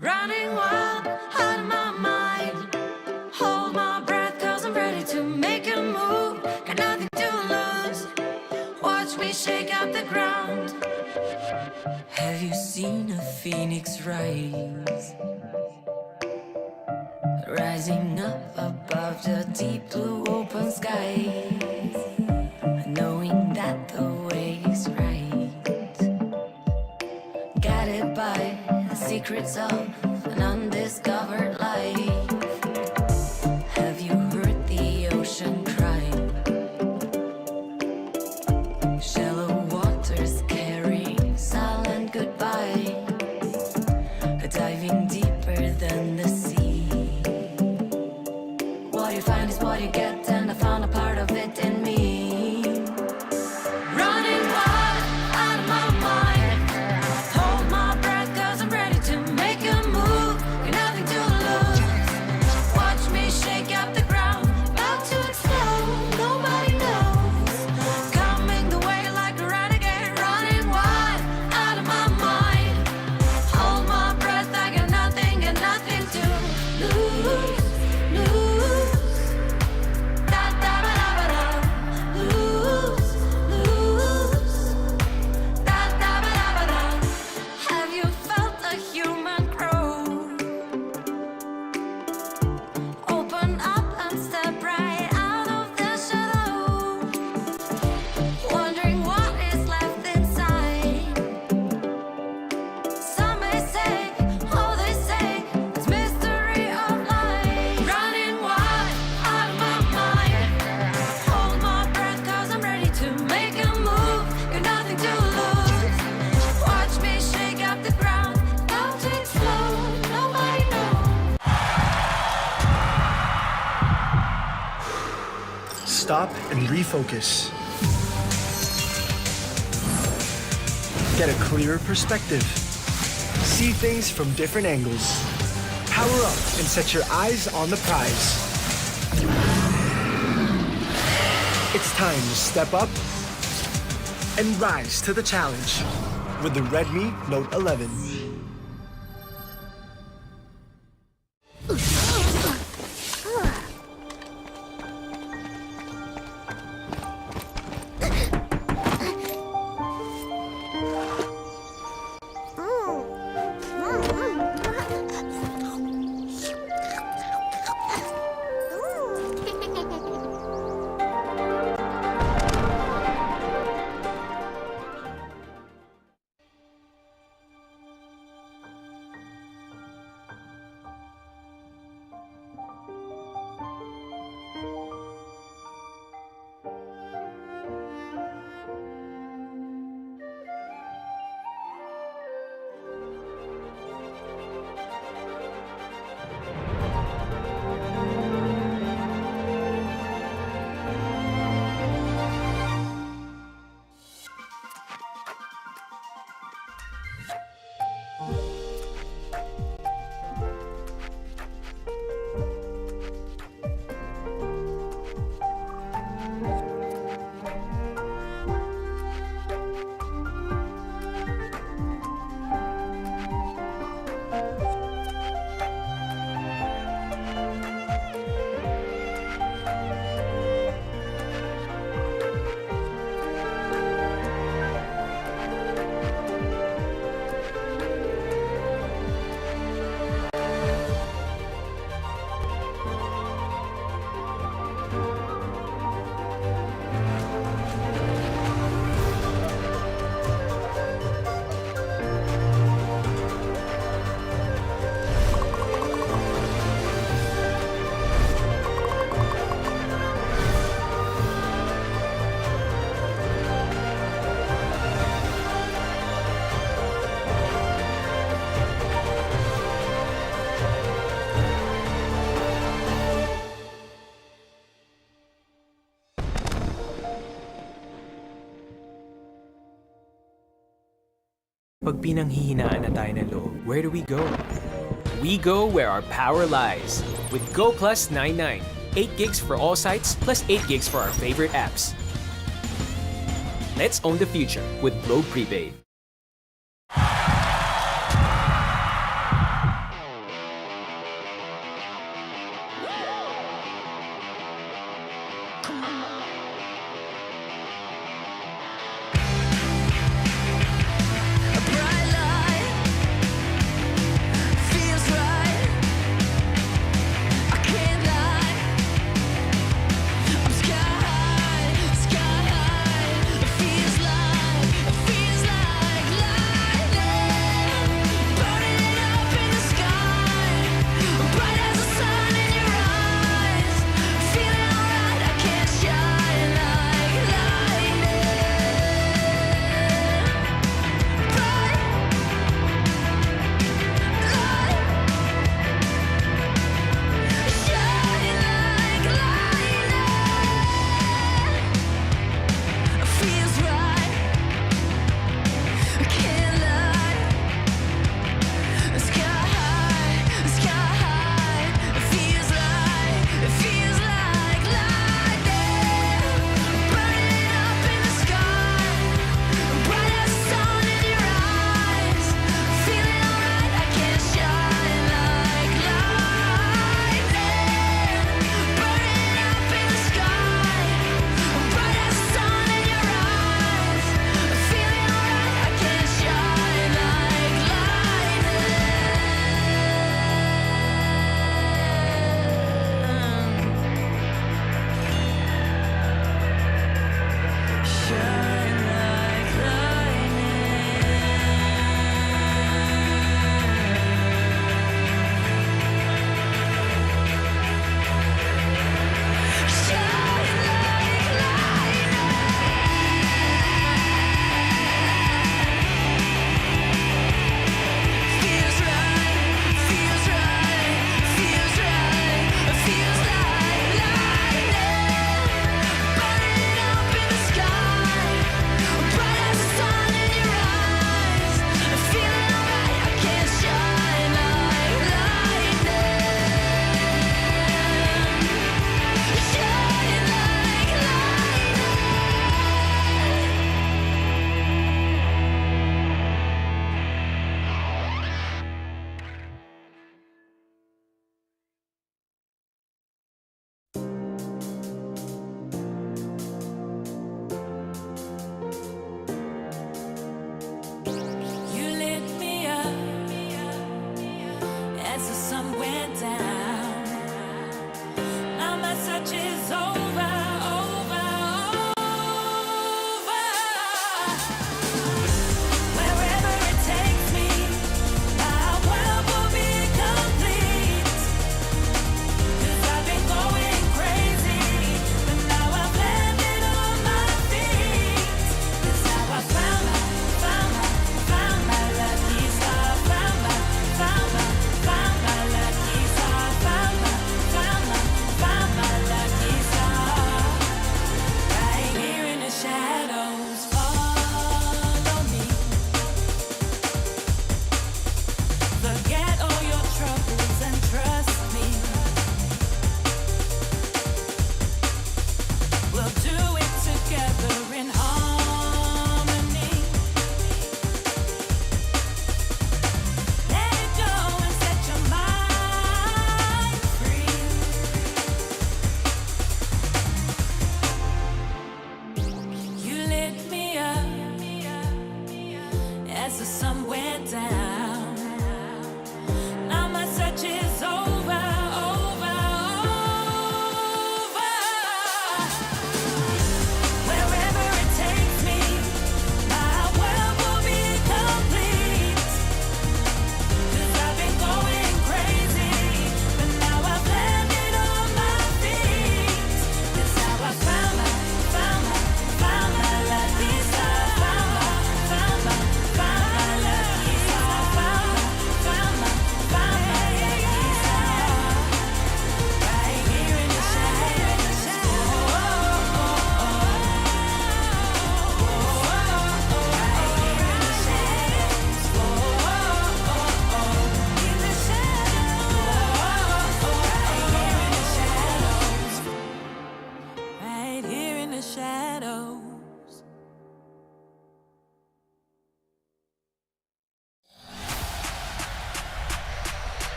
Running wild, out of my mind. Hold my breath, cause I'm ready to make a move. Got nothing to lose. Watch me shake out the ground. Have you seen a phoenix rise? Rising up above the deep blue open skies, knowing that the way is right, guided by the secrets of an undiscovered life. Have you heard the ocean cry? Shallow waters carry silent goodbye, diving deeper than the sea. What you find is what you get, and I found a part of it in me. Running wild, out of my mind. Hold my breath, cause I'm ready to make a move. Got nothing to lose. Watch me shake up the ground. About to explode, nobody knows. Coming the way like a renegade. Running wild, out of my mind. Hold my breath, I got nothing to lose. Have you felt a human grow? Open up and step right out of the shadow. Wondering what is left inside. Some may say, oh they say, it's mystery of life. Running wild, out of my mind. Hold my breath, cause I'm ready to make a move. Got nothing to lose. Watch me shake up the ground. About to explode, nobody knows. Stop and refocus. Get a clearer perspective. See things from different angles. Power up and set your eyes on the prize. It's time to step up and rise to the challenge with the Redmi Note 11. Pag pinanghihinaan na tayo ng loob, where do we go? We go where our power lies. With Go Plus 99. 8 gigs for all sites, plus 8 gigs for our favorite apps. Let's own the future with Globe Prepaid.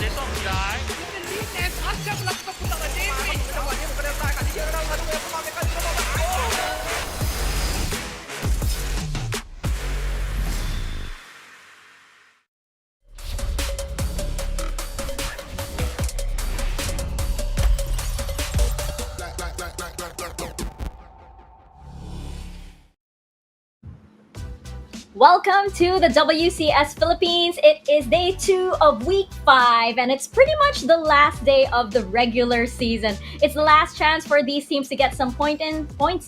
Ito ang guy. Linis. Asya mo lang ito punta ka din. Ginawa niya. Magandang tayo. Kanina na lang. Ano kaya pumami ka dito mga. Welcome to the WCS Philippines. It is day 2 of week 5, and it's pretty much the last day of the regular season. It's the last chance for these teams to get some points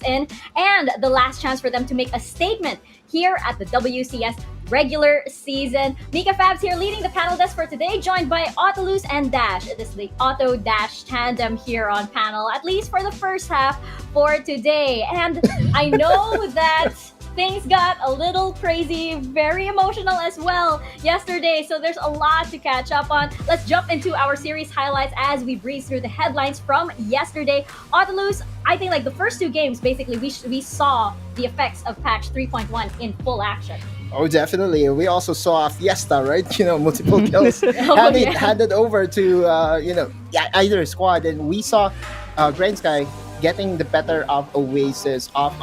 in, and the last chance for them to make a statement here at the WCS regular season. Mika Fabs here leading the panel desk for today, joined by Autolus and Dash. This is the Auto Dash tandem here on panel, at least for the first half for today. And I know that things got a little crazy, very emotional as well yesterday, so there's a lot to catch up on. Let's jump into our series highlights as we breeze through the headlines from yesterday. Autolus, I think like the first 2 games, basically, we saw the effects of patch 3.1 in full action. Oh, definitely. We also saw Fiesta, right? Multiple kills handed over to, either squad. And we saw Grindsky getting the better of Oasis, of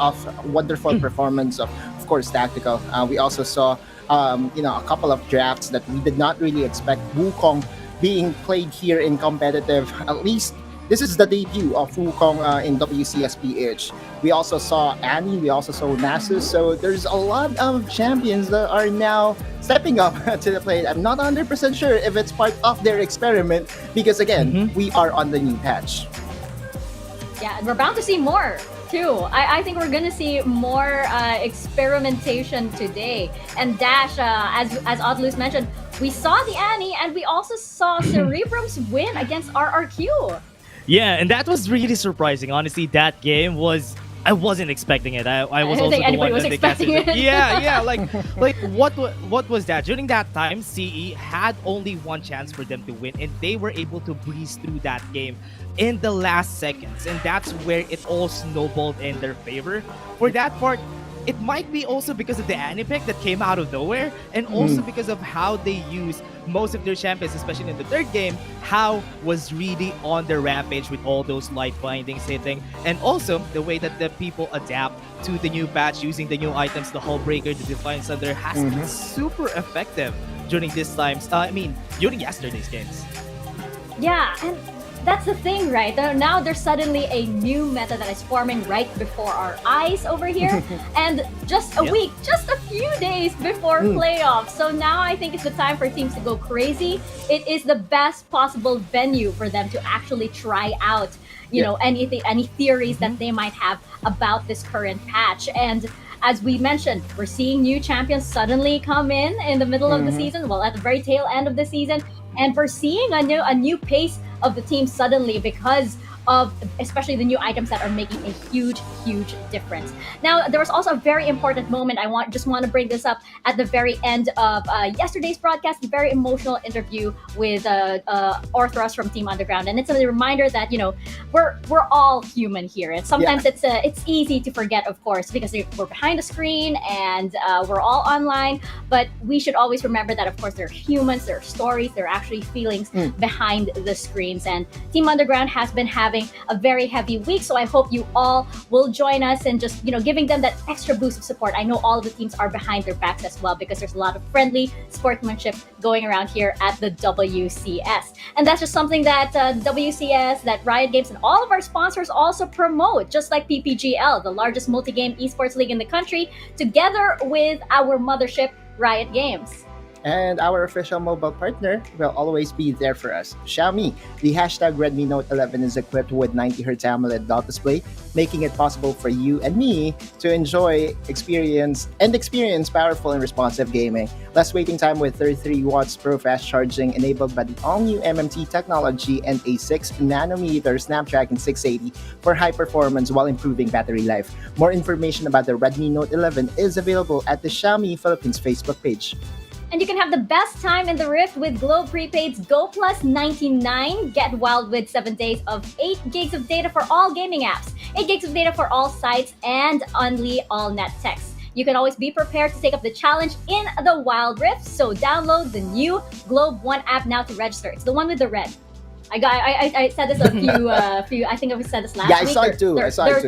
wonderful performance of course, Tactical. We also saw, a couple of drafts that we did not really expect. Wukong being played here in competitive. At least this is the debut of Wukong in WCSPH. We also saw Annie, we also saw Nasus. So there's a lot of champions that are now stepping up to the plate. I'm not 100% sure if it's part of their experiment because, again, we are on the new patch. Yeah, and we're bound to see more too. I think we're gonna see more experimentation today. And Dash, as Autolus mentioned, we saw the Annie and we also saw Cerebrum's win against RRQ. Yeah, and that was really surprising. Honestly, that game was... I wasn't expecting it. I was also the one that they casted it. Yeah. Like what was that? During that time, CE had only one chance for them to win, and they were able to breeze through that game in the last seconds, and that's where it all snowballed in their favor. For that part, it might be also because of the Annie pick that came out of nowhere, and also because of how they used most of their champions, especially in the third game. How was really on their rampage with all those light bindings hitting, and also the way that the people adapt to the new patch using the new items, the Hull Breaker, the Divine Thunder has been super effective during these times. During yesterday's games. Yeah, and that's the thing, right? Now there's suddenly a new meta that is forming right before our eyes over here. And just a week, just a few days before playoffs. So now I think it's the time for teams to go crazy. It is the best possible venue for them to actually try out, any theories that they might have about this current patch. And as we mentioned, we're seeing new champions suddenly come in the middle of the season, well, at the very tail end of the season. And we're seeing a new pace of the team suddenly because of especially the new items that are making a huge difference. Now, there was also a very important moment. I just want to bring this up at the very end of yesterday's broadcast, a very emotional interview with Orthros from Team Underground, and it's a reminder that we're all human here, and sometimes it's easy to forget, of course, because we're behind the screen and we're all online. But we should always remember that, of course, there are humans, there are stories, there are actually feelings behind the screens, and Team Underground has been having a very heavy week, so I hope you all will join us and just giving them that extra boost of support. I know all of the teams are behind their backs as well because there's a lot of friendly sportsmanship going around here at the WCS, and that's just something that WCS, that Riot Games, and all of our sponsors also promote, just like PPGL, the largest multi-game esports league in the country, together with our mothership Riot Games. And our official mobile partner will always be there for us, Xiaomi. The hashtag Redmi Note 11 is equipped with 90Hz AMOLED dot display, making it possible for you and me to experience powerful and responsive gaming. Less waiting time with 33 watts pro fast charging enabled by the all-new MMT technology and a 6nm Snapdragon 680 for high performance while improving battery life. More information about the Redmi Note 11 is available at the Xiaomi Philippines Facebook page. And you can have the best time in the Rift with Globe Prepaid's Go Plus 99. Get wild with 7 days of 8 gigs of data for all gaming apps, 8 gigs of data for all sites, and only all net text. you can always be prepared to take up the challenge in the Wildrift. So download the new Globe One app now to register. It's the one with the red. I said this a few. I think I said this last week. Yeah, I saw it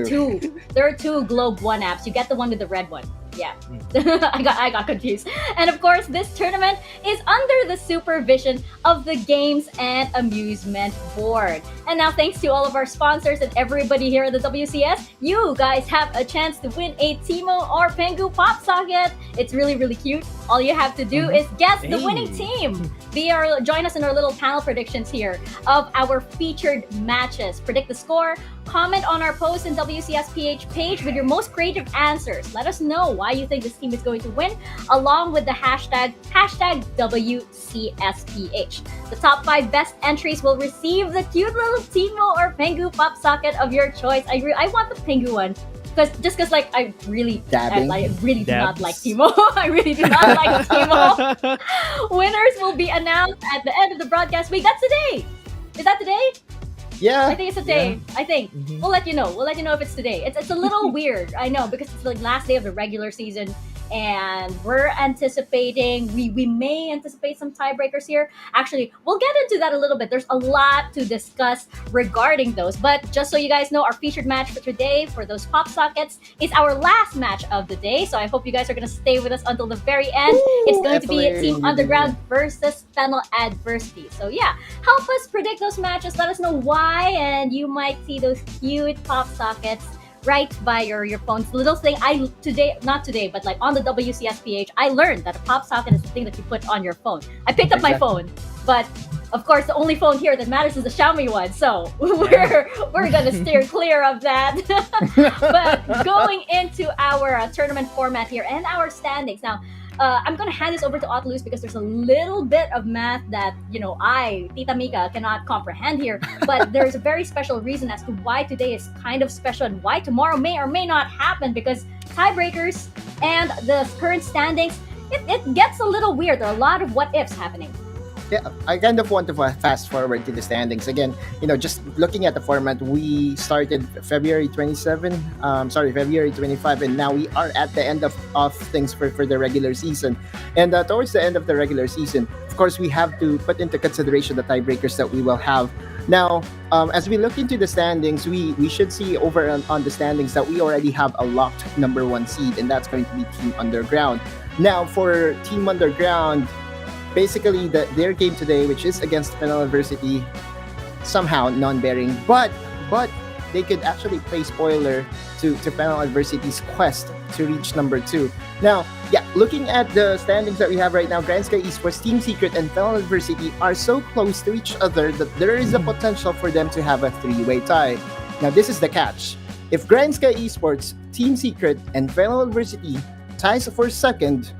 too. There are two Globe One apps. You get the one with the red one. Yeah, I got confused. And of course, this tournament is under the supervision of the Games and Amusement Board. And now, thanks to all of our sponsors and everybody here at the WCS, you guys have a chance to win a Timo or Pengu pop socket. It's really, really cute. All you have to do is guess the winning team. Join us in our little panel predictions here of our featured matches. Predict the score. Comment on our post in WCSPH page with your most creative answers. Let us know why you think this team is going to win, along with the hashtag WCSPH. The top 5 best entries will receive the cute little Timo or Pengu pop socket of your choice. I want the Pengu one. Because like I really do not like Timo. I really do not like Timo. Winners will be announced at the end of the broadcast week. That's today. Is that today? Yeah. I think it's today. Yeah. I think. We'll let you know. We'll let you know if it's today. It's a little weird, I know, because it's the last day of the regular season. And we're anticipating, we may anticipate some tiebreakers here. Actually, we'll get into that a little bit. There's a lot to discuss regarding those. But just so you guys know, our featured match for today for those pop sockets is our last match of the day. So I hope you guys are going to stay with us until the very end. It's going to be Team Underground versus Fennel Adversity. So yeah, help us predict those matches. Let us know why. And you might see those cute pop sockets right by your phone's little thing. Not today, but like on the WCSPH, I learned that a pop socket is the thing that you put on your phone. I picked up my phone, but of course the only phone here that matters is the Xiaomi one. So we're gonna steer clear of that. But going into our tournament format here and our standings now. I'm going to hand this over to Otilus because there's a little bit of math that, Tita Mika, cannot comprehend here. But there's a very special reason as to why today is kind of special and why tomorrow may or may not happen, because tiebreakers and the current standings, it gets a little weird. There are a lot of what-ifs happening. Yeah, I kind of want to fast forward to the standings. Again, just looking at the format, we started February 25, and now we are at the end of things for the regular season. And towards the end of the regular season, of course, we have to put into consideration the tiebreakers that we will have. Now, as we look into the standings, we should see over on the standings that we already have a locked number 1 seed, and that's going to be Team Underground. Now, for Team Underground, basically their game today, which is against Fennel Adversity, somehow non-bearing, but they could actually play spoiler to Fennel Adversity's quest to reach number 2. Now, yeah, looking at the standings that we have right now, Grindsky Esports, Team Secret, and Fennel Adversity are so close to each other that there is a potential for them to have a 3-way tie. Now, this is the catch. If Grindsky Esports, Team Secret, and Fennel Adversity ties for second,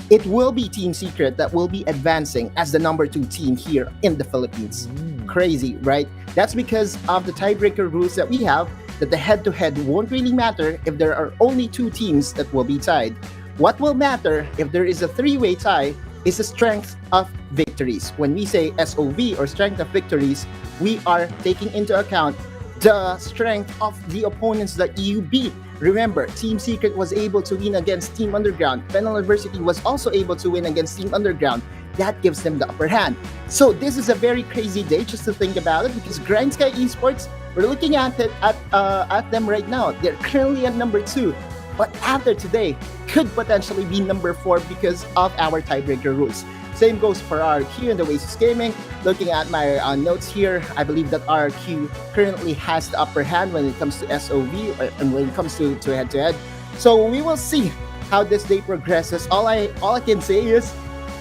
it will be Team Secret that will be advancing as the number 2 team here in the Philippines. Crazy, right? That's because of the tiebreaker rules that we have, that the head-to-head won't really matter if there are only 2 teams that will be tied. What will matter if there is a 3-way tie is the strength of victories. When we say SOV or strength of victories, we are taking into account the strength of the opponents that you beat. Remember, Team Secret was able to win against Team Underground. Fennel Adversity was also able to win against Team Underground. That gives them the upper hand. So this is a very crazy day just to think about it, because Grindsky Esports, we're looking at them right now. They're currently at number 2. But after today, could potentially be number 4 because of our tiebreaker rules. Same goes for RQ and the Oasis Gaming. Looking at my notes here, I believe that RQ currently has the upper hand when it comes to SOV and when it comes to head-to-head. So we will see how this day progresses. All I can say is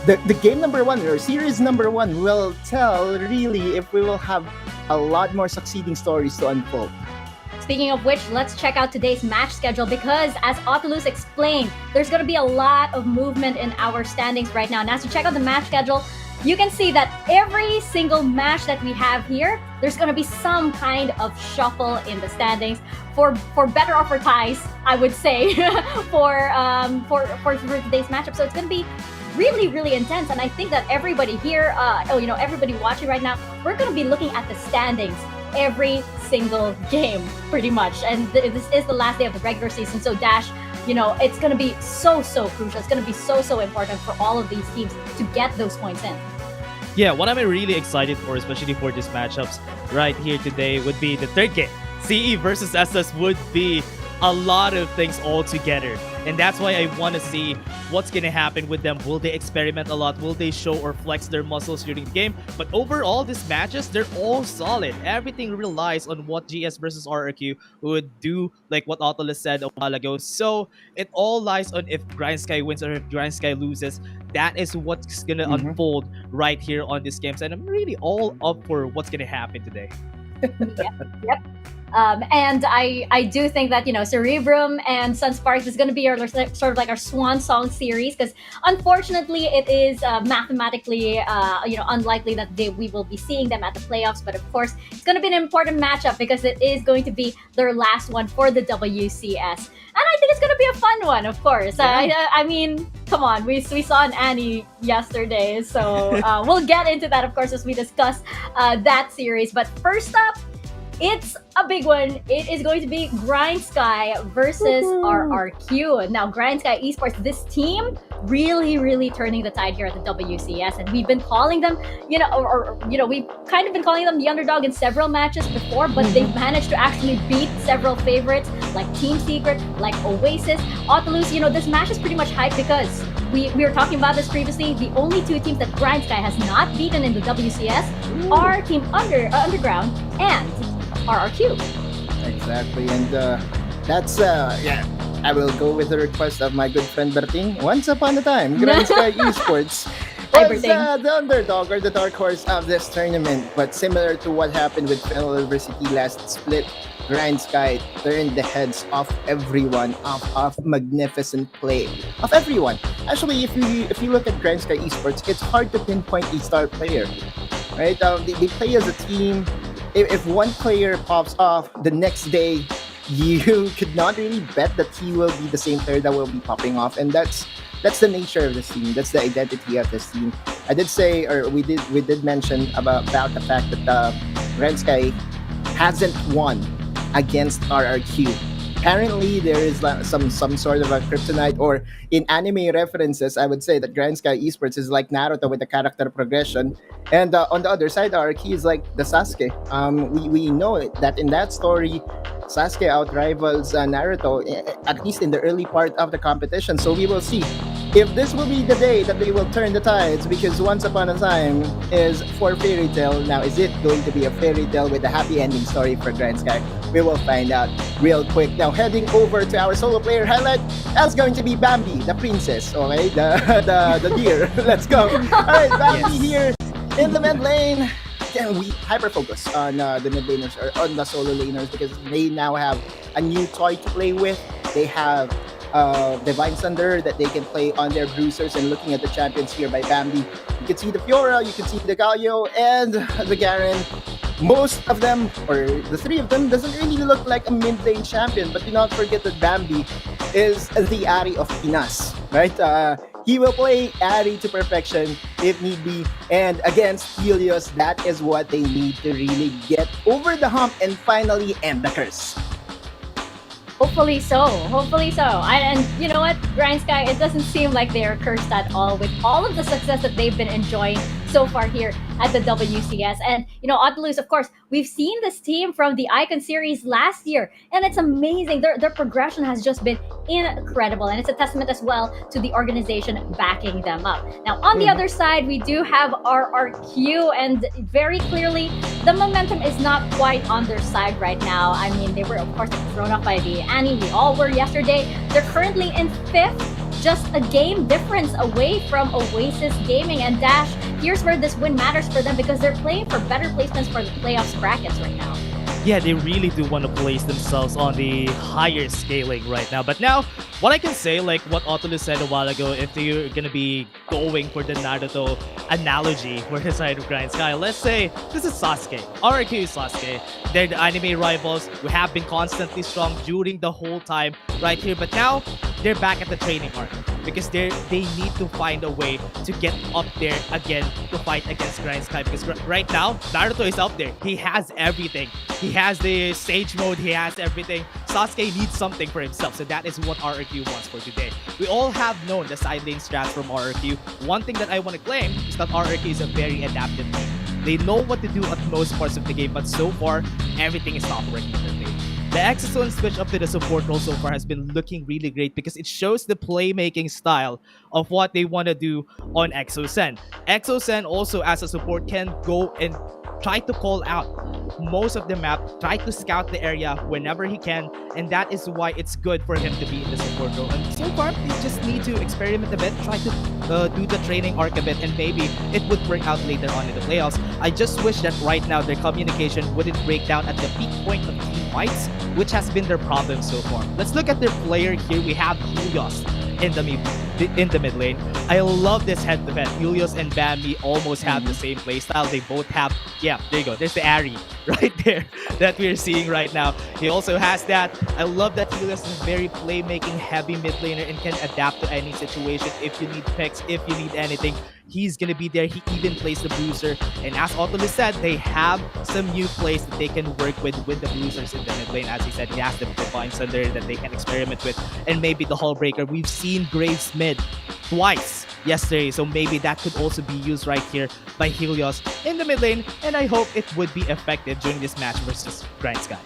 the game number 1 or series number 1 will tell really if we will have a lot more succeeding stories to unfold. Speaking of which, let's check out today's match schedule, because as Otilus explained, there's going to be a lot of movement in our standings right now. And as you check out the match schedule, you can see that every single match that we have here, there's going to be some kind of shuffle in the standings for better or for ties, I would say, for today's matchup. So it's going to be really, really intense. And I think that everybody here, everybody watching right now, we're going to be looking at the standings every single game, pretty much. And this is the last day of the regular season. So Dash, it's going to be so crucial. It's going to be so important for all of these teams to get those points in. Yeah, what I'm really excited for, especially for these matchups right here today, would be the third game. CE versus SS would be a lot of things all together. And that's why I want to see what's going to happen with them. Will they experiment a lot? Will they show or flex their muscles during the game? But overall, these matches, they're all solid. Everything relies on what GS versus RRQ would do, like what Autolus said a while ago. So it all lies on if Grindsky wins or if Grindsky loses. That is what's going to unfold right here on these games. And I'm really all up for what's going to happen today. Yep. And I do think that, Cerebrum and Sunsparks is going to be our sort of like our swan song series, because unfortunately it is mathematically, unlikely that we will be seeing them at the playoffs. But of course, it's going to be an important matchup because it is going to be their last one for the WCS. And I think it's going to be a fun one, of course. Yeah. I mean, come on, we saw an Annie yesterday. So we'll get into that, of course, as we discuss that series. But first up, it's a big one. It is going to be Grindsky versus RRQ. Now, Grindsky Esports, this team really turning the tide here at the WCS, and we've been calling them, we've kind of been calling them the underdog in several matches before, but they've managed to actually beat several favorites like Team Secret, like Oasis, Autolus. This match is pretty much hyped because we were talking about this previously. The only two teams that Grindsky has not beaten in the WCS are Team Underground and RRQ. Exactly, and that's I will go with the request of my good friend Berting. Once upon a time, Grindsky Esports was the underdog or the dark horse of this tournament. But similar to what happened with Fennel University last split, Grindsky turned the heads of everyone, of magnificent play of everyone. Actually, if you look at Grindsky Esports, it's hard to pinpoint a star player, right? They play as a team. If one player pops off, the next day you could not really bet that he will be the same player that will be popping off, and that's the nature of this team. That's the identity of this team. I did say, or we did mention about the fact that Grindsky hasn't won against RRQ. Apparently, there is some sort of a kryptonite, or in anime references, I would say that Grindsky Esports is like Naruto with the character progression, and on the other side, RRQ is like the Sasuke. We know it, that in that story, Sasuke outrivals Naruto, at least in the early part of the competition. So we will see if this will be the day that they will turn the tides, because Once Upon a Time is for fairy tale. Now, is it going to be a fairy tale with a happy ending story for Grindsky? We will find out real quick. Now, heading over to our solo player highlight, that's going to be Bambi, the princess, okay? The deer. Let's go. All right, Bambi here in the mid lane. Again, we hyper-focus on the mid laners, or on the solo laners, because they now have a new toy to play with. They have Divine Thunder that they can play on their bruisers, and looking at the champions here by Bambi, you can see the Fiora, you can see the Galio, and the Garen. Most of them, or the three of them, doesn't really look like a mid-lane champion, but do not forget that Bambi is the Ahri of Pinas, right? He will play Ahri to perfection if need be, and against Helios, that is what they need to really get over the hump and finally end the curse. Hopefully so. And you know what, Grindsky, it doesn't seem like they're cursed at all with all of the success that they've been enjoying so far here at the WCS. And, Autolus, of course, we've seen this team from the Icon series last year, and it's amazing. Their progression has just been incredible, and it's a testament as well to the organization backing them up. Now, on the other side, we do have RRQ, and very clearly, the momentum is not quite on their side right now. I mean, they were, of course, thrown off by the Annie. We all were yesterday. They're currently in 5th, just a game difference away from Oasis Gaming and Dash. Here's where this win matters for them, because they're playing for better placements for the playoffs brackets right now. Yeah, they really do want to place themselves on the higher scaling right now. But now, what I can say, like what Autolus said a while ago, if you're going to be going for the Naruto analogy for the side of Grindsky, let's say this is Sasuke. RRQ is Sasuke. They're the anime rivals who have been constantly strong during the whole time right here. But now, they're back at the training arc, because they need to find a way to get up there again to fight against Grindsky, because right now Naruto is up there. He has everything. He has the stage mode, he has everything. Sasuke needs something for himself, so that is what RRQ wants for today. We all have known the side lane strats from RRQ. One thing that I want to claim is that RRQ is a very adaptive team. They know what to do at most parts of the game, but so far, everything is not working in their favor. The Exosun switch up to the support role so far has been looking really great because it shows the playmaking style of what they want to do on Exosen. Exosen also as a support can go and try to call out most of the map, try to scout the area whenever he can, and that is why it's good for him to be in the support role. And so far, they just need to experiment a bit, try to do the training arc a bit, and maybe it would work out later on in the playoffs. I just wish that right now their communication wouldn't break down at the peak point of team fights, which has been their problem so far. Let's look at their player here. We have Helios in the mid lane. I love this head-to-head. Helios and Bambi almost have the same playstyle. They both have, yeah, there you go. There's the Ari right there that we're seeing right now. He also has that. I love that Helios is a very playmaking heavy mid laner and can adapt to any situation. If you need picks, if you need anything, he's gonna be there. He even plays the bruiser. And as Otolus said, they have some new plays that they can work with the bruisers in the mid lane. As he said, he has the Divine Sunder that they can experiment with, and maybe the Hull Breaker. We've seen Graves mid twice yesterday, so maybe that could also be used right here by Helios in the mid lane, and I hope it would be effective during this match versus Grindsky.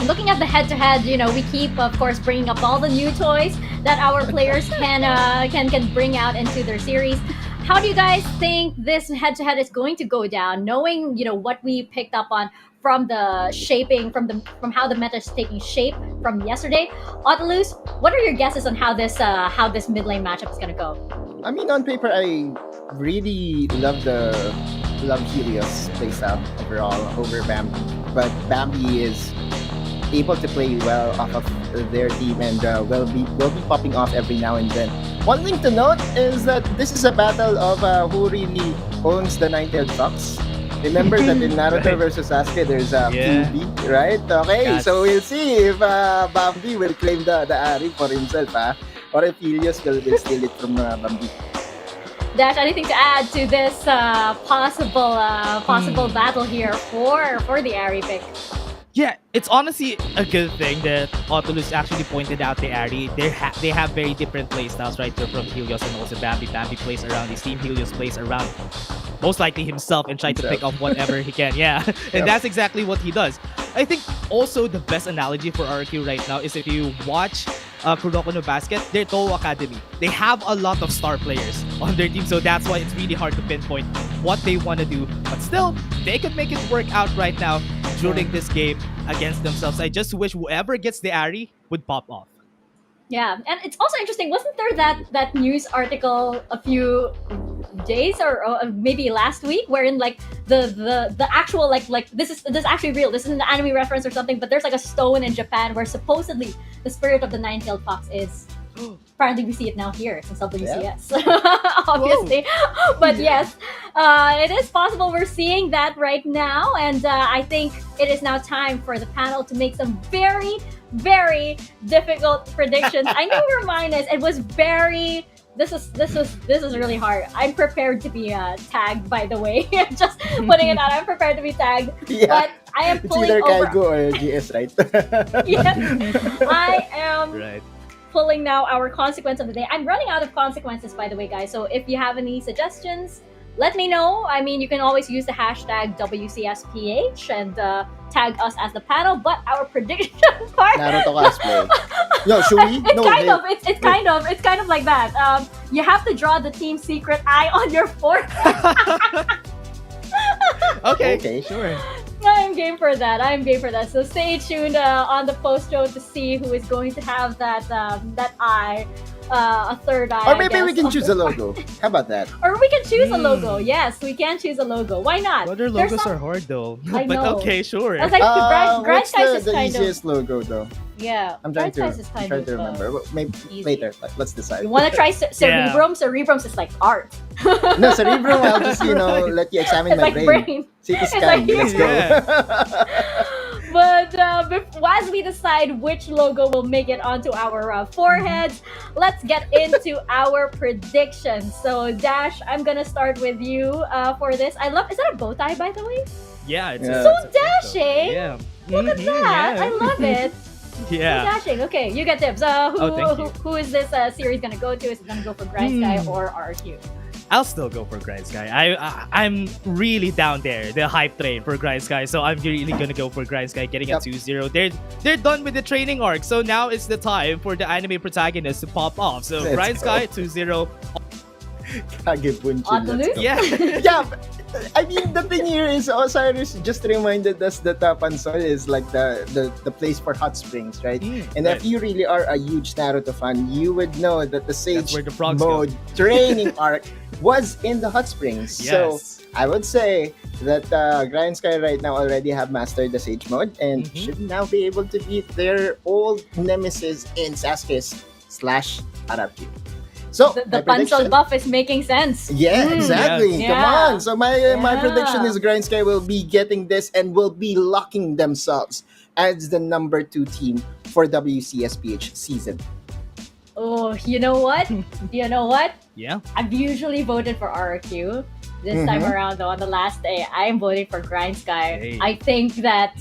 Looking at the head-to-head, we keep, of course, bringing up all the new toys that our players can bring out into their series. How do you guys think this head-to-head is going to go down, knowing what we picked up on from the shaping, from how the meta is taking shape from yesterday? Otolus, what are your guesses on how this mid lane matchup is gonna go? I mean, on paper, I really love Helios playstyle overall over Bambi, but Bambi is able to play well off of their team and will be popping off every now and then. One thing to note is that this is a battle of who really owns the Nine-Tailed Fox. Remember that in Naruto versus Sasuke, there's a QB, right? Okay, so we'll see if Bambi will claim the Ari for himself, or if Helios will steal it from Bambi. Dash, anything to add to this possible battle here for the Ari pick? Yeah, it's honestly a good thing that Otolus actually pointed out the Ari. They have very different playstyles, right? They're from Helios and also Bambi. Bambi plays around his team. Helios plays around most likely himself and try to pick up whatever he can. Yeah, and that's exactly what he does. I think also the best analogy for RQ right now is if you watch Kuroko no Basket, their Toho Academy. They have a lot of star players on their team, so that's why it's really hard to pinpoint what they want to do. But still, they could make it work out right now during this game against themselves. I just wish whoever gets the Ari would pop off. Yeah, and it's also interesting. Wasn't there that news article a few days or maybe last week, wherein like the actual like this is actually real. This isn't an anime reference or something, but there's like a stone in Japan where supposedly the spirit of the Nine-Tailed Fox is. Apparently, we see it now here since WCS, obviously. But yes, it is possible we're seeing that right now, and I think it is now time for the panel to make some very, very difficult predictions. I know we're minus. It was very. This is really hard. I'm prepared to be tagged, by the way. Just putting it out. I'm prepared to be tagged, but I am pulling it's either over. Kaigo or GS, right? Yeah, I am. Right. Pulling now our consequence of the day. I'm running out of consequences, by the way, guys. So if you have any suggestions, let me know. I mean, you can always use the hashtag WCSPH and tag us as the panel. But our prediction part. Naruto cosplay. No, should we? It's kind of like that. You have to draw the team secret eye on your forehead. Okay, sure. I'm game for that. So stay tuned on the post show to see who is going to have that eye, a third eye. Or maybe we can choose a logo. How about that? Or we can choose a logo. Yes, we can choose a logo. Why not? Other logos are hard though. I But know. okay, sure. I was like, What's Grindsky is the kind easiest logo though? Yeah, I'm trying to kind of, remember. Well, maybe easy. later. Let's decide. You want to try Cerebrum? Cerebrums is like art. No, Cerebrum, I'll just let you examine It's my like brain. CT scan. Let's go. But as we decide which logo will make it onto our foreheads, let's get into our predictions. So Dash, I'm gonna start with you for this. I love. Is that a bow tie, by the way? Yeah, it's Yeah. So it's a- dashing. Yeah. Look at that. Yeah. I love it. Yeah. Dashing. Okay, you get tips. Thank you. Who is this series gonna go to? Is it gonna go for Grindsky or RRQ? I'll still go for Grindsky. I'm really down there, the hype train for Grindsky. So I'm really gonna go for Grindsky getting a 2-0. They're done with the training arc, so now it's the time for the anime protagonist to pop off. So Grindsky 2-0. Oasis? Yeah. Yeah, I mean, the thing here is Osiris just reminded us that Pansol is like the place for hot springs, right? And right. if you really are a huge Naruto fan, you would know that the Sage where the frogs mode training arc was in the hot springs. Yes. So I would say that Grindsky right now already have mastered the Sage mode and should now be able to beat their old nemesis in Sasuke/RRQ. So The Pansol buff is making sense. yeah, exactly. Yes. Come Yeah. on. So my prediction is Grindsky will be getting this and will be locking themselves as the number 2 team for WCSPH season. Oh, you know what? You know what? Yeah. I've usually voted for RRQ. This time around, though, on the last day, I'm voting for Grindsky. Hey. I think that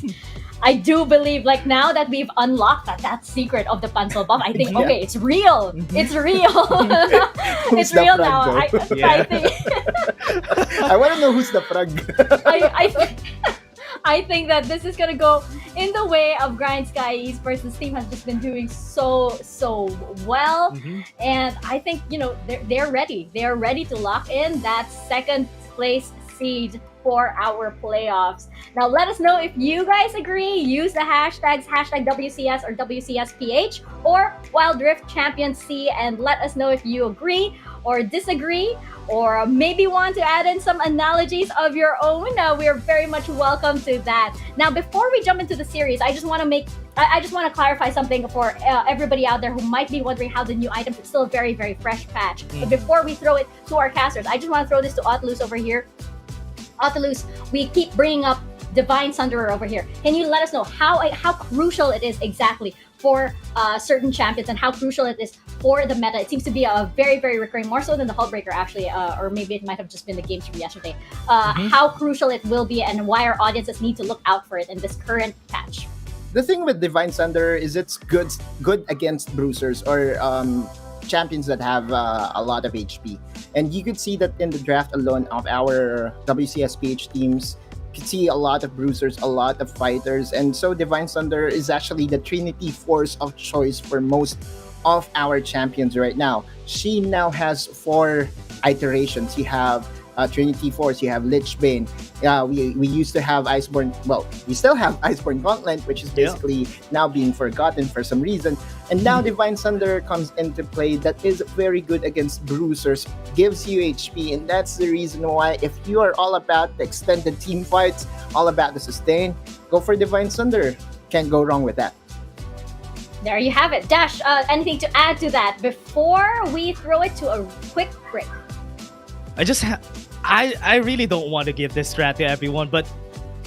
I do believe, like, now that we've unlocked that secret of the Pansol buff, I think, Yeah. okay, it's real. It's real. Who's It's the real frog, now. though? I think. I want to know who's the frog. I think that this is gonna go in the way of Grindsky Esports. This team has just been doing so well, and I think they're ready. They're ready to lock in that second place seed for our playoffs. Now, let us know if you guys agree. Use the hashtags #WCS or WCSPH or Wildrift Champion C, and let us know if you agree or disagree, or maybe want to add in some analogies of your own. We are very much welcome to that. Now, before we jump into the series, I just want to clarify something for everybody out there who might be wondering how the new items. It's still a very, very fresh patch. But before we throw it to our casters, I just want to throw this to Oasis over here. Oasis, we keep bringing up Divine Sunderer over here. Can you let us know how crucial it is exactly for certain champions and how crucial it is for the meta? It seems to be a very, very recurring, more so than the Hullbreaker actually, or maybe it might have just been the games from yesterday. How crucial it will be and why our audiences need to look out for it in this current patch. The thing with Divine Thunder is it's good against bruisers or champions that have a lot of HP. And you could see that in the draft alone of our WCSPH teams, you could see a lot of bruisers, a lot of fighters. And so Divine Thunder is actually the Trinity force of choice for most of our champions right now. She now has 4 iterations. You have Trinity Force, you have Lich Bane. We used to have Iceborne, well, we still have Iceborne Gauntlet, which is basically now being forgotten for some reason. And now Divine Thunder comes into play that is very good against bruisers, gives you HP, and that's the reason why if you are all about the extended team fights, all about the sustain, go for Divine Thunder. Can't go wrong with that. There you have it. Dash, anything to add to that before we throw it to a quick break? I really don't want to give this strat to everyone, but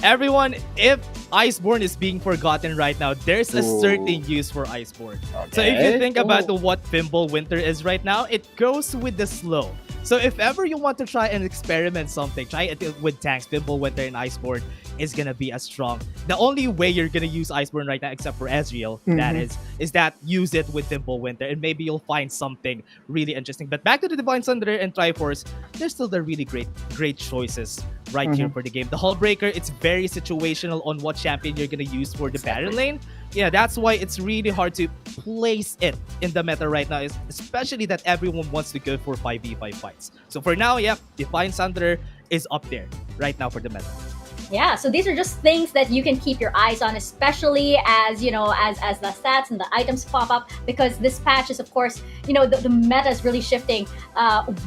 everyone, if Iceborne is being forgotten right now, there's a certain use for Iceborne. Okay. So if you think about what Pimple Winter is right now, it goes with the slow. So if ever you want to try and experiment something, try it with tanks. Pimple Winter and Iceborne is gonna be as strong. The only way you're gonna use Iceborne right now, except for Ezreal, that is that use it with Pimple Winter, and maybe you'll find something really interesting. But back to the Divine Thunder and Triforce, there's still the really great choices right here for the game. The Hullbreaker, it's very situational on what champion you're gonna use for the Baron lane. Yeah, that's why it's really hard to place it in the meta right now, especially that everyone wants to go for 5v5 fights. So for now, yeah, Divine Thunder is up there right now for the meta. Yeah, so these are just things that you can keep your eyes on, especially as, you know, as the stats and the items pop up, because this patch is, of course, you know, the meta is really shifting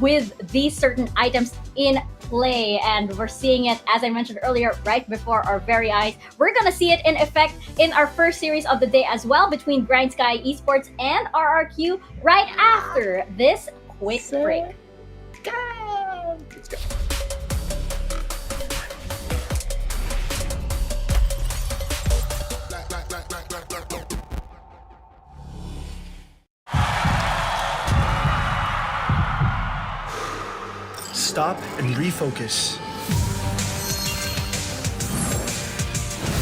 with these certain items in play, and we're seeing it, as I mentioned earlier, right before our very eyes. We're gonna see it in effect in our first series of the day as well, between Grindsky Esports and RRQ, right after this quick break. Let's go. Stop and refocus.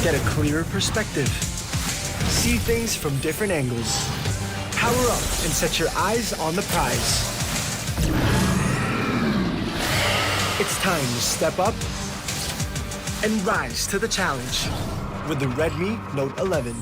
Get a clearer perspective. See things from different angles. Power up and set your eyes on the prize. It's time to step up and rise to the challenge with the Redmi Note 11.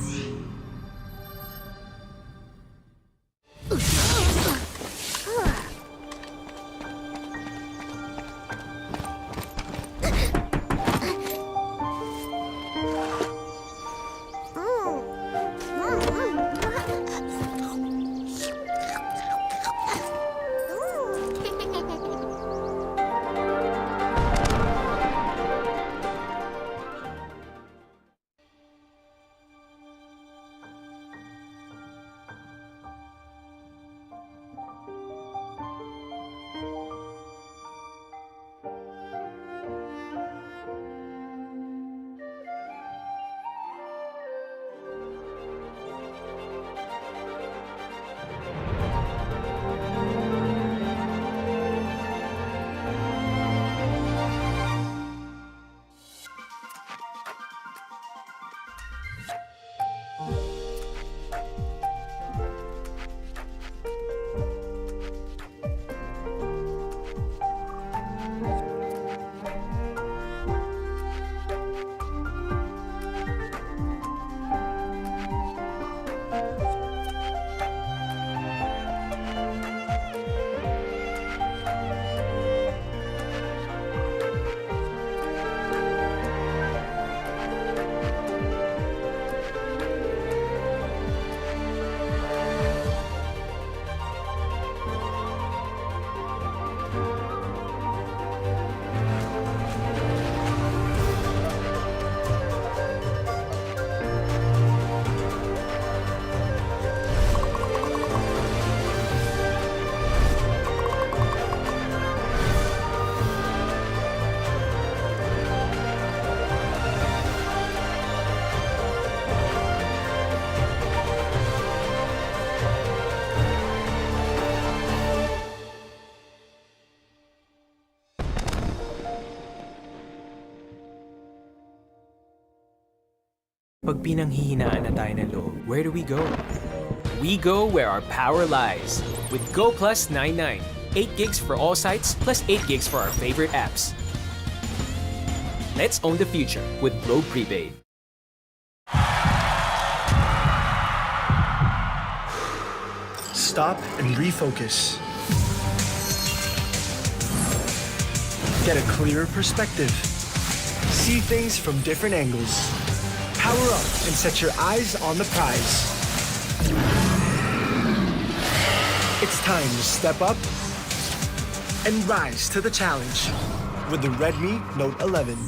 Pag pinanghihinaan na tayo ng loob, where do we go? We go where our power lies. With Go Plus 99, 8 gigs for all sites plus 8 gigs for our favorite apps. Let's own the future with Globe Prepaid. Stop and refocus. Get a clearer perspective. See things from different angles. Power up and set your eyes on the prize. It's time to step up and rise to the challenge with the Redmi Note 11.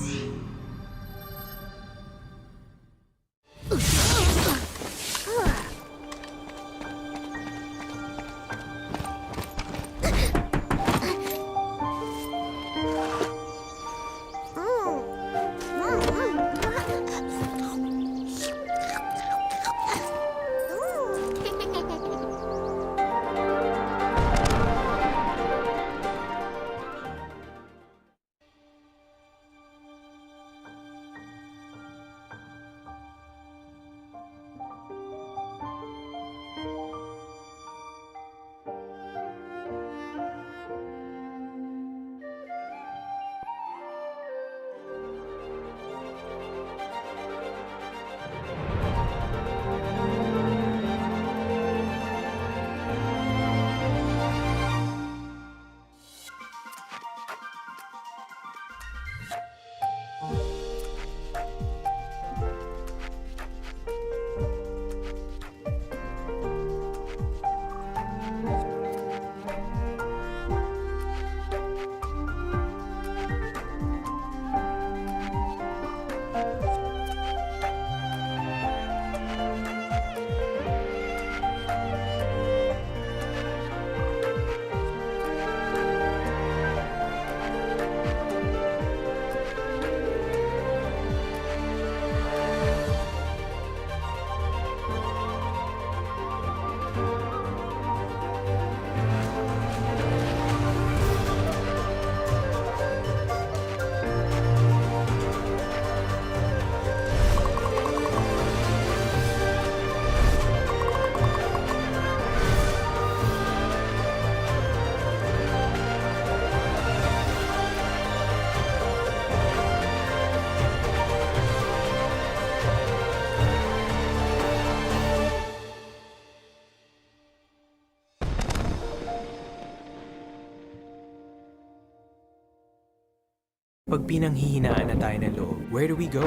Pag pinanghihinaan na tayo ng loob, where do we go?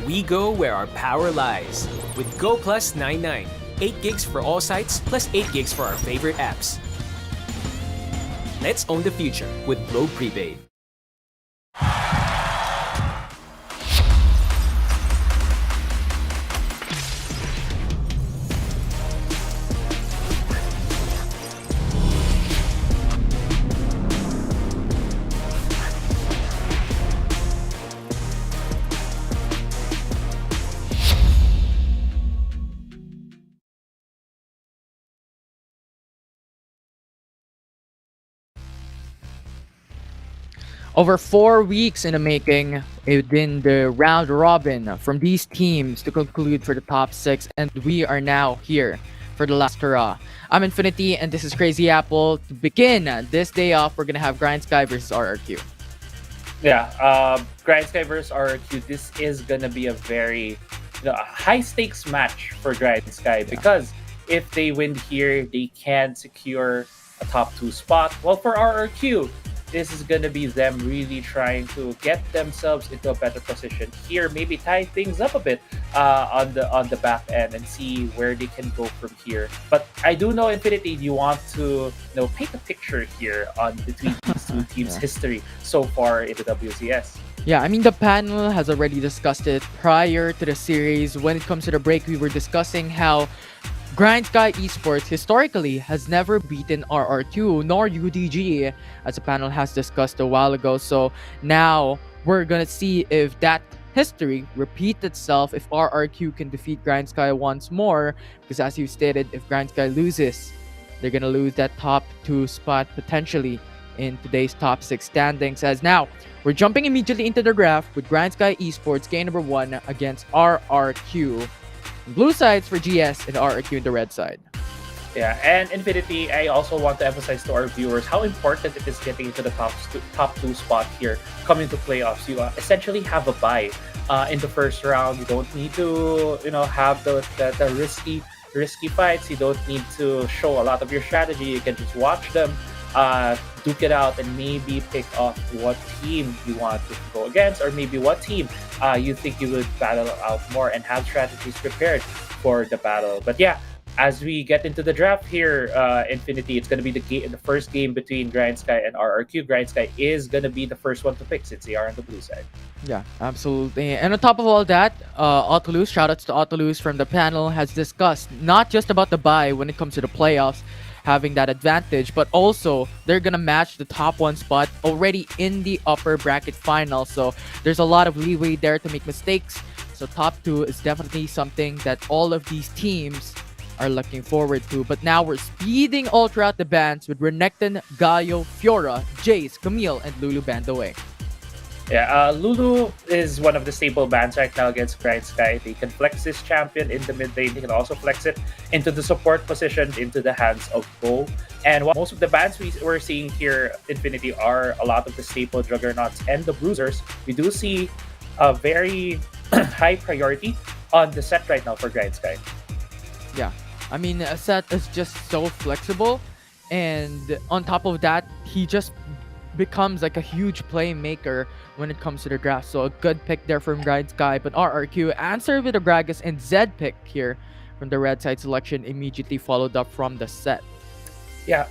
We go where our power lies. With Go Plus 99. 8 gigs for all sites, plus 8 gigs for our favorite apps. Let's own the future with Globe Prepaid. Over 4 weeks in the making, within the round robin from these teams to conclude for the top 6, and we are now here for the last hurrah. I'm Infinity, and this is Crazy Apple. To begin this day off, we're gonna have Grindsky versus RRQ. Yeah, Grindsky versus RRQ. This is gonna be a very a high stakes match for Grindsky because if they win here, they can secure a top 2 spot. Well, for RRQ, this is gonna be them really trying to get themselves into a better position here, maybe tie things up a bit on the back end and see where they can go from here. But I do know, Infinity, you want to paint a picture here on between these two teams' history so far in the WCS. Yeah, I mean, the panel has already discussed it prior to the series. When it comes to the break, we were discussing how Grindsky Esports historically has never beaten RRQ nor UDG, as the panel has discussed a while ago. So now we're gonna see if that history repeats itself, if RRQ can defeat Grindsky once more. Because as you stated, if Grindsky loses, they're gonna lose that top 2 spot potentially in today's top 6 standings. As now we're jumping immediately into the graph with Grindsky Esports game number 1 against RRQ. Blue sides for GS and RRQ in the red side. Yeah, and Infinity, I also want to emphasize to our viewers how important it is getting into the top 2 spot here, coming to playoffs. You essentially have a bye in the first round. You don't need to have the risky fights. You don't need to show a lot of your strategy. You can just watch them duke it out and maybe pick off what team you want to go against, or maybe what team you think you would battle out more, and have strategies prepared for the battle. But yeah, as we get into the draft here, Infinity, it's going to be the first game between Grindsky and RRQ. Grindsky is going to be the first one to pick since they are on the blue side. Yeah, absolutely. And on top of all that, Autolus, shoutouts to Autolus from the panel, has discussed not just about the bye when it comes to the playoffs, having that advantage, but also they're gonna match the top 1 spot already in the upper bracket final. So there's a lot of leeway there to make mistakes. So top 2 is definitely something that all of these teams are looking forward to. But now we're speeding all throughout the bands with Renekton, Galio, Fiora, Jace, Camille, and Lulu band away. Yeah, Lulu is one of the staple bans right now against Grindsky. They can flex this champion in the mid lane. They can also flex it into the support position, into the hands of Bo. And most of the bans we're seeing here, Infinity, are a lot of the staple Juggernauts and the Bruisers. We do see a very high priority on the set right now for Grindsky. Yeah, I mean, a set is just so flexible. And on top of that, he just becomes like a huge playmaker when it comes to the draft. So a good pick there from Grindsky. But RRQ answered with a Gragas and Zed pick here from the red side selection, immediately followed up from the set. Yeah,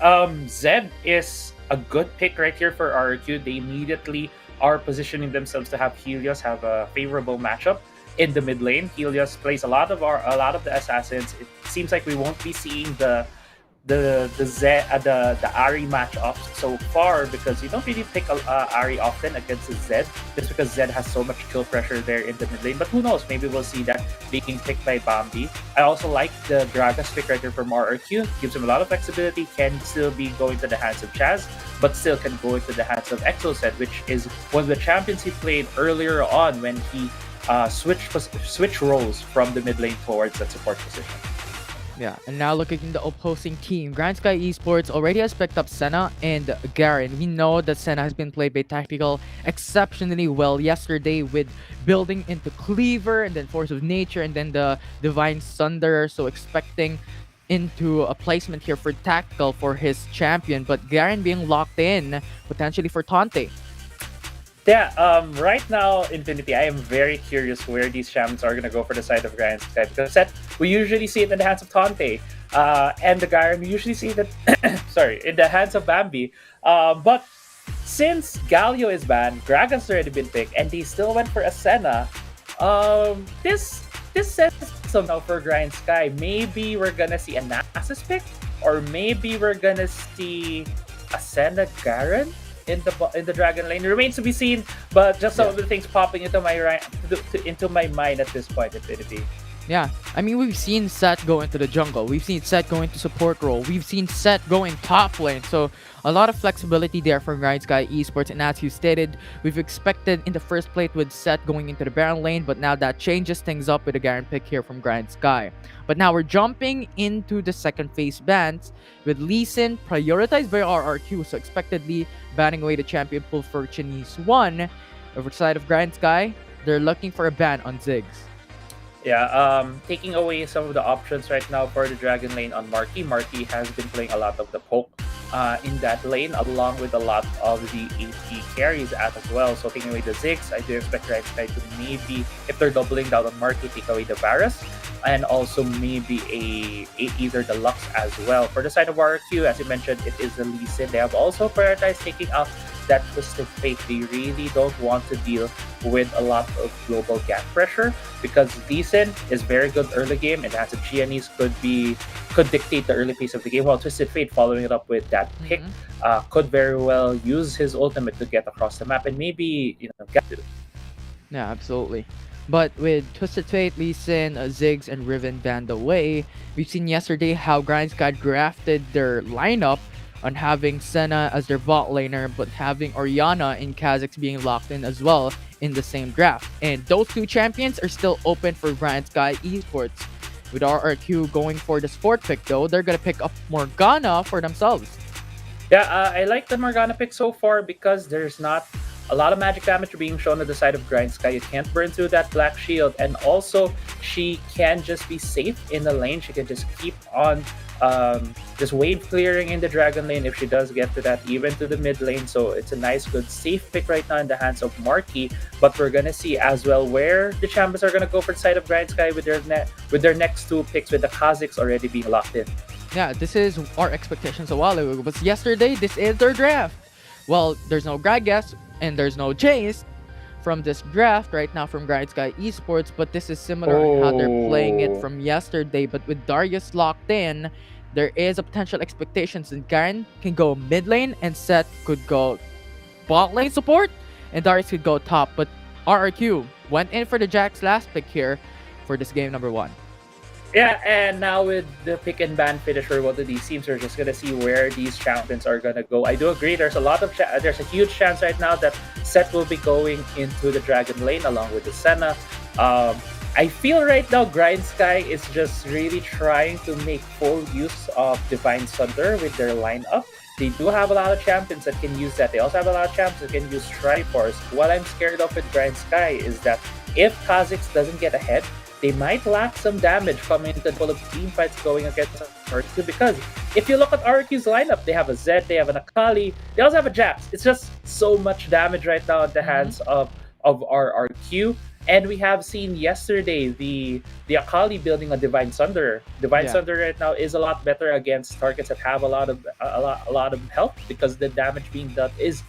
Zed is a good pick right here for RRQ. They immediately are positioning themselves to have Helios have a favorable matchup in the mid lane. Helios plays a lot of the assassins. It seems like we won't be seeing the Ahri match-off so far, because you don't really pick Ahri often against Zed, just because Zed has so much kill pressure there in the mid lane. But who knows, maybe we'll see that being picked by Bambi. I also like the Gragas pick right here from RRQ. Gives him a lot of flexibility, can still be going to the hands of Chaz, but still can go into the hands of Exocet, which is one of the champions he played earlier on when he switch roles from the mid lane towards that support position. Yeah, and now looking at the opposing team, Grindsky Esports already has picked up Senna and Garen. We know that Senna has been played by Tactical exceptionally well yesterday with building into Cleaver and then Force of Nature and then the Divine Sunderer. So expecting into a placement here for Tactical for his champion, but Garen being locked in potentially for Tante. Yeah, right now, Infinity, I am very curious where these champions are going to go for the side of Grindsky. Because set, we usually see it in the hands of Tante. And the Garen, we usually see that, sorry, in the hands of Bambi. But since Galio is banned, Gragas already been picked, and they still went for Asena. This says some now for Grindsky. Maybe we're gonna see a Nasus pick, or maybe we're gonna see Asena Garen in the Dragon Lane. It remains to be seen, but just some of the things popping into my mind at this point, Infinity. Yeah, I mean, we've seen Seth go into the jungle. We've seen Seth go into support role. We've seen Seth go in top lane. So a lot of flexibility there from Grindsky Esports. And as you stated, we've expected in the first plate with Seth going into the Baron lane, but now that changes things up with a Garen pick here from Grindsky. But now we're jumping into the second phase bans with Lee Sin prioritized by RRQ. So expectedly banning away the champion pool for Chinese 1. Over the side of Grindsky, they're looking for a ban on Ziggs. Yeah, taking away some of the options right now for the Dragon Lane on Marky. Marky has been playing a lot of the poke in that lane, along with a lot of the AP carries as well. So taking away the Ziggs, I do expect Grindsky to maybe, if they're doubling down on Marky, take away the Varus, and also maybe either the Lux as well. For the side of RQ, as you mentioned, it is the Lee Sin. They have also prioritized taking out that Twisted Fate. They really don't want to deal with a lot of global gap pressure, because Lee Sin is very good early game, and as a Giannis could dictate the early pace of the game, while Twisted Fate, following it up with that pick, could very well use his ultimate to get across the map and maybe get to. Yeah, absolutely. But with Twisted Fate, Lee Sin, Ziggs, and Riven banned away, we've seen yesterday how Grindsky grafted their lineup on having Senna as their bot laner, but having Orianna and Kha'Zix being locked in as well in the same draft. And those two champions are still open for Grindsky Esports. With RRQ going for the sport pick though, they're gonna pick up Morgana for themselves. Yeah, I like the Morgana pick so far because there's not a lot of magic damage being shown on the side of Grindsky. You can't burn through that black shield, and also she can just be safe in the lane. She can just keep on just wave clearing in the Dragon Lane if she does get to that, even to the mid lane. So it's a nice, good, safe pick right now in the hands of Marky. But we're gonna see as well where the champions are gonna go for the side of Grindsky with their next two picks, with the Kha'Zix already being locked in. Yeah, this is our expectations a while ago. But yesterday, this is their draft. Well, there's no Gragas and there's no Jace from this draft right now from Grindsky Esports, but this is similar in how they're playing it from yesterday. But with Darius locked in, there is a potential expectations that Garen can go mid lane and Seth could go bot lane support and Darius could go top. But RRQ went in for the Jack's last pick here for this game number 1. Yeah, and now with the pick and ban finish for both of these teams, we're just gonna see where these champions are gonna go. I do agree. There's a huge chance right now that Seth will be going into the Dragon Lane along with the Senna. I feel right now Grindsky is just really trying to make full use of Divine Thunder with their lineup. They do have a lot of champions that can use that. They also have a lot of champions that can use Triforce. What I'm scared of with Grindsky is that if Kha'Zix doesn't get ahead, they might lack some damage coming into the full of team fights going against RQ. Because if you look at RQ's lineup, they have a Zed, they have an Akali, they also have a Jax. It's just so much damage right now at the hands of RRQ. And we have seen yesterday the Akali building a Divine Thunder. Divine Thunder right now is a lot better against targets that have a lot of health, because the damage being done is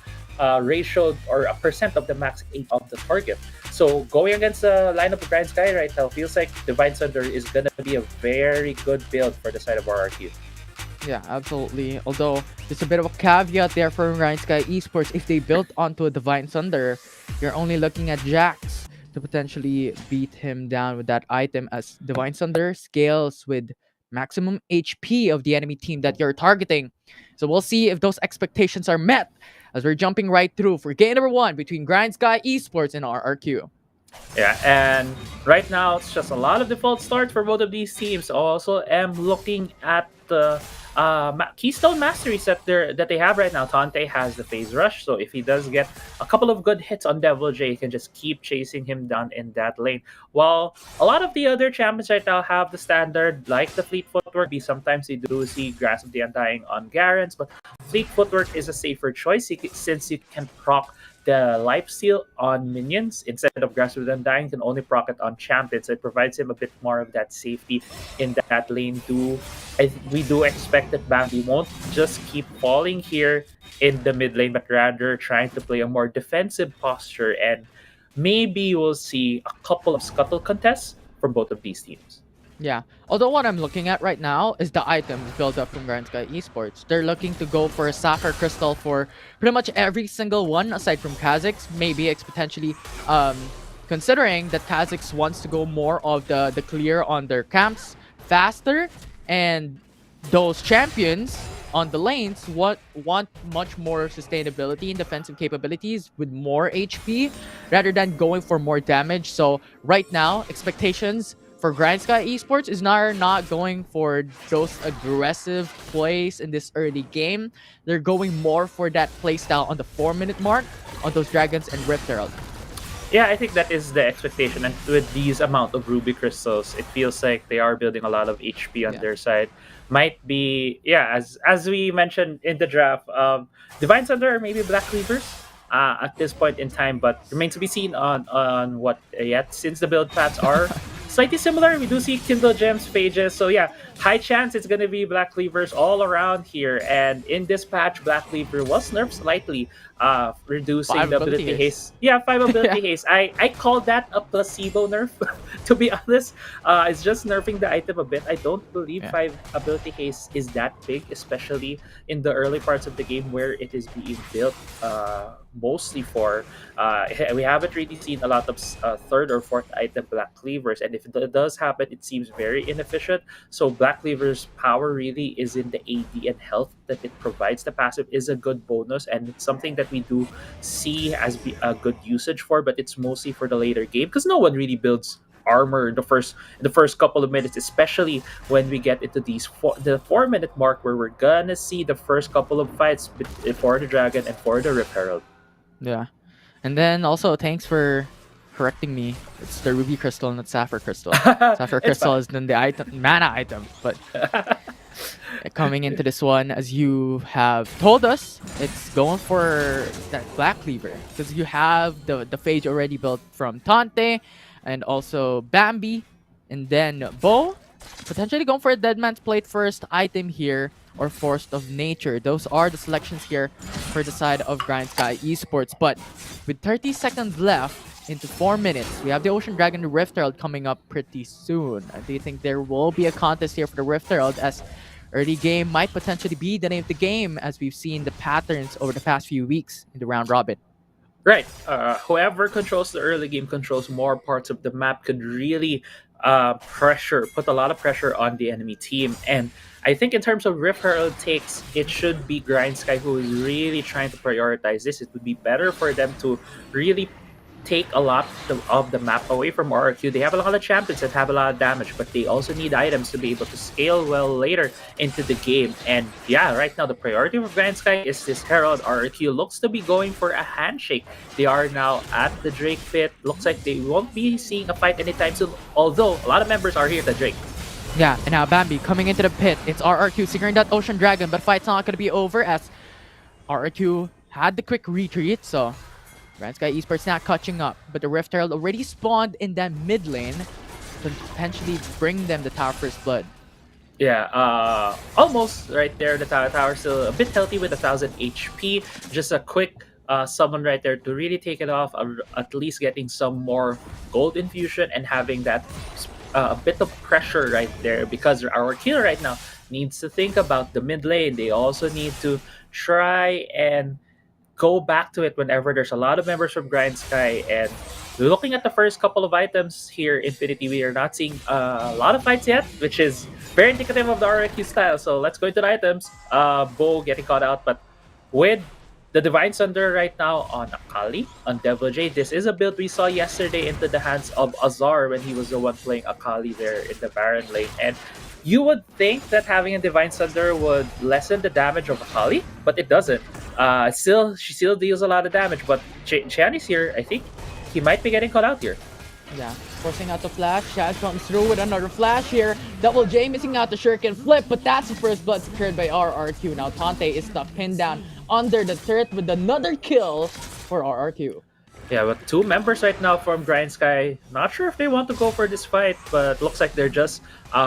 ratio or a percent of the max 8 of the target. So going against the lineup of Grindsky right now feels like Divine Thunder is gonna be a very good build for the side of RRQ. Yeah, absolutely. Although there's a bit of a caveat there for Grindsky Esports. If they built onto a Divine Thunder, you're only looking at Jax to potentially beat him down with that item, as Divine Thunder scales with maximum HP of the enemy team that you're targeting. So we'll see if those expectations are met as we're jumping right through for game number 1 between Grindsky Esports and RRQ. Yeah, and right now it's just a lot of default starts for both of these teams. Also am looking at the Keystone Mastery set that they have right now. Tante has the Phase Rush, so if he does get a couple of good hits on Devil J, he can just keep chasing him down in that lane. While a lot of the other champions right now have the standard, like the Fleet Footwork. Sometimes you do see Grasp of the Undying on Garens, but Fleet Footwork is a safer choice since you can proc the life steal on minions instead of Grasp with Undying can only proc it on champions. It provides him a bit more of that safety in that lane too. We do expect that Bambi won't just keep falling here in the mid lane, but rather trying to play a more defensive posture, and maybe we'll see a couple of scuttle contests from both of these teams. Yeah. Although what I'm looking at right now is the items built up from Grindsky Esports. They're looking to go for a Sapphire Crystal for pretty much every single one aside from Kha'Zix. Maybe it's potentially considering that Kha'Zix wants to go more of the clear on their camps faster, and those champions on the lanes want much more sustainability and defensive capabilities with more HP rather than going for more damage. So right now, expectations for Grindsky Esports is not going for those aggressive plays in this early game. They're going more for that playstyle on the 4-minute mark on those Dragons and Rift Herald. Yeah, I think that is the expectation. And with these amount of Ruby Crystals, it feels like they are building a lot of HP on their side. Might be, as we mentioned in the draft, Divine Thunder or maybe Black Cleavers at this point in time, but remains to be seen on what yet, since the build paths are slightly similar. We do see Kindle Gems, Phages, so yeah, high chance it's going to be Black Cleavers all around here. And in this patch, Black Cleaver was nerfed slightly, reducing the ability haste. Yeah, 5 ability haste. I call that a placebo nerf, to be honest. It's just nerfing the item a bit. I don't believe 5 ability haste is that big, especially in the early parts of the game where it is being built mostly for. We haven't really seen a lot of 3rd or 4th item Black Cleavers, and if it does happen, it seems very inefficient. So Black Cleaver's power really is in the AD and health that it provides. The passive is a good bonus, and it's something that we do see as a good usage for, but it's mostly for the later game because no one really builds armor in the first couple of minutes, especially when we get into the 4-minute mark where we're gonna see the first couple of fights for the Dragon and for the Rift Herald. Yeah. And then also thanks for correcting me. It's the Ruby Crystal, not Sapphire Crystal. Sapphire Crystal is then the item, mana item. But coming into this one, as you have told us, it's going for that Black Cleaver because you have the Phage already built from Tante and also Bambi, and then Bo potentially going for a Dead Man's Plate first item here, or Force of Nature. Those are the selections here for the side of Grindsky Esports. But with 30 seconds left into 4 minutes, we have the Ocean Dragon Rift Herald coming up pretty soon. Do you think there will be a contest here for the Rift Herald, as early game might potentially be the name of the game, as we've seen the patterns over the past few weeks in the round robin? Right. Whoever controls the early game controls more parts of the map, could really put a lot of pressure on the enemy team. And I think in terms of Rift Herald takes, it should be Grindsky who is really trying to prioritize this. It would be better for them to really take a lot of the map away from RRQ. They have a lot of champions that have a lot of damage, but they also need items to be able to scale well later into the game. And yeah, right now the priority of Grindsky is this Herald. RRQ looks to be going for a handshake. They are now at the Drake pit. Looks like they won't be seeing a fight anytime soon, although a lot of members are here at the Drake. Yeah, and now Bambi coming into the pit. It's RRQ securing that Ocean Dragon, but fight's not going to be over as RRQ had the quick retreat, so Grindsky Esports not catching up, but the Rift Herald already spawned in that mid lane to potentially bring them the Tower First Blood. Yeah, almost right there. The tower still a bit healthy with 1,000 HP. Just a quick summon right there to really take it off, at least getting some more gold infusion and having that a bit of pressure right there, because our killer right now needs to think about the mid lane. They also need to try and go back to it whenever there's a lot of members from Grindsky. And looking at the first couple of items here, Infinity, we are not seeing a lot of fights yet, which is very indicative of the RRQ style. So let's go into the items. Bo getting caught out, but with the Divine Thunder right now on Akali, on Devil J, this is a build we saw yesterday into the hands of Azar when he was the one playing Akali there in the Baron lane. And you would think that having a Divine Thunder would lessen the damage of Akali, but it doesn't. She still deals a lot of damage, but Qeon is here. I think he might be getting caught out here. Yeah, forcing out the flash. Shaz comes through with another flash here. Double J missing out the shuriken flip, but that's the first blood secured by RRQ. Now Tante is stuck pinned down under the turret with another kill for RRQ. Yeah, but two members right now from Grindsky. Not sure if they want to go for this fight, but looks like they're just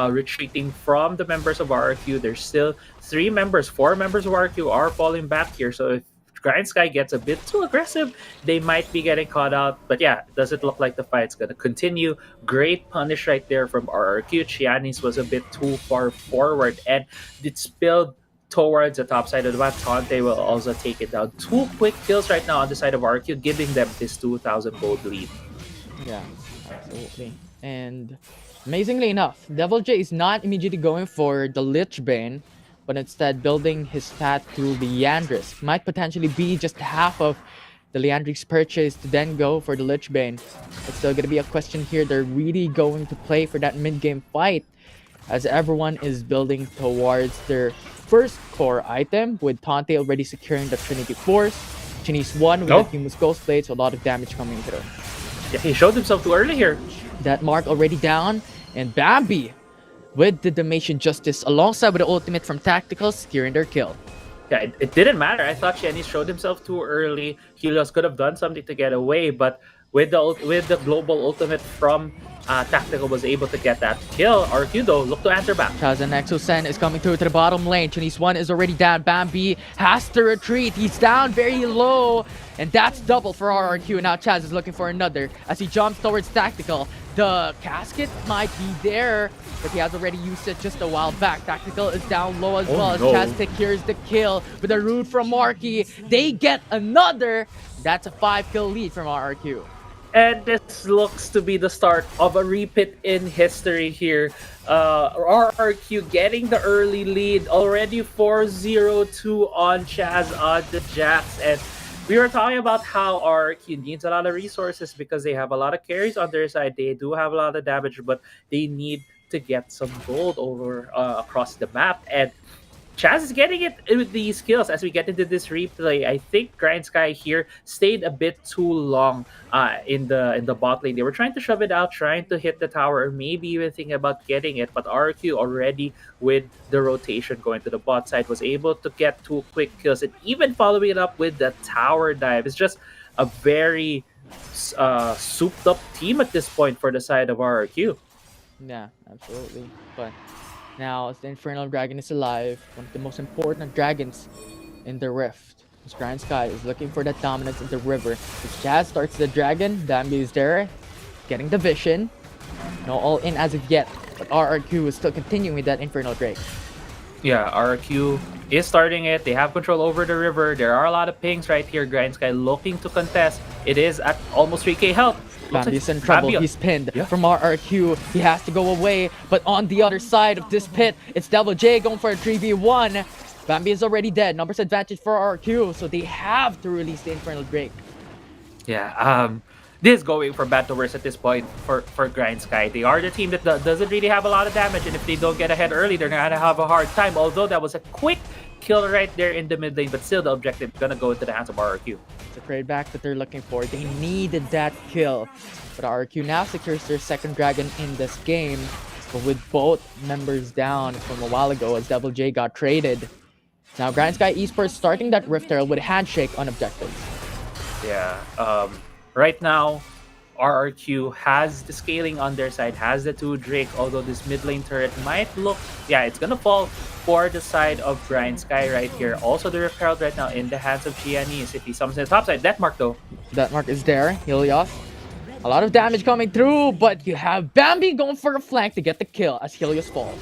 retreating from the members of RRQ. There's still four members of RRQ are falling back here. So if Grindsky gets a bit too aggressive, they might be getting caught out. But yeah, does it look like the fight's going to continue? Great punish right there from RRQ. Chianis was a bit too far forward and it spilled towards the top side of the map. Tante will also take it down. Two quick kills right now on the side of RQ, giving them this 2,000 gold lead. Yeah, absolutely. And amazingly enough, Devil J is not immediately going for the Lich Bane, but instead building his path to Leandris. Might potentially be just half of the Leandris purchase to then go for the Lich Bane. It's still gonna be a question here. They're really going to play for that mid-game fight as everyone is building towards their first core item, with Tante already securing the Trinity Force. Chinese 1 with the Humus Ghost Blade, so a lot of damage coming through. Yeah, he showed himself too early here. That mark already down, and Bambi with the Damation Justice alongside with the ultimate from Tactical securing their kill. Yeah, it didn't matter. I thought Chenny showed himself too early. Helios could have done something to get away, but with the global ultimate from Tactical was able to get that kill. RQ though, look to answer back. Chaz and Exosen is coming through to the bottom lane. Chinese 1 is already down. Bambi has to retreat. He's down very low. And that's double for RRQ. Now Chaz is looking for another as he jumps towards Tactical. The casket might be there, but he has already used it just a while back. Tactical is down low as well as Chaz secures the kill with a root from Marky. They get another. That's a 5-kill lead from RRQ. And this looks to be the start of a repeat in history here. RRQ getting the early lead, already 4-0-2 on Chaz on the Jax. And we were talking about how RRQ needs a lot of resources because they have a lot of carries on their side. They do have a lot of damage, but they need to get some gold over across the map. And Chaz is getting it with these kills as we get into this replay. I think Grindsky here stayed a bit too long in the bot lane. They were trying to shove it out, trying to hit the tower, or maybe even thinking about getting it. But RQ already with the rotation going to the bot side was able to get 2 quick kills and even following it up with the tower dive. It's just a very souped up team at this point for the side of RQ. Yeah, absolutely. But now, as the Infernal Dragon is alive, one of the most important dragons in the Rift, Grindsky is looking for that dominance in the river. As Chaz starts the dragon, Bambi is there, getting the vision. No all in as of yet, but RRQ is still continuing with that Infernal Drake. Yeah, RQ is starting it. They have control over the river. There are a lot of pings right here. Grindsky looking to contest. It is at almost 3k health. Bambi's in trouble. He's pinned from RRQ. He has to go away. But on the other side of this pit, it's Devil J going for a 3v1. Bambi is already dead. Numbers advantage for RRQ, so they have to release the Infernal Drake. Yeah, this is going from bad to worse at this point for Grindsky. They are the team that doesn't really have a lot of damage, and if they don't get ahead early, they're gonna have a hard time. Although that was a quick kill right there in the mid lane, but still the objective is gonna go into the hands of RRQ. It's a trade back that they're looking for. They needed that kill, but RRQ now secures their second dragon in this game. But with both members down from a while ago as Devil J got traded, now Grindsky Esports starting that Rift Herald with handshake on objectives. Yeah, right now, RRQ has the scaling on their side, has the 2 Drake, although this mid lane turret might look, yeah, it's gonna fall for the side of Grindsky right here. Also, the Rift Herald right now in the hands of Chianis. If he summons the top side, that mark though. That mark is there, Helios. A lot of damage coming through, but you have Bambi going for a flank to get the kill as Helios falls.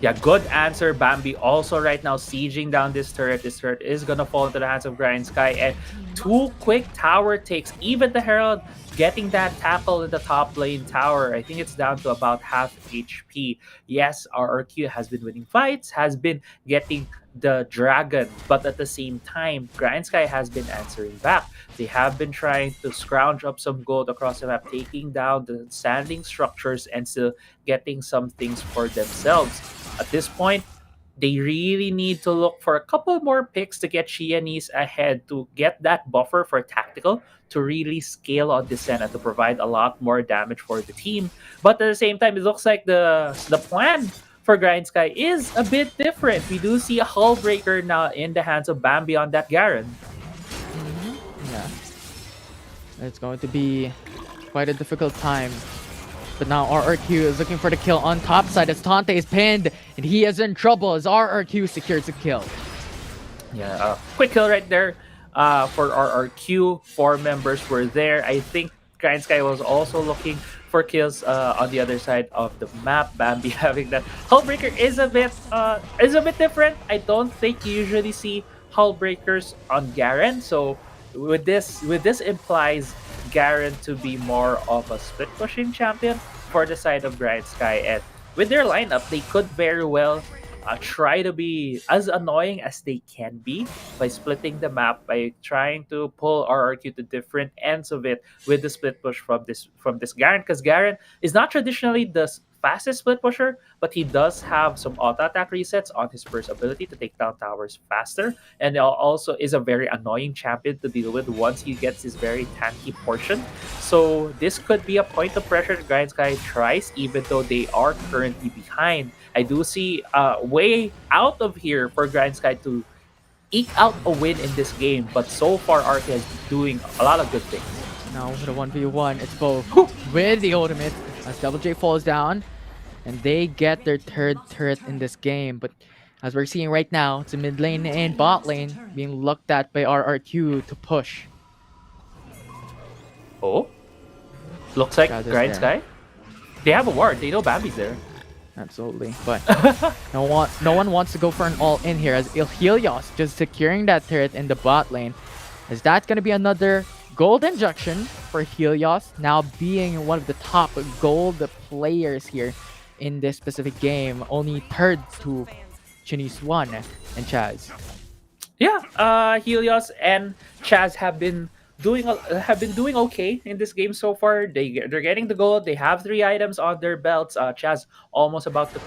Yeah, good answer. Bambi also right now sieging down this turret. This turret is gonna fall into the hands of Grindsky, and 2 quick tower takes. Even the Herald getting that tackle in the top lane tower. I think it's down to about half HP. Yes, RRQ has been winning fights, has been getting the dragon, but at the same time, Grindsky has been answering back. They have been trying to scrounge up some gold across the map, taking down the standing structures and still getting some things for themselves. At this point, they really need to look for a couple more picks to get Chianis ahead to get that buffer for Tactical to really scale on Descent and to provide a lot more damage for the team. But at the same time, it looks like the plan for Grindsky is a bit different. We do see a Hull Breaker now in the hands of Bambi on that Garen. Yeah. It's going to be quite a difficult time. But now RRQ is looking for the kill on top side as Tante is pinned, and he is in trouble as RRQ secures a kill. Yeah, quick kill right there for RRQ. 4 members were there. I think Grindsky was also looking for kills on the other side of the map. Bambi having that. Hullbreaker is a bit different. I don't think you usually see Hullbreakers on Garen. So with this implies Garen to be more of a split pushing champion for the side of Grindsky. And with their lineup, they could very well try to be as annoying as they can be by splitting the map, by trying to pull RRQ to different ends of it with the split push from this Garen, because Garen is not traditionally the fastest split pusher, but he does have some auto attack resets on his first ability to take down towers faster, and also is a very annoying champion to deal with once he gets his very tanky portion. So this could be a point of pressure that Grindsky tries, even though they are currently behind. I do see a way out of here for Grindsky to eke out a win in this game, but so far RK has been doing a lot of good things. Now with a 1v1, it's both with the ultimate as Double J falls down, and they get their 3rd turret in this game. But as we're seeing right now, it's a mid lane and bot lane being looked at by RRQ to push. Oh, looks like Chaz is Grindsky. They have a ward. They know Bambi's there. Absolutely, but no one wants to go for an all-in here as Helios just securing that turret in the bot lane. As that's gonna be another gold injection for Helios, now being one of the top gold players here in this specific game, only 3rd to Chinese 1 and Chaz. Yeah, Helios and Chaz have been doing okay in this game so far. They're getting the gold. They have 3 items on their belts. Chaz almost about to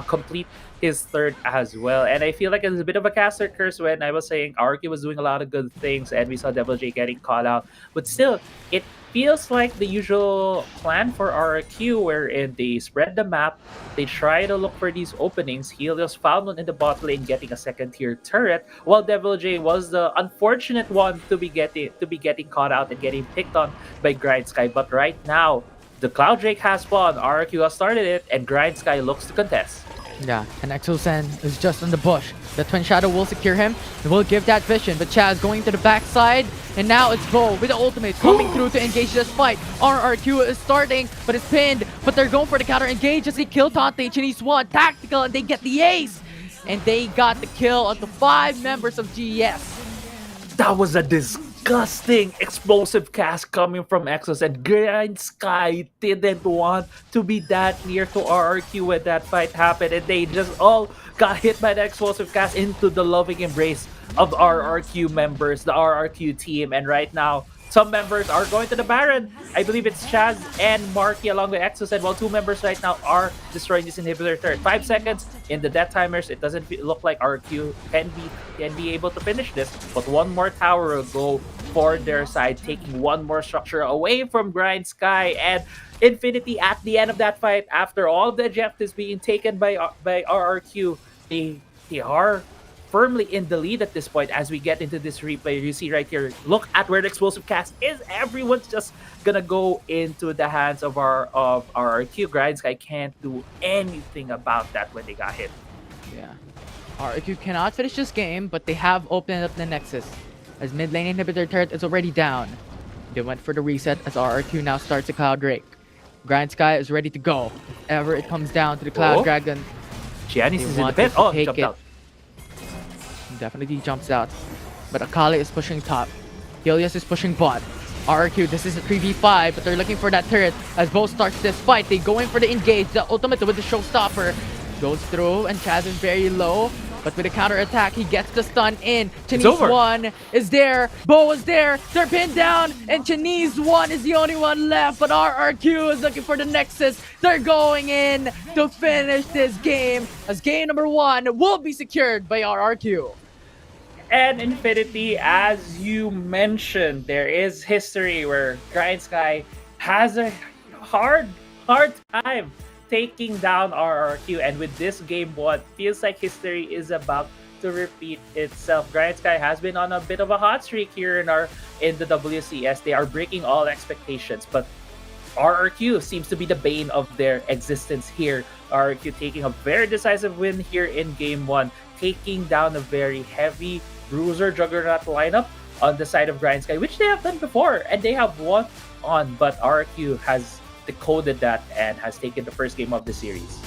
complete his 3rd as well. And I feel like it's a bit of a caster curse when I was saying RQ was doing a lot of good things and we saw Devil J getting caught out. But still, it feels like the usual plan for RQ, wherein they spread the map, they try to look for these openings. Helios found one in the bot lane, getting a 2nd-tier turret, while Devil J was the unfortunate one to be getting caught out and getting picked on by Grindsky. But right now, the Cloud Drake has spawned, RQ has started it, and Grindsky looks to contest. Yeah, and Exosen is just on the bush. The Twin Shadow will secure him. It will give that vision, but Chaz going to the backside. And now it's Bo with the ultimate coming through to engage this fight. RRQ is starting, but it's pinned. But they're going for the counter engage as they kill Tante. Chinese 1 tactical, and they get the ace. And they got the kill on the 5 members of GES. That was a disgusting explosive cast coming from Exos, and Grindsky didn't want to be that near to RRQ when that fight happened, and they just all got hit by the explosive cast into the loving embrace of RRQ members, the RRQ team. And right now, some members are going to the Baron. I believe it's Chaz and Marky along with Exos, while 2 members right now are destroying this inhibitor turret. 5 seconds in the death timers. It doesn't look like RQ can be able to finish this, but 1 more tower will go for their side, taking 1 more structure away from Grindsky. And Infinity at the end of that fight, after all the objectives being taken by RRQ, they are firmly in the lead at this point. As we get into this replay, you see right here, look at where the explosive cast is. Everyone's just gonna go into the hands of RRQ. Grindsky can't do anything about that when they got hit. Yeah. RRQ cannot finish this game, but they have opened up the Nexus. As mid lane inhibitor turret is already down. They went for the reset as RRQ now starts the Cloud Drake. Grindsky is ready to go. If ever it comes down to the Cloud Dragon, Giannis is in the want pit. to Oh, take jumped it. out. Definitely jumps out. But Akali is pushing top. Helios is pushing bot. RRQ, this is a 3v5, but they're looking for that turret. As both starts this fight, they go in for the engage. The ultimate with the showstopper goes through, and Chaz is very low. But with a counter attack, he gets the stun in. Chinese 1 is there. Bo is there. They're pinned down. And Chinese 1 is the only one left. But RRQ is looking for the Nexus. They're going in to finish this game. As game number 1 will be secured by RRQ. And Infinity, as you mentioned, there is history where Grindsky has a hard time taking down RRQ, and with this game, what feels like history is about to repeat itself. Grindsky has been on a bit of a hot streak here in the WCS. They are breaking all expectations, but RRQ seems to be the bane of their existence here. RRQ taking a very decisive win here in Game 1, taking down a very heavy bruiser juggernaut lineup on the side of Grindsky, which they have done before, and they have won on, but RRQ has decoded that and has taken the first game of the series.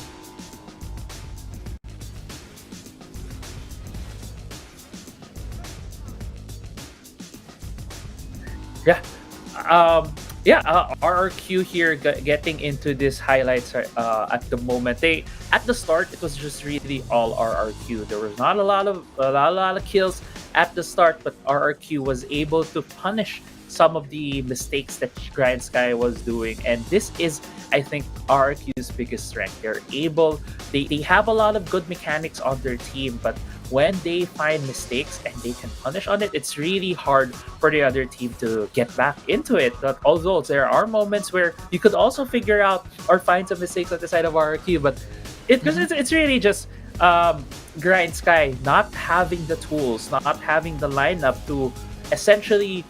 RRQ here getting into this highlights at the moment. At the start it was just really all RRQ. There was not a lot of kills at the start, but RRQ was able to punish some of the mistakes that Grindsky was doing, and this is, I think, RRQ's biggest strength. They have a lot of good mechanics on their team, but when they find mistakes and they can punish on it, it's really hard for the other team to get back into it. But although there are moments where you could also figure out or find some mistakes on the side of RRQ, but it's really just Grindsky not having the tools, not having the lineup to essentially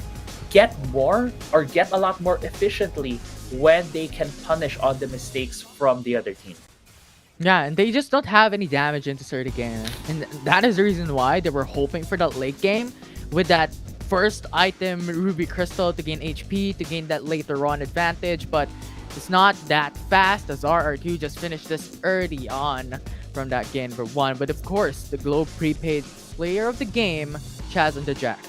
get a lot more efficiently when they can punish on the mistakes from the other team. Yeah, and they just don't have any damage into the game. And that is the reason why they were hoping for that late game with that first item, Ruby Crystal, to gain HP, to gain that later on advantage. But it's not that fast, as RRQ just finished this early on from that game number 1. But of course, the Globe prepaid player of the game, Chaz on the Jax.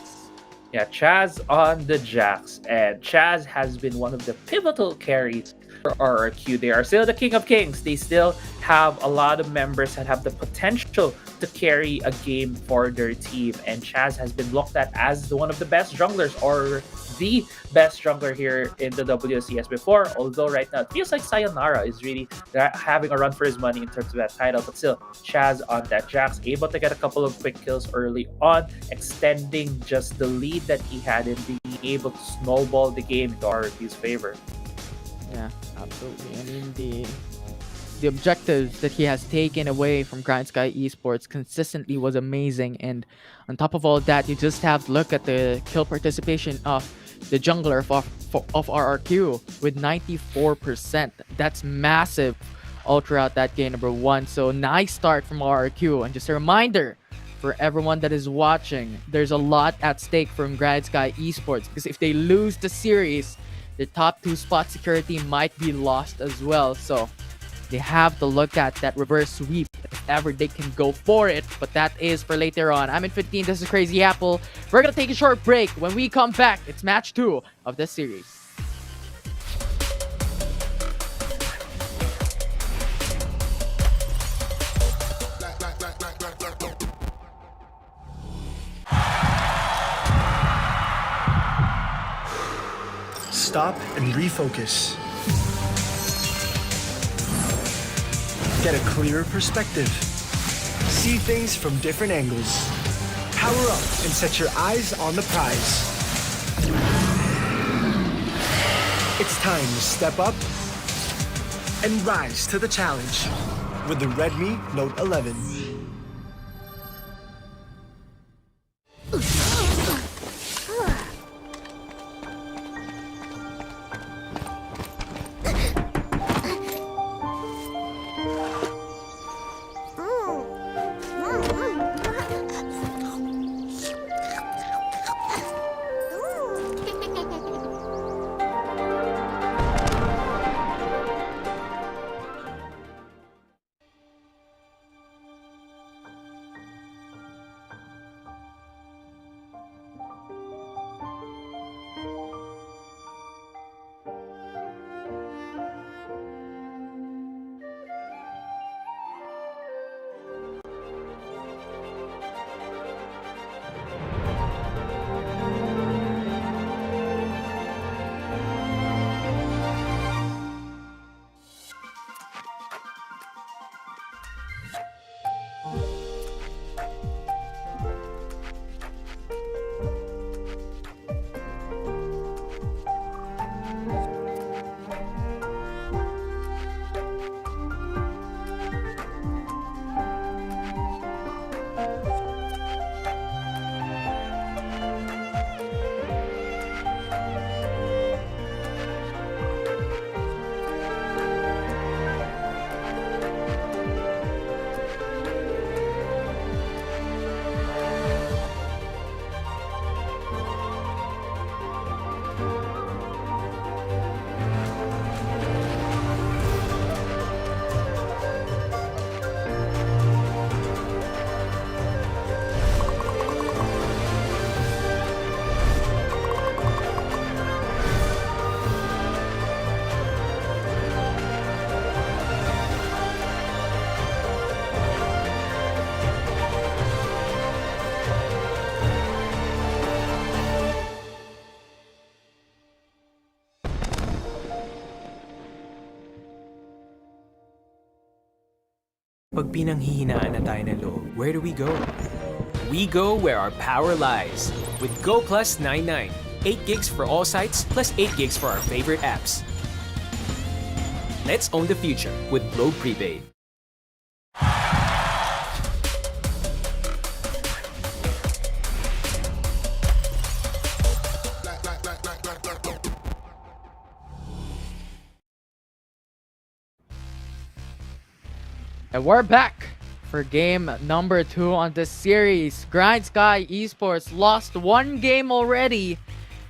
Yeah, Chaz on the Jax. And Chaz has been one of the pivotal carries for RRQ. They are still the King of Kings. They still have a lot of members that have the potential to carry a game for their team. And Chaz has been looked at as one of the best junglers, or the best jungler here in the WCS before. Although right now it feels like Sayonara is really having a run for his money in terms of that title. But still, Chaz on that Jax, able to get a couple of quick kills early on, extending just the lead that he had and being able to snowball the game into RRQ's favor. Yeah, absolutely. I mean, the objectives that he has taken away from Grindsky Esports consistently was amazing. And on top of all that, you just have to look at the kill participation of the jungler of RRQ with 94%. That's massive all throughout that game number 1. So nice start from RRQ. And just a reminder for everyone that is watching, there's a lot at stake from Grindsky Esports, because if they lose the series, the top 2 spot security might be lost as well. So they have to look at that reverse sweep if ever they can go for it. But that is for later on. I'm in 15. This is Crazy Apple. We're going to take a short break. When we come back, it's match 2 of this series. Stop and refocus. Get a clearer perspective. See things from different angles. Power up and set your eyes on the prize. It's time to step up and rise to the challenge with the Redmi Note 11. Pag pinanghihinaan na tayo ng loob, where do we go? We go where our power lies. With Go Plus 99. 8 gigs for all sites, plus 8 gigs for our favorite apps. Let's own the future with Globe Prepaid. And we're back for game number 2 on this series. Grindsky Esports lost 1 game already,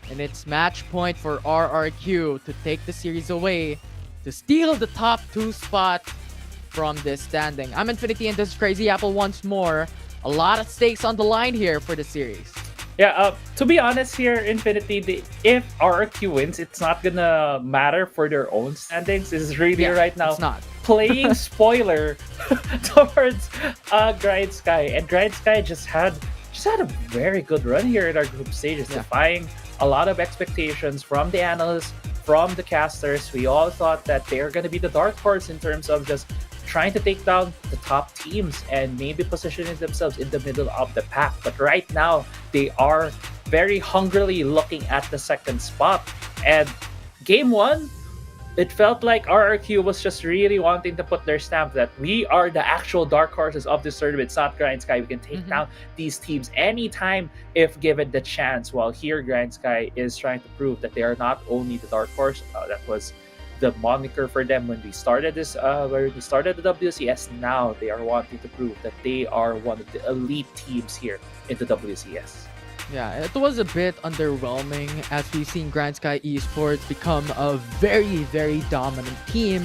and it's match point for RRQ to take the series away to steal the top 2 spot from this standing. I'm Infinity and this is Crazy Apple once more. A lot of stakes on the line here for the series. Yeah, to be honest here, Infinity, if RRQ wins, it's not gonna matter for their own standings. It's really right now it's not. playing spoiler towards Grindsky. And Grindsky just had a very good run here in our group stages, defying a lot of expectations from the analysts, from the casters. We all thought that they're gonna be the dark horse in terms of just trying to take down the top teams and maybe positioning themselves in the middle of the pack. But right now, they are very hungrily looking at the second spot. And game 1, it felt like RRQ was just really wanting to put their stamp that we are the actual dark horses of this tournament. It's not Grindsky. We can take down these teams anytime if given the chance. While here, Grindsky is trying to prove that they are not only the dark horse. That was the moniker for them when we started this, when we started the WCS. Now they are wanting to prove that they are one of the elite teams here in the WCS. Yeah, it was a bit underwhelming as we've seen Grindsky Esports become a very, very dominant team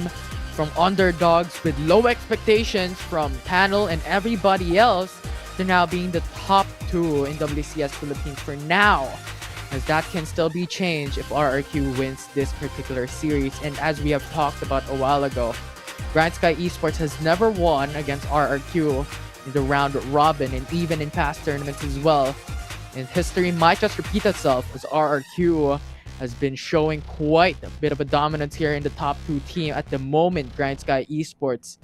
from underdogs with low expectations from Panel and everybody else to now being the top 2 in WCS Philippines for now. As that can still be changed if RRQ wins this particular series. And as we have talked about a while ago, Grindsky Esports has never won against RRQ in the round robin and even in past tournaments as well. And history might just repeat itself as RRQ has been showing quite a bit of a dominance here in the top 2 team at the moment, Grindsky Esports.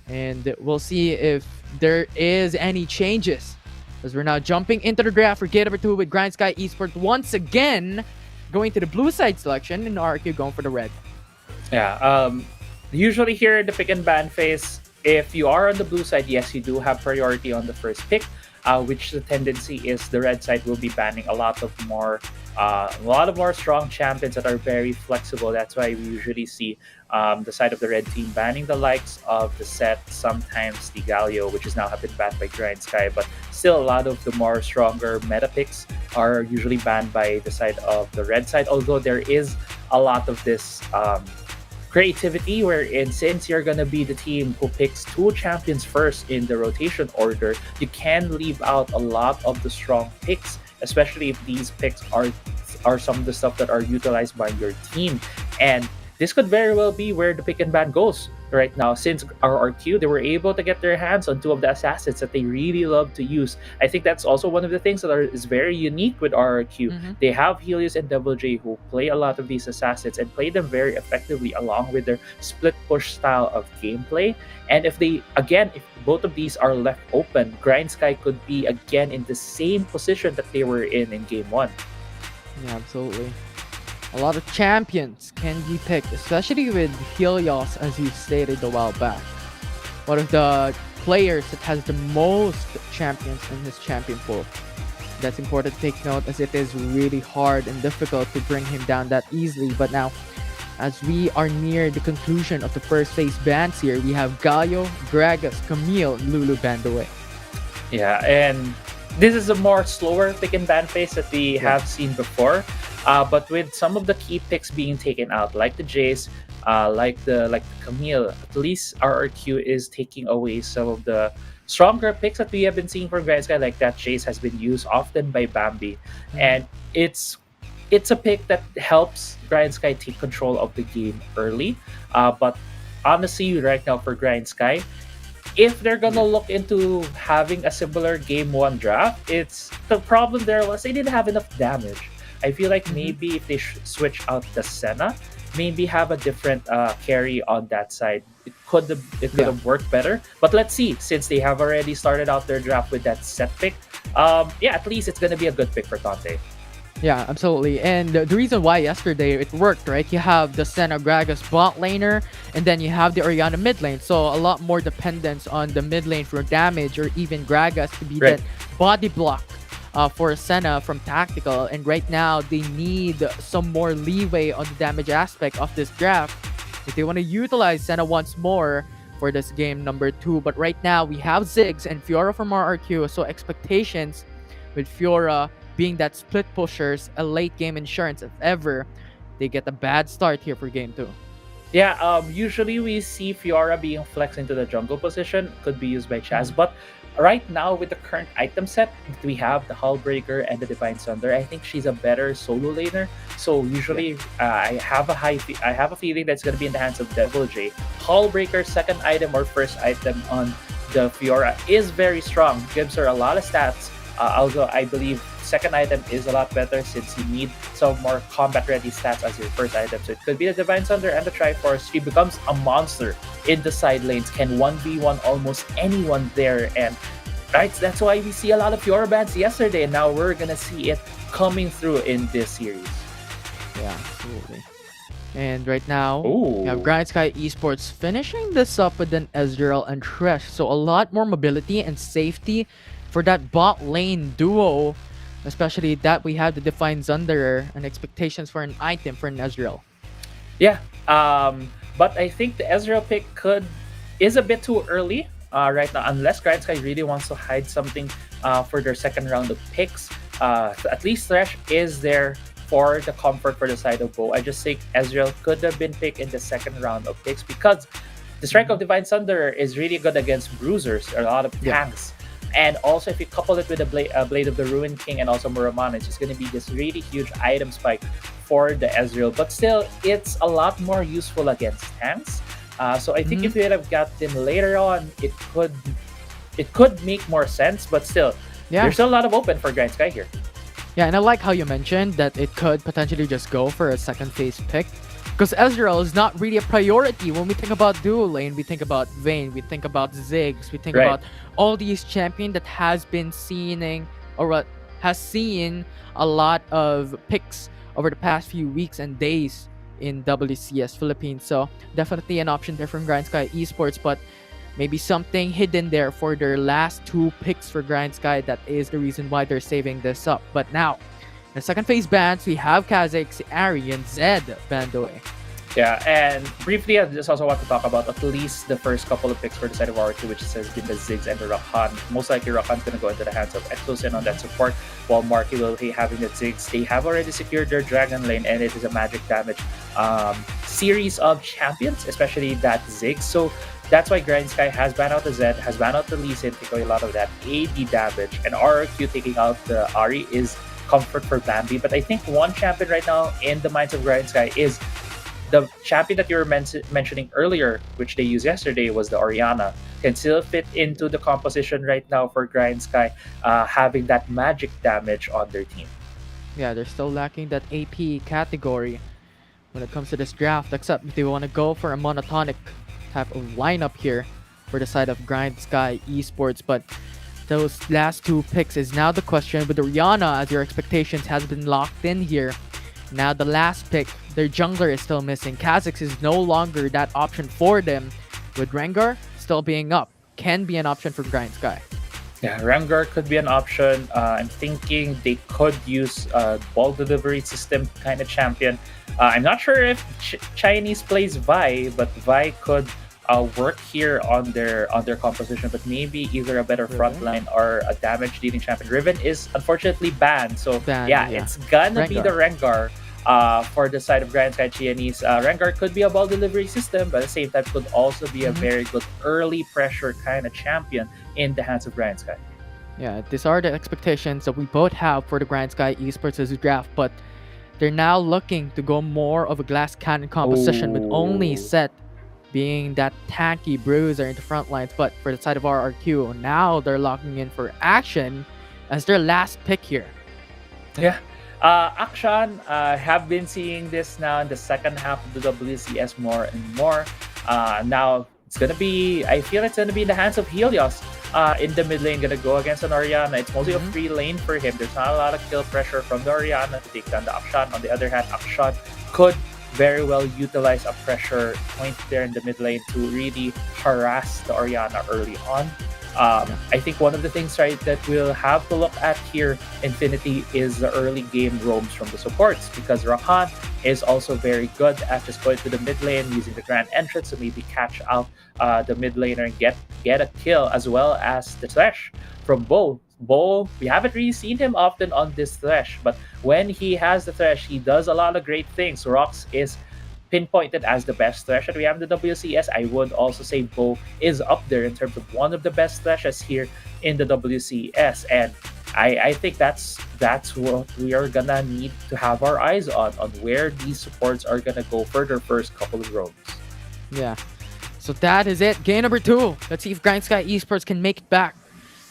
And we'll see if there is any changes as we're now jumping into the draft for game number 2 with Grindsky Esports once again going to the blue side selection and RRQ going for the red. Yeah, usually here in the pick and ban phase, if you are on the blue side, yes, you do have priority on the first pick, which the tendency is the red side will be banning a lot of more strong champions that are very flexible. That's why we usually see the side of the red team banning the likes of the set, sometimes the Galio, which is now have been banned by Grindsky, but still a lot of the more stronger meta picks are usually banned by the side of the red side, although there is a lot of this creativity wherein since you're going to be the team who picks 2 champions first in the rotation order, you can leave out a lot of the strong picks, especially if these picks are some of the stuff that are utilized by your team. And this could very well be where the pick and ban goes right now. Since RRQ, they were able to get their hands on 2 of the assassins that they really love to use. I think that's also one of the things that is very unique with RRQ. They have Helios and Double J who play a lot of these assassins and play them very effectively along with their split push style of gameplay. And if both of these are left open, Grindsky could be again in the same position that they were in game 1. Yeah, absolutely. A lot of champions can be picked, especially with Helios, as you stated a while back. One of the players that has the most champions in his champion pool. That's important to take note as it is really hard and difficult to bring him down that easily. But now, as we are near the conclusion of the first phase bans here, we have Galio, Gragas, Camille, Lulu banned away. Yeah, and this is a more slower pick and ban phase that we have seen before. But with some of the key picks being taken out, like the Jace, like the Camille, at least RRQ is taking away some of the stronger picks that we have been seeing from Grindsky. Like that Jace has been used often by Bambi, and it's a pick that helps Grindsky take control of the game early. But honestly, right now for Grindsky, if they're gonna look into having a similar game 1 draft, it's the problem there was they didn't have enough damage. I feel like maybe if they switch out the Senna maybe have a different carry on that side. It could have worked better. But let's see, since they have already started out their draft with that set pick. Yeah, at least it's gonna be a good pick for Tante. Yeah, absolutely. And the reason why yesterday it worked, right? You have the Senna Gragas bot laner, and then you have the Orianna mid lane. So a lot more dependence on the mid lane for damage, or even Gragas to be Right. that body block for Senna from tactical. And right now, they need some more leeway on the damage aspect of this draft if they want to utilize Senna once more for this game number 2. But right now, we have Ziggs and Fiora from RRQ, so expectations with Fiora being that split pushers, a late game insurance if ever they get a bad start here for game 2. Yeah, usually we see Fiora being flexed into the jungle position, could be used by Chaz, but right now with the current item set, we have the Hullbreaker and the Divine Sunder. I think she's a better solo laner. So usually, I have a feeling that's gonna be in the hands of Devil J. Hullbreaker, second item or first item on the Fiora is very strong, gives her a lot of stats. Although I believe second item is a lot better since you need some more combat ready stats as your first item. So it could be the Divine Sunder and the Triforce. She becomes a monster in the side lanes, can 1v1 almost anyone there. And right, that's why we see a lot of Fiora bans yesterday. And now we're gonna see it coming through in this series. Yeah, absolutely. And right now, Ooh. we have Grindsky Esports finishing this up with an Ezreal and Thresh. So a lot more mobility and safety for that bot lane duo, especially that we have the Divine Zunderer and expectations for an item for an Ezreal. Yeah, but I think the Ezreal pick is a bit too early right now, unless Grindsky really wants to hide something for their second round of picks. At least Thresh is there for the comfort for the side of Bo. I just think Ezreal could have been picked in the second round of picks because the strike of Divine Sunder is really good against bruisers, a lot of tanks. And also, if you couple it with a Blade of the Ruin King and also Muramana, it's just going to be this really huge item spike for the Ezreal. But still, it's a lot more useful against tanks. So I think if you would have gotten later on, it could make more sense. But still, there's still a lot of open for Grindsky here. Yeah, and I like how you mentioned that it could potentially just go for a second phase pick. Because Ezreal is not really a priority. When we think about duo lane, we think about Vayne, we think about Ziggs, we think about all these champions that has been seeing has seen a lot of picks over the past few weeks and days in WCS Philippines. So definitely an option there from Grindsky Esports, but maybe something hidden there for their last 2 picks for Grindsky. That is the reason why they're saving this up. But now, the second phase bans, we have Kha'Zix, Ari, and Zed banned away. Yeah, and briefly, I just also want to talk about at least the first couple of picks for the side of R2, which has been the Ziggs and the Rakan. Most likely, Rakan's going to go into the hands of Exosin on that support, while Marky will be having the Ziggs. They have already secured their Dragon Lane, and it is a magic damage series of champions, especially that Ziggs. So that's why Grindsky has banned out the Zed, has banned out the Lee Sin, taking away a lot of that AD damage, and RRQ taking out the Ari is comfort for Bambi. But I think one champion right now in the minds of Grindsky is the champion that you were mentioning earlier, which they used yesterday, was the Orianna. Can still fit into the composition right now for Grindsky, having that magic damage on their team. Yeah, they're still lacking that AP category when it comes to this draft, except if they want to go for a monotonic type of lineup here for the side of Grindsky Esports. But those last 2 picks is now the question with Orianna, as your expectations has been locked in here. Now the last pick, their jungler is still missing. Kha'Zix is no longer that option for them, with Rengar still being up. Can be an option for Grindsky. Yeah, Rengar could be an option. I'm thinking they could use a ball delivery system kind of champion. I'm not sure if Chinese plays Vi, but Vi could work here on their composition, but maybe either a better frontline or a damage dealing champion. Riven is unfortunately banned, so it's gonna be the Rengar for the side of Grindsky Chinese. Rengar could be a ball delivery system, but at the same time could also be a very good early pressure kind of champion in the hands of Grindsky. Yeah, these are the expectations that we both have for the Grindsky Esports draft, but they're now looking to go more of a glass cannon composition with only Set being that tanky bruiser in the front lines. But for the side of RRQ, now they're locking in for Action as their last pick here. Yeah. Akshan, have been seeing this now in the second half of the WCS more and more. Now it's gonna be, I feel it's gonna be in the hands of Helios. In the mid lane, gonna go against an Orianna. It's mostly a free lane for him. There's not a lot of kill pressure from the Orianna to take down the Akshan. On the other hand, Akshan could very well utilize a pressure point there in the mid lane to really harass the Orianna early on. I think one of the things, right, that we'll have to look at here, Infinity, is the early game roams from the supports, because Rakan is also very good at just going to the mid lane, using the grand entrance to maybe catch out the mid laner and get a kill, as well as the Thresh from Bo. Bo, we haven't really seen him often on this Thresh, but when he has the Thresh, he does a lot of great things. Rox is pinpointed as the best Thresh that we have in the WCS. I would also say Bo is up there in terms of one of the best Threshes here in the WCS, and I think that's what we are gonna need to have our eyes on where these supports are gonna go for their first couple of roams. Yeah. So that is it. Game number 2. Let's see if Grindsky Esports can make it back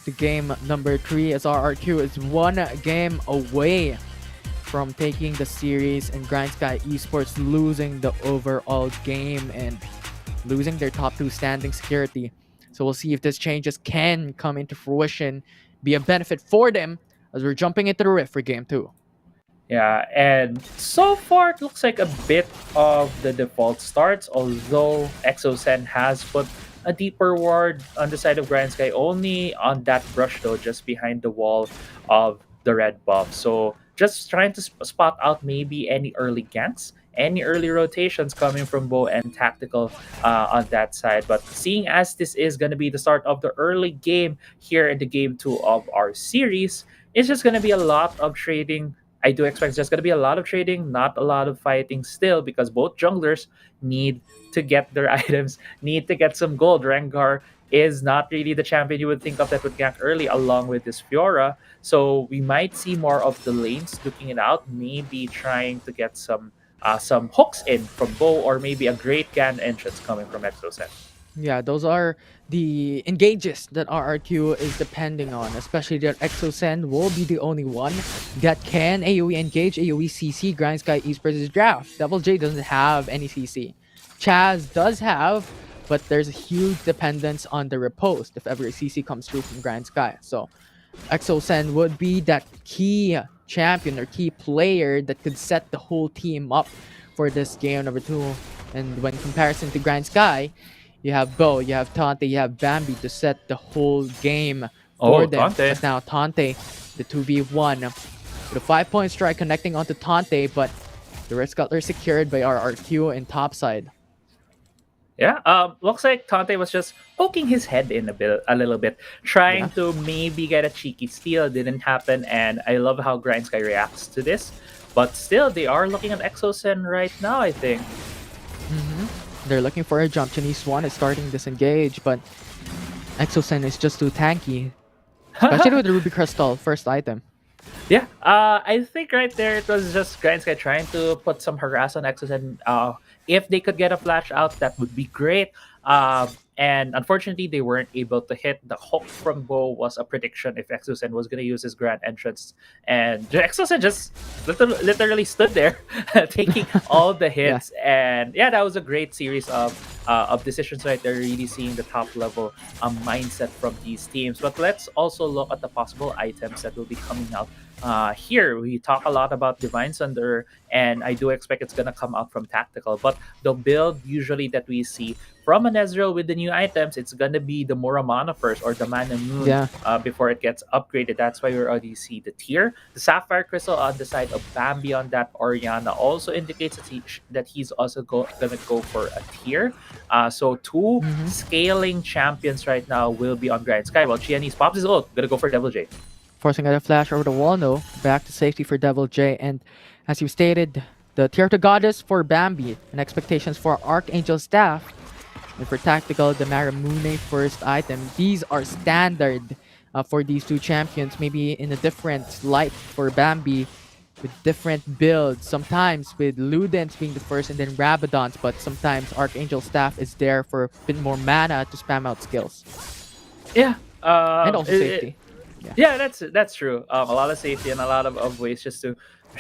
to game number 3, as RRQ is one game away from taking the series, and Grindsky Esports losing the overall game and losing their top 2 standing security. So we'll see if this changes can come into fruition, be a benefit for them as we're jumping into the Rift for game 2. Yeah, and so far it looks like a bit of the default starts, although Exocen has put a deeper ward on the side of Grindsky, only on that brush though, just behind the wall of the red buff. So just trying to spot out maybe any early ganks, any early rotations coming from Bo and Tactical on that side. But seeing as this is going to be the start of the early game here in the game 2 of our series, it's just going to be a lot of trading. I do expect it's just going to be a lot of trading, not a lot of fighting still, because both junglers need to get their items, need to get some gold. Rengar is not really the champion you would think of that would gank early along with this Fiora. So we might see more of the lanes looking it out, maybe trying to get some hooks in from Bo, or maybe a great Gan entrance coming from Exocet. Yeah, those are the engages that RRQ is depending on, especially that Exocen will be the only one that can AoE engage, AoE CC Grindsky Esports' draft. Double J doesn't have any CC. Chaz does have, but there's a huge dependence on the riposte if ever a CC comes through from Grindsky. So Exocen would be that key champion or key player that could set the whole team up for this game number 2. And when comparison to Grindsky, you have Bo, you have Tante, you have Bambi to set the whole game for them. Tante. But now Tante, the 2v1, with a 5-point strike connecting onto Tante, but the Rift Scuttler secured by RRQ in topside. Yeah, looks like Tante was just poking his head in a little bit, trying to maybe get a cheeky steal. Didn't happen, and I love how Grindsky reacts to this. But still, they are looking at Exocen right now, I think. They're looking for a jump. Chinese Swan is starting disengage, but Exocen is just too tanky. Especially with the Ruby Crystal, first item. Yeah, I think right there it was just Grindsky trying to put some harass on Exocen. If they could get a flash out, that would be great. And unfortunately, they weren't able to hit. The hook from Bo was a prediction if Exocen was going to use his grand entrance. And Exocen just literally stood there taking all the hits. And yeah, that was a great series of decisions right there, really seeing the top level mindset from these teams. But let's also look at the possible items that will be coming out. Here, we talk a lot about Divine Sunder, and I do expect it's going to come out from Tactical. But the build usually that we see from an Ezreal with the new items, it's going to be the Muramana first, or the Mana Moon before it gets upgraded. That's why we already see the tier. The Sapphire Crystal on the side of Bambi on that Orianna also indicates that he's also going to go for a tier. So 2 scaling champions right now will be on Grindsky. Well, Qeon pops his ult, going to go for Devil J. Forcing out a flash over the wall, no. Back to safety for Devil J. And as you stated, the tier to Goddess for Bambi, and expectations for Archangel Staff. And for Tactical, the Maramune first item. These are standard for these 2 champions. Maybe in a different light for Bambi with different builds. Sometimes with Ludens being the first and then Rabadons. But sometimes Archangel Staff is there for a bit more mana to spam out skills. Yeah. And also safety. Yeah, that's true. A lot of safety and a lot of ways just to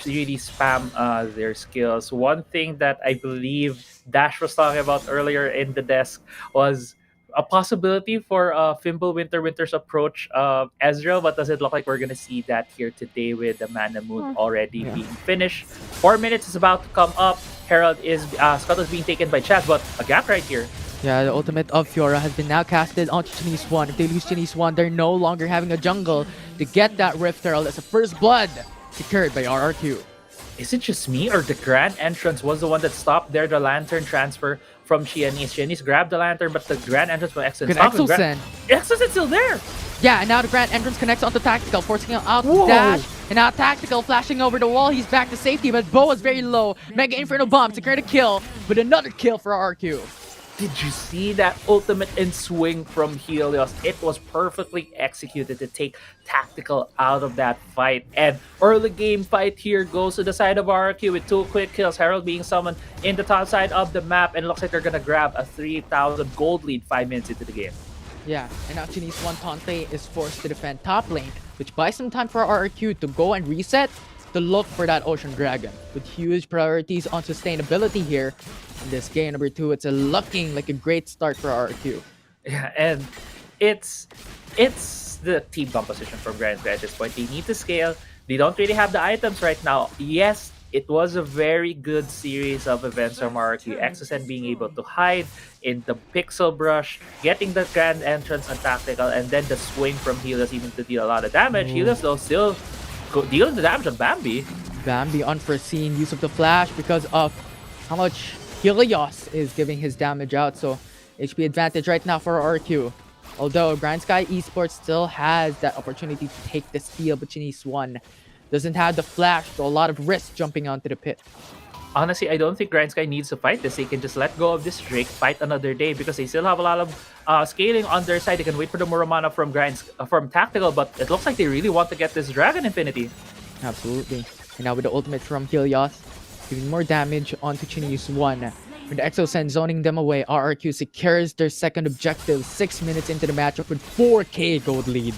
really spam their skills. One thing that I believe Dash was talking about earlier in the desk was a possibility for Fimble Winter's approach of Ezreal, but does it look like we're gonna see that here today with the Mana Moon already being finished? 4 minutes is about to come up. Herald is Scott is being taken by Chaz, but a gap right here. Yeah, the ultimate of Fiora has been now casted onto Chinese One. If they lose Chinese One, they're no longer having a jungle to get that Rift Herald as a first blood secured by RRQ. Is it just me or the Grand Entrance was the one that stopped there, the Lantern transfer from Qianis? Qianis grabbed the Lantern, but the Grand Entrance from Exo Good Exo-Sen. Exo-Sen's still there! Yeah, and now the Grand Entrance connects onto Tactical, forcing him out to Whoa. dash. And now Tactical flashing over the wall. He's back to safety, but Bo is very low. Mega Inferno Bomb secured a kill, but another kill for RRQ. Did you see that ultimate in swing from Helios? It was perfectly executed to take Tactical out of that fight. And early game fight here goes to the side of RRQ with 2 quick kills. Herald being summoned in the top side of the map. And it looks like they're going to grab a 3,000 gold lead 5 minutes into the game. Yeah, and now Chinese One Tante is forced to defend top lane, which buys some time for RRQ to go and reset to look for that Ocean Dragon. With huge priorities on sustainability here. In this game number 2, it's looking like a great start for RRQ. Yeah, and it's the team composition from Grindsky at this point. They need to scale. They don't really have the items right now. Yes, it was a very good series of events from RRQ. Exo-Sen being able to hide in the Pixel Brush, getting the Grand Entrance on Tactical, and then the swing from Helios even to deal a lot of damage. Helios though still dealing the damage on Bambi. Bambi unforeseen use of the flash because of how much Helios is giving his damage out. So HP advantage right now for RRQ. Although Grindsky Esports still has that opportunity to take the steal, but Chinese One doesn't have the flash, so a lot of risk jumping onto the pit. Honestly, I don't think Grindsky needs to fight this. They can just let go of this Drake, fight another day, because they still have a lot of scaling on their side. They can wait for the Muramana from Tactical, but it looks like they really want to get this Dragon Infinity. Absolutely. And now with the ultimate from Helios, giving more damage onto Chinese One. With Exo-Sen zoning them away, RRQ secures their second objective 6 minutes into the matchup with 4k gold lead.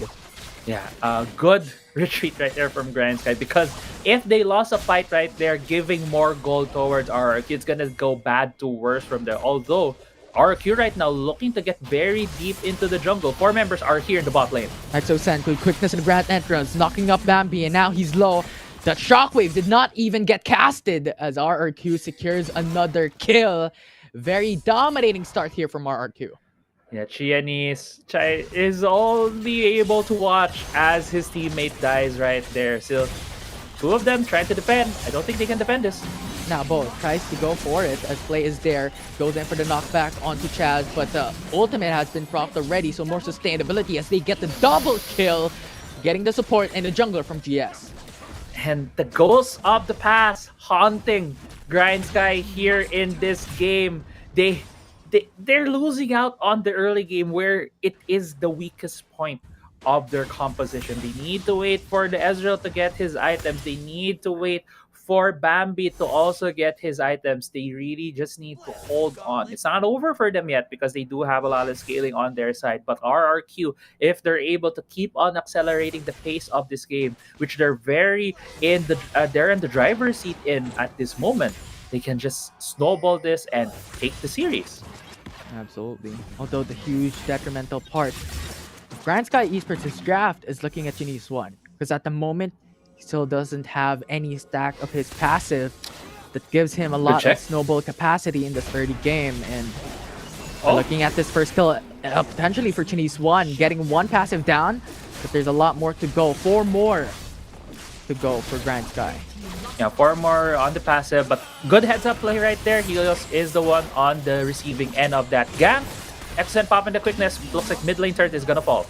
Yeah, good retreat right there from Grindsky, because if they lost a fight right there, giving more gold towards RRQ, it's gonna go bad to worse from there. Although RRQ right now looking to get very deep into the jungle. 4 members are here in the bot lane. Exo-Sen with quickness in the Grand Entrance, knocking up Bambi, and now he's low. That shockwave did not even get casted as RRQ secures another kill. Very dominating start here from RRQ. Yeah, Qianis is only able to watch as his teammate dies right there. Still, 2 of them trying to defend. I don't think they can defend this. Now Bo tries to go for it as play is there. Goes in for the knockback onto Chaz, but the ultimate has been propped already, so more sustainability as they get the double kill, getting the support and the jungler from GS. And the ghosts of the past haunting Grindsky here in this game. They're losing out on the early game where it is the weakest point of their composition. They need to wait for the Ezreal to get his items. They need to wait for Bambi to also get his items. They really just need to hold on. It's not over for them yet because they do have a lot of scaling on their side. But RRQ, if they're able to keep on accelerating the pace of this game, which they're they're in the driver's seat in at this moment, they can just snowball this and take the series. Absolutely. Although the huge detrimental part of Grindsky Esports' draft is looking at Chinese One, because at the moment he still doesn't have any stack of his passive that gives him a lot of snowball capacity in this early game. And looking at this first kill, potentially for Chinese One, getting 1 passive down, but there's a lot more to go. 4 more to go for Grindsky. Yeah, 4 more on the passive, but good heads-up play right there. Helios is the one on the receiving end of that gank. Exo-Sen popping the quickness. Looks like mid lane turret is gonna fall.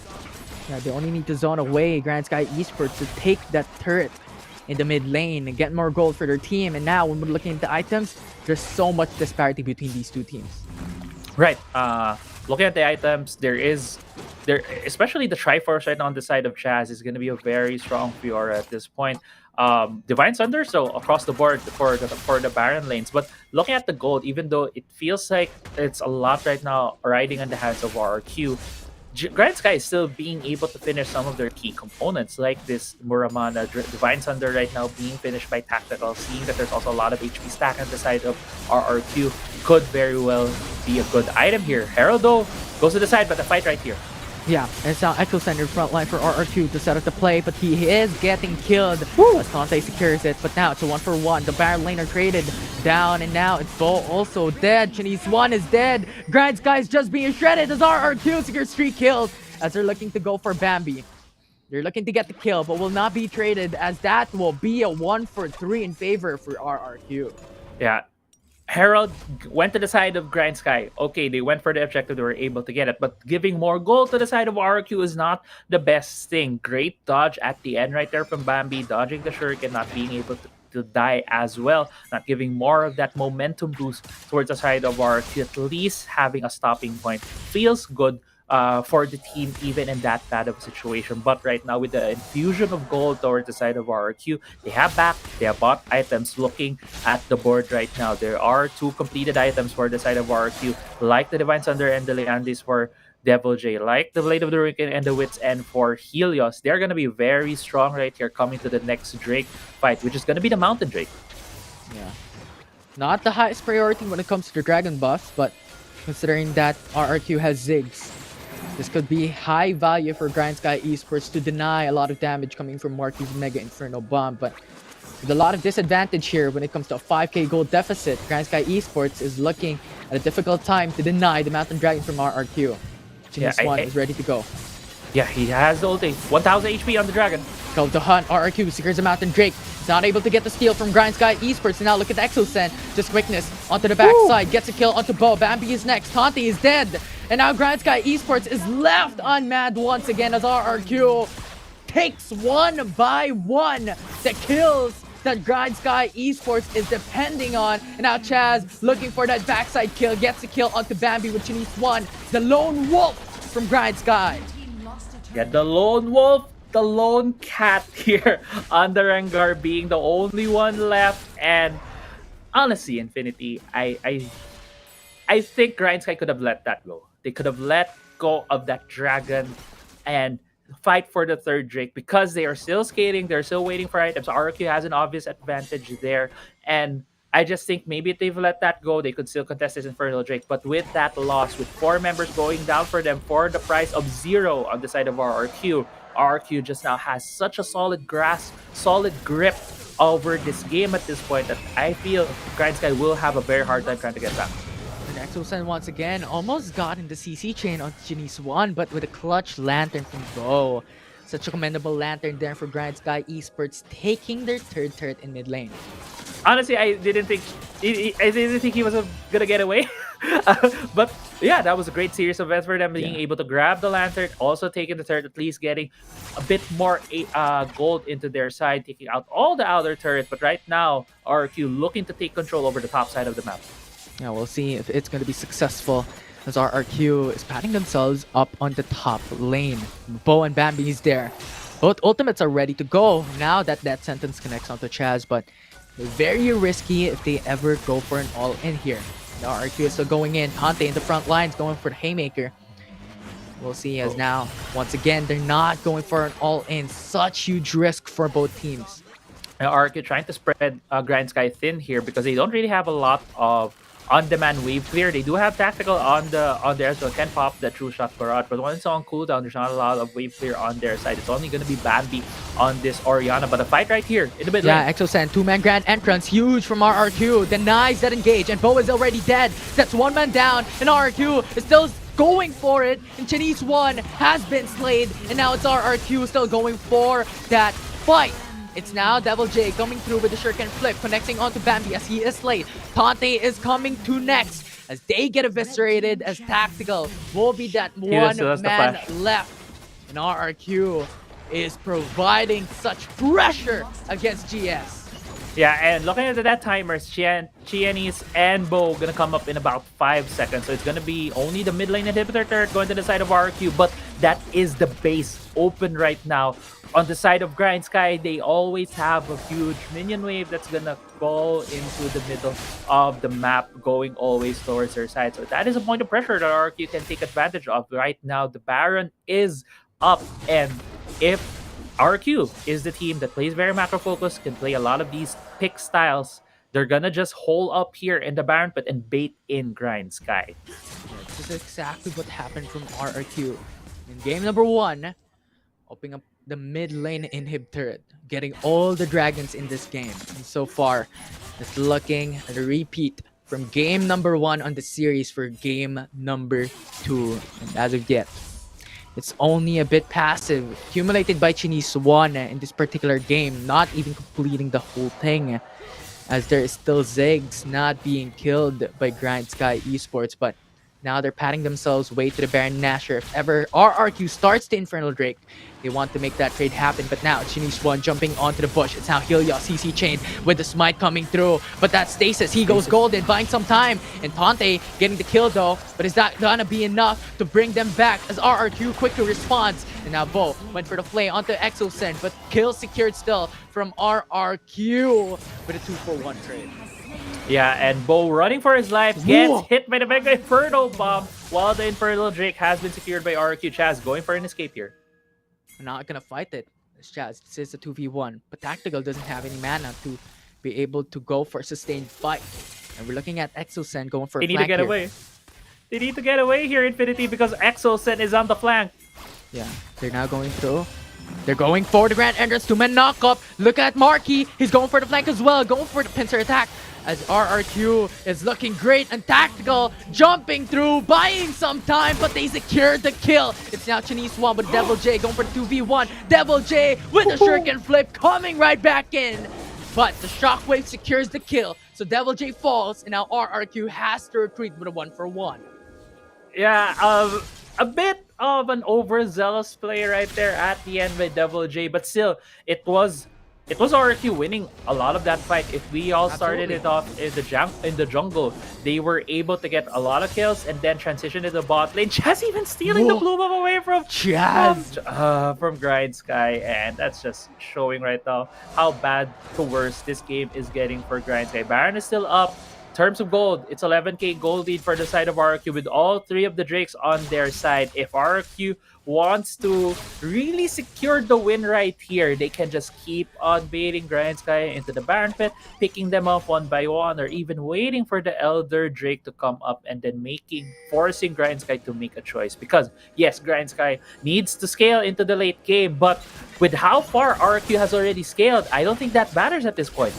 Yeah, they only need to zone away Grindsky Esports to take that turret in the mid lane and get more gold for their team. And now, when we're looking at the items, there's so much disparity between these 2 teams. Right. Looking at the items, there especially the Triforce right now on the side of Chaz is gonna be a very strong Fiora at this point. Divine Thunder, so across the board for the Baron lanes. But looking at the gold, even though it feels like it's a lot right now riding on the hands of RRQ, Grindsky is still being able to finish some of their key components, like this Muramana Divine Thunder right now being finished by Tactical. Seeing that there's also a lot of HP stack on the side of RRQ could very well be a good item here. Herald though goes to the side, but the fight right here. Yeah, and it's now Echo Center front line for RR2 to set up the play, but he is getting killed as Tante secures it. But now it's a 1-for-1. The Baron laner traded down, and now it's Bo also dead. Chinese 1 is dead. Grindsky is just being shredded as RR2 secures 3 kills as they're looking to go for Bambi. They're looking to get the kill, but will not be traded as that will be a 1-for-3 in favor for RRQ. Yeah. Herald went to the side of Grindsky. Okay, they went for the objective, they were able to get it, but giving more gold to the side of RRQ is not the best thing. Great dodge at the end right there from Bambi, dodging the shuriken, not being able to die as well, not giving more of that momentum boost towards the side of RRQ. At least having a stopping point feels good for the team, even in that bad of a situation. But right now, with the infusion of gold towards the side of RRQ, they have bought items. Looking at the board right now, there are 2 completed items for the side of RRQ, like the Divine Thunder and the Leandis for Devil J, like the Blade of the Hurricane and the Wits End for Helios. They're going to be very strong right here coming to the next Drake fight, which is going to be the Mountain Drake. Yeah. Not the highest priority when it comes to the Dragon buffs, but considering that RRQ has Ziggs, this could be high value for Grindsky Esports to deny a lot of damage coming from Marky's Mega Inferno Bomb. But with a lot of disadvantage here when it comes to a 5k gold deficit, Grindsky Esports is looking at a difficult time to deny the Mountain Dragon from RRQ. Chinese 1 is ready to go. Yeah, he has the ulti. 1000 HP on the Dragon. Go to hunt. RRQ secures the Mountain Drake. He's not able to get the steal from Grindsky Esports. And now look at the Exosen. Just quickness onto the backside. Gets a kill onto Bo. Bambi is next. Tante is dead. And now Grindsky Esports is left unmanned once again as RRQ takes 1 by 1 the kills that Grindsky Esports is depending on. And now Chaz looking for that backside kill. Gets a kill onto Bambi with Chinese 1. The lone wolf from Grindsky. Yeah, the lone wolf, the lone cat here on the Rengar being the only one left. And honestly, Infinity, I think Grindsky could have let that go. They could have let go of that dragon and fight for the 3rd Drake because they are still skating. They're still waiting for items. RQ has an obvious advantage there. And I just think maybe if they've let that go, they could still contest this Infernal Drake. But with that loss, with 4 members going down for them for the price of 0 on the side of RRQ, RRQ just now has such a solid grasp, solid grip over this game at this point that I feel Grindsky will have a very hard time trying to get back. And Exosen once again almost got in the CC chain on Chinese 1, but with a clutch lantern from Bo. Such a commendable lantern there for Grindsky Esports, taking their 3rd turret in mid lane. Honestly, I didn't think he was gonna get away. But yeah, that was a great series of events for them, being able to grab the lantern, also taking the turret, at least getting a bit more gold into their side, taking out all the outer turrets. But right now, RRQ looking to take control over the top side of the map. Yeah, we'll see if it's going to be successful as RRQ is patting themselves up on the top lane. Bo and Bambi is there. Both ultimates are ready to go now that that sentence connects onto Chaz, but very risky if they ever go for an all-in here. The RRQ is still going in. Tante in the front lines going for the Haymaker. We'll see as now, once again, they're not going for an all-in. Such huge risk for both teams. RRQ trying to spread Grindsky thin here because they don't really have a lot of on-demand wave clear. They do have tactical on there, so can pop the true shot barrage, but when it's on cooldown, there's not a lot of wave clear on their side. It's only going to be Bambi on this Orianna, but a fight right here in the mid lane. Yeah, Exosen, 2-man grand entrance, huge from RRQ. Denies that engage, and Bo is already dead. That's 1 man down, and RRQ is still going for it, and Chinese 1 has been slayed, and now it's RRQ still going for that fight. It's now Devil J coming through with the shuriken flip, connecting onto Bambi as he is slayed. Tante is coming to next as they get eviscerated as Tactical will be that 1 man left. And RRQ is providing such pressure against GS. Yeah, and looking at that timers, Chianis and Bo gonna come up in about 5 seconds. So it's gonna be only the mid lane inhibitor turret going to the side of RRQ. But that is the base open right now. On the side of Grindsky, they always have a huge minion wave that's gonna go into the middle of the map, going always towards their side. So that is a point of pressure that RQ can take advantage of. Right now, the Baron is up, and if RQ is the team that plays very macro focus, can play a lot of these pick styles, they're gonna just hole up here in the Baron pit and bait in Grindsky. This is exactly what happened from RRQ. In game number 1, opening up the mid lane inhib turret, getting all the dragons in this game. And so far, it's looking at a repeat from game number 1 on the series for game number 2. And as of yet, it's only a bit passive, accumulated by Chinese One in this particular game, not even completing the whole thing, as there is still Ziggs not being killed by Grindsky Esports, but now they're patting themselves way to the Baron Nashor. If ever RRQ starts the Infernal Drake, they want to make that trade happen. But now Chinese One jumping onto the bush. It's now Helios CC chain with the smite coming through. But that Stasis, he goes golden, buying some time. And Tante getting the kill though. But is that gonna be enough to bring them back as RRQ quickly responds? And now Bo went for the play onto Exosen, but kill secured still from RRQ with a 2-for-1 trade. Yeah, and Bo running for his life gets hit by the Mega Inferno Bomb while the Infernal Drake has been secured by RQ. Chaz going for an escape here. I'm not gonna fight it. Chaz, this is a 2v1, but Tactical doesn't have any mana to be able to go for a sustained fight. And we're looking at Exosen going for a They need flank to get here. away. They need to get away here, Infinity, because Exosen is on the flank. Yeah, they're now going through. They're going for the Grand Entrance, 2-man knock-up. Look at Marky. He's going for the flank as well, going for the pincer attack. As RRQ is looking great and Tactical jumping through, buying some time, but they secured the kill. It's now Chinese One with Devil J going for the 2v1. Devil J with the shuriken flip coming right back in. But the shockwave secures the kill. So Devil J falls, and now RRQ has to retreat with a 1-for-1. Yeah, a bit of an overzealous play right there at the end by Devil J, but still, it was RQ winning a lot of that fight. If we all started it off in the jungle, they were able to get a lot of kills and then transition to the bot lane. Chaz even stealing the blue buff away from Grindsky, and that's just showing right now how bad to worse this game is getting for Grindsky. Baron is still up. In terms of gold, it's 11k gold lead for the side of RQ with all 3 of the Drakes on their side. If RQ wants to really secure the win right here, they can just keep on baiting Grindsky into the Baron pit, picking them off one by one, or even waiting for the Elder Drake to come up and then forcing Grindsky to make a choice. Because yes, Grindsky needs to scale into the late game, but with how far RQ has already scaled, I don't think that matters at this point.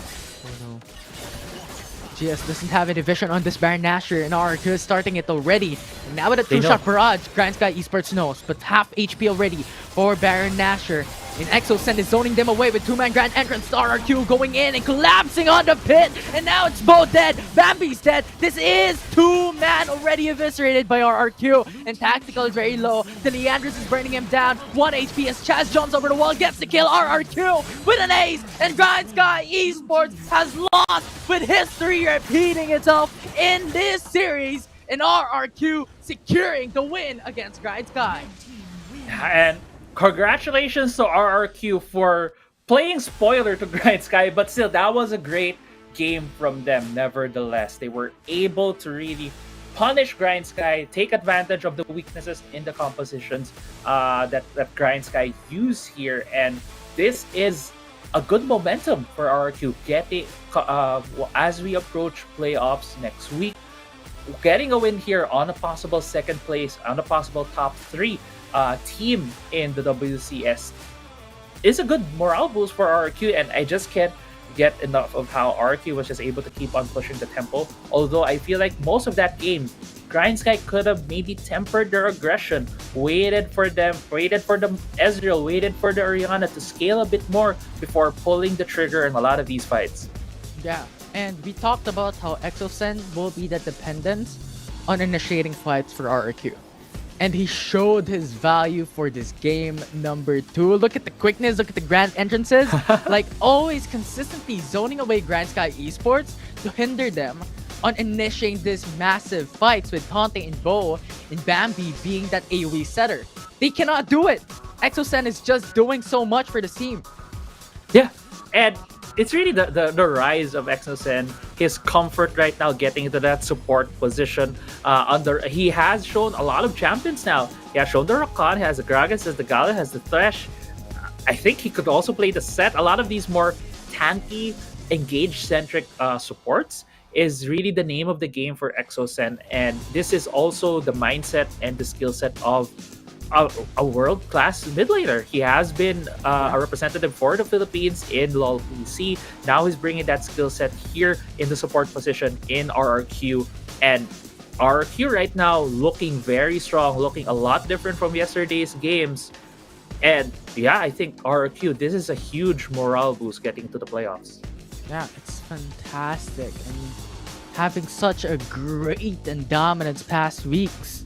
GS doesn't have any vision on this Baron Nashor, and RRQ is starting it already. And now with a 2-shot barrage, Grindsky Esports knows, but half HP already for Baron Nashor. And Exosen is zoning them away with 2-man Grand Entrance. RRQ going in and collapsing on the pit. And now it's Bo dead. Bambi's dead. This is 2-man already eviscerated by RRQ. And Tactical is very low. The Leandris is burning him down. 1 HP as Chaz jumps over the wall, gets the kill. RRQ with an ace. And Grindsky Esports has lost, with history repeating itself in this series. And RRQ securing the win against Grindsky. And congratulations to RRQ for playing spoiler to Grindsky, but still, that was a great game from them nevertheless. They were able to really punish Grindsky, take advantage of the weaknesses in the compositions that Grindsky use here, and this is a good momentum for RRQ getting as we approach playoffs next week. Getting a win here on a possible second place, on a possible top 3 team in the WCS is a good morale boost for RRQ, and I just can't get enough of how RRQ was just able to keep on pushing the tempo. Although I feel like most of that game, Grindsky could have maybe tempered their aggression, waited for the Ezreal, waited for the Orianna to scale a bit more before pulling the trigger in a lot of these fights. Yeah, and we talked about how Exosen will be the dependence on initiating fights for RRQ. And he showed his value for this game number 2. Look at the quickness, look at the grand entrances. Like, always consistently zoning away Grindsky Esports to hinder them on initiating this massive fights with Tante and Bo, and Bambi being that AoE setter. They cannot do it. Exocen is just doing so much for the team. Yeah, and it's really the rise of Exocen, his comfort right now getting into that support position. He has shown a lot of champions now. He has shown the Rakan, he has the Gragas, has the Gala, has the Thresh. I think he could also play the set. A lot of these more tanky, engage-centric supports is really the name of the game for Exocen, and this is also the mindset and the skill set of a world-class mid laner. He has been a representative for the Philippines in LoL PC. Now he's bringing that skill set here in the support position in RRQ, and RRQ right now looking very strong, looking a lot different from yesterday's games. And yeah, I think RRQ, this is a huge morale boost getting to the playoffs. Yeah, it's fantastic. And having such a great and dominant past weeks.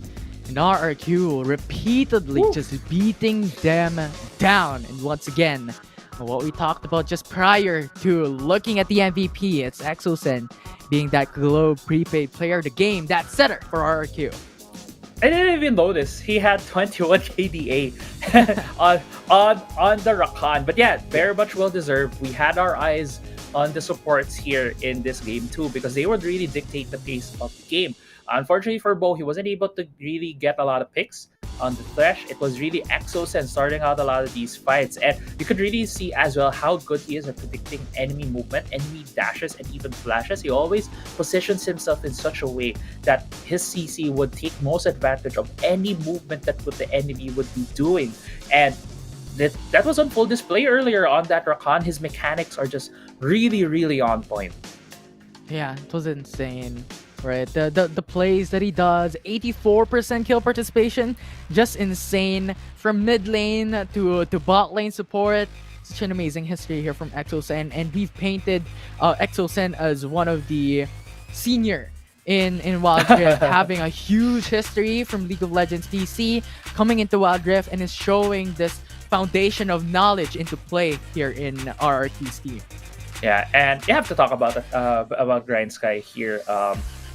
And RRQ repeatedly just beating them down. And once again, what we talked about just prior to looking at the MVP, it's Exocen being that Globe prepaid player of the game, that setter for RRQ. I didn't even notice he had 21 KDA on the Rakan. But yeah, very much well deserved. We had our eyes on the supports here in this game too, because they would really dictate the pace of the game. Unfortunately for Bo, he wasn't able to really get a lot of picks on the Thresh. It was really Exocen starting out a lot of these fights, and you could really see as well how good he is at predicting enemy movement, enemy dashes, and even flashes. He always positions himself in such a way that his CC would take most advantage of any movement that the enemy would be doing, and that was on full display earlier on that Rakan. His mechanics are just really, really on point. Yeah, it was insane. Right, the plays that he does, 84% kill participation, just insane. From mid lane to bot lane support, such an amazing history here from Exocen, and we've painted Exocen as one of the senior in Wildrift, having a huge history from League of Legends DC, coming into Wildrift, and is showing this foundation of knowledge into play here in RRQ's team. Yeah, and you have to talk about Grindsky here.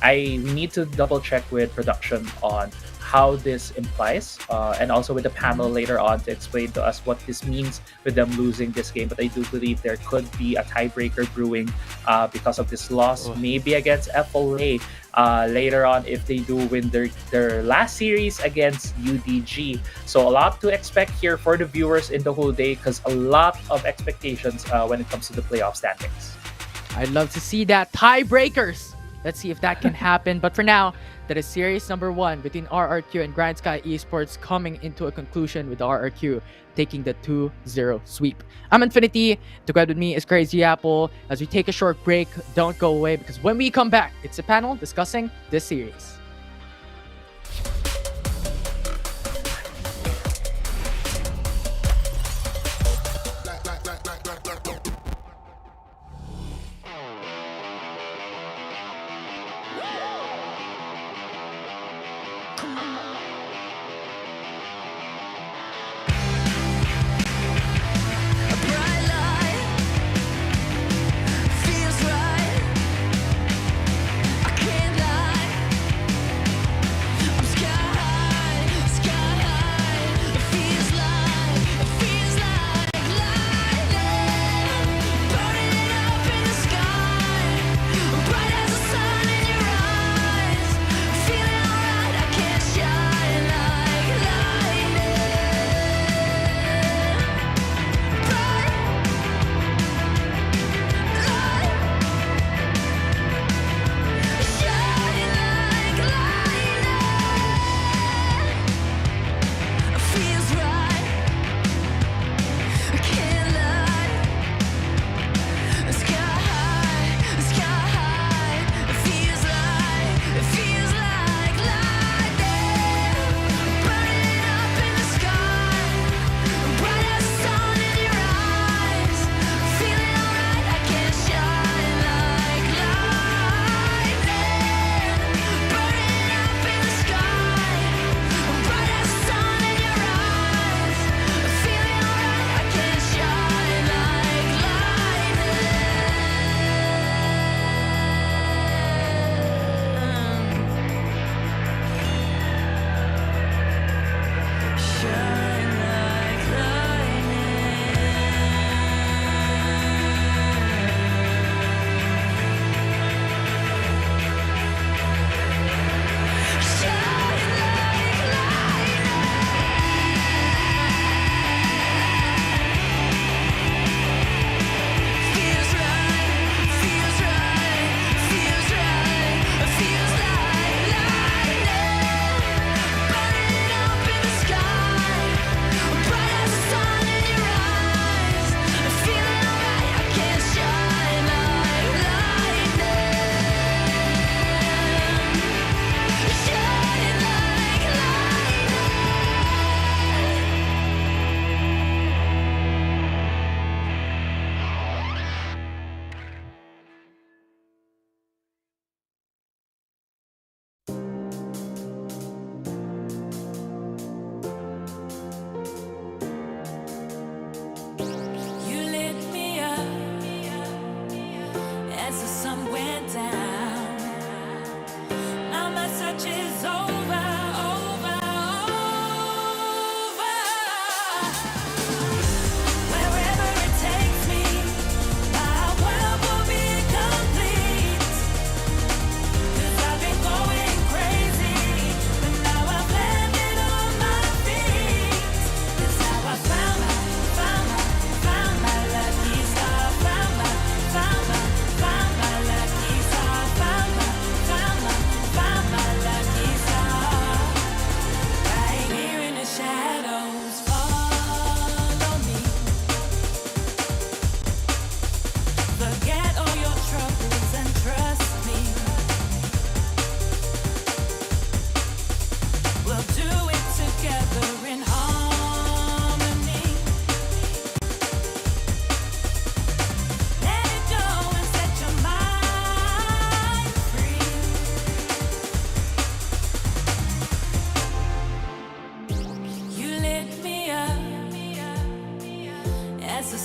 We need to double check with production on how this implies, and also with the panel later on to explain to us what this means with them losing this game. But I do believe there could be a tiebreaker brewing because of this loss, maybe against FLA later on if they do win their last series against UDG. So a lot to expect here for the viewers in the whole day, because a lot of expectations when it comes to the playoff standings. I'd love to see that. Tiebreakers! Let's see if that can happen. But for now, that is series number 1 between RRQ and Grindsky Esports coming into a conclusion with RRQ taking the 2-0 sweep. I'm Infinity. Together with me is Crazy Apple. As we take a short break, don't go away, because when we come back, it's a panel discussing this series.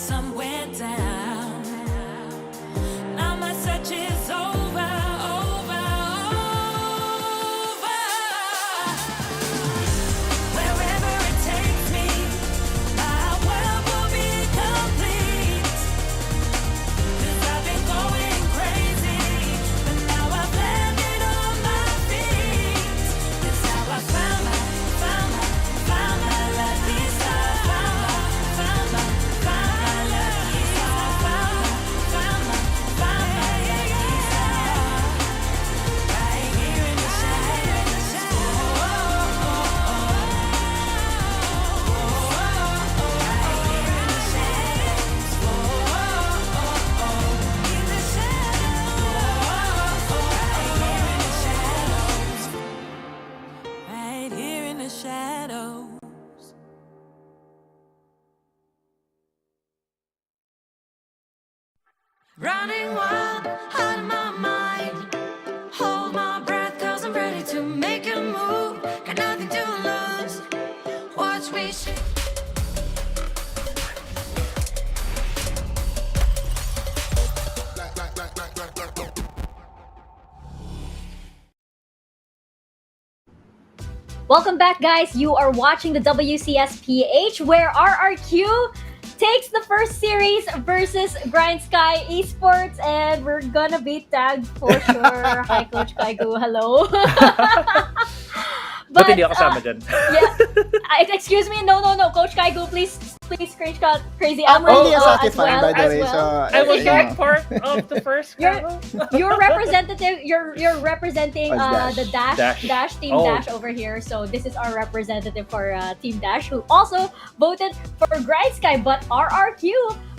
sun went down. Now my search is over, over, over. Wherever it takes me, my world will be complete. 'Cause I've been going crazy, but now I've landed on my feet. That's how I found my lucky star. Found my lucky star. Found my lucky star. Right here in the shadows. Right here in the shadows. In the shadows. Right here in the shadows. Running wild out of my mind. Hold my breath, 'cause I'm ready to make a move. Got nothing to lose. Watch me shift. Welcome back, guys. You are watching the WCSPH, where RRQ takes the first series versus Grindsky Esports, and we're gonna beat Tag for sure. Hi, Coach Kaigu. Hello. Ba't hindi ako kasama dyan? Yeah. Excuse me. No. Coach Kaigu, please screenshot Crazy I'm Apple really a as Sati fan, well. by the way. So I was you know. not part of the first You're round. you're representative. You're representing What's the Dash Team Oh. Dash over here. So this is our representative for Team Dash, who also voted for Grindsky, but RRQ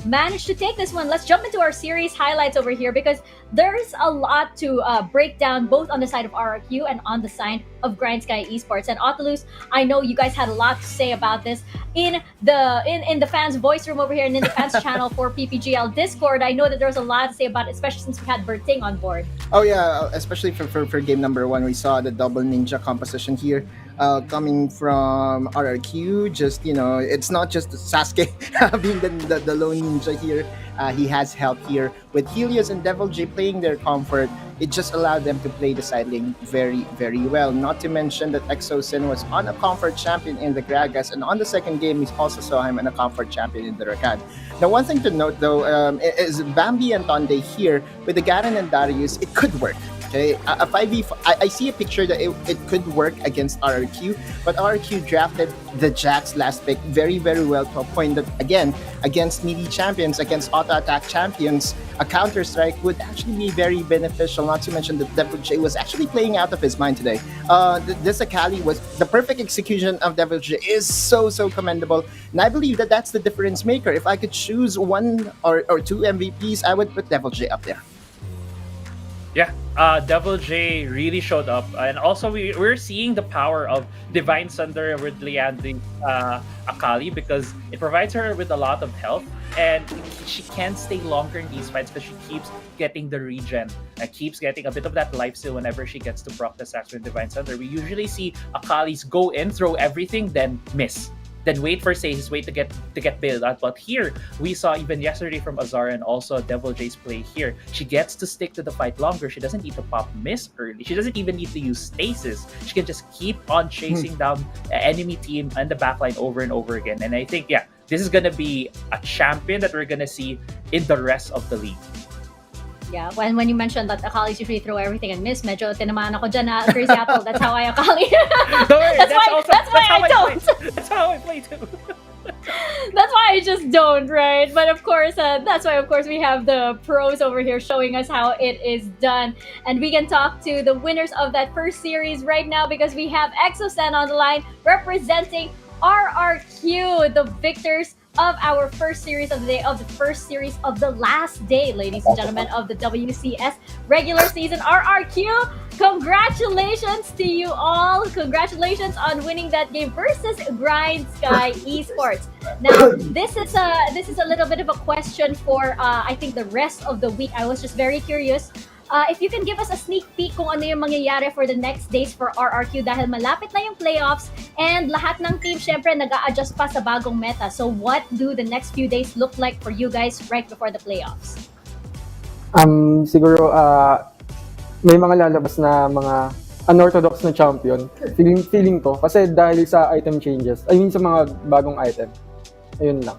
managed to take this one. Let's jump into our series highlights over here, because there's a lot to break down, both on the side of RRQ and on the side of Grindsky Esports. And Otalus, I know you guys had a lot to say about this in the fans' voice room over here and in the fans channel for PPGL Discord. I know that there was a lot to say about it, especially since we had Berting on board. Oh yeah, especially for game number 1, we saw the double ninja composition here, coming from RRQ. Just, you know, it's not just Sasuke being the lone ninja here. He has help here with Helios and Devil J playing their comfort. It just allowed them to play the side lane very, very well. Not to mention that Exosin was on a comfort champion in the Gragas, and on the second game, we also saw him on a comfort champion in the Rakan. Now, one thing to note though is Bambi and Tonde here with the Garen and Darius. It could work. Okay, a 5v. I see a picture that it could work against RRQ, but RRQ drafted the Jax last pick very, very well, to a point that, again, against melee champions, against auto attack champions, a counter strike would actually be very beneficial. Not to mention that Devil J was actually playing out of his mind today. This Akali was the perfect execution of Devil J is so commendable, and I believe that that's the difference maker. If I could choose one or two MVPs, I would put Devil J up there. Yeah, Devil J really showed up, and also we're seeing the power of Divine Sunder with Liandry Akali, because it provides her with a lot of health, and she can stay longer in these fights because she keeps getting the regen and keeps getting a bit of that life steal whenever she gets to proc the stacks with Divine Sunder. We usually see Akalis go in, throw everything, then miss. Then wait for Sage's wait to get bailed out. But here, we saw even yesterday from Azar and also Devil J's play here. She gets to stick to the fight longer. She doesn't need to pop miss early. She doesn't even need to use stasis. She can just keep on chasing down the enemy team and the backline over and over again. And I think, yeah, this is going to be a champion that we're going to see in the rest of the league. Yeah, when you mentioned that Akalis usually throw everything and miss, medyo tinamaan ako dyan na Crazy Apple. That's how I Akali. That's how I play too. That's why I just don't, right? But of course, that's why, of course, we have the pros over here showing us how it is done. And we can talk to the winners of that first series right now, because we have Exosen on the line representing RRQ, the victors of our first series of the day, of the first series of the last day, ladies and gentlemen, of the WCS regular season. RRQ, congratulations to you all. Congratulations on winning that game versus Grindsky Esports. Now, this is a little bit of a question for I think the rest of the week. I was just very curious. if you can give us a sneak peek kung ano yung mangyayari for the next days for RRQ dahil malapit na yung playoffs and lahat ng team syempre nag-a-adjust pa sa bagong meta. So what do the next few days look like for you guys right before the playoffs? Siguro may mga lalabas na mga unorthodox na champion. Feeling ko kasi dahil sa item changes. I mean sa mga bagong item. Ayun lang.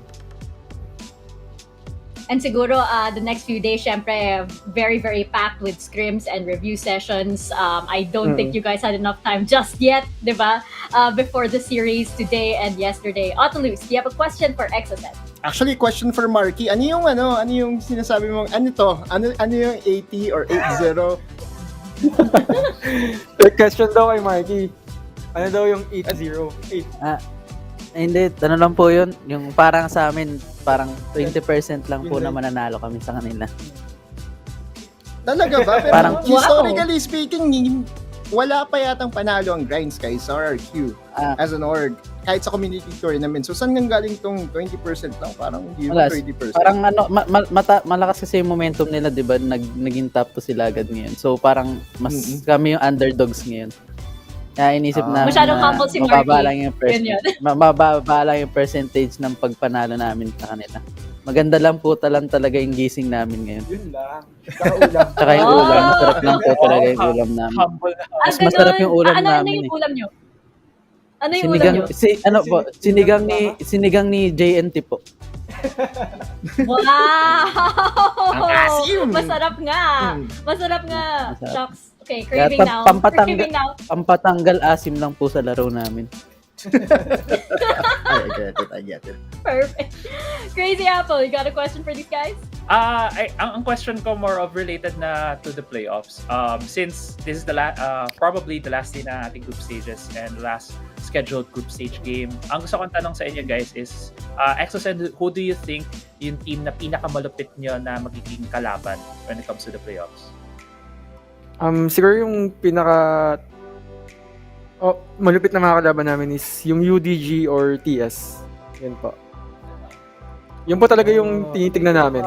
And siguro, the next few days, syempre, very, very packed with scrims and review sessions. I don't think you guys had enough time just yet, di ba? Before the series today and yesterday. Otolus, do you have a question for Exocet? Actually, question for Marky. Ano yung sinasabi mong, ano to? Ano yung 80 or 80? Question daw kay Marky. Ano daw yung 80? Hindi, ano lang po yun, yung parang sa amin, parang 20% lang po na mananalo kami sa kanila. Talaga ba? Pero Parang, historically speaking, wala pa yatang panalo ang Grindsky sa RRQ as an org. Kahit sa community tournament. So, saan nang galing tong 20% lang? Parang hindi mo 30%. Parang malakas kasi yung momentum nila, di ba? Naging top 2 sila agad ngayon. So, parang mas kami yung underdogs ngayon. Kaya inisip na masyadong humble si Marky. Mababa lang yung percentage ng pagpanalo namin sa kanila. Maganda lang po talaga yung gising namin ngayon. Yun lang. Tsaka yung ulam. Masarap lang po talaga yung ulam namin. Mas masarap yung ulam namin. Ano yung ulam nyo? Ano yung ulam nyo? Sinigang ni JNT po. Wow! Ang asim! Masarap nga. Masarap. Shucks. Okay, Kaya craving now. Pampatanggal asim lang po sa laro namin. I get it. Perfect. Crazy Apple, you got a question for these guys? Ang question ko more of related na to the playoffs. Since this is the probably the last day na ating group stages and last scheduled group stage game. Ang gusto kong tanong sa inyo guys is, Exocet, who do you think yung team na pinakamalupit nyo na magiging kalaban when it comes to the playoffs? Siguro yung malupit na mga kalaban namin is yung UDG or TS. Yan po. Yun po talaga yung tinitignan namin.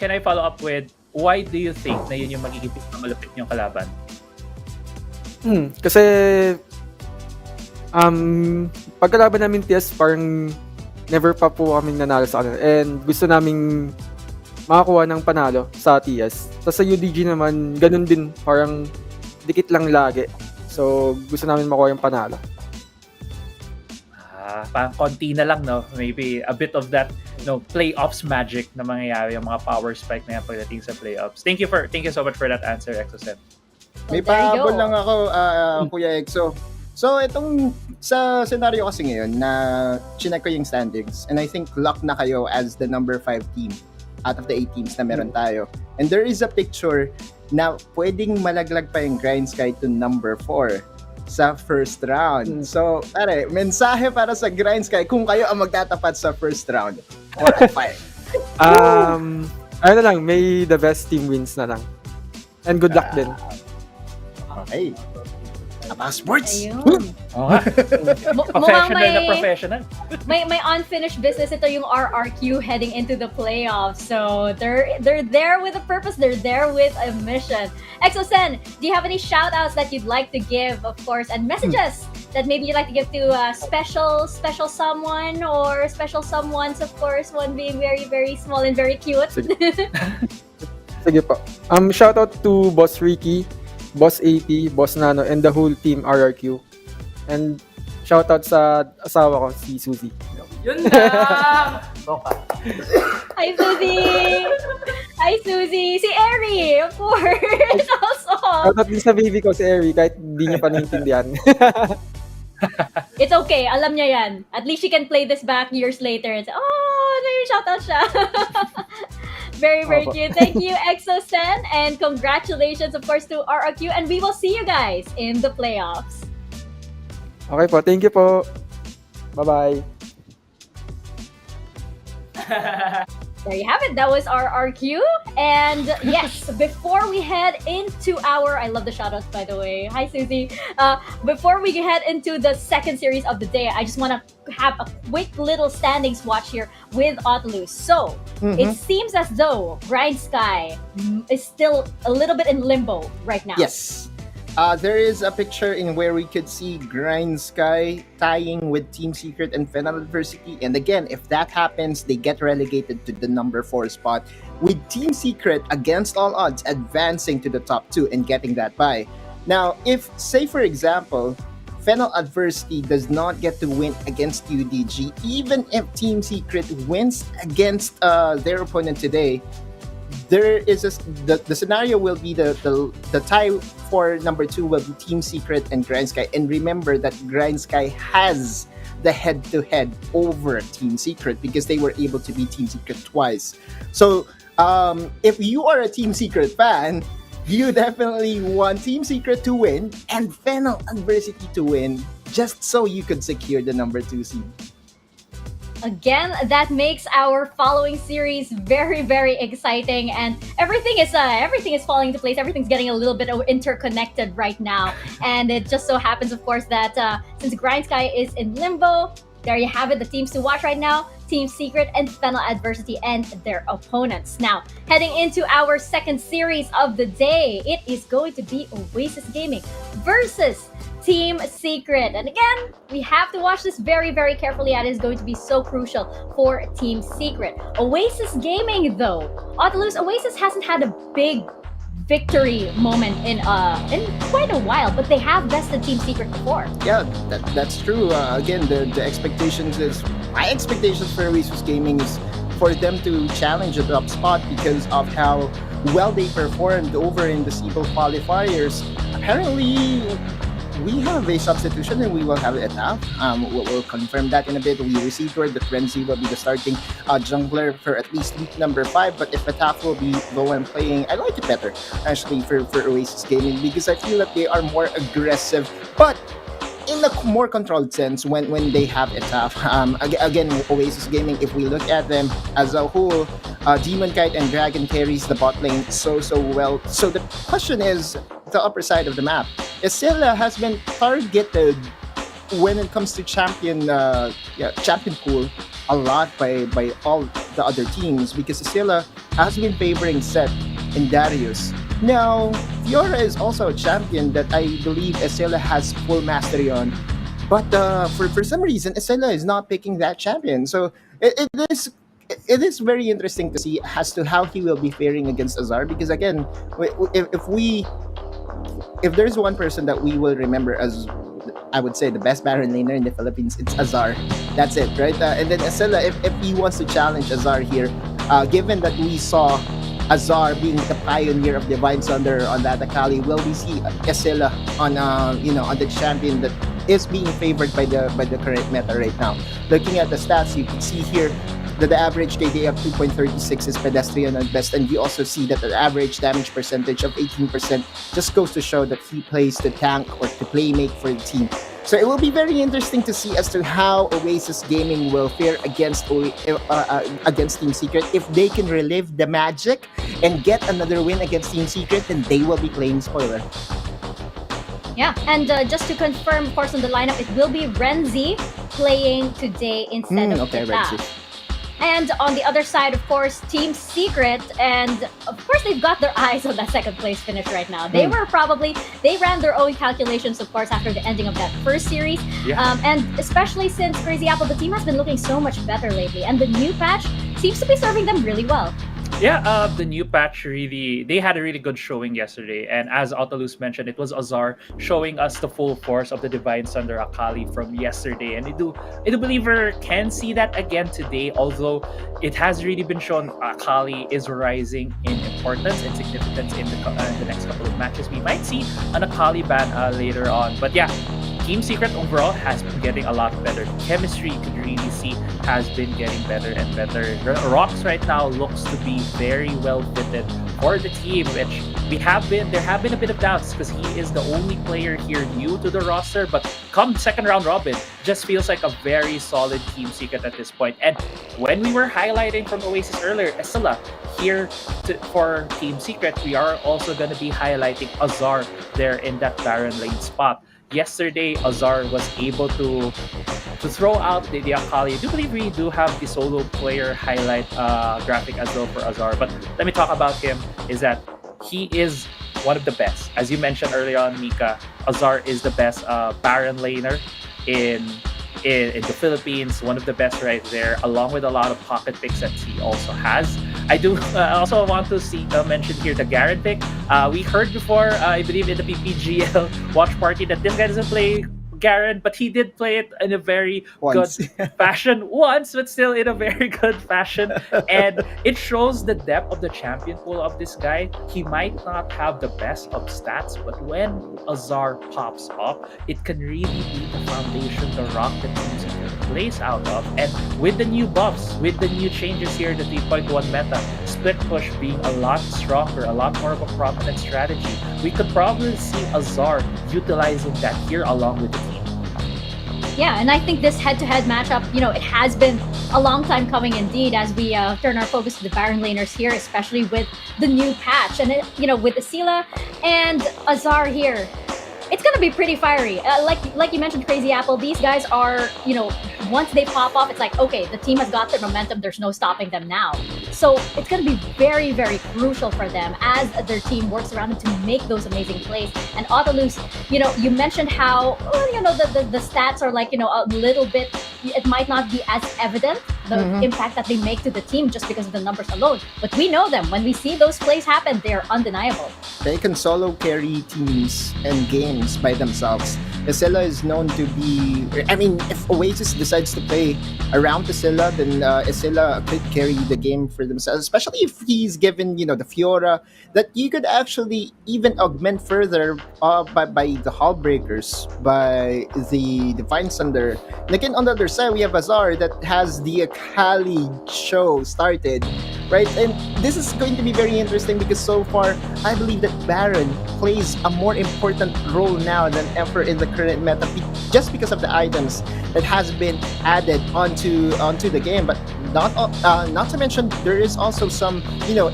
Can I follow up with, why do you think na yun yung magiging malupit yung kalaban? Kasi pagkalaban namin TS, parang never pa po kaming nanalo sa kanila. And gusto naming makakuha ng panalo sa TS. Tapos sa UDG naman, ganun din. Parang dikit lang lagi. So, gusto namin makuha yung panalo. Parang konti na lang, no? Maybe a bit of that, playoffs magic na mangyayari, yung mga power spike na yan pagdating sa playoffs. Thank you so much for that answer, Exocet. May pahabol lang ako, Kuya Exo. So, itong sa scenario kasi ngayon na chinek ko yung standings, and I think lock na kayo as the number 5 team out of the 8 teams na meron tayo. And there is a picture na pwedeng malaglag pa yung Grindsky to number 4 sa first round. So, mensahe para sa Grindsky kung kayo ang magtatapat sa first round. 4 at 5. Ano lang, may the best team wins na lang. And good luck din. Okay. About sports. Ayun. Professional na professional. May unfinished business ito yung RRQ heading into the playoffs. So they're there with a purpose. They're there with a mission. Exocet, do you have any shout outs that you'd like to give, of course, and messages that maybe you'd like to give to special someone or special someones, of course, one being very, very small and very cute? Sige po. Shout out to Boss Ricky, Boss AP, Boss Nano, and the whole team RRQ. And shoutout sa asawa ko, si Suzy. Yun na! Hi, Suzy! Hi, Suzy! Si Eri, of course! Also! Shoutout din sa baby ko, si Eri, kahit hindi niya pa naintindihan. It's okay, alam niya yan. At least she can play this back years later and say, oh, shoutout siya. Very, very cute. Thank you, Exocet, and congratulations, of course, to RRQ. And we will see you guys in the playoffs. Okay po, thank you po. Bye-bye. There you have it. That was our RQ. And yes, before we head into I love the shoutouts, by the way. Hi, Susie. Before we head into the second series of the day, I just want to have a quick little standings watch here with Otalus. So it seems as though Grindsky is still a little bit in limbo right now. Yes. There is a picture in where we could see Grindsky tying with Team Secret and Fennel Adversity. And again, if that happens, they get relegated to the number 4 spot, with Team Secret against all odds advancing to the top 2 and getting that bye. Now, if, say for example, Fennel Adversity does not get to win against UDG, even if Team Secret wins against their opponent today, there is the scenario will be the tie for number 2 will be Team Secret and Grindsky. And remember that Grindsky has the head-to-head over Team Secret because they were able to beat Team Secret twice. So if you are a Team Secret fan, you definitely want Team Secret to win and Fennel Adversity to win, just so you could secure the number 2 seed. Again, that makes our following series very, very exciting, and everything is falling into place. Everything's getting a little bit interconnected right now, and it just so happens, of course, that since Grindsky is in limbo, there you have it. The teams to watch right now: Team Secret and Fennel Adversity and their opponents. Now, heading into our second series of the day, it is going to be Oasis Gaming versus Team Secret. And again, we have to watch this very, very carefully. That is going to be so crucial for Team Secret. Oasis Gaming, though, Otalus, Oasis hasn't had a big victory moment in quite a while, but they have bested Team Secret before. Yeah, that's true. Again, the expectations is my expectations for Oasis Gaming is for them to challenge the top spot because of how well they performed over in the CEBO qualifiers. Apparently, we have a substitution and we will have it now. We'll confirm that in a bit. We received word that Renzi will be the starting jungler for at least week number 5. But if Ataf will be the one playing, I like it better actually for Oasis Gaming because I feel that they are more aggressive, but in a more controlled sense when they have Ataf. Again, Oasis Gaming, if we look at them as a whole, Demon Kite and Dragon carries the bot lane so well. So the question is the upper side of the map. Esela has been targeted when it comes to champion pool a lot by all the other teams because Esela has been favoring Seth and Darius. Now, Fiora is also a champion that I believe Esela has full mastery on, but for some reason Esela is not picking that champion. So it is very interesting to see as to how he will be faring against Azar because again, if there's one person that we will remember as, I would say, the best Baron laner in the Philippines, it's Azar. That's it, right? And then Esela, if he wants to challenge Azar here, given that we saw Azar being the pioneer of Divine Thunder on that Akali, will we see Esela on on the champion that is being favored by the current meta right now? Looking at the stats, you can see here that the average KD of 2.36 is pedestrian at best, and you also see that the average damage percentage of 18% just goes to show that he plays the tank or the playmate for the team. So it will be very interesting to see as to how Oasis Gaming will fare against Team Secret. If they can relive the magic and get another win against Team Secret, then they will be playing spoiler. Yeah, and just to confirm, of course, on the lineup, it will be Renzi playing today instead of Renzi. And on the other side, of course, Team Secret, and of course they've got their eyes on that second place finish right now. They ran their own calculations, of course, after the ending of that first series. Yeah. And especially since Crazy Apple, the team has been looking so much better lately, and the new patch seems to be serving them really well. Yeah, the new patch they had a really good showing yesterday, and as Otalus mentioned, it was Azar showing us the full force of the Divine Thunder Akali from yesterday, and I do believe we can see that again today, although it has really been shown Akali is rising in importance and significance in the next couple of matches. We might see an Akali ban later on, but yeah, Team Secret overall has been getting a lot better. Chemistry, you could really see, has been getting better and better. Rox right now looks to be very well fitted for the team, which there have been a bit of doubts because he is the only player here new to the roster, but come second round robin, just feels like a very solid Team Secret at this point. And when we were highlighting from Oasis earlier, Estella, here for Team Secret, we are also going to be highlighting Azar there in that Baron lane spot. Yesterday, Azar was able to throw out the Akali. I do believe we do have the solo player highlight graphic as well for Azar. But let me talk about him, is that he is one of the best. As you mentioned earlier on, Mika, Azar is the best Baron laner in the Philippines, one of the best right there, along with a lot of pocket picks that he also has. I do also want to mention here the Garen pick. We heard before, I believe in the PPGL watch party, that this guy doesn't play Garen, but he did play it in a very good fashion once, but still in a very good fashion. And it shows the depth of the champion pool of this guy. He might not have the best of stats, but when Azar pops up, it can really be the foundation, the rock that Team Secret plays out of. And with the new buffs, with the new changes here, the 3.1 meta, split push being a lot stronger, a lot more of a prominent strategy, we could probably see Azar utilizing that here along with the team. Yeah, and I think this head-to-head matchup, it has been a long time coming indeed, as we turn our focus to the Baron laners here, especially with the new patch. And, with Asila and Azar here, it's going to be pretty fiery. Like you mentioned, Crazy Apple, these guys are, once they pop off, it's like, okay, the team has got their momentum. There's no stopping them now. So it's going to be very, very crucial for them as their team works around them to make those amazing plays. And Autolus, you mentioned how, the stats are like, a little bit, it might not be as evident, the impact that they make to the team just because of the numbers alone. But we know them. When we see those plays happen, they're undeniable. They can solo carry teams and games by themselves. Asila is known to be... if Oasis decides to play around Asila, then Asila could carry the game for themselves, especially if he's given, the Fiora, that you could actually even augment further by the Hull Breakers, by the Divine Thunder. And again, on the other side, we have Azar that has the Akali show started, right? And this is going to be very interesting because so far, I believe that Baron plays a more important role now than ever in the current meta, just because of the items that has been added onto the game. But not to mention, there is also some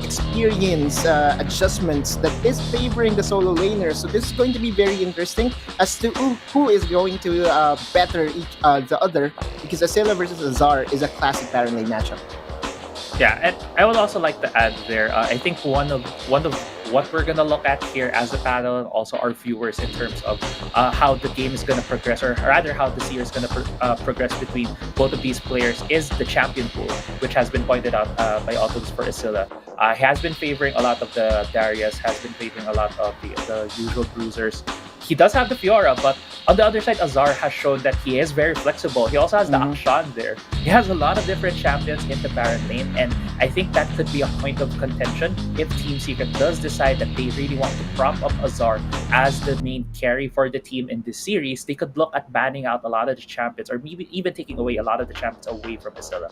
experience adjustments that is favoring the solo laners. So this is going to be very interesting as to who is going to better the other, because Asila versus Azar is a classic Baron lane matchup. Yeah, and I would also like to add there, I think one of what we're gonna look at here as a panel, and also our viewers, in terms of how the game is gonna progress, or rather how the series is gonna progress between both of these players, is the champion pool, which has been pointed out by Autolus for Asila. He has been favoring a lot of the Darius, has been favoring a lot of the usual bruisers. He does have the Fiora, but on the other side, Azar has shown that he is very flexible. He also has the Akshan there. He has a lot of different champions in the Baron lane, and I think that could be a point of contention if Team Secret does decide that they really want to prop up Azar as the main carry for the team in this series. They could look at banning out a lot of the champions, or maybe even taking away a lot of the champions away from Asila.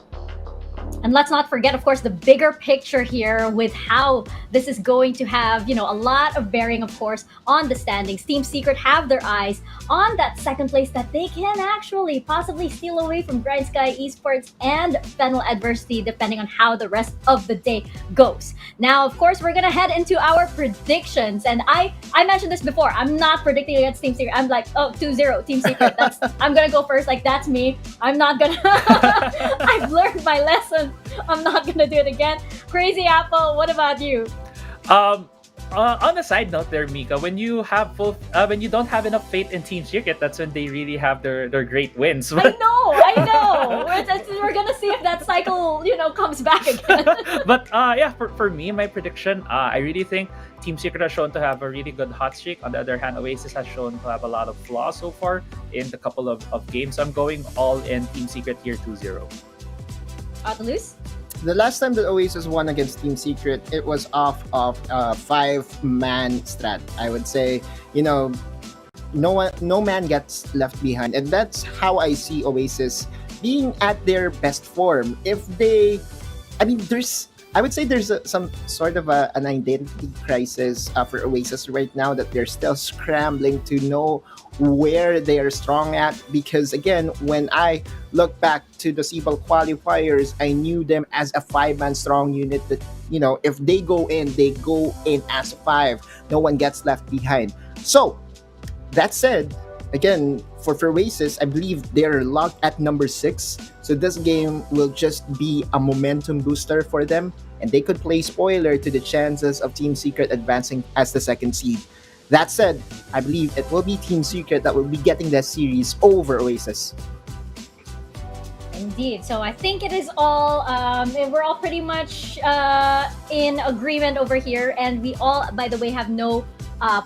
And let's not forget, of course, the bigger picture here with how this is going to have, a lot of bearing, of course, on the standings. Team Secret have their eyes on that second place that they can actually possibly steal away from Grindsky, Esports, and Fennel Adversity, depending on how the rest of the day goes. Now, of course, we're going to head into our predictions. And I mentioned this before. I'm not predicting against Team Secret. I'm like, 2-0, Team Secret. I'm going to go first. Like, that's me. I'm not going to... I've learned my lesson. I'm not gonna do it again. Crazy Apple, what about you? On a side note there, Mika, when you don't have enough faith in Team Secret, that's when they really have their great wins. I know. We're gonna see if that cycle, comes back again. But for me, my prediction, I really think Team Secret has shown to have a really good hot streak. On the other hand, Oasis has shown to have a lot of flaws so far in the couple of games. So I'm going all in Team Secret here 2-0. Autolus? The last time that Oasis won against Team Secret, it was off of a 5-man strat. I would say, no man gets left behind, and that's how I see Oasis being at their best form. If they, there's I would say there's some sort of an identity crisis for Oasis right now, that they're still scrambling to know where they are strong at. Because again, when I look back to the CBAL qualifiers, I knew them as a 5-man strong unit that, if they go in as 5. No one gets left behind. So, that said, again, for Oasis, I believe they're locked at number 6. So this game will just be a momentum booster for them, and they could play spoiler to the chances of Team Secret advancing as the 2nd seed. That said, I believe it will be Team Secret that will be getting that series over Oasis. Indeed. So I think it is all, we're all pretty much in agreement over here. And we all, by the way, have no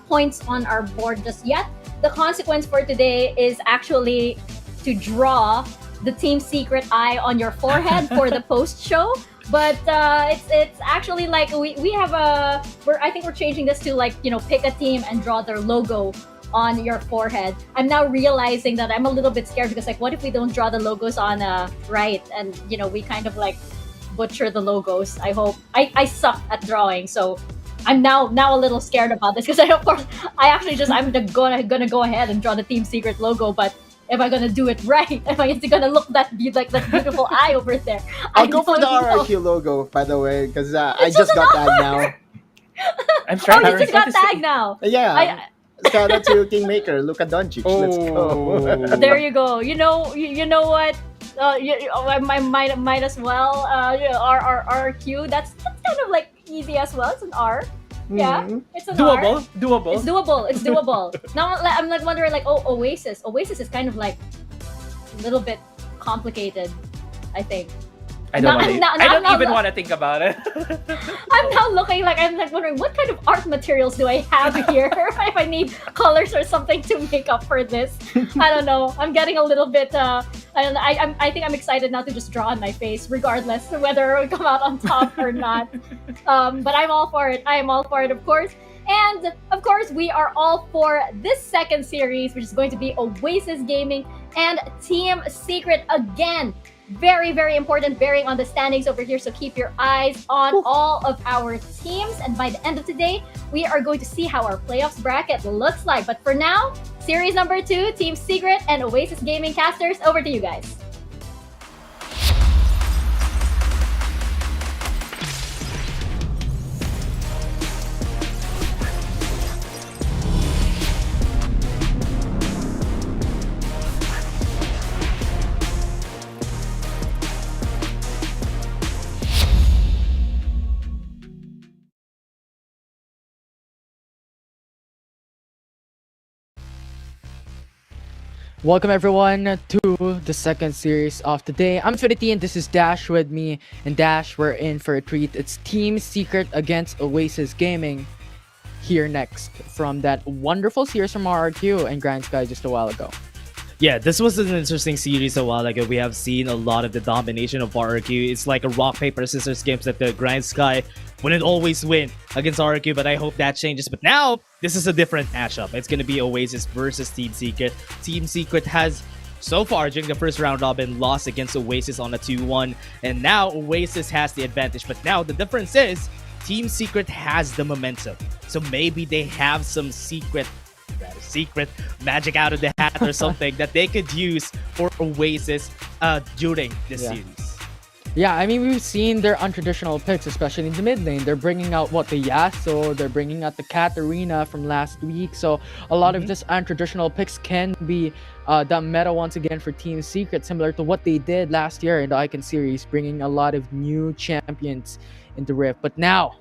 points on our board just yet. The consequence for today is actually to draw the Team Secret eye on your forehead for the post show. But it's actually like we have I think we're changing this to like, pick a team and draw their logo on your forehead. I'm now realizing that I'm a little bit scared because like, what if we don't draw the logos on right, and we kind of like butcher the logos. I hope I suck at drawing, so I'm now a little scared about this, because I'm gonna go ahead and draw the Team Secret logo, but am I gonna do it right? Am I gonna look like that beautiful eye over there? I'll go for the RRQ logo, by the way, because I just got tagged now. I'm trying you just got tagged now. Yeah. Shout out to Kingmaker, Luka Doncic. Let's go. There you go. You know what? I might as well. RRQ. That's kind of like easy as well. It's an R. Yeah, it's an doable. R. Doable. It's doable. Now I'm like wondering, like, Oasis. Oasis is kind of like a little bit complicated, I think. I don't even want to think about it. I'm now looking like, I'm like wondering, what kind of art materials do I have here? If I need colors or something to make up for this. I don't know. I'm getting a little bit, I think I'm excited now to just draw on my face, regardless of whether it will come out on top or not. But I'm all for it. I am all for it, of course. And of course, we are all for this 2nd series, which is going to be Oasis Gaming and Team Secret again. Very, very important bearing on the standings over here. So keep your eyes on all of our teams. And by the end of today, we are going to see how our playoffs bracket looks like. But for now, series number 2, Team Secret and Oasis Gaming casters, over to you guys. Welcome everyone to the 2nd series of today. I'm Finity and this is Dash with me. And Dash, we're in for a treat. It's Team Secret against Oasis Gaming. Here next from that wonderful series from RRQ and Grindsky just a while ago. Yeah, this was an interesting series a while ago. We have seen a lot of the domination of RRQ. It's like a rock, paper, scissors games that the Grindsky wouldn't always win against RRQ, but I hope that changes. But now, this is a different matchup. It's going to be Oasis versus Team Secret. Team Secret has, so far, during the first round robin, lost against Oasis on a 2-1. And now, Oasis has the advantage. But now, the difference is, Team Secret has the momentum. So maybe they have some secret magic out of the hat or something that they could use for Oasis during this series. Yeah, I mean, we've seen their untraditional picks, especially in the mid lane. They're bringing out the Yasuo, they're bringing out the Katarina from last week. So a lot of this untraditional picks can be the meta once again for Team Secret, similar to what they did last year in the Icon series, bringing a lot of new champions into Rift. But now,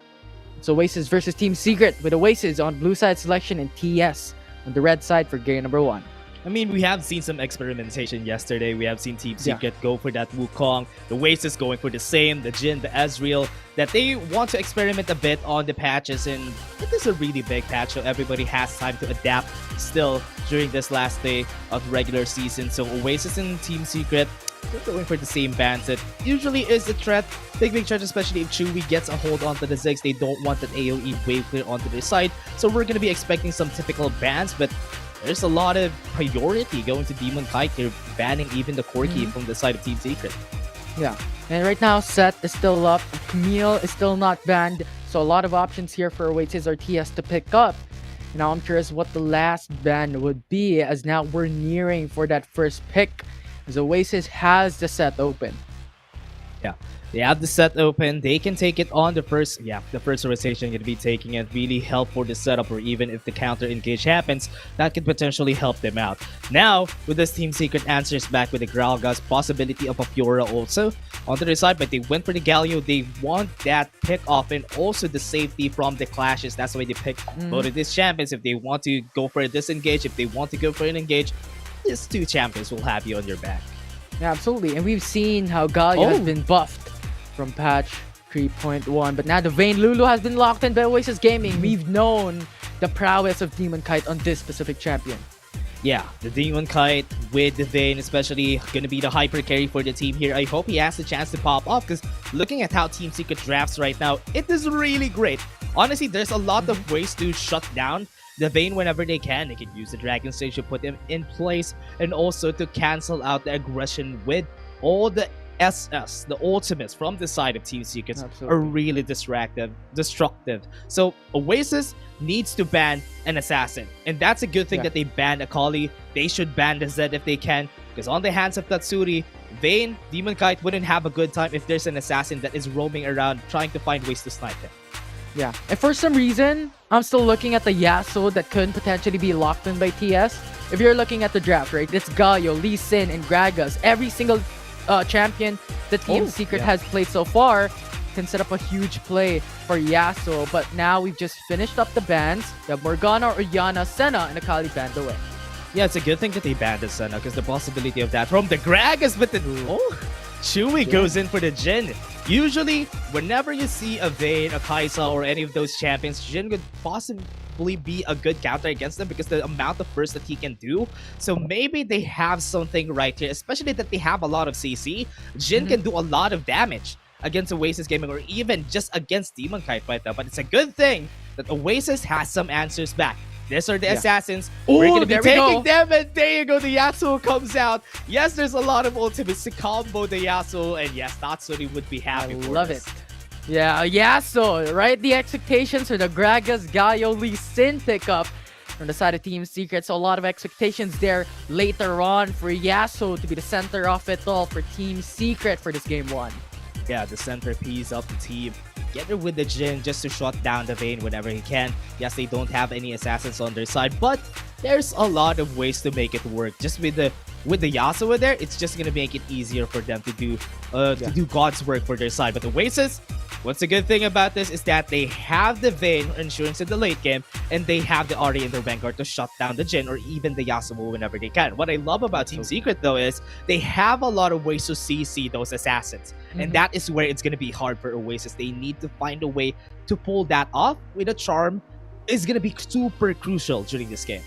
it's Oasis versus Team Secret, with Oasis on blue side selection and TS on the red side for game number 1. I mean, we have seen some experimentation yesterday. We have seen Team Secret go for that Wukong. The Oasis going for the same, the Jin, the Ezreal, that they want to experiment a bit on the patches. And it is a really big patch, so everybody has time to adapt still during this last day of the regular season. So Oasis and Team Secret, they're going for the same bans. It usually is a threat, big threat, especially if Chewie gets a hold onto the Ziggs. They don't want that AoE wave clear onto their side. So we're going to be expecting some typical bans, but there's a lot of priority going to Demon Kite. They're banning even the Corki from the side of Team Secret. Yeah. And right now, Seth is still up. Camille is still not banned. So a lot of options here for Oasis or TS to pick up. Now I'm curious what the last ban would be, as now we're nearing for that first pick, as Oasis has the set open. Yeah, they have the set open. They can take it on the first. Yeah, the first rotation going to be taking it. Really help for the setup, or even if the counter engage happens, that could potentially help them out. Now, with this Team Secret answers back with the Gralgas, possibility of a Fiora also on the other side, but they went for the Galio. They want that pick off and also the safety from the clashes. That's why they picked both of these champions. If they want to go for a disengage, if they want to go for an engage, these two champions will have you on your back. Yeah, absolutely. And we've seen how Galio has been buffed from patch 3.1. But now the Vayne Lulu has been locked in by Oasis Gaming. We've known the prowess of Demon Kite on this specific champion. Yeah, the Demon Kite with the Vayne, especially going to be the hyper carry for the team here. I hope he has the chance to pop off, because looking at how Team Secret drafts right now, it is really great. Honestly, there's a lot of ways to shut down the Vayne whenever they can. They can use the Dragon Stage to put him in place, and also to cancel out the aggression with all the SS, the ultimates from the side of Team Secrets are really destructive. So Oasis needs to ban an assassin, and that's a good thing that they banned Akali. They should ban the Zed if they can, because on the hands of Tatsuri, Vayne, Demon Kite wouldn't have a good time if there's an assassin that is roaming around trying to find ways to snipe him. Yeah, and for some reason, I'm still looking at the Yasuo that could potentially be locked in by TS. If you're looking at the draft, right, it's Galio, Lee Sin, and Gragas. Every single champion that Team Secret has played so far can set up a huge play for Yasuo. But now we've just finished up the bans. We have Morgana, Orianna, Senna, and Akali banned away. Yeah, it's a good thing that they banned the Senna, because the possibility of that from the Gragas, but the Chewy goes in for the Jhin. Usually, whenever you see a Vayne, a Kai'Sa, or any of those champions, Jhin could possibly be a good counter against them because the amount of burst that he can do. So maybe they have something right here, especially that they have a lot of CC. Jhin can do a lot of damage against Oasis Gaming, or even just against Demon Kite right now. But it's a good thing that Oasis has some answers back. These are the assassins. We're going to be taking them, and there you go. The Yasuo comes out. Yes, there's a lot of ultimates to combo the Yasuo, and yes, Tatsuri would be happy for love this. it. Yeah, Yasuo, right? The expectations for the Gragas, Galio, Lee Sin pickup from the side of Team Secret. So a lot of expectations there later on for Yasuo to be the center of it all for Team Secret for this game 1. Yeah, the centerpiece of the team. Together with the Jhin just to shut down the Vayne whenever he can. Yes, they don't have any assassins on their side, but there's a lot of ways to make it work. Just with the Yasuo there, it's just gonna make it easier for them to do God's work for their side. But the Oasis, what's the good thing about this is that they have the Vayne insurance in the late game, and they have the Ahri in their Vanguard to shut down the Jhin or even the Yasuo whenever they can. What I love about Team Secret though is they have a lot of ways to CC those assassins. And that is where it's going to be hard for Oasis. They need to find a way to pull that off with a charm. Is going to be super crucial during this game.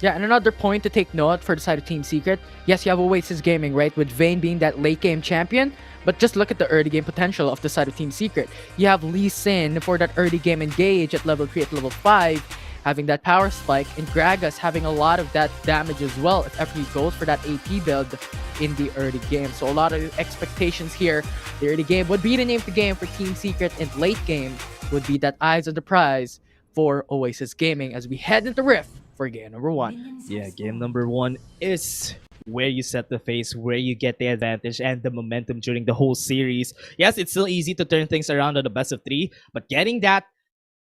Yeah, and another point to take note for the side of Team Secret. Yes, you have Oasis Gaming, right? With Vayne being that late game champion. But just look at the early game potential of the side of Team Secret. You have Lee Sin for that early game engage at level 3, at level 5. Having that power spike, and Gragas having a lot of that damage as well if ever he goes for that AP build in the early game. So a lot of expectations here. The early game would be the name of the game for Team Secret, and late game would be that eyes on the prize for Oasis Gaming as we head into Rift for game number 1. Yeah, game number 1 is where you set the face, where you get the advantage and the momentum during the whole series. Yes, it's still easy to turn things around on the best of 3, but getting that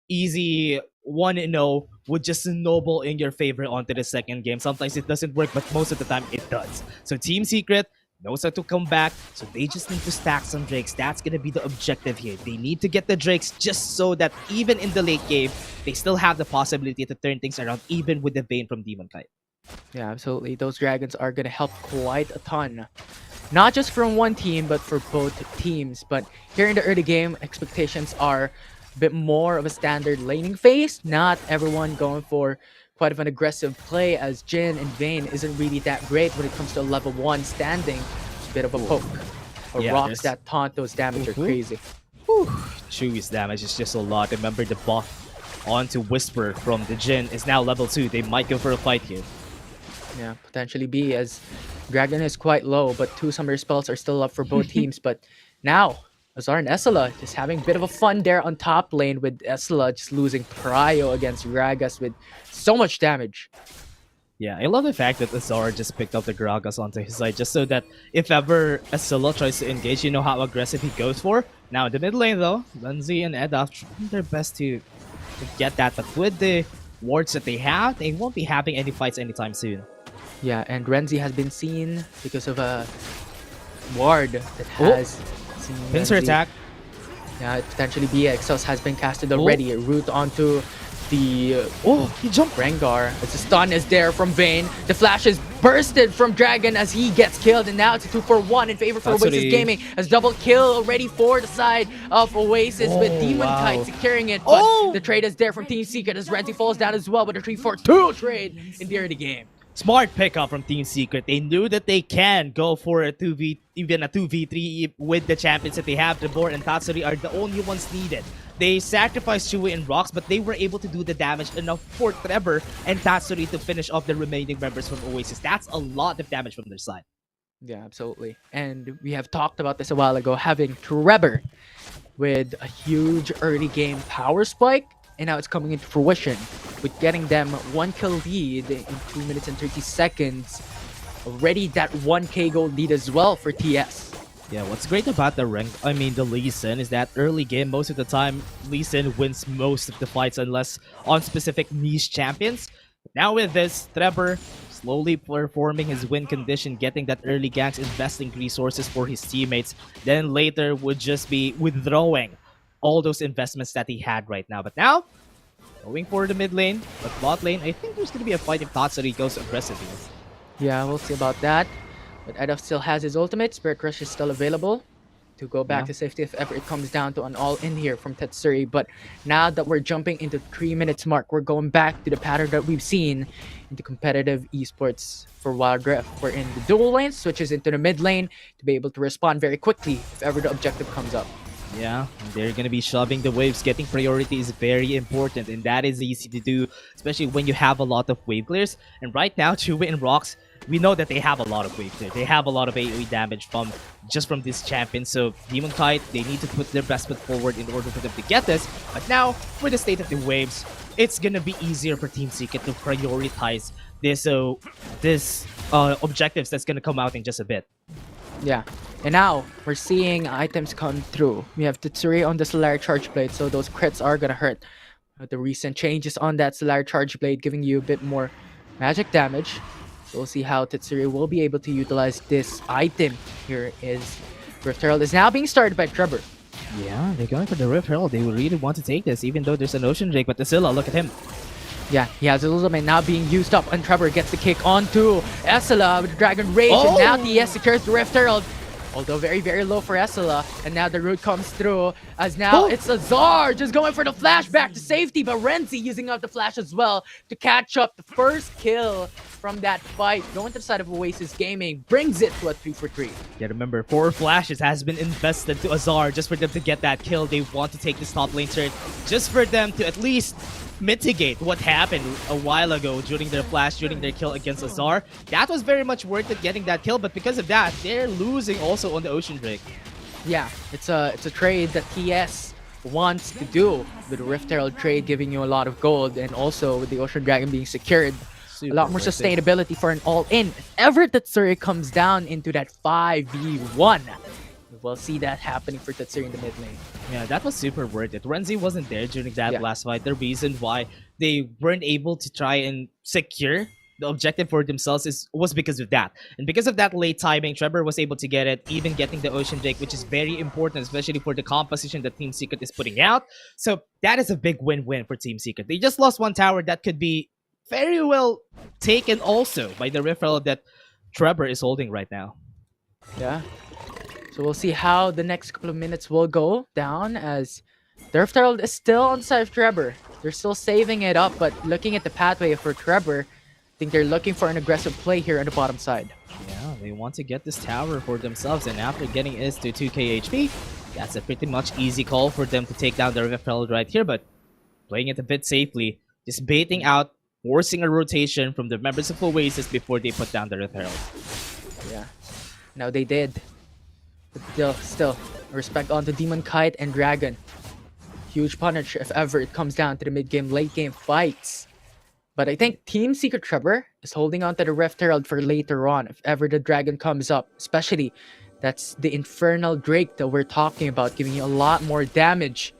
easy 1-0 would just snowball in your favor onto the second game. Sometimes it doesn't work, but most of the time it does. So Team Secret knows how to come back, so they just need to stack some Drakes. That's going to be the objective here. They need to get the Drakes just so that even in the late game, they still have the possibility to turn things around, even with the Vayne from Demon Kite. Yeah, absolutely. Those dragons are going to help quite a ton. Not just from one team, but for both teams. But here in the early game, expectations are a bit more of a standard laning phase. Not everyone going for quite of an aggressive play, as Jhin and Vayne isn't really that great when it comes to a level 1 standing. It's a bit of a poke. Or rocks that taunt, those damage are crazy. Chewy's damage is just a lot. Remember the buff onto Whisper from the Jhin is now level 2. They might go for a fight here. Yeah, potentially be, as Dragon is quite low, but 2 summer spells are still up for both teams. But Now, Azar and Essela just having a bit of a fun there on top lane with Essela just losing Prio against Gragas with so much damage. Yeah, I love the fact that Azar just picked up the Gragas onto his side just so that if ever Asilla tries to engage, you know how aggressive he goes for. Now in the mid lane though, Lindsay and Eda trying their best to get that, but with the wards that they have, they won't be having any fights anytime soon. Yeah, and Renzi has been seen because of a ward that has seen Pincer Renzi. attack. Yeah, potentially BXOS has been casted already. Root onto the he jumped. Rengar. As the stun is there from Vayne. The flash is bursted from Dragon as he gets killed. And now it's a 2-for-1 in favor for Oasis Gaming. As double kill already for the side of Oasis with Demon Kite securing it. But the trade is there from Team Secret as Renzi falls down as well with a 3-4-2 trade in the early game. Smart pickup from Team Secret. They knew that they can go for a 2v, even a 2v3 with the champions that they have. Trevor and Tatsuri are the only ones needed. They sacrificed Chewy and Rocks, but they were able to do the damage enough for Trevor and Tatsuri to finish off the remaining members from Oasis. That's a lot of damage from their side. Yeah, absolutely. And we have talked about this a while ago, having Trevor with a huge early game power spike. And now it's coming into fruition with getting them 1-kill lead in 2 minutes and 30 seconds. Already that 1k gold lead as well for TS. Yeah, what's great about the Lee Sin is that early game, most of the time, Lee Sin wins most of the fights unless on specific niche champions. Now with this, Trevor slowly performing his win condition, getting that early ganks, investing resources for his teammates, then later would just be withdrawing all those investments that he had right now. But now, going for the mid lane, but bot lane, I think there's going to be a fight if Tatsuri goes aggressive here. Yeah, we'll see about that. But Edov still has his ultimate. Spirit Rush is still available to go back to safety if ever it comes down to an all-in here from Tatsuri. But now that we're jumping into 3 minutes mark, we're going back to the pattern that we've seen into competitive esports for Wildrift. We're in the dual lane, switches into the mid lane to be able to respond very quickly if ever the objective comes up. Yeah, they're going to be shoving the waves. Getting priority is very important, and that is easy to do, especially when you have a lot of wave clears. And right now, Chewy and Rocks, we know that they have a lot of wave clear. They have a lot of AoE damage from this champion. So Demon Kite, they need to put their best foot forward in order for them to get this. But now, with the state of the waves, it's going to be easier for Team Secret to prioritize this objectives that's going to come out in just a bit. Yeah, and now we're seeing items come through. We have Tatsuri on the Solar Charge Blade, so those crits are gonna hurt. The recent changes on that Solar Charge Blade giving you a bit more magic damage. So we'll see how Tatsuri will be able to utilize this item. Here is Rift Herald is now being started by Trevor. Yeah, they're going for the Rift Herald. They really want to take this, even though there's an Ocean Drake. But Tasilla, look at him. Yeah, he has his ultimate now being used up, and Trevor gets the kick onto Essela with Dragon Rage, and now TS secures the Rift Herald. Although very, very low for Essela, and now the root comes through, as now it's Azar just going for the flash back to safety, but Renzi using up the flash as well to catch up the first kill from that fight. Going to the side of Oasis Gaming brings it to a 3-for-3. Yeah, remember, 4 flashes has been invested to Azar just for them to get that kill. They want to take this top lane turret just for them to at least mitigate what happened a while ago during their kill against Azar. That was very much worth it getting that kill, but because of that, they're losing also on the Ocean Drake. Yeah, it's a trade that TS wants to do with the Rift Herald trade, giving you a lot of gold, and also with the Ocean Dragon being secured, a lot more sustainability for an all-in. If ever Tatsuri comes down into that 5v1, we'll see that happening for Tatsuri in the mid lane. Yeah, that was super worth it. Renzi wasn't there during that last fight. The reason why they weren't able to try and secure the objective for themselves was because of that. And because of that late timing, Trevor was able to get it, even getting the Ocean Drake, which is very important, especially for the composition that Team Secret is putting out. So that is a big win-win for Team Secret. They just lost one tower that could be very well taken also by the Rift Herald that Trevor is holding right now. Yeah. So we'll see how the next couple of minutes will go down, as the Rift Herald is still on the side of Trevor. They're still saving it up, but looking at the pathway for Trevor, I think they're looking for an aggressive play here on the bottom side. Yeah, they want to get this tower for themselves, and after getting is to 2k HP, that's a pretty much easy call for them to take down the Rift Herald right here, but playing it a bit safely, just baiting out, forcing a rotation from the members of Oasis before they put down the Rift Herald. Yeah. Now they did. But still, Respect on to Demon Kite and Dragon. Huge punish if ever it comes down to the mid-game, late-game fights. But I think Team Secret Trevor is holding on to the Rift Herald for later on if ever the Dragon comes up. Especially, that's the Infernal Drake that we're talking about, giving you a lot more damage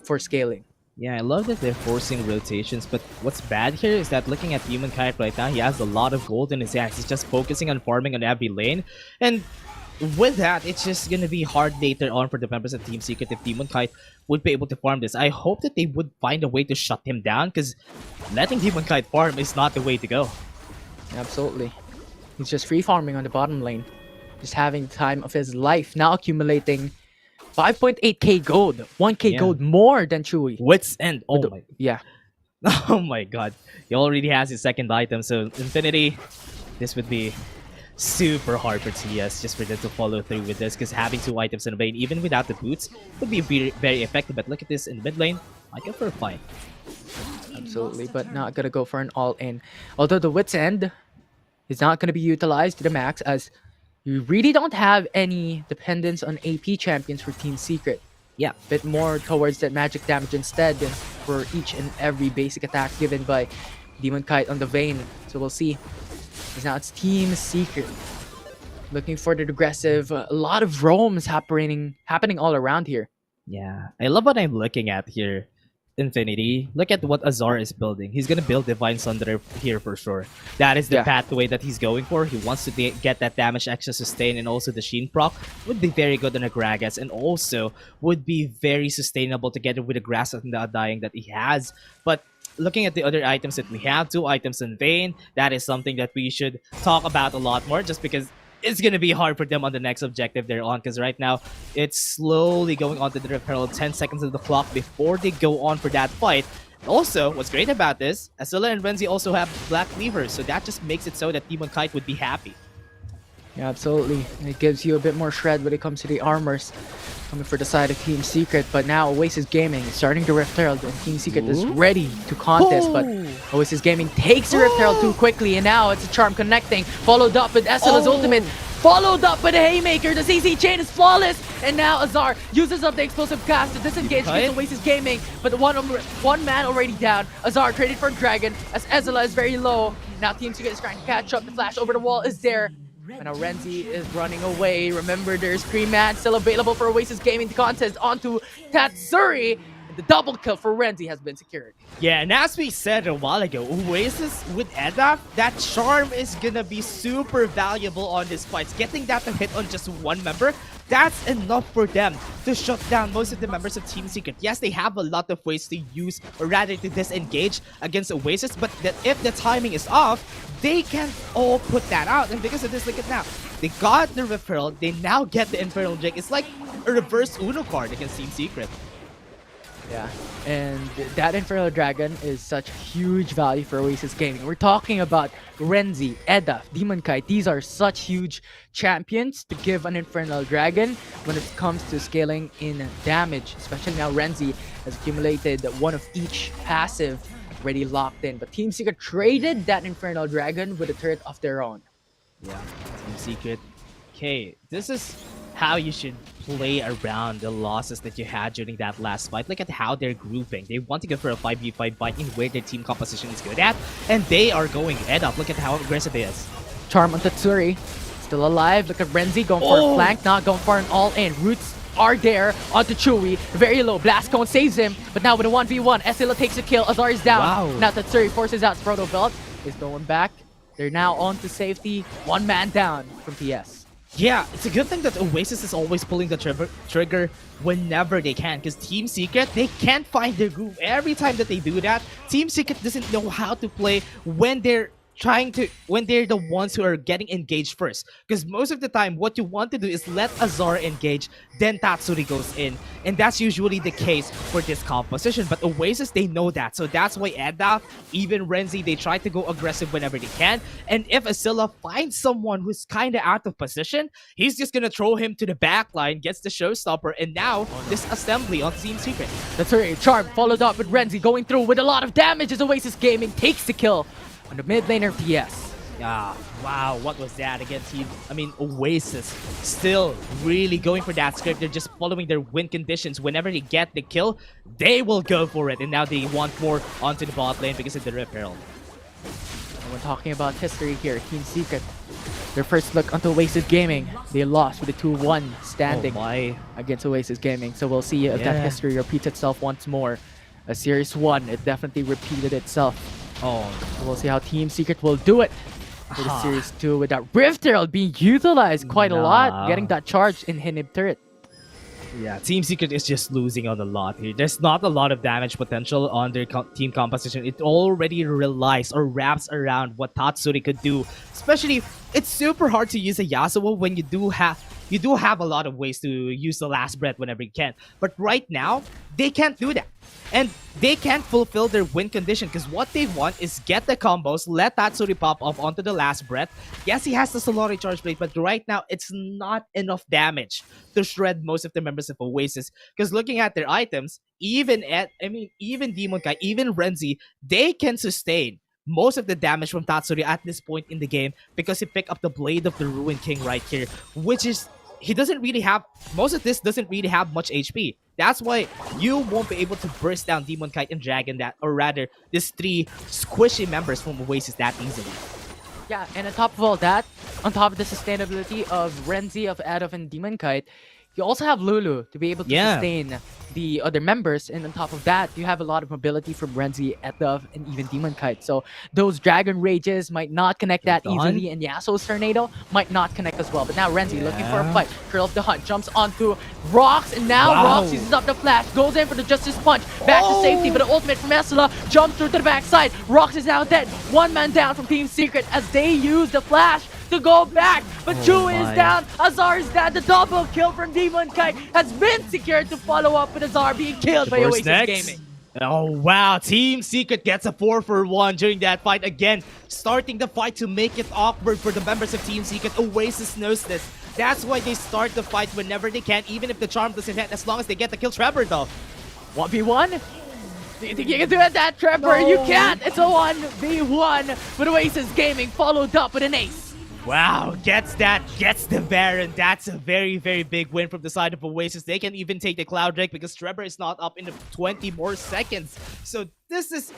for scaling. Yeah, I love that they're forcing rotations, but what's bad here is that looking at Demon Kite right now, he has a lot of gold in his hands. He's just focusing on farming on every lane. And with that, it's just gonna be hard later on for the members of Team Secret if Demon Kite would be able to farm this. I hope that they would find a way to shut him down, because letting Demon Kite farm is not the way to go. Absolutely. He's just free farming on the bottom lane. Just having the time of his life. Now accumulating 5.8k gold. 1k gold more than Chewy. Wits End. Oh my. Yeah. Oh my god. He already has his second item, so Infinity, this would be super hard for TS just for them to follow through with this, because having 2 items in the lane, even without the boots, would be very effective. But look at this in mid lane. I go for a fight. Absolutely, but not gonna go for an all-in. Although the Wits End is not gonna be utilized to the max, as you really don't have any dependence on AP champions for Team Secret. Yeah. Bit more towards that magic damage instead for each and every basic attack given by Demon Kite on the Vayne. So we'll see. Because now it's Team Secret. Looking for the aggressive. A lot of roams happening all around here. Yeah. I love what I'm looking at here. Infinity. Look at what Azar is building. He's gonna build Divine Sunder here for sure. That is the pathway that he's going for. He wants to get that damage extra sustain, and also the Sheen proc would be very good on a Gragas, and also would be very sustainable together with the Grass and the Undying that he has. But looking at the other items that we have, 2 items in Vayne, that is something that we should talk about a lot more, just because it's gonna be hard for them on the next objective they're on, because right now it's slowly going on to the Rift Herald. 10 seconds of the clock before they go on for that fight. Also, what's great about this, Azilla and Renzi also have Black Cleavers, so that just makes it so that Demon Kite would be happy. Yeah, absolutely. It gives you a bit more shred when it comes to the armors coming for the side of Team Secret. But now Oasis Gaming is starting the Rift Herald, and Team Secret is ready to contest. But Oasis Gaming takes the Rift Herald too quickly, and now it's a charm connecting, followed up with Esla's ultimate, followed up with a Haymaker. The CC chain is flawless, and now Azar uses up the explosive cast to disengage against Oasis Gaming. But the one man already down. Azar traded for Dragon as Ezreal is very low. Now Team Secret is trying to catch up. The flash over the wall is there. And now Renzi is running away. Remember, there's Cream Man still available for Oasis Gaming to contest onto Tatsuri. The double kill for Renzi has been secured. Yeah, and as we said a while ago, Oasis with Edaf, that charm is gonna be super valuable on this fight. Getting that to hit on just one member, that's enough for them to shut down most of the members of Team Secret. Yes, they have a lot of ways to use, or rather to disengage against Oasis, but if the timing is off, they can all put that out. And because of this, look at now. They got the Rift Herald, they now get the Infernal Drake. It's like a reverse Uno card against Team Secret. Yeah, and that Infernal Dragon is such huge value for Oasis Gaming. We're talking about Renzi, Edaf, Demon Kite. These are such huge champions to give an Infernal Dragon when it comes to scaling in damage. Especially now Renzi has accumulated one of each passive already locked in. But Team Secret traded that Infernal Dragon with a turret of their own. Yeah, Team Secret. Okay, this is how you should play around the losses that you had during that last fight. Look at how they're grouping. They want to go for a 5v5 fight in where their team composition is good at, and they are going head up. Look at how aggressive it is. Charm on Tatsuri, still alive. Look at Renzi going for a flank, not going for an all-in. Roots are there onto Chewy, very low. Blast Cone saves him, but now with a 1v1, Esila takes a kill. Azar is down. Wow. Now Tatsuri forces out Proto Belt, is going back. They're now on to safety. One man down from TS. Yeah, it's a good thing that Oasis is always pulling the trigger whenever they can, because Team Secret, they can't find their groove. Every time that they do that, Team Secret doesn't know how to play when they're the ones who are getting engaged first. Because most of the time, what you want to do is let Azar engage, then Tatsuri goes in. And that's usually the case for this composition. But Oasis, they know that. So that's why Edaf, even Renzi, they try to go aggressive whenever they can. And if Azilla finds someone who's kind of out of position, he's just going to throw him to the back line, gets the showstopper, and now this assembly on Team Secret. Tatsuri, Charm, followed up with Renzi going through with a lot of damage as Oasis Gaming takes the kill on the mid laner TS. Ah, wow, what was that against Team? I mean, Oasis still really going for that script. They're just following their win conditions. Whenever they get the kill, they will go for it. And now they want more onto the bot lane because of the Rip Herald. And we're talking about history here. Team Secret, their first look onto Oasis Gaming. They lost with a 2-1 standing against Oasis Gaming. So we'll see if that history repeats itself once more. A Series 1, it definitely repeated itself. Oh, so we'll see how Team Secret will do it for the Series 2 with that Rift Herald being utilized quite a lot, getting that charge in Hinib turret. Yeah, Team Secret is just losing on a lot here. There's not a lot of damage potential on their team composition. It already relies or wraps around what Tatsuri could do. Especially, it's super hard to use a Yasuo when you do have a lot of ways to use the last breath whenever you can. But right now, they can't do that. And they can't fulfill their win condition because what they want is get the combos, let Tatsuri pop off onto the last breath. Yes, he has the Solari Charge Blade, but right now, it's not enough damage to shred most of the members of Oasis. Because looking at their items, even Demon Kai, even Renzi, they can sustain most of the damage from Tatsuri at this point in the game because he picked up the Blade of the Ruin King right here, which is, he doesn't really have, most of this doesn't really have much HP. That's why you won't be able to burst down Demon Kite and Dragon that, or rather, these three squishy members from Oasis that easily. Yeah, and on top of all that, on top of the sustainability of Renzi, of Adolf, and Demon Kite, you also have Lulu to be able to sustain the other members, and on top of that, you have a lot of mobility from Renzi, Adolf, and even Demon Kite. So those Dragon Rages might not connect that easily, and Yasuo's Tornado might not connect as well. But now Renzi looking for a fight. Trail of the Hunt jumps onto Rocks, and now Rocks uses up the flash, goes in for the Justice Punch, back to safety, but the ultimate from Esla jumps through to the backside. Rocks is now dead. One man down from Team Secret as they use the flash to go back, but Chu is down, Azar is down, the double kill from Demon Kite has been secured to follow up with Azar being killed by Oasis Gaming. Oh wow, Team Secret gets a 4-for-1 during that fight again, starting the fight to make it awkward for the members of Team Secret. Oasis knows this. That's why they start the fight whenever they can, even if the charm doesn't hit, as long as they get the kill. Trevor though. 1v1? Do you think you can do it, that Trevor? No. You can't! It's a 1v1 with Oasis Gaming followed up with an ace. Wow, gets the Baron. That's a very, very big win from the side of Oasis. They can even take the Cloud Drake because Trevor is not up in the 20 more seconds. So this is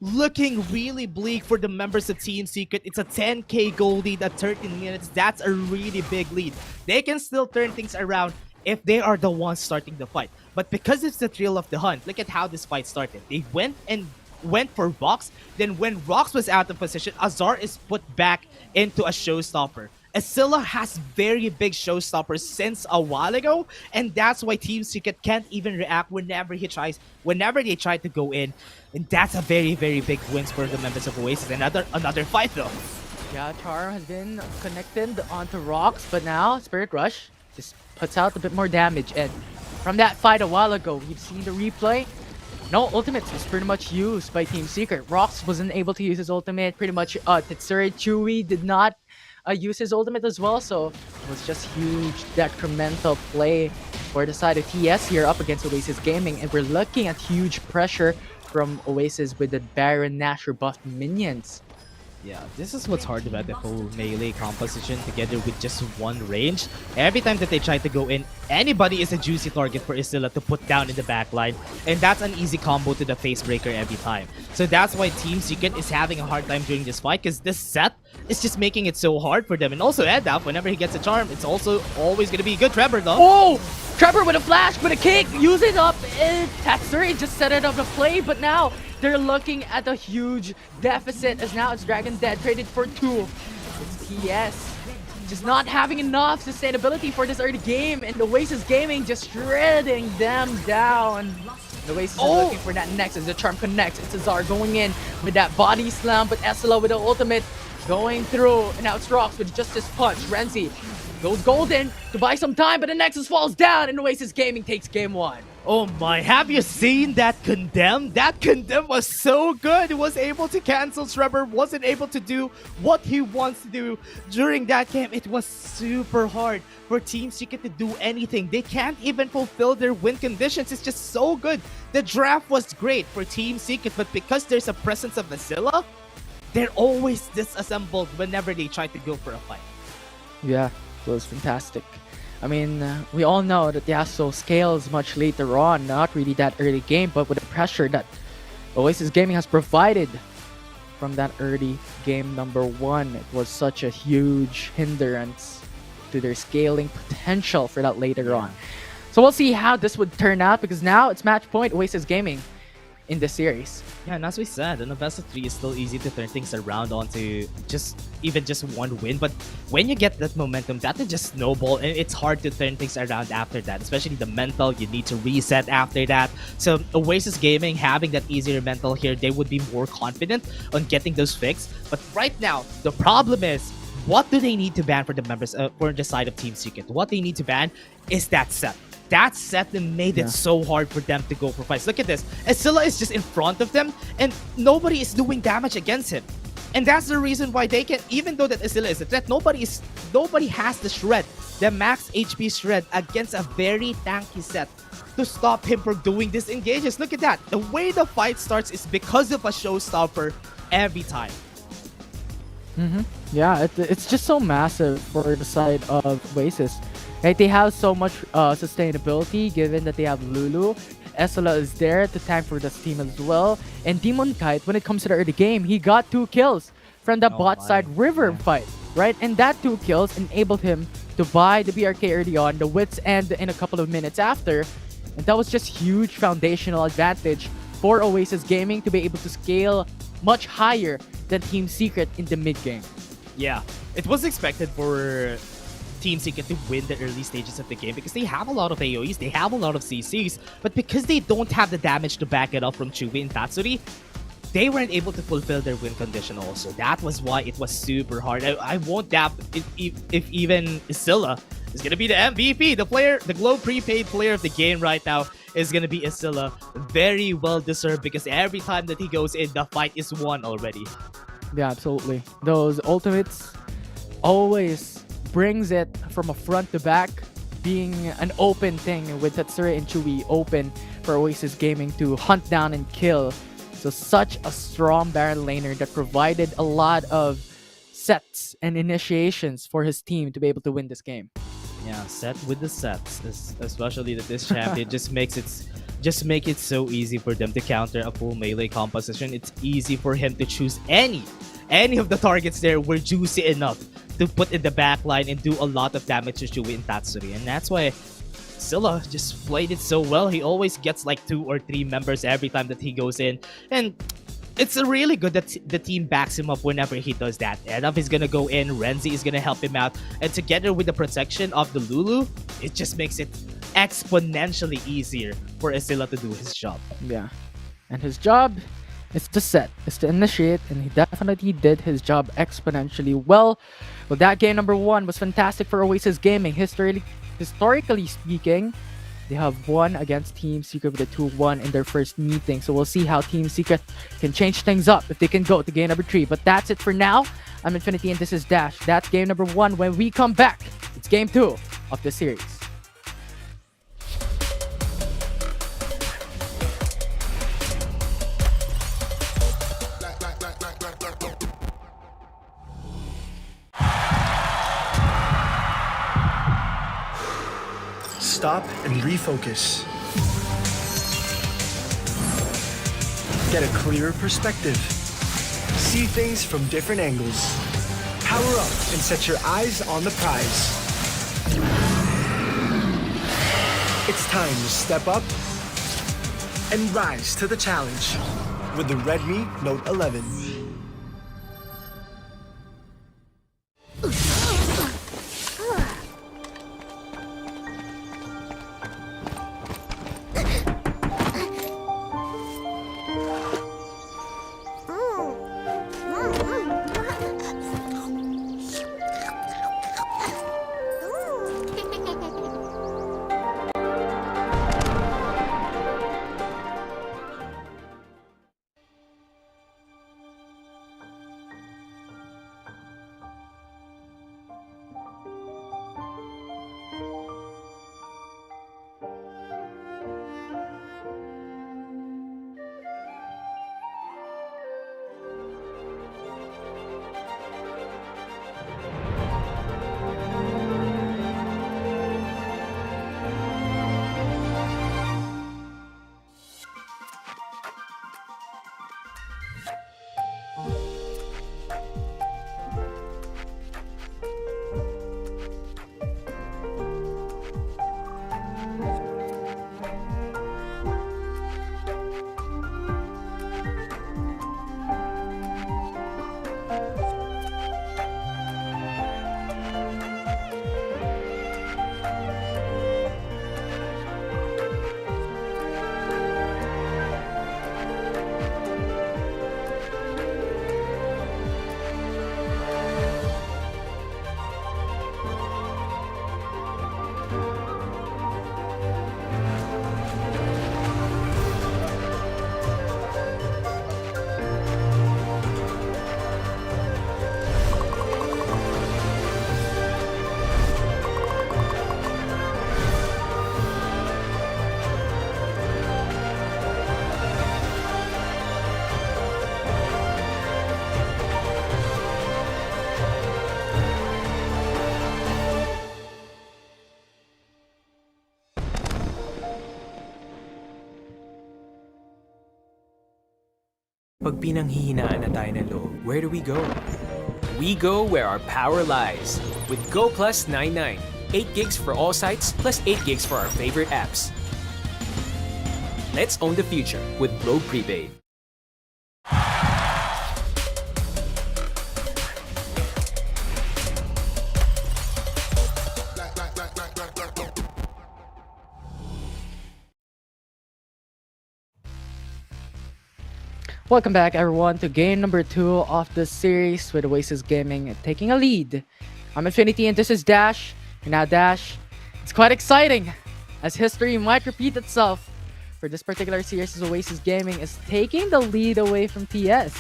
looking really bleak for the members of Team Secret. It's a 10k gold lead at 13 minutes. That's a really big lead. They can still turn things around if they are the ones starting the fight. But because it's the thrill of the hunt, look at how this fight started. They went for Rox. Then when Rox was out of position, Azar is put back into a showstopper. Escilla has very big showstoppers since a while ago, and that's why Team Secret can't even react whenever they try to go in. And that's a very, very big win for the members of Oasis. Another fight though. Yeah, Charm has been connected onto Rox, but now Spirit Rush just puts out a bit more damage. And from that fight a while ago, we've seen the replay. No, ultimates was pretty much used by Team Secret. Rox wasn't able to use his ultimate. Pretty much, Tetsuri Chewy did not use his ultimate as well. So it was just huge detrimental play for the side of TS here up against Oasis Gaming. And we're looking at huge pressure from Oasis with the Baron Nashor buffed minions. Yeah, this is what's hard about the whole melee composition together with just one range. Every time that they try to go in, anybody is a juicy target for Isilla to put down in the backline. And that's an easy combo to the face breaker every time. So that's why Team Secret is having a hard time during this fight, because this set is just making it so hard for them. And also Edap, whenever he gets a charm, it's also always going to be good. Trevor though. Oh! Trevor with a flash, with a kick, use it up. Tatsuri just set it up to play, but now they're looking at a huge deficit as now it's Dragon dead, traded for 2. It's TS just not having enough sustainability for this early game, and the Oasis Gaming just shredding them down. The Oasis is looking for that next as the charm connects. It's Azar going in with that body slam, but Esla with the ultimate going through, and now it's Rox with Justice Punch. Renzi goes golden to buy some time, but the Nexus falls down, and Oasis Gaming takes game 1. Oh my, have you seen that Condemn? That Condemn was so good. He was able to cancel Trevor, wasn't able to do what he wants to do during that game. It was super hard for Team Secret to do anything. They can't even fulfill their win conditions. It's just so good. The draft was great for Team Secret, but because there's a presence of Vasilla, they're always disassembled whenever they try to go for a fight. Yeah, it was fantastic. I mean, we all know that Yasuo scales much later on, not really that early game, but with the pressure that Oasis Gaming has provided from that early game number 1, it was such a huge hindrance to their scaling potential for that later on. So we'll see how this would turn out, because now it's match point Oasis Gaming in the series. Yeah, and as we said, in a best of 3, it's still easy to turn things around onto just one win. But when you get that momentum, that will just snowball, and it's hard to turn things around after that. Especially the mental, you need to reset after that. So Oasis Gaming having that easier mental here, they would be more confident on getting those fixed. But right now, the problem is, what do they need to ban for the members for the side of Team Secret? What they need to ban is that set. That set that made it so hard for them to go for fights. Look at this. Escilla is just in front of them, and nobody is doing damage against him. And that's the reason why they can, even though that Escilla is a threat, nobody has the shred, the max HP shred against a very tanky set to stop him from doing disengages. Look at that. The way the fight starts is because of a showstopper every time. Yeah, it's just so massive for the side of Oasis. Right, they have so much sustainability given that they have Lulu. Escilla is there to tank for this team as well. And Demon Kite, when it comes to the early game, he got 2 kills from the bot side river fight, right? And that 2 kills enabled him to buy the BRK early on, the Wits End in a couple of minutes after. And that was just huge foundational advantage for Oasis Gaming to be able to scale much higher than Team Secret in the mid game. Yeah, it was expected for Team Secret to win the early stages of the game because they have a lot of AoEs, they have a lot of CCs, but because they don't have the damage to back it up from Chewy and Tatsuri, they weren't able to fulfill their win condition also. That was why it was super hard. I won't doubt if even Isilla is going to be the MVP. The Globe prepaid player of the game right now is going to be Isilla. Very well deserved because every time that he goes in, the fight is won already. Yeah, absolutely. Those ultimates always brings it from a front to back, being an open thing with Tatsuri and Chewy open for Oasis Gaming to hunt down and kill. So such a strong Baron laner that provided a lot of sets and initiations for his team to be able to win this game. Yeah, set with the sets, especially that this champion just make it so easy for them to counter a full melee composition. It's easy for him to choose any of the targets there were juicy enough to put in the back line and do a lot of damage to Chewy and Tatsuri. And that's why Scylla just played it so well. He always gets like 2 or 3 members every time that he goes in. And it's really good that the team backs him up whenever he does that. Edaf is gonna go in, Renzi is gonna help him out. And together with the protection of the Lulu, it just makes it exponentially easier for Escilla to do his job. Yeah. And his job is to set, is to initiate, and he definitely did his job exponentially well. Well, that game number 1 was fantastic for Oasis Gaming. Historically speaking, they have won against Team Secret with a 2-1 in their first meeting. So we'll see how Team Secret can change things up if they can go to game number 3. But that's it for now. I'm Infinity and this is Dash. That's game number 1. When we come back, it's game 2 of the series. Stop and refocus. Get a clearer perspective. See things from different angles. Power up and set your eyes on the prize. It's time to step up and rise to the challenge with the Redmi Note 11. Pag pinanghihinaan na tayo ng loob, where do we go? We go where our power lies. With Go Plus 99. 8 gigs for all sites, plus 8 gigs for our favorite apps. Let's own the future with Globe Prepaid. Welcome back, everyone, to game number 2 of the series with Oasis Gaming taking a lead. I'm Infinity and this is Dash. And now, Dash, it's quite exciting as history might repeat itself for this particular series as Oasis Gaming is taking the lead away from TS.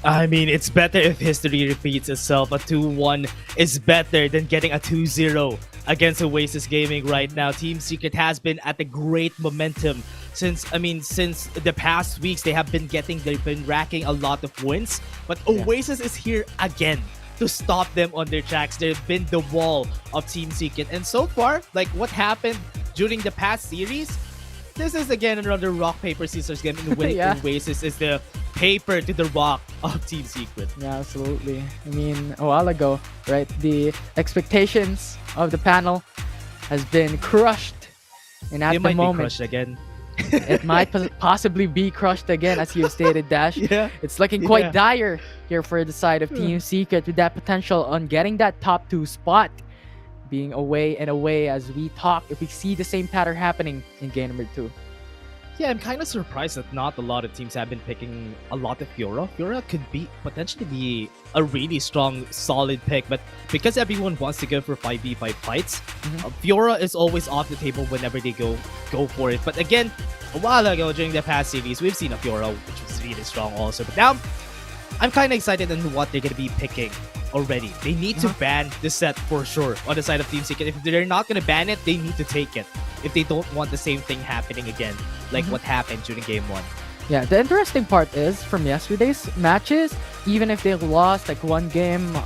I mean, it's better if history repeats itself. A 2-1 is better than getting a 2-0 against Oasis Gaming right now. Team Secret has been at a great momentum since the past weeks. They've been racking a lot of wins, but Oasis is here again to stop them on their tracks. They've been the wall of Team Secret, and so far, like what happened during the past series, this is again another rock paper scissors game in which Oasis is the paper to the rock of Team Secret. Yeah, absolutely. I mean, a while ago, right, the expectations of the panel has been crushed, and at They the might moment, be crushed again. it might possibly be crushed again, as you stated, Dash. Yeah. It's looking quite dire here for the side of Team Secret, with that potential on getting that top 2 spot being away and away as we talk, if we see the same pattern happening in game number 2. Yeah, I'm kind of surprised that not a lot of teams have been picking a lot of Fiora. Fiora could potentially be a really strong, solid pick, but because everyone wants to go for 5v5 fights, Fiora is always off the table whenever they go for it. But again, a while ago during the past series, we've seen a Fiora, which was really strong also. But now, I'm kind of excited on what they're going to be picking already. They need to ban the set for sure on the side of Team Secret. If they're not going to ban it, they need to take it if they don't want the same thing happening again, like what happened during Game 1. Yeah, the interesting part is, from yesterday's matches, even if they lost like one game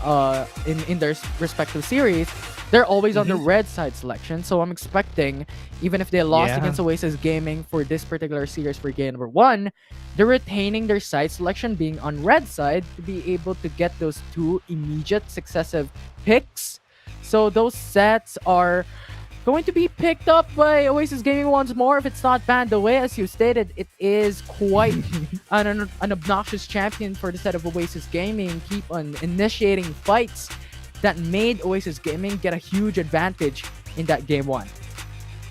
in their respective series, they're always on the red side selection. So I'm expecting, even if they lost against Oasis Gaming for this particular series for game number 1, they're retaining their side selection being on red side to be able to get those 2 immediate successive picks. So those sets are going to be picked up by Oasis Gaming once more if it's not banned away. As you stated, it is quite an obnoxious champion for the set of Oasis Gaming. Keep on initiating fights that made Oasis Gaming get a huge advantage in that game 1.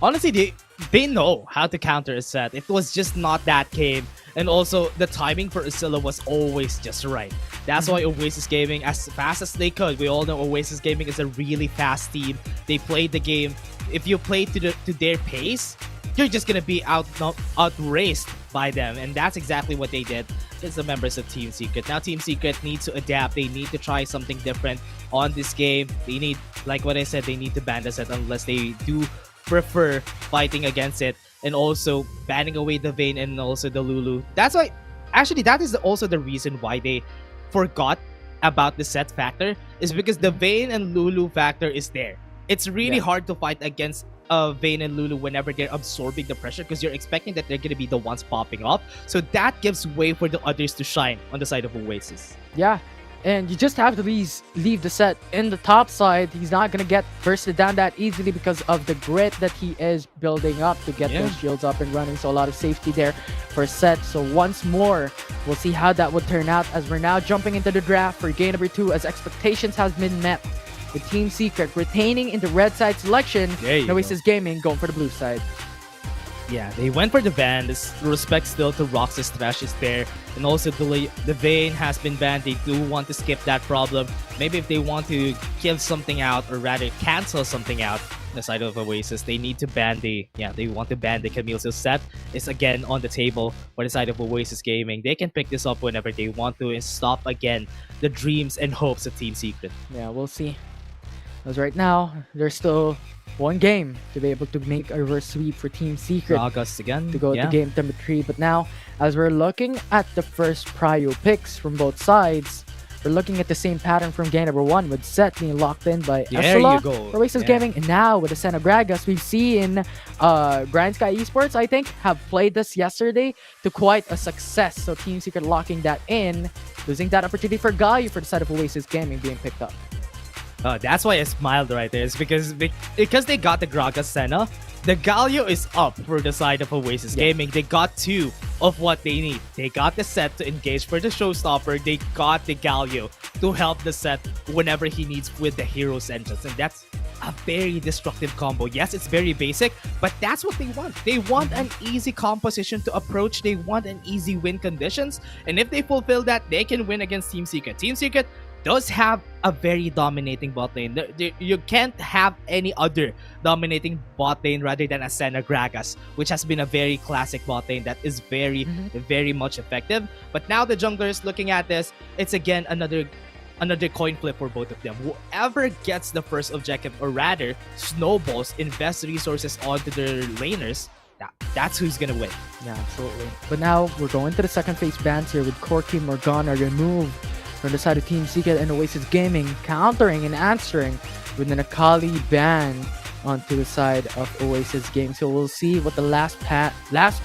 Honestly, they know how to counter a set. It was just not that game. And also, the timing for Usilla was always just right. That's why Oasis Gaming, as fast as they could, we all know Oasis Gaming is a really fast team. They played the game. If you play to their pace, you're just gonna be outraced by them. And that's exactly what they did. It's the members of Team Secret. Now Team Secret needs to adapt. They need to try something different on this game. They need, like what I said, they need to ban the set unless they do prefer fighting against it, and also banning away the Vayne and also the Lulu. That's why, actually, that is also the reason why they forgot about the set factor, is because the Vayne and Lulu factor is there. It's really hard to fight against Vayne and Lulu whenever they're absorbing the pressure, because you're expecting that they're going to be the ones popping off. So that gives way for the others to shine on the side of Oasis. Yeah, and you just have to leave the set in the top side. He's not going to get bursted down that easily because of the grit that he is building up to get those shields up and running. So a lot of safety there for set. So once more, we'll see how that would turn out as we're now jumping into the draft for game number 2, as expectations has been met. With Team Secret retaining in the red side selection, Oasis Gaming going for the blue side. Yeah, they went for the ban. This respect still to Rox's Thresh is there. And also the Vayne has been banned. They do want to skip that problem. Maybe if they want to give something out, or rather cancel something out on the side of Oasis, they need to ban they want to ban the Camille. So set is again on the table for the side of Oasis Gaming. They can pick this up whenever they want to and stop again the dreams and hopes of Team Secret. Yeah, we'll see. As right now, there's still one game to be able to make a reverse sweep for Team Secret. August again. To go to game number 3. But now, as we're looking at the first prio picks from both sides, we're looking at the same pattern from game number 1 with Set being locked in by There you Esala, go. Oasis Yeah. Gaming, and now with the Senna Gragas, we've seen Grindsky Esports, I think, have played this yesterday to quite a success. So Team Secret locking that in, losing that opportunity for Galio for the side of Oasis Gaming being picked up. That's why I smiled right there. It's because they got the Gragas Senna. The Galio is up for the side of Oasis Gaming. They got 2 of what they need. They got the Set to engage for the showstopper. They got the Galio to help the Set whenever he needs with the Hero's Entrance. And that's a very destructive combo. Yes, it's very basic, but that's what they want. They want an easy composition to approach. They want an easy win conditions. And if they fulfill that, they can win against Team Secret. Team Secret does have a very dominating bot lane. You can't have any other dominating bot lane rather than a Senna Gragas, which has been a very classic bot lane that is very, very much effective. But now the junglers looking at this, it's again another coin flip for both of them. Whoever gets the first objective, or rather snowballs, invest resources onto their laners, that's who's gonna win. Yeah, absolutely. But now we're going to the second phase bans here with Corki Morgana removed from the side of Team Secret and Oasis Gaming, countering and answering with an Akali ban onto the side of Oasis Gaming. So we'll see what the last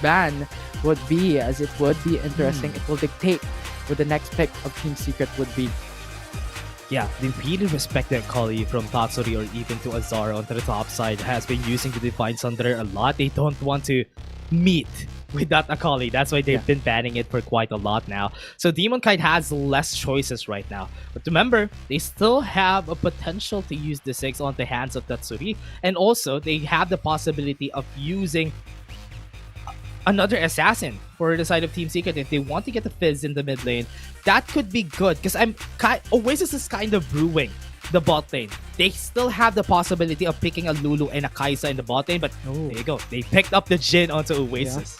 ban would be, as it would be interesting. It will dictate what the next pick of Team Secret would be. Yeah, the really respected Akali from Tatsuri or even to Azar onto the top side has been using the Divine Sunder a lot. They don't want to meet with that Akali. That's why they've been banning it for quite a lot now. So Demon Kite has less choices right now. But remember, they still have a potential to use the 6 on the hands of Tatsuri. And also, they have the possibility of using another assassin for the side of Team Secret if they want to get the Fizz in the mid lane. That could be good because Oasis is kind of brewing the bot lane. They still have the possibility of picking a Lulu and a Kaisa in the bot lane, but there you go. They picked up the Jhin onto Oasis.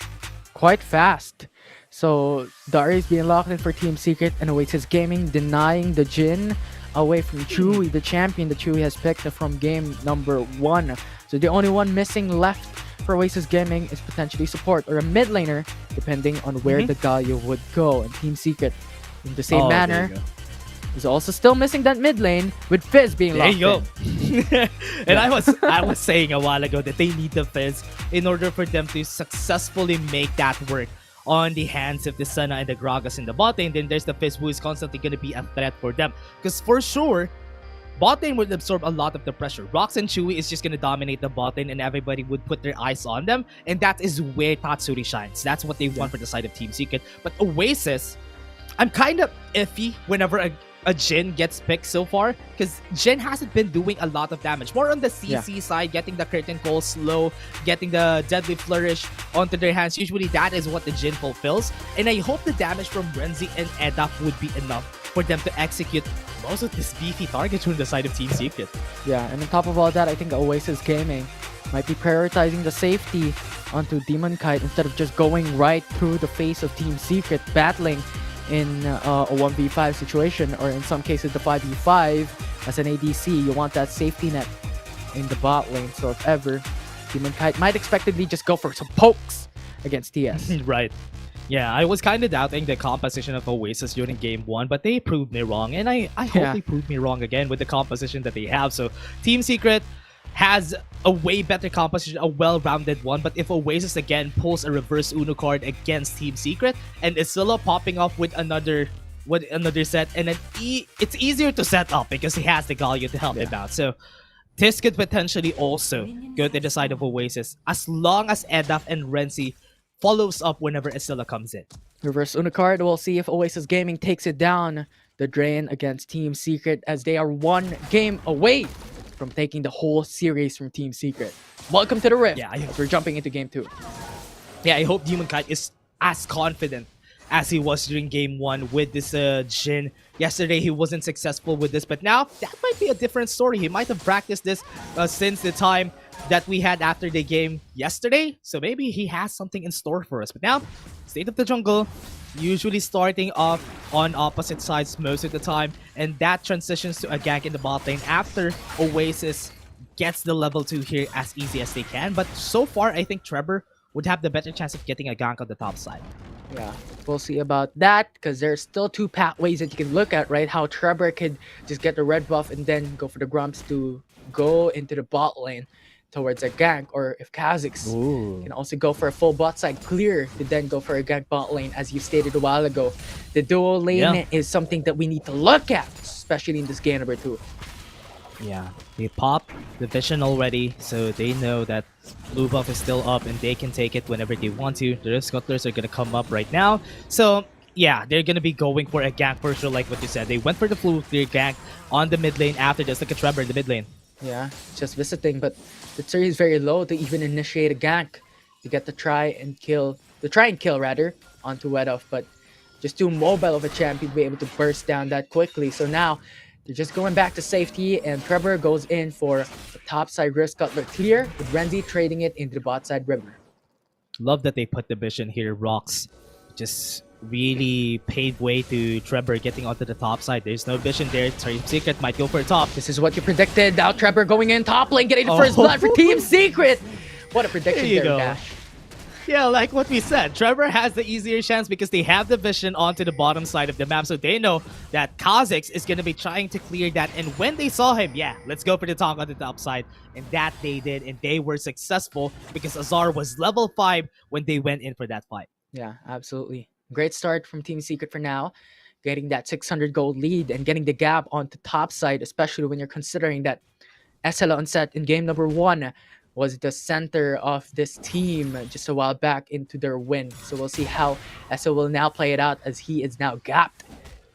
Quite fast. So Dari is being locked in for Team Secret and Oasis Gaming, denying the Jhin away from Chewy, the champion that Chewy has picked from game number 1. So the only one missing left for Oasis Gaming is potentially support or a mid laner, depending on where the Galio would go. And Team Secret, in the same manner, is also still missing that mid lane with Fizz being locked in. And I was saying a while ago that they need the Fizz in order for them to successfully make that work on the hands of the Senna and the Gragas in the bot lane. Then there's the Fizz who is constantly going to be a threat for them. Because for sure, bot lane would absorb a lot of the pressure. Rox and Chewy is just going to dominate the bot lane and everybody would put their eyes on them. And that is where Tatsuri shines. That's what they want for the side of Team Secret. But Oasis, I'm kind of iffy whenever a Jhin gets picked so far, because Jhin hasn't been doing a lot of damage. More on the CC side, getting the curtain call slow, getting the deadly flourish onto their hands. Usually that is what the Jhin fulfills. And I hope the damage from Renzi and Edap would be enough for them to execute most of this beefy targets from the side of Team Secret. Yeah, and on top of all that, I think Oasis Gaming might be prioritizing the safety onto Demon Kite instead of just going right through the face of Team Secret, battling in a 1v5 situation, or in some cases the 5v5 as an ADC. You want that safety net in the bot lane, so if ever, Demon Kite might expectedly just go for some pokes against TS. Right. Yeah, I was kind of doubting the composition of Oasis during game 1, but they proved me wrong, and I hope they proved me wrong again with the composition that they have. So Team Secret has a way better composition, a well-rounded one. But if Oasis again pulls a reverse Uno card against Team Secret and Isilla popping off with another set, and then it's easier to set up because he has the Galio to help him out. So this could potentially also go to the side of Oasis as long as Edaf and Renzi follows up whenever Isilla comes in. Reverse Uno card. We'll see if Oasis Gaming takes it down the drain against Team Secret, as they are 1 game away from taking the whole series from Team Secret. Welcome to the Rift. Yeah, we're jumping into game 2. Yeah, I hope Demon Kite is as confident as he was during game 1 with this Jhin. Yesterday, he wasn't successful with this, but now that might be a different story. He might have practiced this since the time that we had after the game yesterday. So maybe he has something in store for us. But now, State of the Jungle, usually starting off on opposite sides most of the time, and that transitions to a gank in the bot lane after Oasis gets the level 2 here as easy as they can. But so far, I think Trevor would have the better chance of getting a gank on the top side. Yeah, we'll see about that because there's still two pathways that you can look at, right? How Trevor could just get the red buff and then go for the Grumps to go into the bot lane towards a gank, or if Kha'Zix can also go for a full bot side clear to then go for a gank bot lane, as you stated a while ago. The dual lane is something that we need to look at, especially in this game number 2. Yeah, they pop the vision already, so they know that blue buff is still up and they can take it whenever they want to. The Scuttlers are gonna come up right now, so yeah, they're gonna be going for a gank for sure, like what you said. They went for the full clear gank on the mid lane after this. Look at Trevor in the mid lane. Yeah, just visiting, but the Tsuri is very low to even initiate a gank to get the try and kill rather onto Wedoff, but just too mobile of a champion to be able to burst down that quickly. So now they're just going back to safety, and Trevor goes in for the top side Rift Cutler clear, with Renzi trading it into the bot side River. Love that they put the vision here. Rocks just really paved way to Trevor getting onto the top side. There's no vision there. Team Secret might go for the top. This is what you predicted. Now Trevor going in top lane, getting the first blood for Team Secret. What a prediction there, Dash. Yeah, like what we said, Trevor has the easier chance because they have the vision onto the bottom side of the map, so they know that Kha'Zix is going to be trying to clear that. And when they saw him, yeah, let's go for the talk on the top side. And that they did, and they were successful because Azar was level 5 when they went in for that fight. Yeah, absolutely. Great start from Team Secret for now, getting that 600 gold lead and getting the gap onto top side, especially when you're considering that SL Onset in game number 1 was the center of this team just a while back into their win. So we'll see how SL will now play it out, as he is now gapped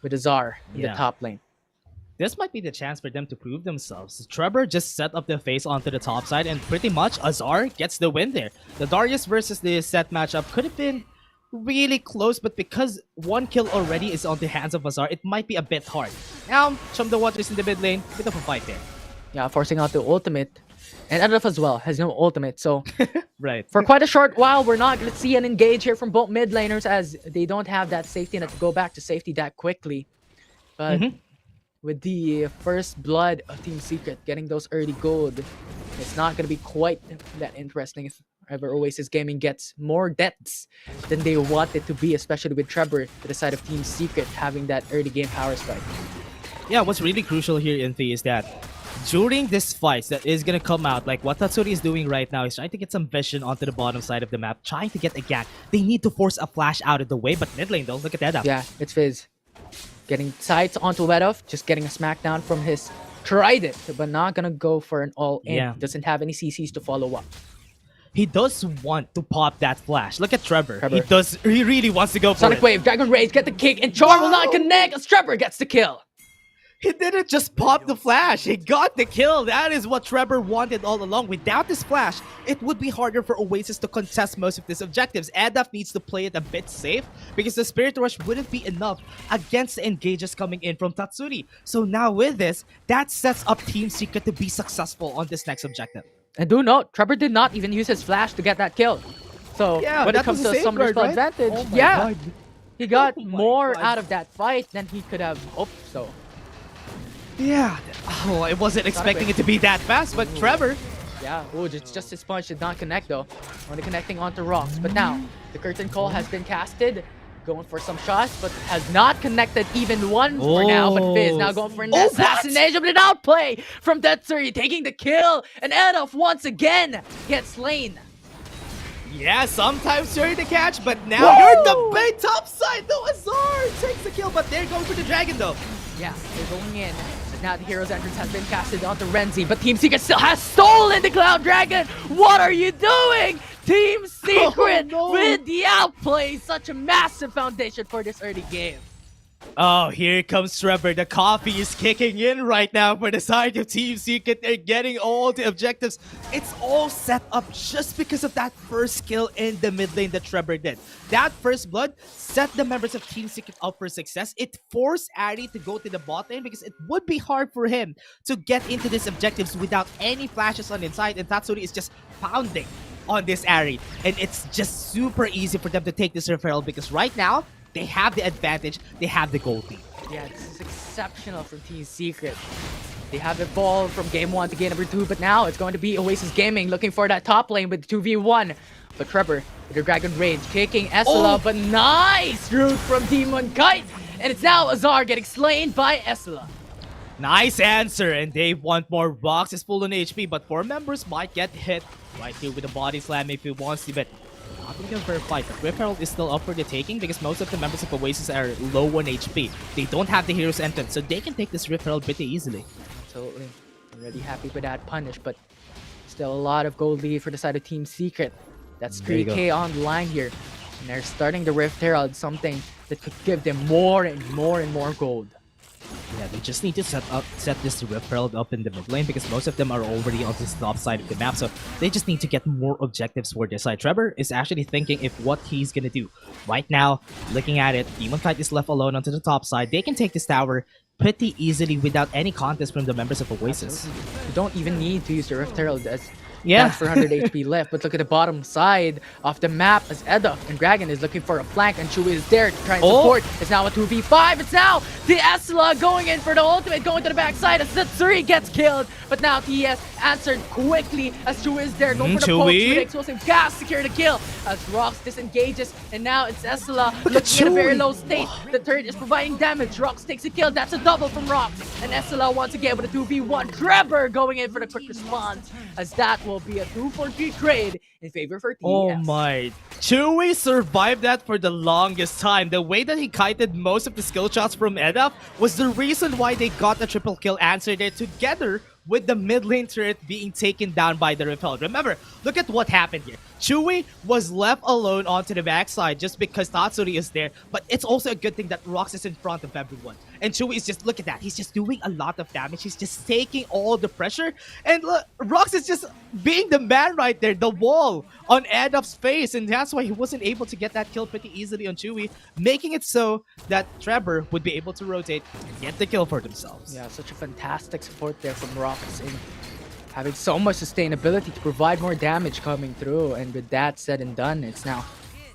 with Azar in the top lane. This might be the chance for them to prove themselves. Trevor just set up the face onto the top side, and pretty much Azar gets the win there. The Darius versus the Set matchup could have been really close, but because one kill already is on the hands of Azar, it might be a bit hard. Now, Chum the Waters in the mid lane, bit of a fight there. Yeah, forcing out the ultimate. And Edif as well has no ultimate, so right. For quite a short while, we're not going to see an engage here from both mid laners, as they don't have that safety net to go back to safety that quickly. But with the first blood of Team Secret getting those early gold, it's not going to be quite that interesting if ever Oasis Gaming gets more deaths than they want it to be, especially with Trevor to the side of Team Secret having that early game power spike. Yeah, what's really crucial here, Infi, is that during this fight that is going to come out, like what Tatsuri is doing right now, is trying to get some vision onto the bottom side of the map, trying to get a gank. They need to force a flash out of the way, but mid lane though, look at that. Yeah, it's Fizz. Getting sights onto Wedoff, just getting a smackdown from his trident, but not going to go for an all-in. Yeah. Doesn't have any CCs to follow up. He does want to pop that flash. Look at Trevor. He really wants to go for Sonic it. Wave, Dragon Rage, get the kick, and Charm will not connect as Trevor gets the kill. He didn't just pop the flash. He got the kill. That is what Trevor wanted all along. Without this flash, it would be harder for Oasis to contest most of these objectives. Adaf needs to play it a bit safe because the Spirit Rush wouldn't be enough against the engages coming in from Tatsuri. So now with this, that sets up Team Secret to be successful on this next objective. And do note, Trevor did not even use his flash to get that kill. So yeah, when it comes to Summoner's right? advantage, God. He got more out of that fight than he could have hoped so. Yeah. Oh, I wasn't expecting it to be that fast, but Trevor. Yeah, just his punch did not connect though. Only connecting onto rocks. But now, the curtain call has been casted. Going for some shots, but has not connected even one for now. But Fizz now going for an assassination, but an outplay from Tatsuri, taking the kill. And Adolf once again gets slain. Yeah, sometimes you're the catch, but now you're the big top side though. Azar takes the kill, but they're going for the dragon though. Yeah, they're going in. But now the hero's entrance has been casted onto Renzi, but Team Secret still has stolen the Cloud Dragon. What are you doing? Team Secret with the outplay. Such a massive foundation for this early game. Oh, here comes Trevor. The coffee is kicking in right now for the side of Team Secret. They're getting all the objectives. It's all set up just because of that first kill in the mid lane that Trevor did. That first blood set the members of Team Secret up for success. It forced Ari to go to the bot lane because it would be hard for him to get into these objectives without any flashes on inside. And Tatsuri is just pounding on this Ari. And it's just super easy for them to take this referral because right now, they have the advantage. They have the gold lead. Yeah, this is exceptional from Team Secret. They have evolved from game 1 to game number 2, but now it's going to be Oasis Gaming looking for that top lane with 2v1. But Trevor with the Dragon Rage kicking Esla, but nice root from Demon Kite! And it's now Azar getting slain by Esla. Nice answer, and they want more. Rocks is full on HP, but 4 members might get hit right here with a body slam if he wants to, but not going to go for a fight. But Rift Herald is still up for the taking because most of the members of Oasis are low on HP. They don't have the hero's entrance, so they can take this Rift Herald pretty easily. Absolutely. I'm really happy with that punish, but still a lot of gold lead for the side of Team Secret. That's 3k on the line here. And they're starting the Rift Herald, something that could give them more and more gold. Yeah, they just need to set this Rift Herald up in the mid lane because most of them are already on this top side of the map, so they just need to get more objectives for their side. Trevor is actually thinking if what he's gonna do. Right now, looking at it, Demon Kite is left alone onto the top side. They can take this tower pretty easily without any contest from the members of Oasis. You don't even need to use the Rift Herald as Yeah. that's 400 HP left, but look at the bottom side of the map as Edda and Dragon is looking for a flank and Chewie is there to try and support. It's now a 2v5. It's now the Esla going in for the ultimate, going to the backside as Satsuri gets killed. But now TS answered quickly as Chewie is there, going for the poke with explosive gas, secure the kill as Rox disengages, and now it's Esla looking at a very low state. The turret is providing damage. Rox takes a kill. That's a double from Rox, and Esla once again with a 2v1. Trevor going in for the quick response as that will be a 2-for-3 trade in favor for TS. Oh my. Chewie survived that for the longest time. The way that he kited most of the skill shots from Edaf was the reason why they got a triple kill answer there together with the mid lane turret being taken down by the Rift Herald. Remember, look at what happened here. Chewie was left alone onto the backside just because Tatsuri is there, but it's also a good thing that Rox is in front of everyone. And Chewie is just, look at that, he's just doing a lot of damage. He's just taking all the pressure. And look, Rox is just being the man right there, the wall on Edaf's face. And that's why he wasn't able to get that kill pretty easily on Chewie, making it so that Trevor would be able to rotate and get the kill for themselves. Yeah, such a fantastic support there from Rox in having so much sustainability to provide more damage coming through. And with that said and done, it's now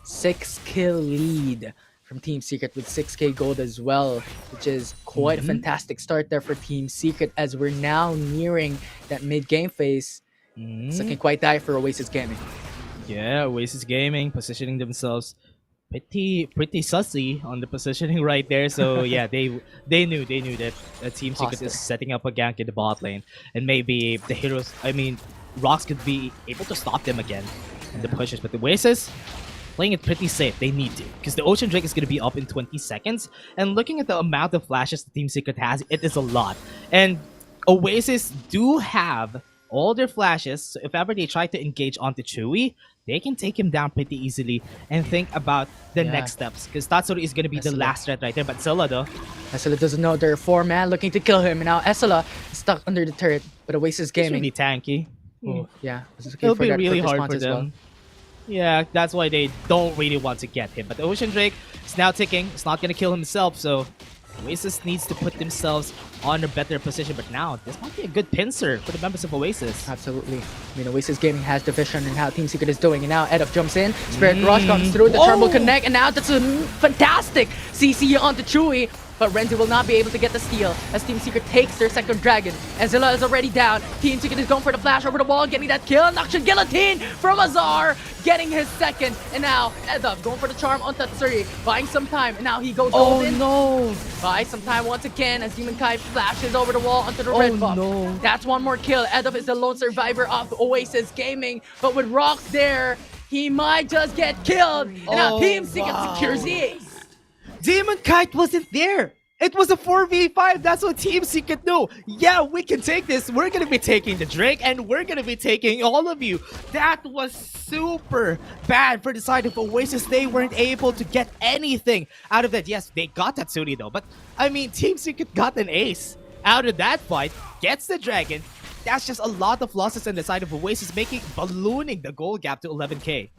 6 kill lead from Team Secret with 6k gold as well, which is quite a fantastic start there for Team Secret as we're now nearing that mid-game phase. It's looking quite dire for Oasis Gaming. Yeah, Oasis Gaming positioning themselves pretty sussy on the positioning right there. So yeah, they knew that Team Secret is setting up a gank in the bot lane, and maybe the heroes, I mean, Rox could be able to stop them again in the pushes. But the Oasis playing it pretty safe. They need to, because the Ocean Drake is going to be up in 20 seconds. And looking at the amount of flashes the Team Secret has, it is a lot. And Oasis do have all their flashes, so if ever they try to engage onto Chewie, they can take him down pretty easily and think about the next steps, because Tatsuri is going to be the last threat right there. But Scylla though, Esla doesn't know there are 4 man looking to kill him, and now Esla is stuck under the turret, but Oasis Gaming. It's really tanky. Yeah, it'll be really hard for them. Yeah, that's why they don't really want to get him. But the Ocean Drake is now ticking. It's not going to kill himself, so Oasis needs to put themselves on a better position. But now, this might be a good pincer for the members of Oasis. Absolutely. I mean, Oasis Gaming has the vision and how Team Secret is doing. And now Edaf jumps in. Spirit Rush comes through. The Turbo Connect. And now that's a fantastic CC onto Chewie. But Renzi will not be able to get the steal as Team Secret takes their second dragon. Ezreal is already down. Team Secret is going for the flash over the wall, getting that kill. Action Guillotine from Azar, getting his second. And now Edaf going for the charm on Tatsuri, buying some time. And now he goes golden. No! Buy some time once again as Demon Kai flashes over the wall onto the red buff. No. That's one more kill. Edaf is the lone survivor of Oasis Gaming. But with Rox there, he might just get killed. And now Team Secret secures the ace. Demon Kite wasn't there! It was a 4v5, that's what Team Secret knew! Yeah, we can take this, we're gonna be taking the Drake, and we're gonna be taking all of you! That was super bad for the side of Oasis. They weren't able to get anything out of that. Yes, they got Tatsuri though, but I mean, Team Secret got an ace out of that fight, gets the dragon. That's just a lot of losses on the side of Oasis, ballooning the goal gap to 11k.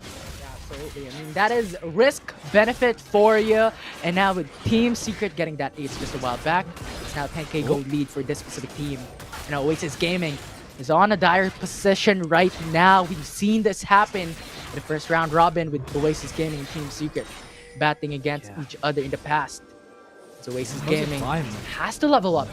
Absolutely. I mean, that is risk benefit for you. And now with Team Secret getting that ace just a while back, it's now 10k gold lead for this specific team. And Oasis Gaming is on a dire position right now. We've seen this happen in the first round robin with Oasis Gaming and Team Secret batting against each other in the past. So Oasis Gaming has to level up.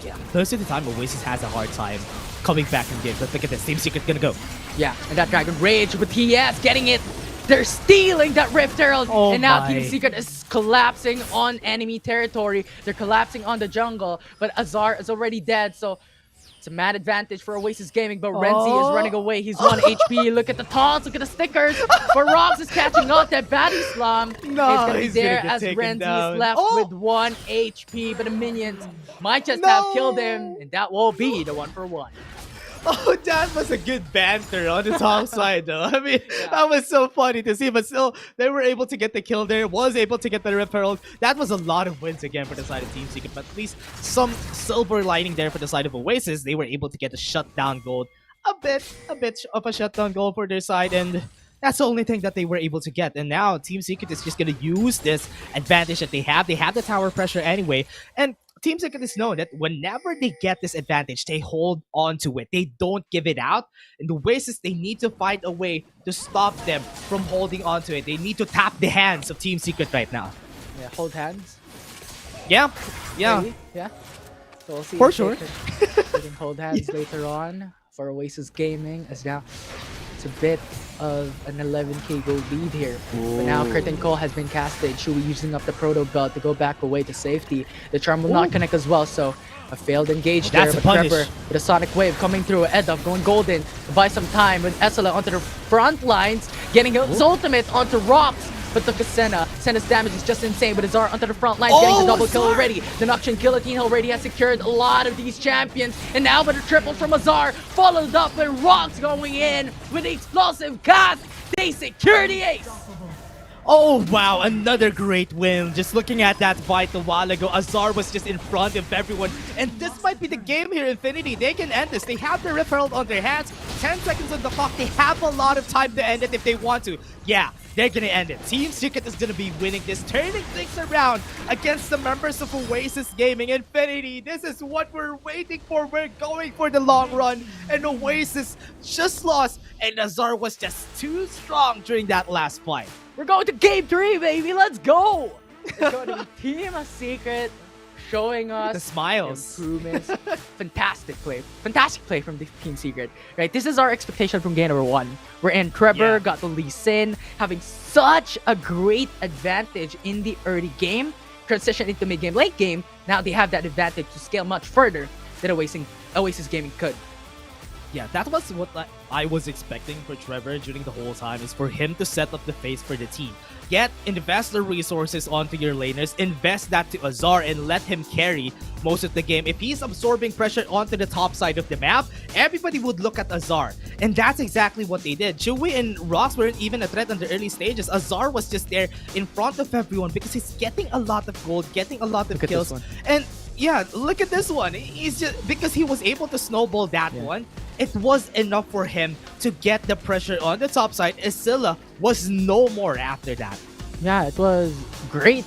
yeah, most of the time Oasis has a hard time coming back in game. But look at this, Team Secret gonna go. Yeah, and that Dragon Rage with TS getting it. They're stealing that Rift Herald, Oh and now my. Team Secret is collapsing on enemy territory. They're collapsing on the jungle, but Azar is already dead, so it's a mad advantage for Oasis Gaming, but Renzi is running away. He's 1 HP. Look at the taunts, look at the stickers. But Rox is catching up. That Battle Slam is going to be he's there gonna get as taken Renzi down. is left with 1 HP, but the minions might just have killed him, and that will be the 1-for-1. Oh, that was a good banter on the top side, though. I mean, that was so funny to see, but still, they were able to get the kill there, was able to get the Rift Herald. That was a lot of wins again for the side of Team Secret, but at least some silver lining there for the side of Oasis. They were able to get a shutdown gold, a bit of a shutdown goal for their side, and that's the only thing that they were able to get. And now Team Secret is just going to use this advantage that they have. They have the tower pressure anyway, and Team Secret is known that whenever they get this advantage, they hold on to it. They don't give it out. And the Oasis, they need to find a way to stop them from holding on to it. They need to tap the hands of Team Secret right now. Yeah, hold hands. Yeah, yeah. Maybe, yeah. So we'll see For if sure. They can hold hands later on for Oasis Gaming, as now it's a bit of an 11k gold lead here. But now Curtain Call has been casted. Shui using up the Proto Belt to go back away to safety. The Charm will not connect as well, so a failed engage there. That's a But punish. Trevor with a Sonic Wave coming through. Edov going golden to buy some time with Esela onto the front lines, getting his ultimate onto Rocks. But look at Senna. Senna's damage is just insane, but Azar onto the front lines, getting the double kill already. The Noxian Guillotine already has secured a lot of these champions. And now with the triples from Azar, followed up with Rocks going in with the explosive cast. They secure the ace. Oh wow, another great win. Just looking at that fight a while ago, Azar was just in front of everyone. And this might be the game here, Infinity. They can end this. They have the Rift Herald on their hands. 10 seconds on the clock. They have a lot of time to end it if they want to. Yeah, they're gonna end it. Team Secret is gonna be winning this, turning things around against the members of Oasis Gaming. Infinity, this is what we're waiting for. We're going for the long run. And Oasis just lost. And Azar was just too strong during that last fight. We're going to game 3, baby. Let's go. It's going to be Team Secret showing us The smiles. improvements. Fantastic play from the Team Secret. Right, this is our expectation from game number 1. We're in Trevor got the Lee Sin, having such a great advantage in the early game. Transition into mid game, late game. Now they have that advantage to scale much further than Oasis Gaming could. Yeah, that was what I was expecting for Trevor during the whole time, is for him to set up the face for the team. Invest the resources onto your laners, invest that to Azar, and let him carry most of the game. If he's absorbing pressure onto the top side of the map, everybody would look at Azar. And that's exactly what they did. Chewy and Ross weren't even a threat on the early stages. Azar was just there in front of everyone because he's getting a lot of gold, getting a lot of kills. And yeah, look at this one. He's just, because he was able to snowball that one, it was enough for him to get the pressure on the top side. Isilla was no more after that. Yeah, it was great.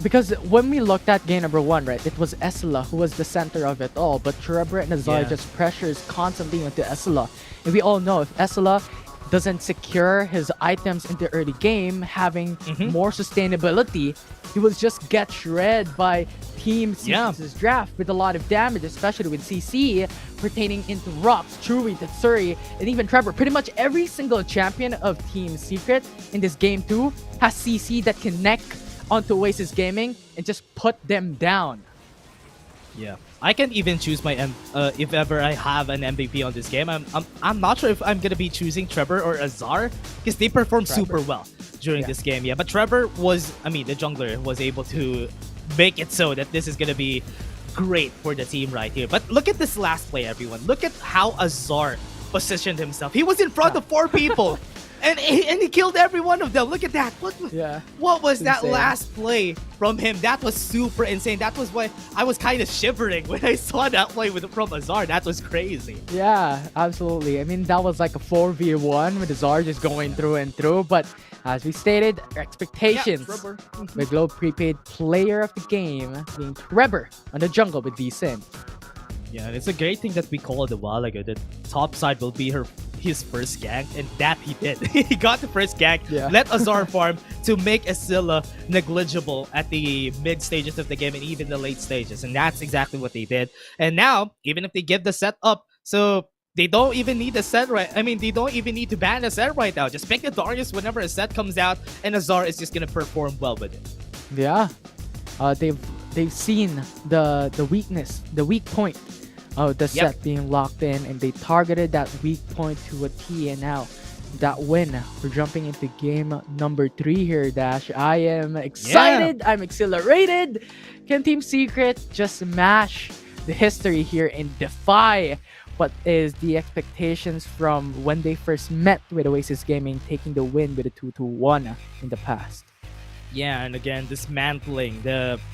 Because when we looked at game number 1, right, it was Esila who was the center of it all. But Trevor and Azar just pressures constantly into Esila. And we all know if Esila doesn't secure his items in the early game, having more sustainability, he will just get shredded by Team Secret's draft with a lot of damage, especially with CC pertaining into Rocks, Chewy, Tetsuri, and even Trevor. Pretty much every single champion of Team Secret in this game 2 has CC that can connect onto Oasis Gaming and just put them down. Yeah, I can even choose my if ever I have an MVP on this game. I'm not sure if I'm gonna be choosing Trevor or Azar because they performed super well during this game. Yeah, but Trevor was, I mean, the jungler was able to make it so that this is gonna be great for the team right here. But look at this last play, everyone. Look at how Azar positioned himself. He was in front of 4 people. And he killed every one of them. Look at that. What was that insane. last play from him? That was super insane. That was why I was kind of shivering when I saw that play from Azar. That was crazy. Yeah, absolutely. I mean, that was like a 4v1 with Azar just going through and through. But as we stated, our expectations with Globe Prepaid player of the game being Trevor on the jungle with D-Sin. Yeah, it's a great thing that we called a while ago. The top side will be his first gank, and that he did. He got the first gank, Yeah. let Azar farm to make Azilla negligible at the mid stages of the game and even the late stages, and that's exactly what they did. And now, even if they give the set up, so they don't even need the set right. I mean, they don't even need to ban a set right now. Just pick the Darius whenever a set comes out, and Azar is just gonna perform well with it. Yeah, they've seen the weakness, the weak point of the set being locked in, and they targeted that weak point to a T. And now that win, we're jumping into game number 3 here. Dash, I am excited. I'm exhilarated. Can Team Secret just smash the history here and defy what is the expectations from when they first met with Oasis Gaming, taking the win with a 2-1 in the past? Yeah, and again, dismantling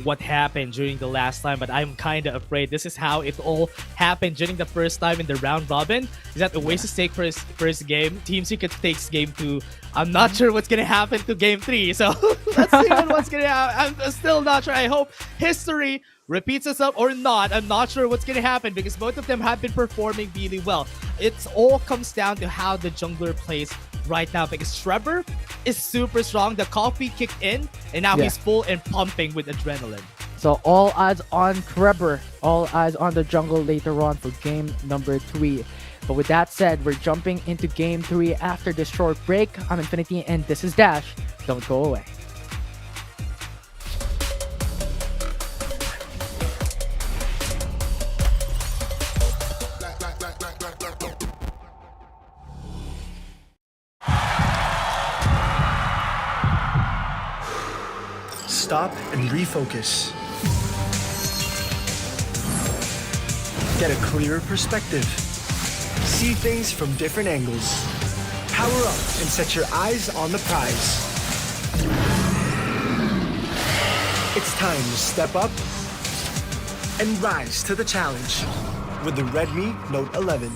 what happened during the last time, but I'm kind of afraid this is how it all happened during the first time in the round robin. Is that Oasis take first game, Team Secret takes game 2. I'm not sure what's gonna happen to game 3, so let's see what's gonna happen. I'm still not sure. I hope history repeats itself or not. I'm not sure what's gonna happen because both of them have been performing really well. It all comes down to how the jungler plays right now, because Trevor is super strong. The coffee kicked in, and now he's full and pumping with adrenaline. So all eyes on Cerebrum, all eyes on the jungle later on for game number 3. But with that said, we're jumping into game 3 after this short break. I'm Infinity, and this is Dash. Don't go away. Stop and refocus. Get a clearer perspective. See things from different angles. Power up and set your eyes on the prize. It's time to step up and rise to the challenge with the Redmi Note 11.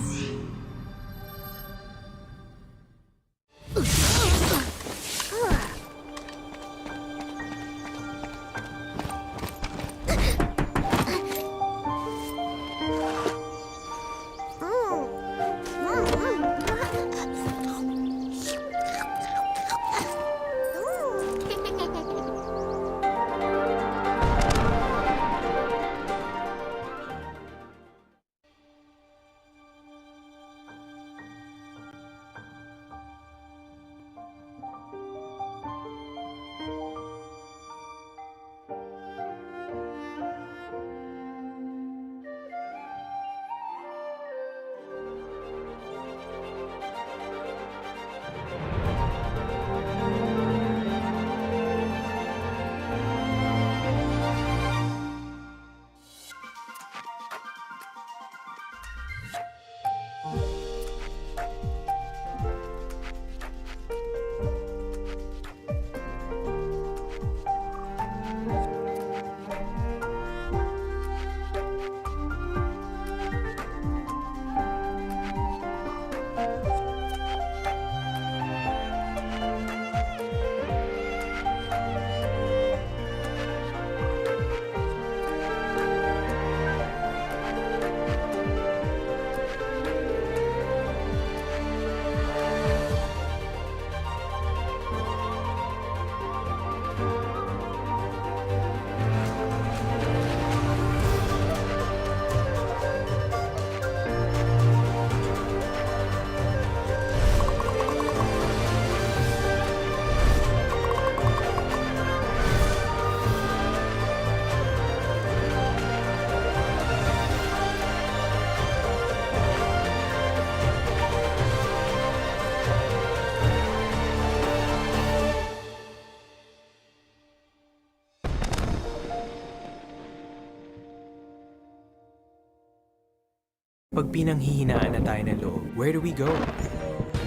Pag pinanghihinaan na tayo ng loob, where do we go?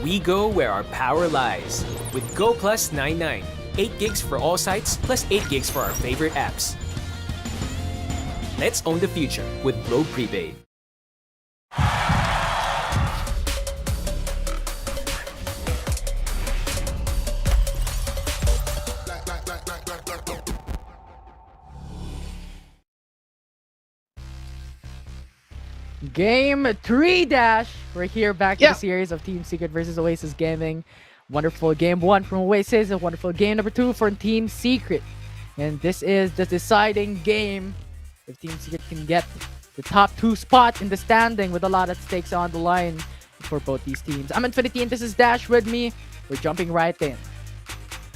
We go where our power lies. With Go Plus 99, 8 gigs for all sites plus 8 gigs for our favorite apps. Let's own the future with Globe Prepaid. Game 3 Dash. We're here back in the series of Team Secret versus Oasis Gaming. Wonderful game 1 from Oasis, a wonderful game number 2 for Team Secret. And this is the deciding game. If Team Secret can get the top 2 spot in the standing with a lot of stakes on the line for both these teams. I'm Infinity and this is Dash with me. We're jumping right in.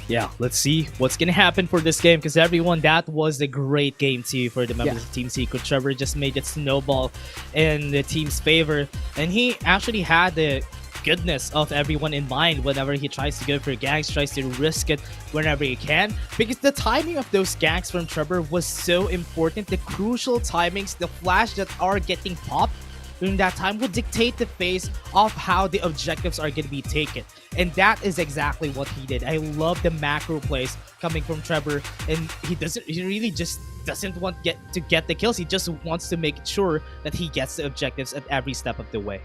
Yeah, let's see what's gonna happen for this game, because everyone, that was a great game too for the members of Team Secret. Trevor just made it snowball in the team's favor, and he actually had the goodness of everyone in mind whenever he tries to go for ganks, tries to risk it whenever he can, because the timing of those ganks from Trevor was so important. The crucial timings, the flash that are getting popped during that time would dictate the phase of how the objectives are going to be taken. And that is exactly what he did. I love the macro plays coming from Trevor, and he really just doesn't want to get the kills. He just wants to make sure that he gets the objectives at every step of the way.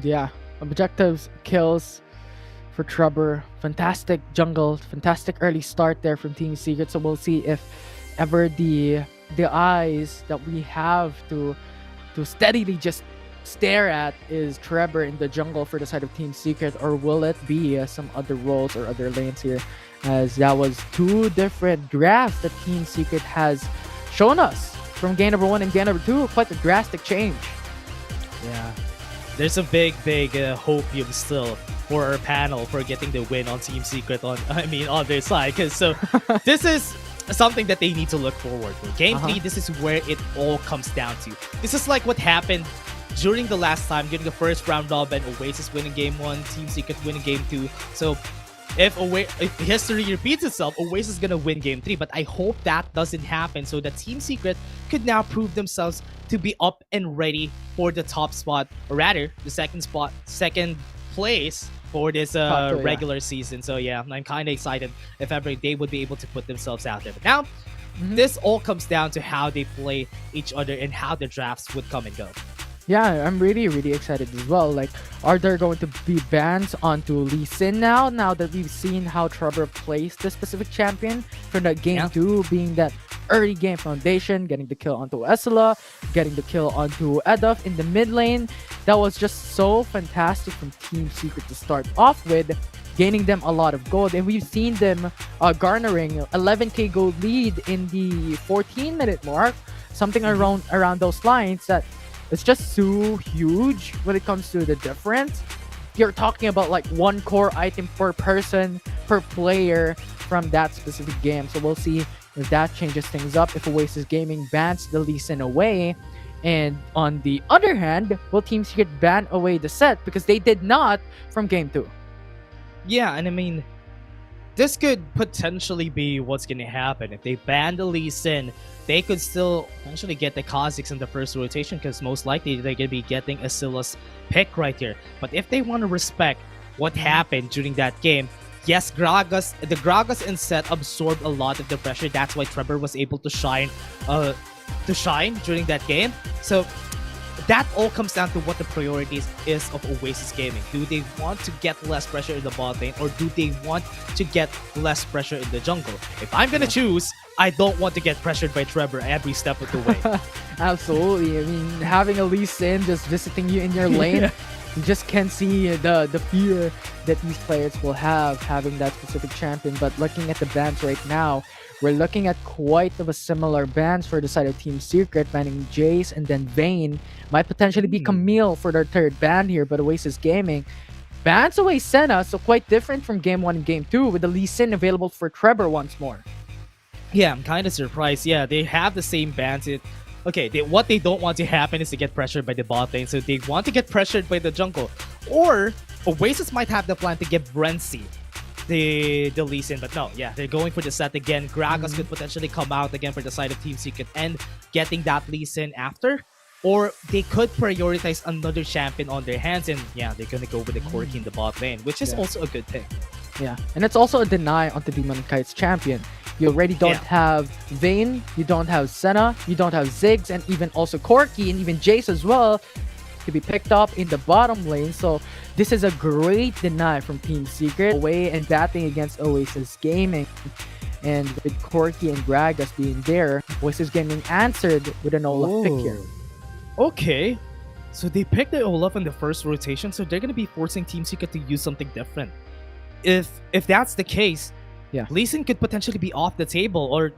Yeah, objectives, kills for Trevor. Fantastic jungle, fantastic early start there from Team Secret. So we'll see if ever the eyes that we have to steadily just stare at is Trevor in the jungle for the side of Team Secret, or will it be some other roles or other lanes here, as that was 2 different graphs that Team Secret has shown us from game number 1 and game number 2. Quite a drastic change. Yeah, there's a big hopium still for our panel for getting the win on Team Secret on their side, because this is something that they need to look forward to. Game 3, this is where it all comes down to. This is like what happened during the last time, during the first round robin. Oasis winning game 1, Team Secret winning game 2. So if history repeats itself, Oasis is gonna win game 3. But I hope that doesn't happen, so that Team Secret could now prove themselves to be up and ready for the top spot, or rather the second place for this regular season. So yeah, I'm kind of excited if ever they would be able to put themselves out there. But now, this all comes down to how they play each other and how the drafts would come and go. Yeah, I'm really excited as well. Like, are there going to be bans onto Lee Sin now that we've seen how Trevor plays this specific champion from that game 2, being that early game foundation, getting the kill onto Esla, getting the kill onto Eduf in the mid lane. That was just so fantastic from Team Secret to start off with, gaining them a lot of gold, and we've seen them garnering 11k gold lead in the 14-minute mark, something around those lines. That it's just so huge when it comes to the difference. You're talking about like 1 core item per person, per player from that specific game. So we'll see if that changes things up, if Oasis Gaming bans the Lee Sin away. And on the other hand, will Team Secret ban away the set, because they did not from game 2. Yeah, and this could potentially be what's going to happen. If they ban the Lee Sin, they could still potentially get the Kha'Zix in the first rotation, because most likely they're going to be getting Asila's pick right here. But if they want to respect what happened during that game, yes, the Gragas in set absorbed a lot of the pressure. That's why Trevor was able to shine during that game. So that all comes down to what the priorities is of Oasis Gaming. Do they want to get less pressure in the bot lane, or do they want to get less pressure in the jungle? If I'm gonna choose, I don't want to get pressured by Trevor every step of the way. Absolutely. I mean, having a Lee Sin just visiting you in your lane, you just can't see the fear that these players will have having that specific champion. But looking at the bans right now, we're looking at quite of a similar bans for the side of Team Secret, banning Jace and then Vayne. Might potentially be Camille for their 3rd ban here, but Oasis Gaming bans away Senna, so quite different from game 1 and game 2, with the Lee Sin available for Trevor once more. Yeah, I'm kind of surprised. Yeah, they have the same bans. What they don't want to happen is to get pressured by the bot lane, so they want to get pressured by the jungle. Or Oasis might have the plan to give Grindsky the Lee Sin, but no, yeah, they're going for the set again. Gragas could potentially come out again for the side of Team Secret and getting that Lee Sin after. Or they could prioritize another champion on their hands, and yeah, they're gonna go with the Corki in the bot lane, which is also a good thing. Yeah, and it's also a deny onto Demon Kite's champion. You already don't have Vayne, you don't have Senna, you don't have Ziggs, and even also Corki and even Jace as well to be picked up in the bottom lane. So this is a great deny from Team Secret away and batting against Oasis Gaming. And with Corki and Gragas being there, Oasis Gaming answered with an Olaf pick here. Okay. So they picked the Olaf in the first rotation, so they're gonna be forcing Team Secret to use something different. If that's the case, Yeah. Lee Sin could potentially be off the table, or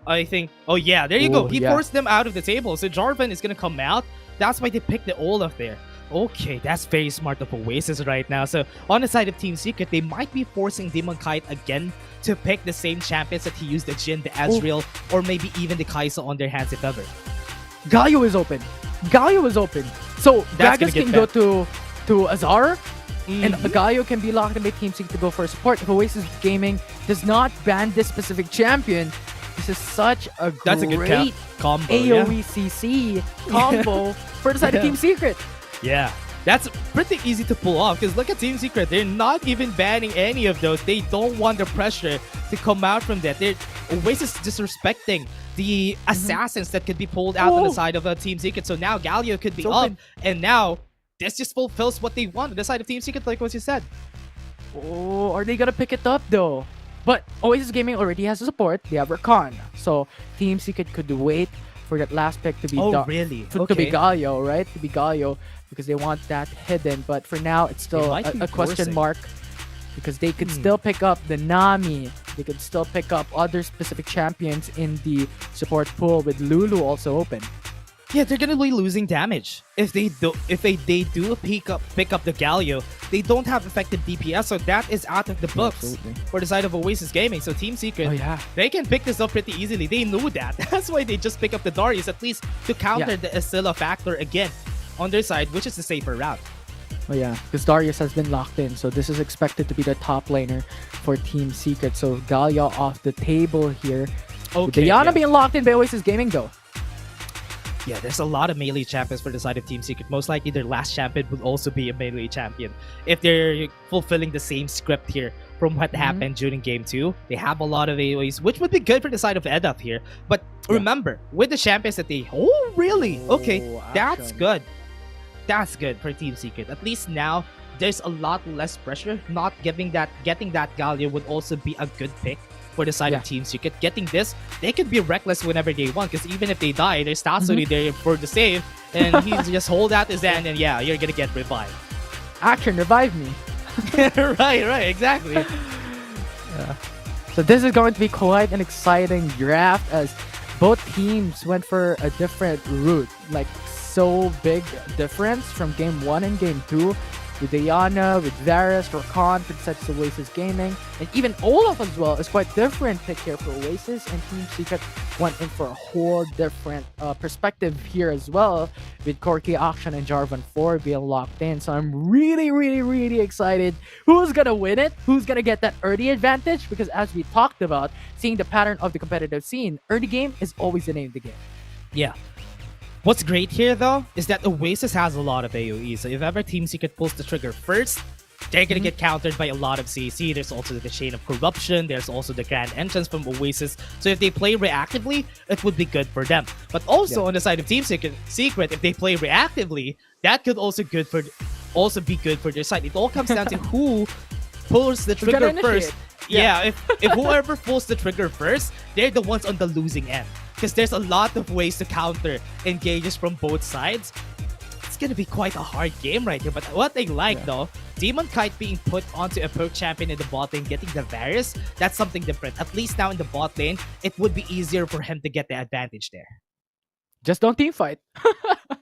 I think, oh yeah, there you go. He yeah. forced them out of the table, so Jarvan is gonna come out. That's why they picked the Olaf there. Okay, that's very smart of Oasis right now. So on the side of Team Secret, they might be forcing Demon Kite again to pick the same champions that he used, the Jhin, the Azrael, or maybe even the Kai'Sa on their hands if ever. Galio is open. Galio is open. So That's Gragas gonna can get go to Azar, and Mhm. Galio can be locked in by Team Secret to go for support. If Oasis Gaming does not ban this specific champion, this is such a That's a good great combo. Yeah. AoE-CC combo for the side of Team Secret. Yeah, that's pretty easy to pull off because look at Team Secret. They're not even banning any of those. They don't want the pressure to come out from that. They're Oasis disrespecting the assassins that could be pulled out on the side of Team Secret. So now Galio could be It's up, open. and now this just fulfills what they want on the side of Team Secret, like what you said. Oh, are they gonna pick it up though? But Oasis Gaming already has the support. They have Rakan. So Team Secret could wait for that last pick to be Oh, really? to be Galio, right? To be Galio, because they want that hidden. But for now, it's still might be a question forcing. mark, because they could still pick up the Nami. They could still pick up other specific champions in the support pool, with Lulu also open. Yeah, they're gonna be losing damage if they do pick up the Galio. They don't have effective DPS, so that is out of the books Absolutely. for the side of Oasis Gaming. So Team Secret, Oh, yeah. they can pick this up pretty easily. They knew that. That's why they just pick up the Darius, at least to counter the Asilla factor again on their side, which is the safer route. Oh yeah, because Darius has been locked in, so this is expected to be the top laner for Team Secret. So Galio off the table here. With Diana being locked in by Oasis Gaming though. Yeah, there's a lot of melee champions for the side of Team Secret. Most likely their last champion would also be a melee champion. If they're fulfilling the same script here from what happened during Game 2, they have a lot of AoEs, which would be good for the side of Edap here. But remember, with the champions that they... Oh, really? Okay, that's action. good. That's good for Team Secret. At least now, there's a lot less pressure. Not getting that Galio would also be a good pick for the side of Team Secret. Getting this, they could be reckless whenever they want, because even if they die, there's Tatsuri there for the save, and he just hold out his hand, and yeah, you're gonna get revived. Action, revive me. right, exactly. So this is going to be quite an exciting draft, as both teams went for a different route. Like, so big difference from Game 1 and Game 2. With Diana, with Varus, Rakan for the side of Oasis Gaming, and even Olaf as well is quite different pick here for Oasis, and Team Secret went in for a whole different perspective here as well, with Corki Action and Jarvan 4 being locked in. So I'm really excited who's gonna win it, who's gonna get that early advantage, because as we talked about, seeing the pattern of the competitive scene, early game is always the name of the game. Yeah. What's great here, though, is that Oasis has a lot of AoE. So if ever Team Secret pulls the trigger first, they're gonna get countered by a lot of CC. There's also the Chain of Corruption. There's also the Grand Entrance from Oasis. So if they play reactively, it would be good for them. But also on the side of Team Secret, if they play reactively, that could also be good for their side. It all comes down to who pulls the trigger first. Yeah, if whoever pulls the trigger first, they're the ones on the losing end. Because there's a lot of ways to counter engages from both sides. It's gonna be quite a hard game right here. But what I like though, Demon Kite being put onto a perk champion in the bot lane, getting the Varus, that's something different. At least now in the bot lane, it would be easier for him to get the advantage there. Just don't team fight.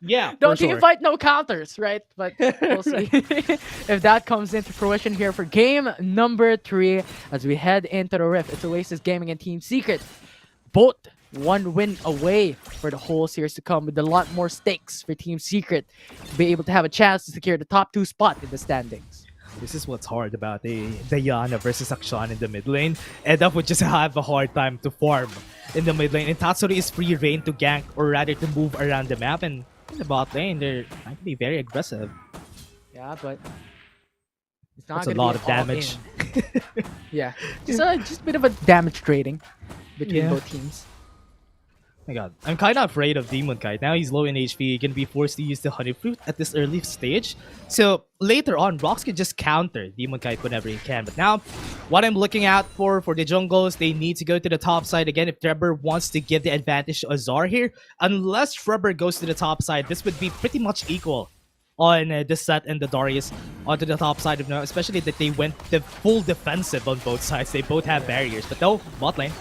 Yeah, don't team fight, no counters, right? But we'll see if that comes into fruition here for game number 3 as we head into the Rift. It's Oasis Gaming and Team Secret, both one win away for the whole series to come, with a lot more stakes for Team Secret to be able to have a chance to secure the top 2 spot in the standings. This is what's hard about the Diana versus Akshan in the mid lane. Edap would just have a hard time to farm in the mid lane, and Tatsuri is free reign to gank, or rather to move around the map, and in the bot lane, they're trying to be very aggressive. Yeah, but it's not That's a lot of damage. Yeah, just a bit of a damage trading between both teams. My god, I'm kind of afraid of Demon Kite. Now he's low in HP, gonna be forced to use the Honey Fruit at this early stage. So later on, Rox can just counter Demon Kite whenever he can. But now, what I'm looking out for the jungles, they need to go to the top side again if Trevor wants to give the advantage to Azar here. Unless Trevor goes to the top side, this would be pretty much equal on the Set and the Darius onto the top side of now, especially that they went the full defensive on both sides. They both have barriers, but no, bot lane.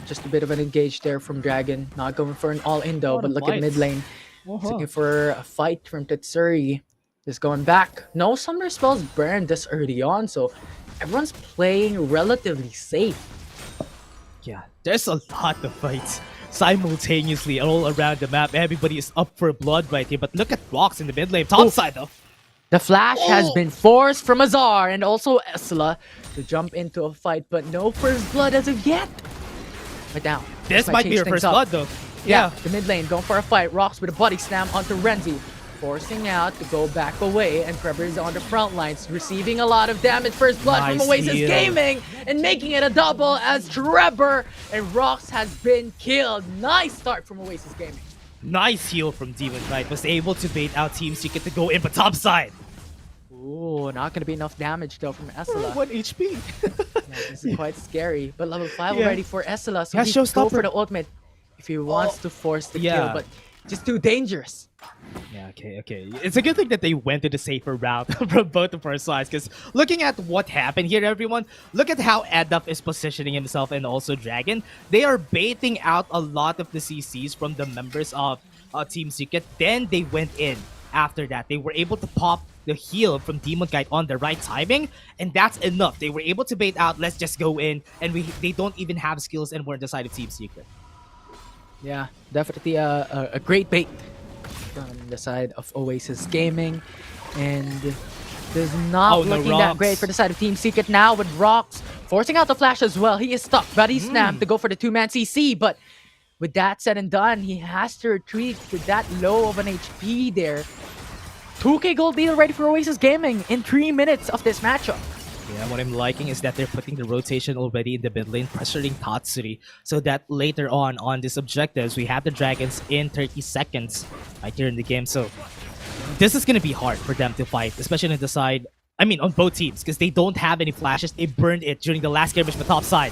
Just a bit of an engage there from Dragon. Not going for an all-in though, but look at mid lane. Looking for a fight from Tetsuri. Just going back. No summoner spells burned this early on, so everyone's playing relatively safe. Yeah, there's a lot of fights simultaneously all around the map. Everybody is up for blood right here, but look at Rox in the mid lane. Top side though. The flash has been forced from Azar and also Esla to jump into a fight, but no first blood as of yet. But now, this might be your first blood though. Yeah, the mid lane going for a fight. Rox with a body slam onto Renzi, forcing out to go back away, and Trevor is on the front lines, receiving a lot of damage. First blood from Oasis Gaming, and making it a double as Trevor and Rox has been killed. Nice start from Oasis Gaming. Nice heal from Demon Knight. Was able to bait out Team Secret to go in, but top side. Ooh, not gonna be enough damage though from Esla. 1 HP. This is quite scary, but level 5 already for Esla, so Yeah, he can go showstopper. for the ultimate if he wants to force the kill, but just too dangerous. Yeah, okay. It's a good thing that they went to the safer route from both of our sides, because looking at what happened here, everyone, look at how Eddup is positioning himself and also Dragon. They are baiting out a lot of the CCs from the members of Team Secret. Then they went in after that. They were able to pop the heal from Demon Knight on the right timing, and that's enough. They were able to bait out, let's just go in, and they don't even have skills anymore on the side of Team Secret. Yeah, definitely a great bait from the side of Oasis Gaming, and this is not looking that great for the side of Team Secret now with Rox forcing out the flash as well. He is stuck, Body Snap to go for the 2-man CC, but with that said and done, he has to retreat with that low of an HP there. 2k gold deal ready for Oasis Gaming in 3 minutes of this matchup. Yeah, what I'm liking is that they're putting the rotation already in the mid lane, pressuring Tatsuri, so that later on these objectives, we have the Dragons in 30 seconds right here in the game. So this is going to be hard for them to fight, especially on the side, I mean on both teams, because they don't have any flashes. They burned it during the last skirmish on the top side.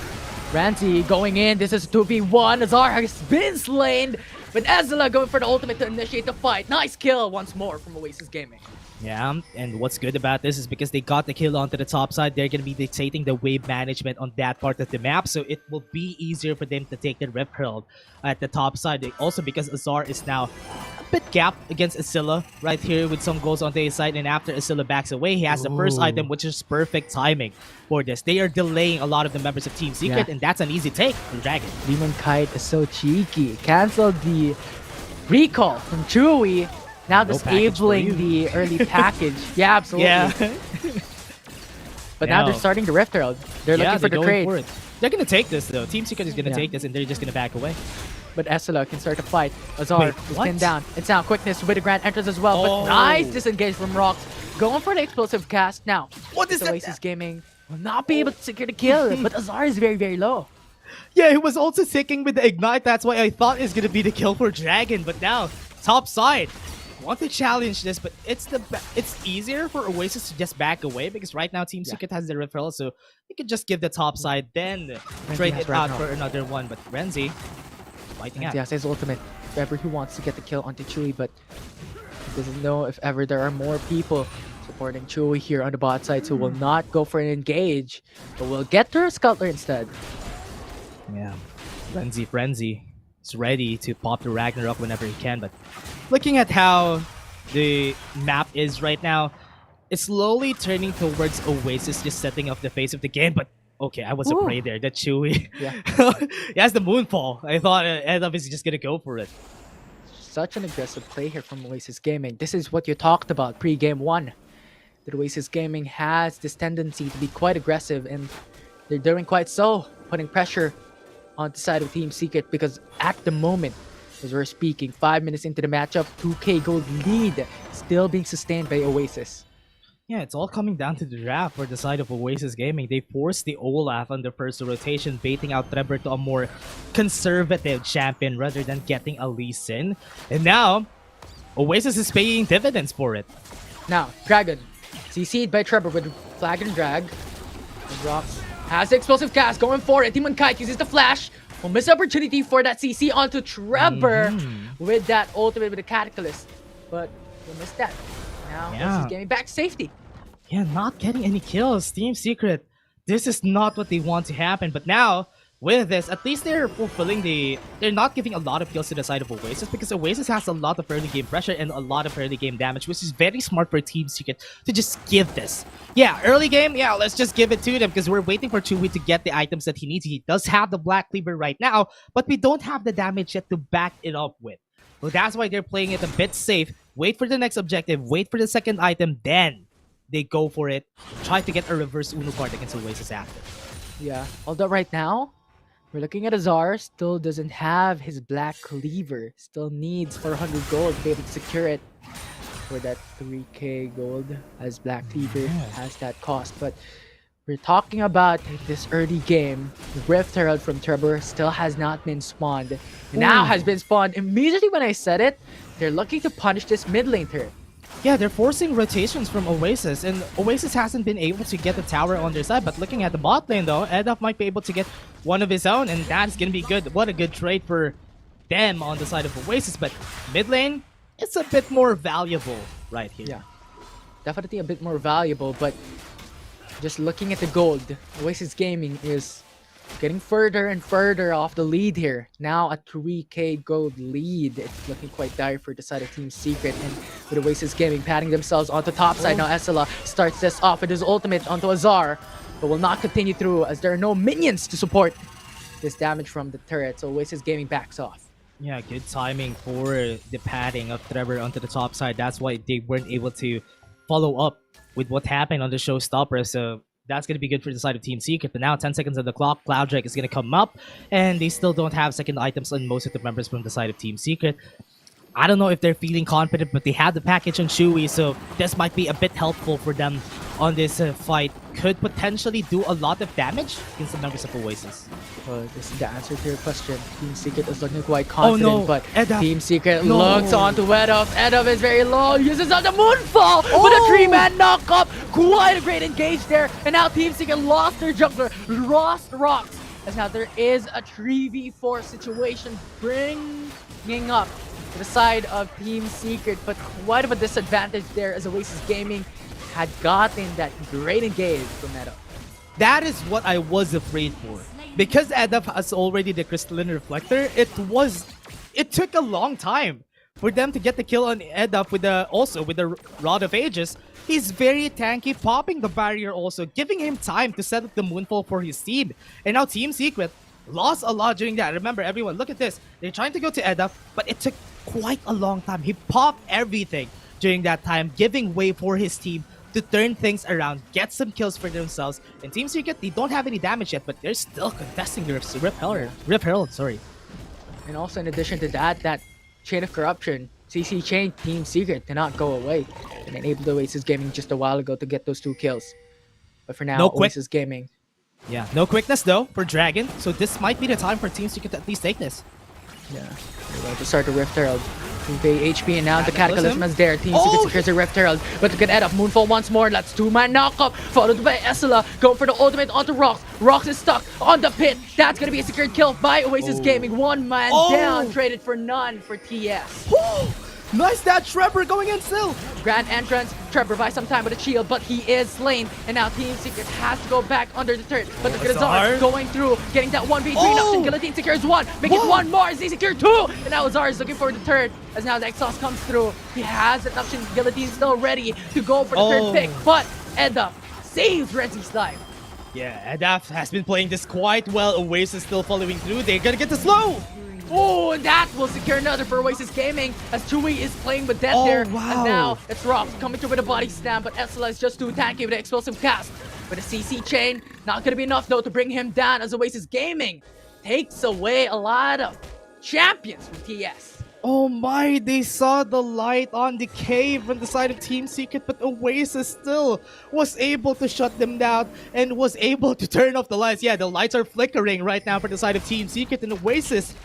Ranzi going in, this is 2v1, Azar has been slain, but Ezra going for the ultimate to initiate the fight. Nice kill once more from Oasis Gaming. Yeah, and what's good about this is because they got the kill onto the top side, they're going to be dictating the wave management on that part of the map, so it will be easier for them to take the Rip Hurl at the top side. Also because Azar is now a bit gapped against Asilla right here with some goals on the side, and after Asilla backs away, he has the first item, which is perfect timing for this. They are delaying a lot of the members of Team Secret, and that's an easy take from Dragon. Demon Kite is so cheeky. Canceled the recall from Chewy. Now disabling the early package. Yeah, absolutely. Yeah. But now they're starting the Rift Herald. They're looking for the trade. They're going to take this though. Team Secret is going to take this, and they're just going to back away. But Esla can start to fight. Azar is pinned down. It's now quickness with the Grand Entrance as well. But nice disengage from Rox. Going for the explosive cast. Now, what is Oasis Gaming will not be able to secure the kill. But Azar is very, very low. Yeah, he was also sticking with the Ignite. That's why I thought it's going to be the kill for Dragon. But now, top side. Want to challenge this, but it's easier for Oasis to just back away, because right now Team Secret has the referral, so they could just give the top side, then trade it out for another one. But Renzi fighting out. He has his ultimate if ever he wants to get the kill onto Chewy, but he doesn't know if ever there are more people supporting Chewy here on the bot side, so will not go for an engage, but will get their Scuttler instead. Yeah, Frenzy is ready to pop the Ragnarok whenever he can, but looking at how the map is right now, it's slowly turning towards Oasis just setting up the face of the game. But okay, I was afraid there that Chewy he has the Moonfall. I thought Eddup is just gonna go for it. Such an aggressive play here from Oasis Gaming. This is what you talked about pre-game 1. That Oasis Gaming has this tendency to be quite aggressive, and they're doing quite so, putting pressure on the side of Team Secret, because at the moment, as we're speaking, 5 minutes into the matchup, 2k gold lead still being sustained by Oasis. Yeah, it's all coming down to the draft for the side of Oasis Gaming. They forced the Olaf on the first rotation, baiting out Trevor to a more conservative champion rather than getting a Lee Sin. And now, Oasis is paying dividends for it. Now, Dragon, CC'd by Trevor with flag and drag. And Rocks has the explosive cast going for it. Demon Kite uses the flash. Will miss the opportunity for that CC onto Trevor with that ultimate with the Cataclysm. But we'll miss that. Now, Oasis Gaming back to safety. Yeah, not getting any kills. Team Secret, this is not what they want to happen. But now, with this, at least they're fulfilling they're not giving a lot of kills to the side of Oasis because Oasis has a lot of early game pressure and a lot of early game damage, which is very smart for Team Secret to just give this. Yeah, early game, yeah, let's just give it to them because we're waiting for Chewy to get the items that he needs. He does have the Black Cleaver right now, but we don't have the damage yet to back it up with. So that's why they're playing it a bit safe. Wait for the next objective, wait for the second item, then they go for it. Try to get a reverse Uno card against Oasis after. Yeah, although right now, we're looking at Azar, still doesn't have his Black Cleaver. Still needs 400 gold to be able to secure it for that 3k gold as Black Cleaver has that cost. But we're talking about this early game. The Rift Herald from Trevor still has not been spawned. Now has been spawned immediately when I said it. They're looking to punish this mid lane turret. Yeah, they're forcing rotations from Oasis, and Oasis hasn't been able to get the tower on their side. But looking at the bot lane though, Edaf might be able to get one of his own, and that's gonna be good. What a good trade for them on the side of Oasis. But mid lane, it's a bit more valuable right here. Yeah, definitely a bit more valuable, but just looking at the gold, Oasis Gaming is getting further and further off the lead here. Now a 3k gold lead. It's looking quite dire for the side of Team Secret, and with Oasis Gaming patting themselves on the top side. Now Essela starts this off with his ultimate onto Azar, but will not continue through as there are no minions to support this damage from the turret. So Oasis Gaming backs off. Yeah, good timing for the padding of Trevor onto the top side. That's why they weren't able to follow up with what happened on the showstopper. So that's going to be good for the side of Team Secret. But now 10 seconds on the clock, Cloud Drake is going to come up, and they still don't have second items on most of the members from the side of Team Secret. I don't know if they're feeling confident, but they have the package on Chewy, so this might be a bit helpful for them on this fight. Could potentially do a lot of damage against the members of Oasis. This is the answer to your question. Team Secret is looking quite confident, but Edaf. Team Secret looks onto Edaf. Edaf is very low, uses on the Moonfall with a 3-man knock-up. Quite a great engage there, and now Team Secret lost their jungler, lost Rocks, as now there is a 3v4 situation bringing up to the side of Team Secret, but quite of a disadvantage there as Oasis Gaming had gotten that great engage from Edaf. That is what I was afraid for. Because Edaf has already the Crystalline Reflector, it took a long time for them to get the kill on Edaf with the Rod of Ages. He's very tanky, popping the barrier also, giving him time to set up the Moonfall for his team. And now Team Secret lost a lot during that. Remember everyone, look at this. They're trying to go to Edaf, but it took quite a long time. He popped everything during that time, giving way for his team to turn things around, get some kills for themselves. And Team Secret, they don't have any damage yet, but they're still contesting the Rip Herald, sorry. And also in addition to that, that Chain of Corruption, CC Chain, Team Secret did not go away. And enabled Oasis Gaming just a while ago to get those 2 kills. But for now, No quick. Oasis Gaming. Yeah, no quickness though for Dragon, so this might be the time for Team Secret to at least take this. Yeah, they're going to start the Rift Herald. 2k HP, and now the Cataclysm. Cataclysm is there. Team Secret secures the Rift Herald, but look at Edaf. Moonfall once more. That's 2-man knockup, followed by Essela. Going for the ultimate onto Rocks. Rocks is stuck on the pit. That's going to be a secured kill by Oasis Gaming. 1-man down, traded for none for TS. Nice that Trevor going in still. Grand entrance. Trevor buys some time with a shield, but he is slain. And now Team Secret has to go back under the turret. But look at Azar going through, getting that 1v3 option. Guillotine secures 1. Make it 1 more as he secured 2. And now Azar is looking for the turret. As now the exhaust comes through. He has an option. Guillotine still ready to go for the third pick. But Edda saves Renzi's life. Yeah, Edaf has been playing this quite well. Oasis still following through. They're gonna get the slow. Oh, and that will secure another for Oasis Gaming as Chewy is playing with death there. Wow. And now it's Rocks coming through with a body slam, but Essela is just too tanky with an explosive cast. With a CC chain, not gonna be enough though to bring him down as Oasis Gaming takes away a lot of champions from TS. Oh my, they saw the light on the cave on the side of Team Secret, but Oasis still was able to shut them down and was able to turn off the lights. Yeah, the lights are flickering right now for the side of Team Secret, and Oasis,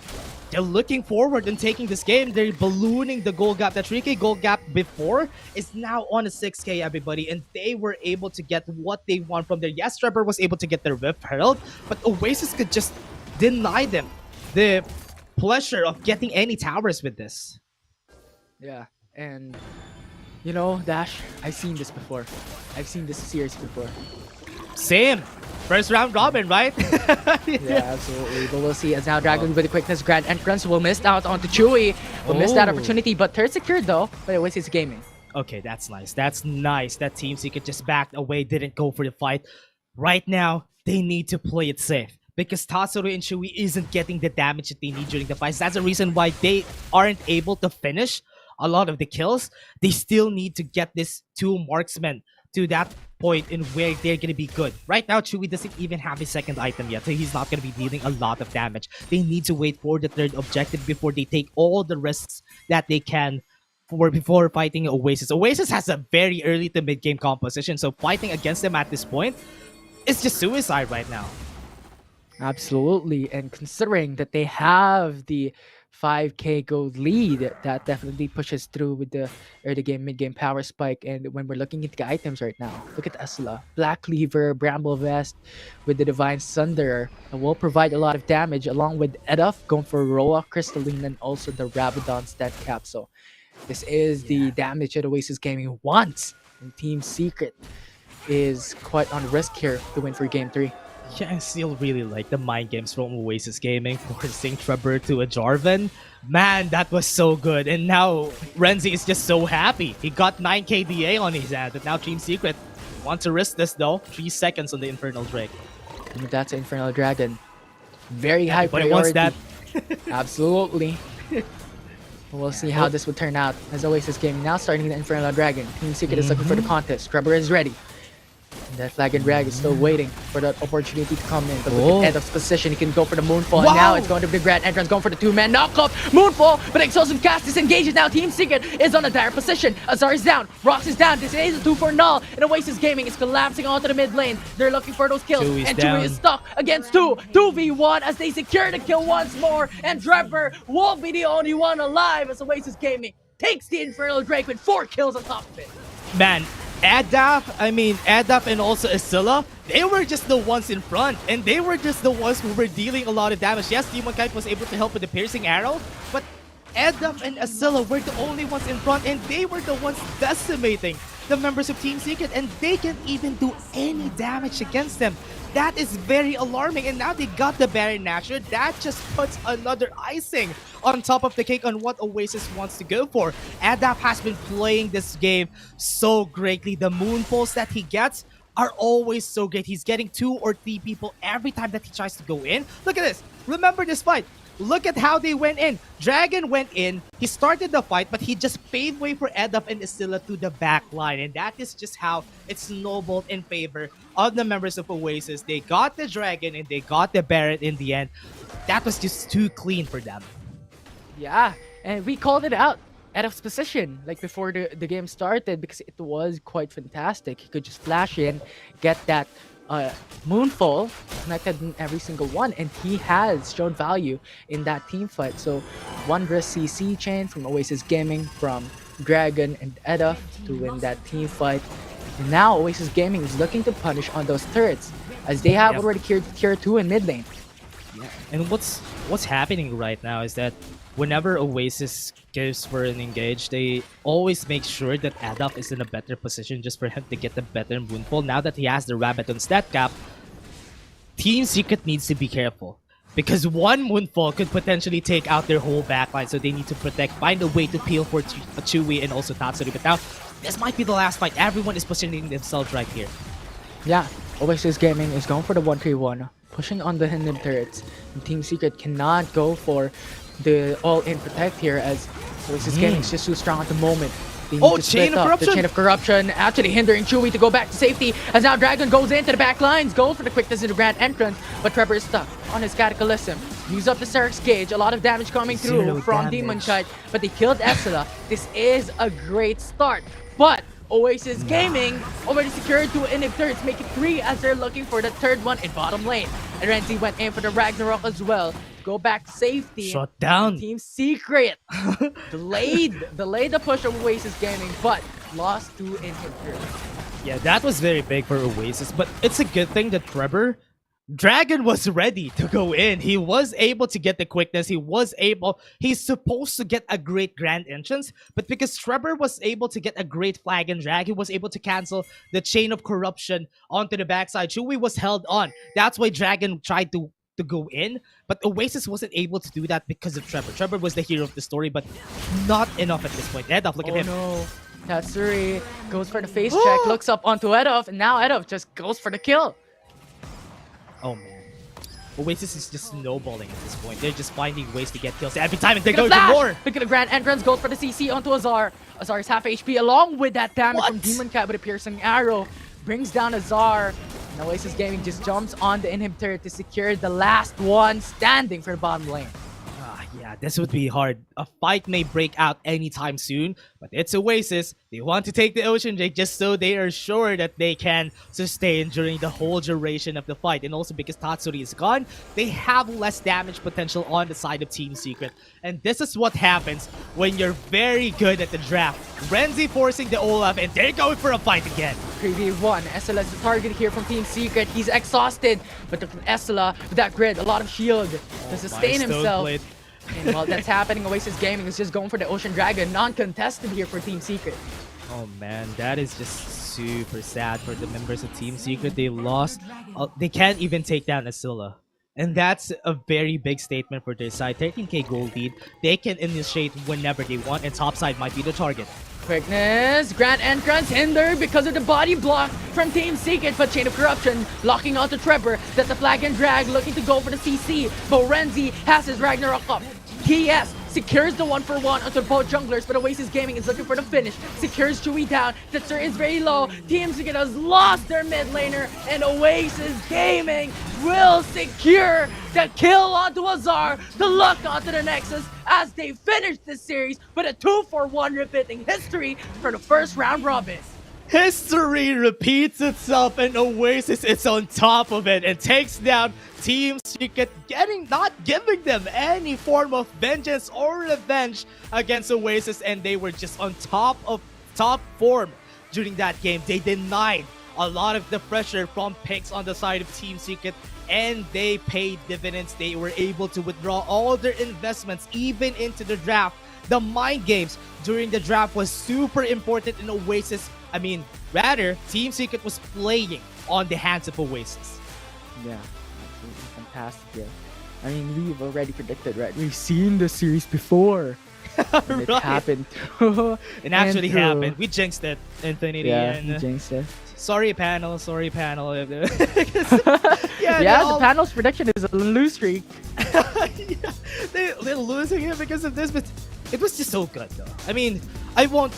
they're looking forward and taking this game. They're ballooning the goal gap. That 3K goal gap before is now on a 6K, everybody, and they were able to get what they want from there. Yes, Trevor was able to get their Rift Herald, but Oasis could just deny them the pleasure of getting any towers with this. Yeah, and you know, Dash, I've seen this before. I've seen this series before. Same. First round robin, right? Yeah, absolutely. But we'll see as now Dragon with the quickness grand entrance will miss out onto Chewy. Will miss that opportunity, but third secured though. But it was his gaming. Okay, that's nice. That's nice. That Team Secret just backed away, didn't go for the fight. Right now, they need to play it safe, because Tatsuru and Chewy isn't getting the damage that they need during the fights. That's the reason why they aren't able to finish a lot of the kills. They still need to get this 2 marksmen to that point in where they're going to be good. Right now, Chewy doesn't even have his second item yet, so he's not going to be dealing a lot of damage. They need to wait for the third objective before they take all the risks that they can before fighting Oasis. Oasis has a very early to mid-game composition, so fighting against them at this point is just suicide right now. Absolutely, and considering that they have the 5k gold lead, that definitely pushes through with the early game, mid game power spike. And when we're looking at the items right now, look at Esla, Black Cleaver, Bramble Vest with the Divine Sunderer, and will provide a lot of damage, along with Eduf going for Roa, Crystalline, and also the Rabadon stat capsule. This is the damage that Oasis Gaming wants, and Team Secret is quite on risk here to win for game 3. Yeah, I still really like the mind games from Oasis Gaming, forcing Trevor to a Jarvan. Man, that was so good. And now Renzi is just so happy. He got 9k DA on his hand. And now Team Secret wants to risk this though. 3 seconds on the Infernal Drake. And that's Infernal Dragon. Very high But priority. it wants that. Absolutely. We'll see how this would turn out as Oasis Gaming now starting the Infernal Dragon. Team Secret is looking for the contest. Trevor is ready. And that Flag and Drag is still waiting for that opportunity to come in. But look at Eduf's position. He can go for the Moonfall. And now it's going to be the Grand Entrance, going for the 2-man knockup. Moonfall, but Explosive Cast disengages now. Team Secret is on a dire position. Azar is down. Rox is down. This is a 2 for null. And Oasis Gaming is collapsing onto the mid lane. They're looking for those kills. Chewy's and down. Chewy is stuck against 2v1 as they secure the kill once more. And Trevor won't be the only one alive as Oasis Gaming takes the Infernal Drake with 4 kills on top of it. Man, Adaf and also Asilla, they were just the ones in front, and they were just the ones who were dealing a lot of damage. Yes, Demon Kite was able to help with the piercing arrow, but Adaf and Asilla were the only ones in front, and they were the ones decimating the members of Team Secret, and they can't even do any damage against them. That is very alarming, and now they got the Baron Nashor. That just puts another icing on top of the cake on what Oasis wants to go for. Adap has been playing this game so greatly. The Moonfalls that he gets are always so great. He's getting 2 or 3 people every time that he tries to go in. Look at this. Remember this fight. Look at how they went in. Dragon went in. He started the fight, but he just paved way for Eduf and Asilla to the back line. And that is just how it snowballed in favor of the members of Oasis. They got the Dragon and they got the Barret in the end. That was just too clean for them. Yeah, and we called it out. Eduf's position, like before the game started, because it was quite fantastic. He could just flash in, get that Moonfall connected in every single one, and he has shown value in that team fight. So Wondrous CC chain from Oasis Gaming, from Dragon and Eduf to win that team fight. And now Oasis Gaming is looking to punish on those turrets, as they have already cleared tier 2 in mid lane. Yeah. And what's happening right now is that whenever Oasis goes for an engage, they always make sure that Adolf is in a better position just for him to get the better Moonfall. Now that he has the Rabbit on stat cap, Team Secret needs to be careful, because one Moonfall could potentially take out their whole backline, so they need to protect, find a way to peel for Chewy and also Tatsuri. But now, this might be the last fight. Everyone is positioning themselves right here. Yeah, Oasis Gaming is going for the 1-3-1, pushing on the hidden turrets. And Team Secret cannot go for the all-in protect here, as Oasis Gaming is just too strong at the moment. They need to Chain split of up. Corruption! The Chain of Corruption actually hindering Chewy to go back to safety, as now Dragon goes into the back lines, goes for the quickness in the grand entrance, but Trevor is stuck on his Cataclysm. use up the Serix gauge. A lot of damage coming through Zero from damage. Demon Kite, but they killed Estela. This is a great start, but Oasis Gaming already secured 2 inhib turrets, making 3 as they're looking for the third one in bottom lane. And Renzi went in for the Ragnarok as well. Go back to safety. Shut down. Team Secret delayed the push of Oasis Gaming, but lost 2 inhib turrets. Yeah, that was very big for Oasis, but it's a good thing that Trevor Dragon was ready to go in. He was able to get the quickness. He's supposed to get a great grand entrance, but because Trevor was able to get a great flag and drag, he was able to cancel the chain of corruption onto the backside. Chewy was held on. That's why Dragon tried to go in, but Oasis wasn't able to do that because of Trevor. Trevor was the hero of the story, but not enough at this point. Edov, look at him. No. Tatsuri goes for the face check, looks up onto Edov, and now Edov just goes for the kill. Oh man. Oasis is just snowballing at this point. They're just finding ways to get kills every time, and they're Look going at for the more. flash! Look at the grand entrance, goes for the CC onto Azar. Azar is half HP along with that damage from Demon Cat with a piercing arrow. Brings down Azar. And Oasis Gaming just jumps on the inhibitor to secure the last one standing for the bottom lane. Yeah, this would be hard. A fight may break out anytime soon, but it's Oasis. They want to take the Ocean Drake just so they are sure that they can sustain during the whole duration of the fight. And also because Tatsuri is gone, they have less damage potential on the side of Team Secret. And this is what happens when you're very good at the draft. Renzi forcing the Olaf, and they're going for a fight again. Preview 1, Estela is the target here from Team Secret. He's exhausted, but Estela with that grid, a lot of shield to sustain himself. And while that's happening, Oasis Gaming is just going for the Ocean Dragon, non-contested here for Team Secret. Oh man, that is just super sad for the members of Team Secret. They lost. They can't even take down Asilla. And that's a very big statement for their side. 13k gold lead. They can initiate whenever they want, and topside might be the target. Quickness, Grand Entrance hindered because of the body block from Team Secret, but Chain of Corruption locking onto Trevor. That's the flag and drag looking to go for the CC, but Renzi has his Ragnarok up. TS secures the 1-for-1 onto both junglers, but Oasis Gaming is looking for the finish. Secures Chewy down. Tetsuya is very low. Team Secret has lost their mid laner, and Oasis Gaming will secure the kill onto Azar to look onto the Nexus as they finish this series with a 2-for-1 repeating history for the first round robin. History repeats itself, and Oasis is on top of it and takes down Team Secret, not giving them any form of vengeance or revenge against Oasis, and they were just on top form during that game. They denied a lot of the pressure from picks on the side of Team Secret, and they paid dividends. They were able to withdraw all their investments, even into the draft. The mind games during the draft was super important in Oasis. Team Secret was playing on the hands of Oasis. Yeah, absolutely fantastic. Yeah. I mean, we've already predicted, right? We've seen the series before. And it happened. It actually happened. We jinxed it, Infinity. Yeah, and, we jinxed it. Sorry, panel. yeah, The panel's prediction is a lose streak. Yeah, they're losing it because of this, but it was just so good, though. I mean, I won't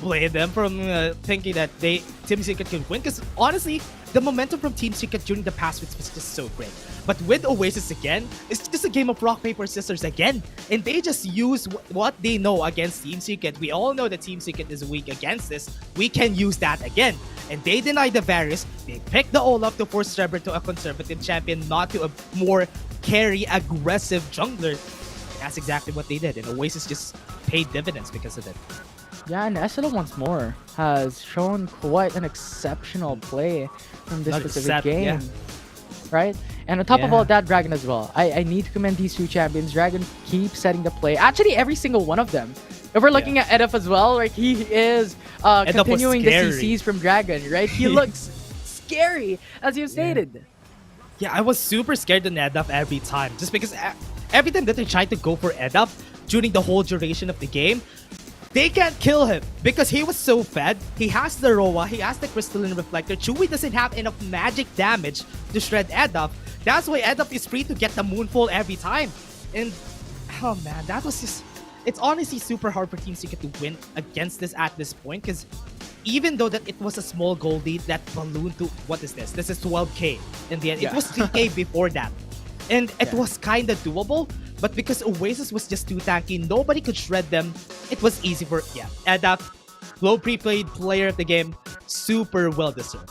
blame them from thinking that Team Secret could win, because honestly, the momentum from Team Secret during the past weeks was just so great. But with Oasis again, it's just a game of rock, paper, scissors again. And they just use what they know against Team Secret. We all know that Team Secret is weak against this. We can use that again. And they deny the Varus. They pick the Olaf to force Trevor to a conservative champion, not to a more carry aggressive jungler. And that's exactly what they did. And Oasis just paid dividends because of it. Yeah, and Estela once more has shown quite an exceptional play from this specific game. Yeah. Right? And on top of all that, Dragon as well. I need to commend these two champions. Dragon keeps setting the play. Actually, every single one of them. If we're looking at Edif as well, right? He is continuing the CCs from Dragon, right? He looks scary, as you stated. Yeah, I was super scared of Edaf every time. Just because every time that they tried to go for Edaf during the whole duration of the game, they can't kill him because he was so fed. He has the Roa, he has the Crystalline Reflector. Chewy doesn't have enough magic damage to shred Edaf. That's why Edaf is free to get the Moonfall every time. And, oh man, that was just... It's honestly super hard for Team Secret to win against this at this point, because even though that it was a small gold lead that ballooned to... What is this? This is 12k in the end. It was 3k before that. And it was kind of doable, but because Oasis was just too tanky, nobody could shred them. It was easy for, and that low pre-played player of the game, super well deserved.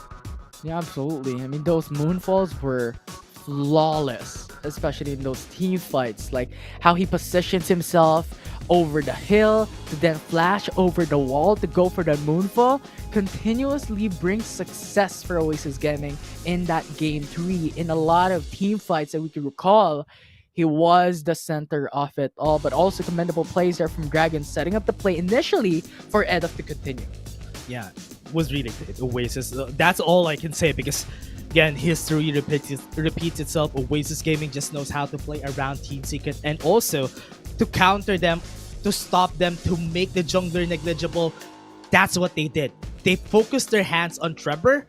Yeah, absolutely. I mean, those moonfalls were flawless, especially in those team fights. Like how he positions himself over the hill to then flash over the wall to go for the moonfall continuously brings success for Oasis Gaming in that game 3. In a lot of team fights that we can recall, he was the center of it all, but also commendable plays there from Dragon, setting up the play initially for Edov to continue. Yeah, was really good. Oasis, that's all I can say, because again, history repeats itself. Oasis Gaming just knows how to play around Team Secret and also to counter them, to stop them, to make the jungler negligible. That's what they did. They focused their hands on Trevor.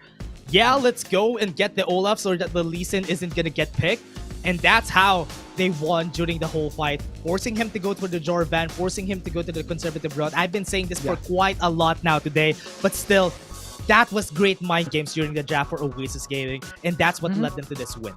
Yeah, let's go and get the Olaf so that the Lee Sin isn't gonna get picked. And that's how they won during the whole fight, forcing him to go to the Jorvan, forcing him to go to the conservative route. I've been saying this for quite a lot now today, but still, that was great mind games during the draft for Oasis Gaming, and that's what led them to this win.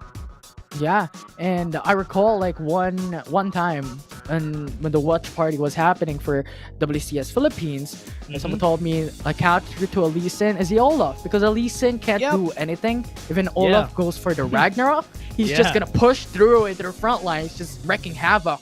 Yeah, and I recall like one time and when the watch party was happening for WCS Philippines, and someone told me a counter to a Lee Sin is the Olaf, because a Lee Sin can't do anything. If an Olaf goes for the Ragnarok, he's just gonna push through into the front lines, just wrecking havoc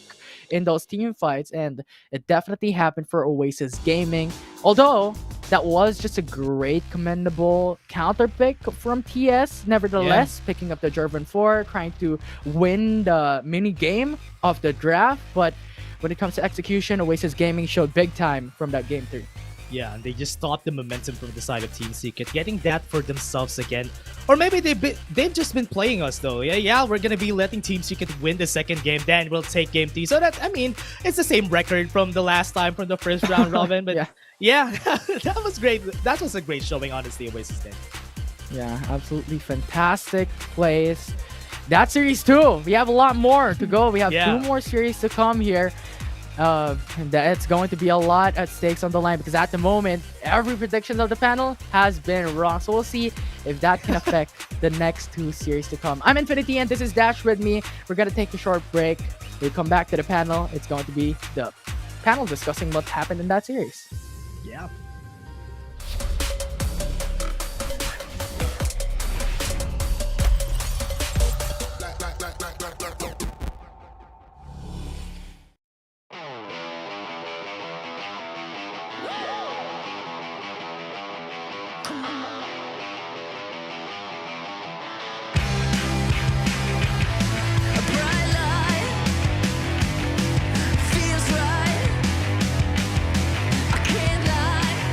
in those team fights, and it definitely happened for Oasis Gaming. Although that was just a great commendable counter pick from TS, nevertheless picking up the Jervin 4, trying to win the mini game of the draft. But when it comes to execution, Oasis Gaming showed big time from that game 3. Yeah, and they just stopped the momentum from the side of Team Secret, getting that for themselves again. Or maybe they've just been playing us though. Yeah, we're gonna be letting Team Secret win the second game, then we'll take game 3. So that, I mean, it's the same record from the last time, from the first round robin. But yeah, that was great. That was a gregreat showing, honestly, Oasis Day. Yeah, absolutely fantastic plays. That series too. We have a lot more to go. We have 2 more series to come here. It's going to be a lot at stakes on the line, because at the moment, every prediction of the panel has been wrong. So we'll see if that can affect the next 2 series to come. I'm Infinity, and this is Dash with me. We're going to take a short break. We come back to the panel. It's going to be the panel discussing what happened in that series. Yeah. Feels right. I can't lie.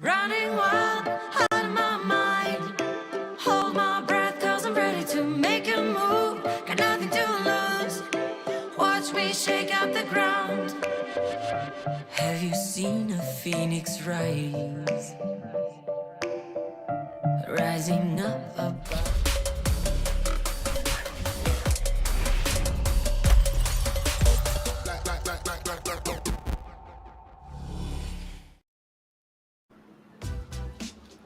Running wild out of my mind. Hold my breath, cause I'm ready to make a move. Got nothing to lose. Watch me shake up the ground. Have you seen a phoenix rise? Rising up above.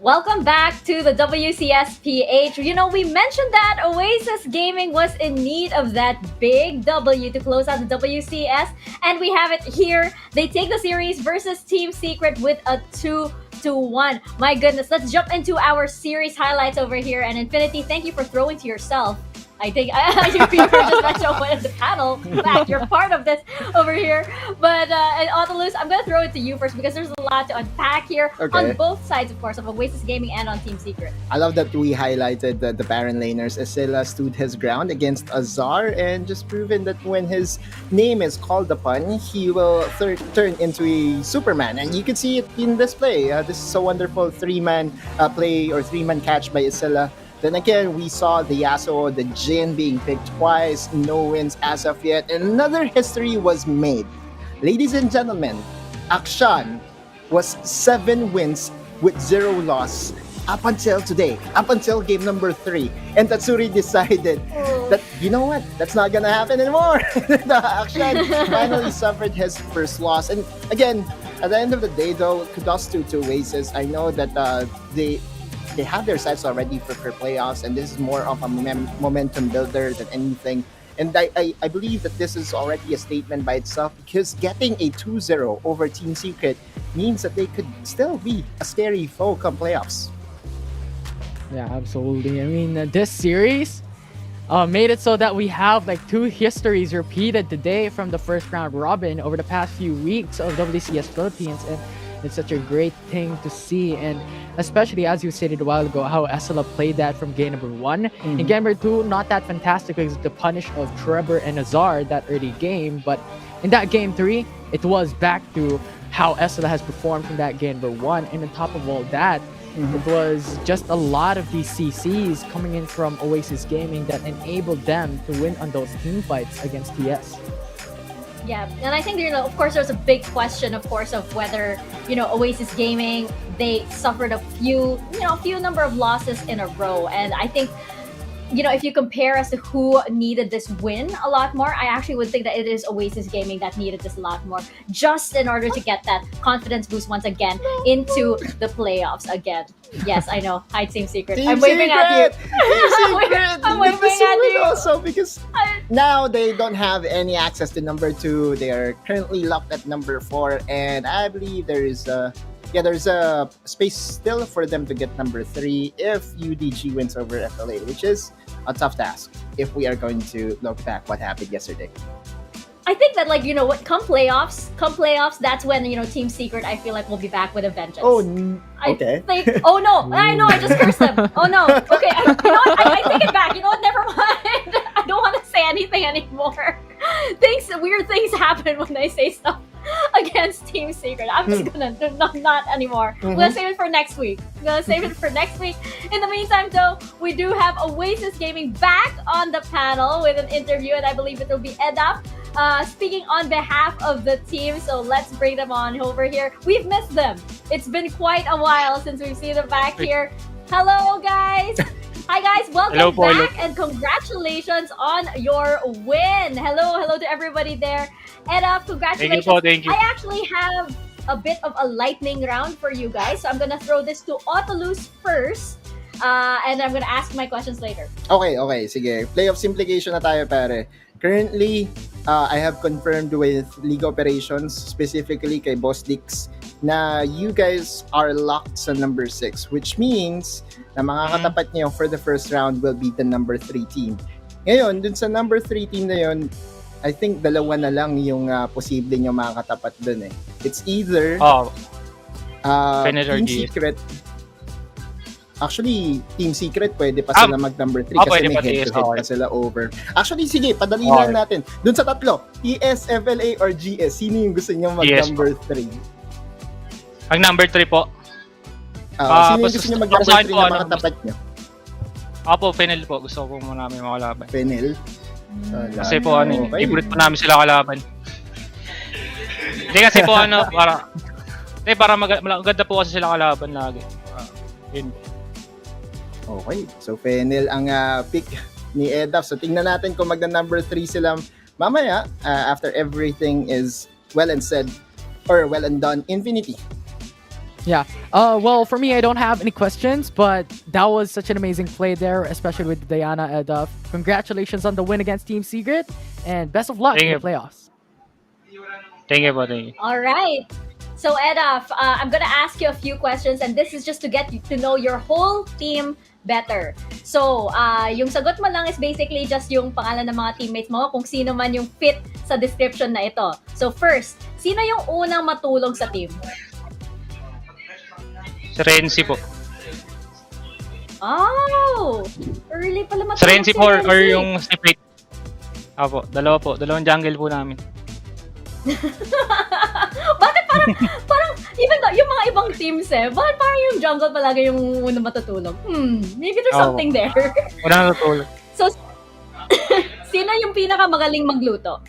Welcome back to the WCSPH. You know, we mentioned that Oasis Gaming was in need of that big W to close out the WCS, and we have it here. They take the series versus Team Secret with a 2-1. My goodness, let's jump into our series highlights over here. And Infinity, thank you for throwing to yourself. I think you were just mentioned one of the panel. Back, you're part of this over here. But Autolus, I'm gonna throw it to you first because there's a lot to unpack here on both sides, of course, of Oasis Gaming and on Team Secret. I love that we highlighted the Baron laners. Esela stood his ground against Azar and just proven that when his name is called upon, he will turn into a Superman. And you can see it in this play. This is a wonderful three-man play or three-man catch by Esela. Then again, we saw the Yasuo, the Jin being picked twice, no wins as of yet, and another history was made. Ladies and gentlemen, Akshan was 7 wins with 0 loss up until today, up until game number 3. And Tatsuri decided that, you know what, that's not gonna happen anymore. Akshan finally suffered his first loss. And again, at the end of the day though, kudos to Oasis. I know that they have their sights already for playoffs, and this is more of a momentum builder than anything. And I believe that this is already a statement by itself, because getting a 2-0 over Team Secret means that they could still be a scary foe come playoffs. Yeah, absolutely. I mean, this series made it so that we have like 2 histories repeated today from the first round robin over the past few weeks of WCS Philippines, and it's such a great thing to see. And especially as you stated a while ago, how Esela played that from game number 1. In game number 2, not that fantastic because of the punish of Trevor and Azar that early game, but in that game 3, it was back to how Esela has performed from that game number 1. And on top of all that, it was just a lot of these CCs coming in from Oasis Gaming that enabled them to win on those team fights against TS. Yeah, and I think, you know, of course, there's a big question, of course, of whether, you know, Oasis Gaming, they suffered a few number of losses in a row. And I think, you know, if you compare as to who needed this win a lot more, I actually would think that it is Oasis Gaming that needed this a lot more, just in order to get that confidence boost once again into the playoffs again. Yes, I know. Hi, Team Secret. I'm waving at you. Team Secret! I'm waving at you. Also, because now they don't have any access to number 2. They are currently locked at number 4, and I believe there's a space still for them to get number 3 if UDG wins over FLA, which is a tough task if we are going to look back what happened yesterday. I think that, like, you know what, come playoffs, that's when, you know, Team Secret, I feel like, will be back with a vengeance. Okay. Oh no, I know, I just cursed them. Oh no, okay, you know what, I take it back. You know what, never mind. I don't want to say anything anymore. Weird things happen when I say stuff against Team Secret. I'm just gonna not anymore. I'm gonna save it for next week. In the meantime, though, we do have Oasis Gaming back on the panel with an interview, and I believe it will be Edap speaking on behalf of the team. So let's bring them on over here. We've missed them. It's been quite a while since we've seen them back here. Hello, guys. Hi, guys. Welcome back, and congratulations on your win. Hello to everybody there. Edap, congratulations. Thank you. I actually have a bit of a lightning round for you guys. So I'm gonna throw this to Autolus first. And I'm gonna ask my questions later. Okay. Sige. Playoffs implication na tayo, pare. Currently, I have confirmed with League Operations, specifically kay Boss Dix, na you guys are locked sa number 6, which means na makakatapat niyo for the first round will be the number 3 team. Ngayon, dun sa number 3 team na yun, I think dalawa na lang yung posible niyo makakatapat dun eh. It's either Team Secret. Actually, Team Secret, pwede pa sila mag-number 3 kasi may head-to-head pa sila over. Actually, sige, padali lang natin. Dun sa tatlo, ES, FLA, or GS, sino yung gusto niyo mag-number 3? Ang number 3 po. Sino yung basta gusto nyo para sa mag-point akin 3 po, na makatapat nyo? Ako po, Fennel po. Gusto ko po namin makalaban. Fennel? Kasi po, Okay. favorite po namin sila kalaban. Hindi kasi po, para maganda po kasi sila kalaban lagi. Yun. Okay. So, Fennel ang pick ni Edaf. So, tingnan natin kung magna-number 3 sila mamaya after everything is well and said or well and done. Infinity. Yeah. Well, for me, I don't have any questions, but that was such an amazing play there, especially with Diana Edaf. Congratulations on the win against Team Secret, and best of luck in the playoffs. Thank you po, thank you. All right. So, Edaf, I'm gonna ask you a few questions, and this is just to get you to know your whole team better. So, yung sagot mo lang is basically just yung pangalan ng mga teammates mo, kung sino man yung fit sa description na ito. So, first, sino yung unang matulog sa team? Si Renzi po. Oh! Early pala matulog Si Renzi po or Renzi. yung Snipate. Apo, dalawa po. Dalawang jungle po namin. Bakit parang even though, yung mga ibang teams bakit parang yung jungle palagi yung unang matutulog? Maybe there's something there. Wala natutulog. So, sino yung pinakamagaling magluto?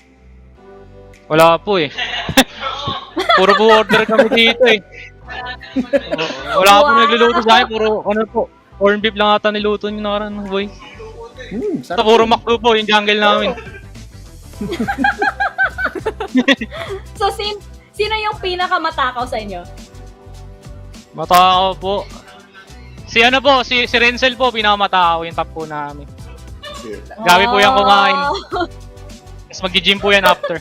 Wala po eh. Puro po order kami dito eh. Wala po nagluluto sa akin. Puro corn beef lang ata niluto nyo nakaraan, boy. Sa puro makdo po yung jungle namin. So, sino yung pinakamatakaw sa inyo? Matakaw po. Si Renzel po, pinakamatakaw yung top po namin. Gabi po yan kumain. Tapos mag-gym po yan after.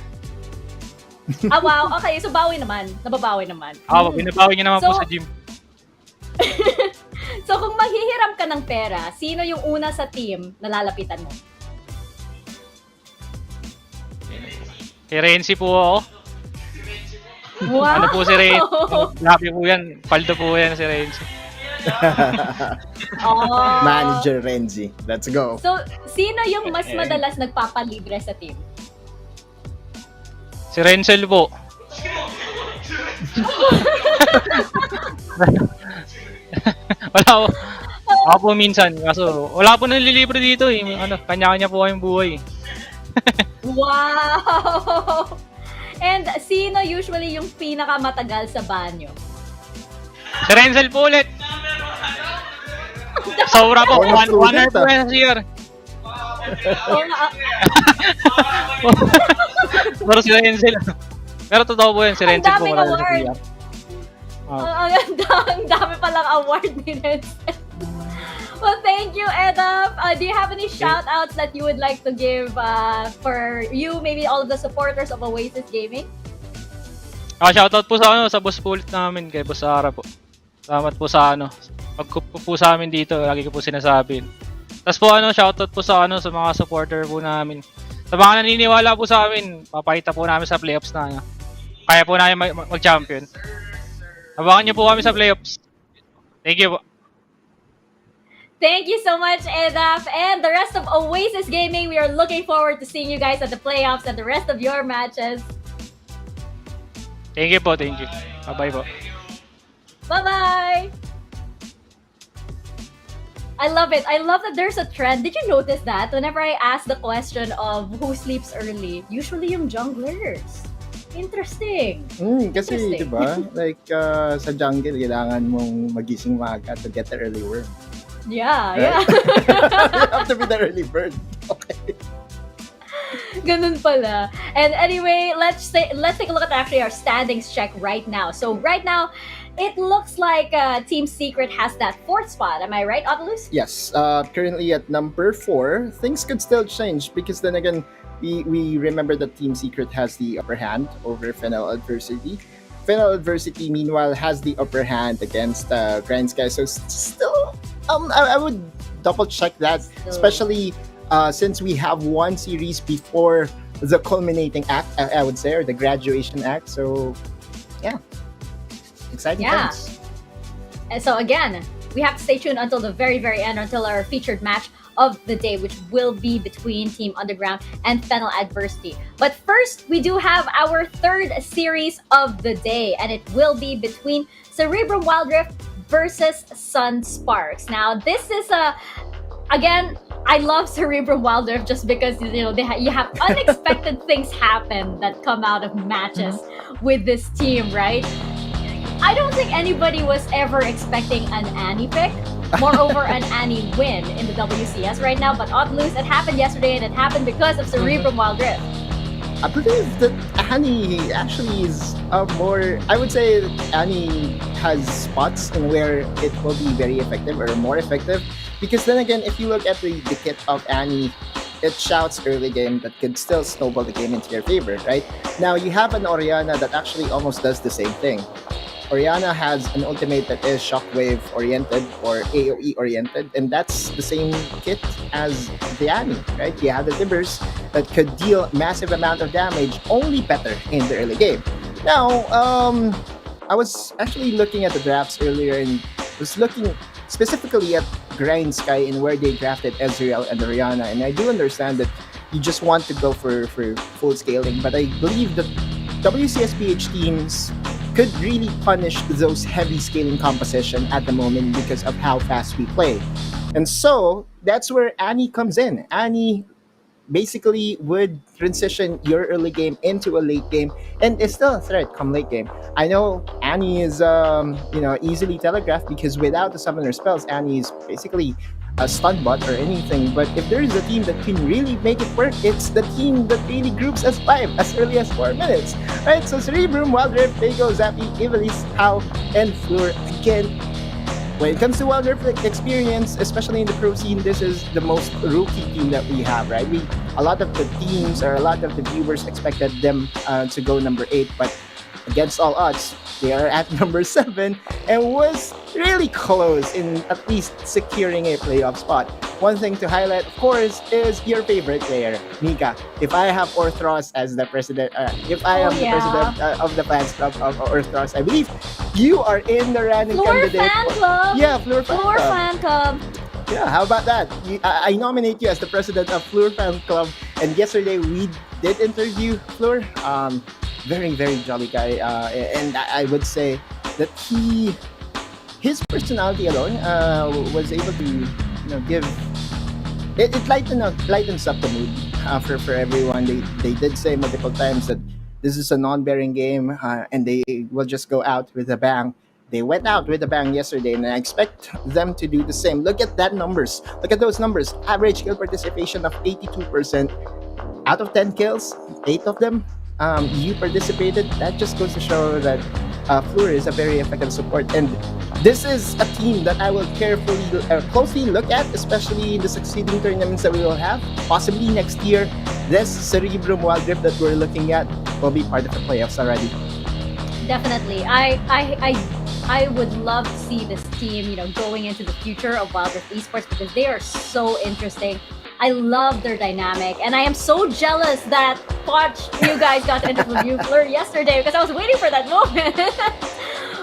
Wow. Okay, so bawi naman. Nababawi naman. Binabawi niya naman po sa gym. So, kung maghihiram ka ng pera, sino yung una sa team na lalapitan mo? Si Renzi po ako. Wow! Ano po si Renzi? Grabe po yan. Paldo po yan si Renzi. Manager Renzi. Let's go. So, sino yung mas madalas nagpapalibre sa team? Si Renzel po. Wala po. Ako po minsan. Kaso wala po nalilibre dito eh. Kanya-kanya po kayong buhay. Wow! And sino usually yung pinakamatagal sa banyo? Si Renzel po ulit. Saura po. One hour po yan siya. Pero si Renzel. Pero totoo po yan. Si Renzel po. Ang daming award. Ang dami palang award ni Renzel. Well, thank you, Edaf. Do you have any shout-outs that you would like to give for you, maybe all of the supporters of Oasis Gaming? Shoutout po sa boss po ulit namin, kay Boss Ara po. Salamat po sa pagkup po sa amin dito, lagi ko po sinasabi. Tapos po shoutout po sa mga supporter po namin. Sa mga naniniwala po sa amin, papakita po namin sa playoffs na kaya po namin mag-champion. Abangan niyo po kami sa playoffs. Thank you po. Thank you so much, Edaf. And the rest of Oasis Gaming, we are looking forward to seeing you guys at the playoffs and the rest of your matches. Thank you po, thank you. Bye-bye po. Bye-bye! I love it. I love that there's a trend. Did you notice that? Whenever I ask the question of who sleeps early, usually yung junglers. Interesting. Kasi, di ba? Like, sa jungle, kailangan mong magising maaga to get the early worm. Yeah, right? yeah. You have to be the early bird. Okay. Ganun pala. And anyway, let's take a look at actually our standings check right now. So right now, it looks like Team Secret has that 4th spot. Am I right, Oculus? Yes. Currently at number 4, things could still change because then again, we remember that Team Secret has the upper hand over Fennel Adversity. Fennel Adversity, meanwhile, has the upper hand against Grindsky. So still, I would double check that, especially since we have one series before the culminating act, I would say, or the graduation act. So, yeah, exciting times. And so again, we have to stay tuned until the very, very end, until our featured match of the day, which will be between Team Underground and Fennel Adversity. But first, we do have our 3rd series of the day, and it will be between Cerebrum Wildrift versus Sunsparks. Now, this is again, I love Cerebrum Wildrift just because you have unexpected things happen that come out of matches with this team, right? I don't think anybody was ever expecting an Annie pick. Moreover, an Annie win in the WCS right now, but odd lose. It happened yesterday, and it happened because of Cerebrum Wildrift. I believe that Annie actually is more. I would say that Annie has spots in where it will be very effective or more effective. Because then again, if you look at the kit of Annie, it shouts early game that could still snowball the game into your favor, right? Now you have an Orianna that actually almost does the same thing. Orianna has an ultimate that is shockwave oriented or AoE oriented, and that's the same kit as the Annie, right? You have the Tibbers that could deal massive amount of damage, only better in the early game. Now, I was actually looking at the drafts earlier and was looking specifically at Grindsky and where they drafted Ezreal and Orianna, and I do understand that you just want to go for full scaling, but I believe that WCSPH teams could really punish those heavy scaling composition at the moment because of how fast we play. And so that's where Annie comes in. Annie basically would transition your early game into a late game and is still a threat come late game. I know Annie is easily telegraphed because without the summoner spells, Annie is basically a stun bot or anything. But if there is a team that can really make it work, it's the team that really groups as 5 as early as 4 minutes. Right? So Cerebrum, Wildrift, Fago, Zappy, Ivalice, Hao, and Fleur. Again, when it comes to Wildrift experience, especially in the pro scene, this is the most rookie team that we have, right? A lot of the teams or a lot of the viewers expected them to go number 8, but against all odds, they are at number 7 and was really close in at least securing a playoff spot. One thing to highlight, of course, is your favorite player, Mika. If I have Orthros as the president, if I am the president of the fans club of Orthros, I believe you are in the running candidate. Fan club. Yeah, Fleur fan club. Yeah, how about that? I nominate you as the president of Fleur Fan Club. And yesterday we did interview Fleur. Very, very jolly guy. And I would say that his personality alone was able to give it lightens up the mood for everyone. They did say multiple times that this is a non-bearing game and they will just go out with a bang. They went out with a bang yesterday, and I expect them to do the same. Look at that numbers. Look at those numbers. Average kill participation of 82%. Out of 10 kills, 8 of them you participated. That just goes to show that Fleur is a very effective support, and this is a team that I will closely look at, especially in the succeeding tournaments that we will have. Possibly next year, this Cerebrum Wildrift that we're looking at will be part of the playoffs already. Definitely. I would love to see this team, going into the future of Wildrift Esports because they are so interesting. I love their dynamic, and I am so jealous that you guys got to interview Fleur yesterday because I was waiting for that moment.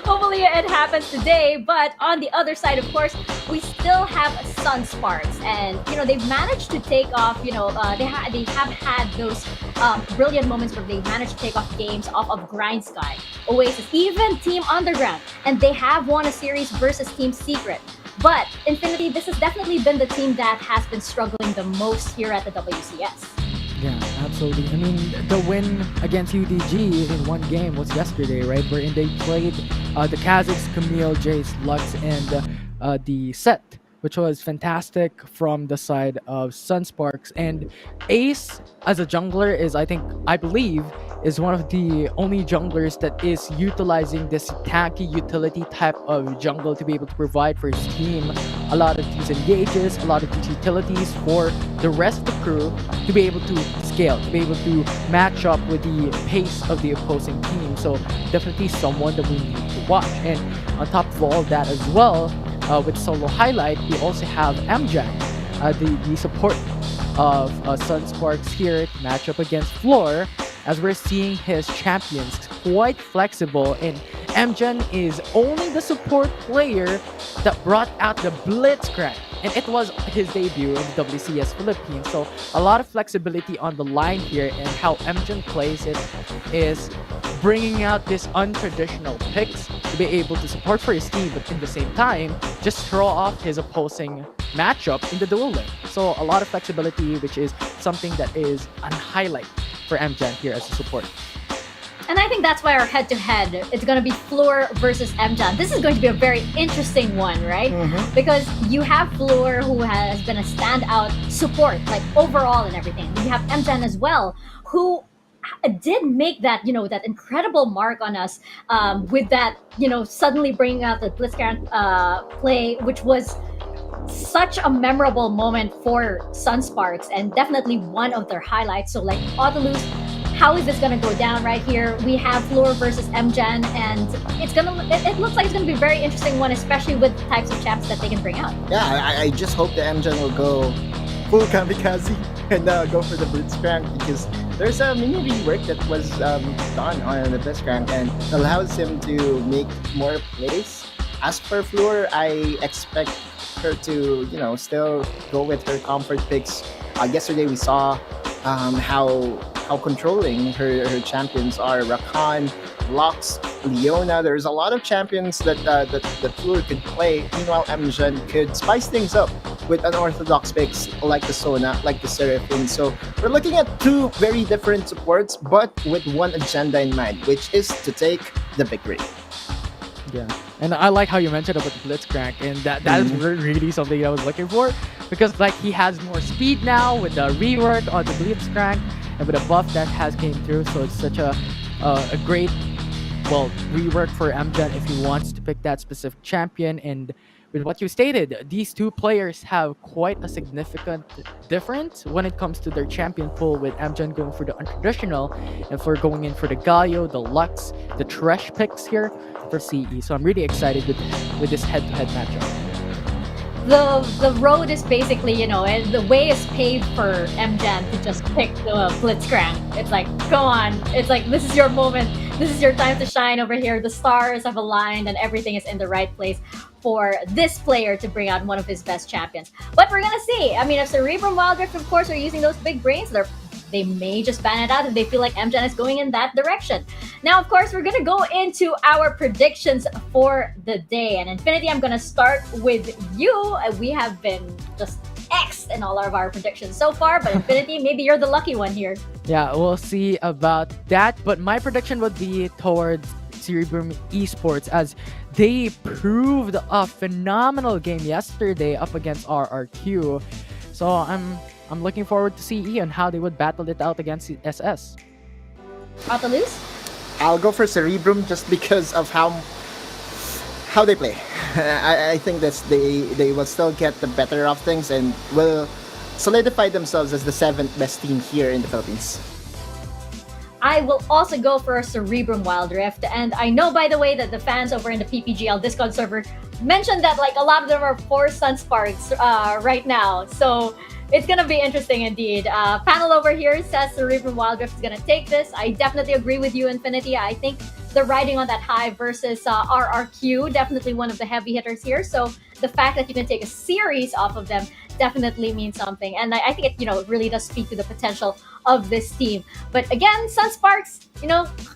Hopefully it happens today, but on the other side, of course, we still have Sunsparks, and they've managed to take off. They have had those brilliant moments where they managed to take off games off of Grindsky, Oasis, even Team Underground, and they have won a series versus Team Secret. But Infinity, this has definitely been the team that has been struggling the most here at the WCS. Yeah, absolutely. I mean, the win against UDG in one game was yesterday, right? Wherein they played the Kazakhs, Camille, Jace, Lux, and the Set, which was fantastic from the side of Sunsparks. And Ace, as a jungler, I believe, is one of the only junglers that is utilizing this tanky utility type of jungle to be able to provide for his team a lot of these engages, a lot of these utilities for the rest of the crew to be able to scale, to be able to match up with the pace of the opposing team. So definitely someone that we need to watch. And on top of all that as well, with solo highlight, we also have MJ, the support of Sunsparks here to match up against Floor, as we're seeing his champions quite flexible, and Mgen is only the support player that brought out the Blitzcrank, and it was his debut in the WCS Philippines. So a lot of flexibility on the line here, and how Mgen plays it is bringing out this untraditional picks to be able to support for his team, but in the same time, just throw off his opposing matchup in the dual lane. So a lot of flexibility, which is something that is a highlight for MJan here as a support. And I think that's why our head-to-head is going to be Floor versus MJan. This is going to be a very interesting one, right? Because you have Floor, who has been a standout support, like overall and everything. You have MJan as well, who did make that, that incredible mark on us with that, suddenly bringing out the Blitzcrank play, which was such a memorable moment for Sunsparks and definitely one of their highlights. So like Autolus, how is this gonna go down right here? We have Floor versus MJan, and it looks like it's gonna be a very interesting one, especially with the types of champs that they can bring out. Yeah, I just hope the MJan will go full kamikaze and go for the Blitzcrank, because there's a mini rework that was done on the Blitzcrank and allows him to make more plays. As for Floor, I expect her to, still go with her comfort picks. Yesterday we saw how controlling her champions are. Rakan, Lux, Leona. There's a lot of champions that Floor could play. Meanwhile, MJan could spice things up with unorthodox picks like the Sona, like the Cerebrum. So we're looking at two very different supports, but with one agenda in mind, which is to take the victory. Yeah, and I like how you mentioned about the Blitzcrank, and that is really something I was looking for, because like he has more speed now with the rework on the Blitzcrank and with a buff that has came through. So it's such a great rework for MJan if he wants to pick that specific champion. And with what you stated, these two players have quite a significant difference when it comes to their champion pool, with MJan going for the untraditional and for going in for the Galio, the Lux, the Thresh picks here for CE. So I'm really excited with this head-to-head matchup. The road is basically, and the way is paved for MJan to just pick the Blitzcrank. It's like, go on. It's like, this is your moment. This is your time to shine over here. The stars have aligned and everything is in the right place for this player to bring out one of his best champions. But we're gonna see. I mean, if Cerebrum Wildrift, of course, are using those big brains, they may just ban it out if they feel like MJan is going in that direction. Now, of course, we're going to go into our predictions for the day. And Infinity, I'm going to start with you. We have been just X in all of our predictions so far, but Infinity, maybe you're the lucky one here. Yeah, we'll see about that. But my prediction would be towards Cerebrum Esports, as they proved a phenomenal game yesterday up against RRQ. So I'm looking forward to see on how they would battle it out against SS. Autolus? I'll go for Cerebrum just because of how they play. I think that they will still get the better of things and will solidify themselves as the 7th best team here in the Philippines. I will also go for a Cerebrum Wildrift, and I know, by the way, that the fans over in the PPGL Discord server mentioned that like a lot of them are for Sunsparks right now. So it's going to be interesting indeed. Panel over here says Cerebrum Wildrift is going to take this. I definitely agree with you, Infinity. I think they're riding on that high versus RRQ. Definitely one of the heavy hitters here. So the fact that you can take a series off of them definitely means something. And I think it really does speak to the potential of this team. But again, Sunsparks,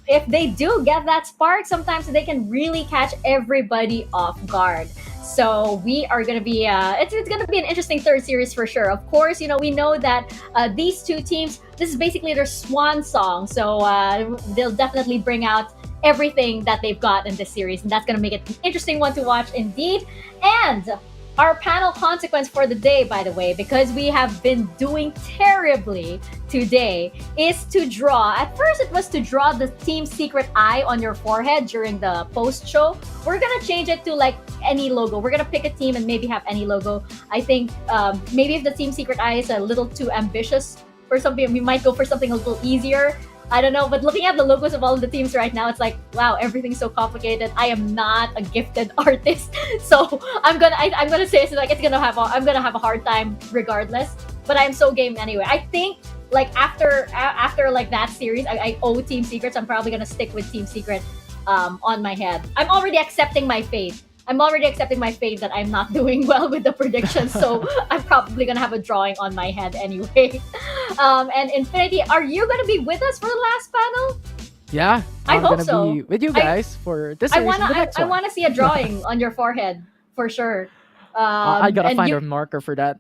if they do get that spark, sometimes they can really catch everybody off guard. So we are going to be, it's going to be an interesting third series for sure. Of course, we know that these two teams, this is basically their swan song. So they'll definitely bring out everything that they've got in this series. And that's going to make it an interesting one to watch indeed. And our panel consequence for the day, by the way, because we have been doing terribly today, is to draw. At first, it was to draw the team secret eye on your forehead during the post show. We're gonna change it to like any logo. We're gonna pick a team and maybe have any logo. I think maybe if the team secret eye is a little too ambitious for something, we might go for something a little easier. I don't know, but looking at the logos of all of the teams right now, it's like, wow, everything's so complicated. I am not a gifted artist, so I'm gonna say it's like I'm gonna have a hard time regardless. But I'm so game anyway. I think like after like that series, I owe Team Secrets. I'm probably gonna stick with Team Secret on my head. I'm already accepting my fate. That I'm not doing well with the predictions, so I'm probably gonna have a drawing on my head anyway. And Infinity, are you gonna be with us for the last panel? Yeah, I I'm hope gonna so. be with you guys for this I series and the wanna next I one. wanna see a drawing on your forehead for sure. I gotta And find you, a marker for that.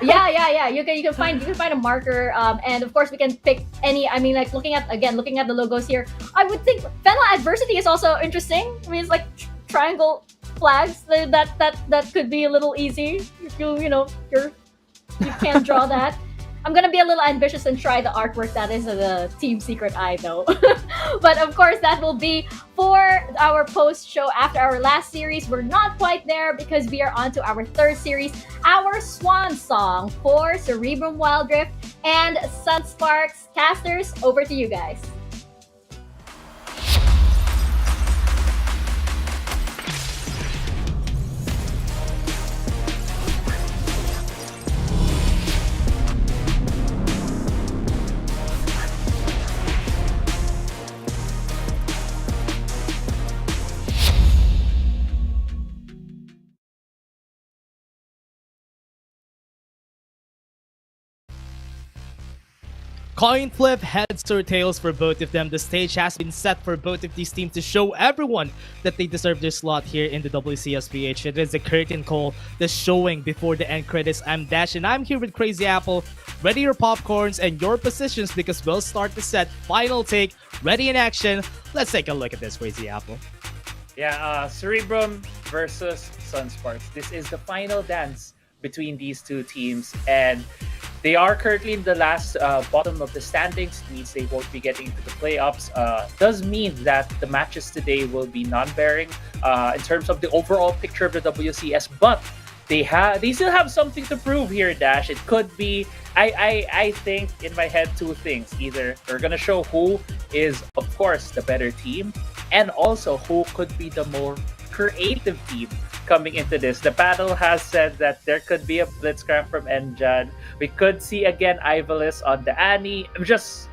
yeah. You can find a marker. And of course we can pick any. I mean, like looking at the logos here. I would think Fennel Adversity is also interesting. I mean, it's like triangle flags. That could be a little easy if you can't draw that. I'm gonna be a little ambitious and try the artwork that is the Team Secret Eye though. But of course that will be for our post show after our last series. We're not quite there because we are on to our third series, our swan song for Cerebrum Wildrift and Sunsparks. Casters, over to you guys. Coin flip, heads or tails for both of them. The stage has been set for both of these teams to show everyone that they deserve their slot here in the WCSPH. It is a curtain call, the showing before the end credits. I'm Dash and I'm here with Crazy Apple. Ready your popcorns and your positions because we'll start the set. Final take, ready in action. Let's take a look at this, Crazy Apple. Yeah, Cerebrum versus Sunsparks. This is the final dance between these two teams, and they are currently in the last bottom of the standings. Means they won't be getting into the playoffs. Does mean that the matches today will be non-bearing in terms of the overall picture of the WCS, but they still have something to prove here, Dash. It could be, I think in my head, two things. Either they're gonna show who is, of course, the better team, and also who could be the more creative team coming into this. The panel has said that there could be a blitzcrank from Enjan. We could see again Ivalis on the Annie. Just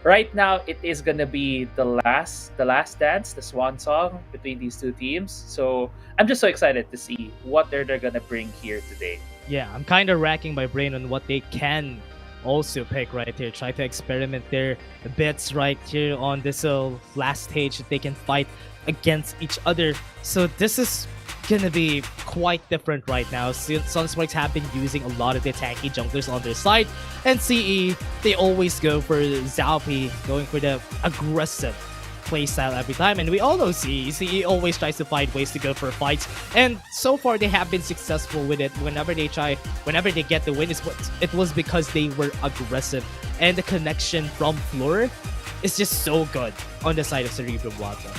right now, it is gonna be the last dance, the swan song between these two teams. So I'm just so excited to see what they're gonna bring here today. Yeah, I'm kind of racking my brain on what they can also pick right here. Try to experiment their bits right here on this last stage that they can fight against each other. So this is gonna be quite different right now. Sunsparks have been using a lot of the tanky junglers on their side, and CE, they always go for Zalpi, going for the aggressive playstyle every time. And we all know CE always tries to find ways to go for fights, and so far they have been successful with it. Whenever they get the win, it was because they were aggressive, and the connection from floor is just so good on the side of Cerebrum Wildrift.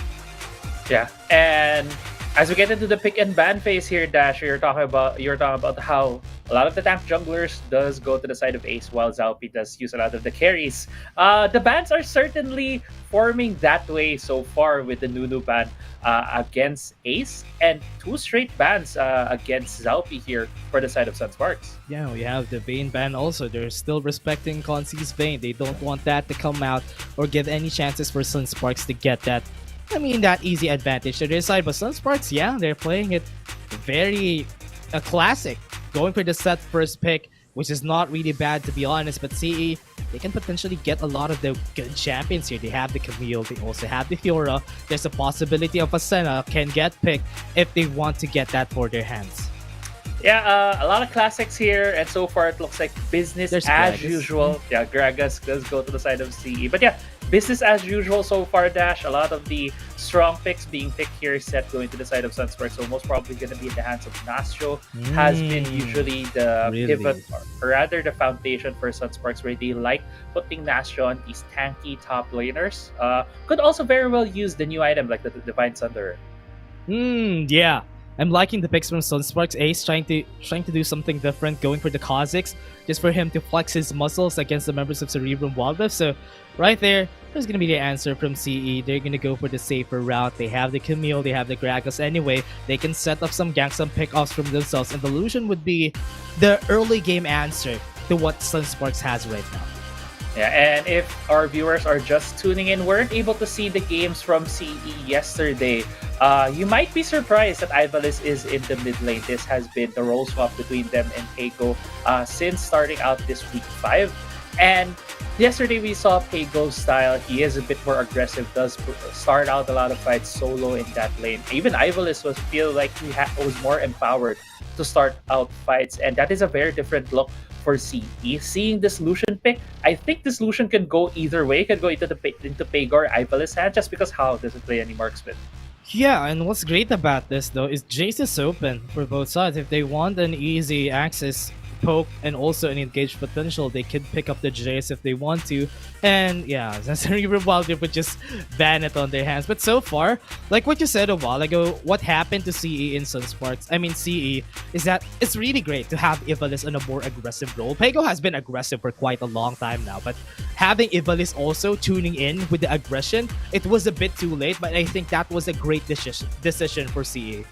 Yeah, and as we get into the pick and ban phase here, Dash, you're talking about how a lot of the tank junglers does go to the side of Ace, while Zalpi does use a lot of the carries. The bans are certainly forming that way so far, with the Nunu ban against Ace, and 2 straight bans against Zalpi here for the side of Sunsparks. Yeah, we have the Vayne ban also. They're still respecting Conce's Vayne. They don't want that to come out or give any chances for Sunsparks to get that easy advantage to their side. But Sunsparks, yeah, they're playing it very classic, going for the set first pick, which is not really bad to be honest. But CE, they can potentially get a lot of the good champions here. They have the Camille, they also have the Fiora. There's a possibility of a Senna can get picked if they want to get that for their hands. Yeah, a lot of classics here, and so far it looks like business There's as Gragas. usual. Yeah, Gragas does go to the side of CE. But yeah, business as usual so far, Dash. A lot of the strong picks being picked here set going to the side of Sunsparks, so most probably going to be in the hands of Nastro. Has been usually the pivot, or rather the foundation for Sunsparks, where they like putting Nastro on these tanky top laners. Could also very well use the new item like the Divine Thunderer. Yeah. I'm liking the picks from Sunsparks. Ace trying to do something different, going for the Kha'Zix, just for him to flex his muscles against the members of Cerebrum Wildrift. So right there's gonna be the answer from CE. They're gonna go for the safer route. They have the Camille, they have the Gragas anyway. They can set up some ganks, some pickoffs from themselves, and the Illusion would be the early game answer to what Sunsparks has right now. Yeah, and if our viewers are just tuning in, weren't able to see the games from CE yesterday, you might be surprised that Ivalis is in the mid lane. This has been the role swap between them and Keiko since starting out this week 5. And Yesterday we saw Paygo's style. He is a bit more aggressive. Does start out a lot of fights solo in that lane. Even Ivalice was feel like was more empowered to start out fights, and that is a very different look for CE. Seeing this Lucian pick, I think this Lucian can go either way. Can go into Paygo or Ivalice hand, just because how doesn't play any marksman. Yeah, and what's great about this though is Jace is open for both sides. If they want an easy access poke and also an engaged potential, they can pick up the Jace if they want to. And yeah, Cerebrum Wildrift would just ban it on their hands. But so far, like what you said a while ago, what happened to CE in Sunsparks, I mean CE, is that it's really great to have Ivalice on a more aggressive role. Paygo has been aggressive for quite a long time now, but having Ivalice also tuning in with the aggression, it was a bit too late, but I think that was a great decision for CE.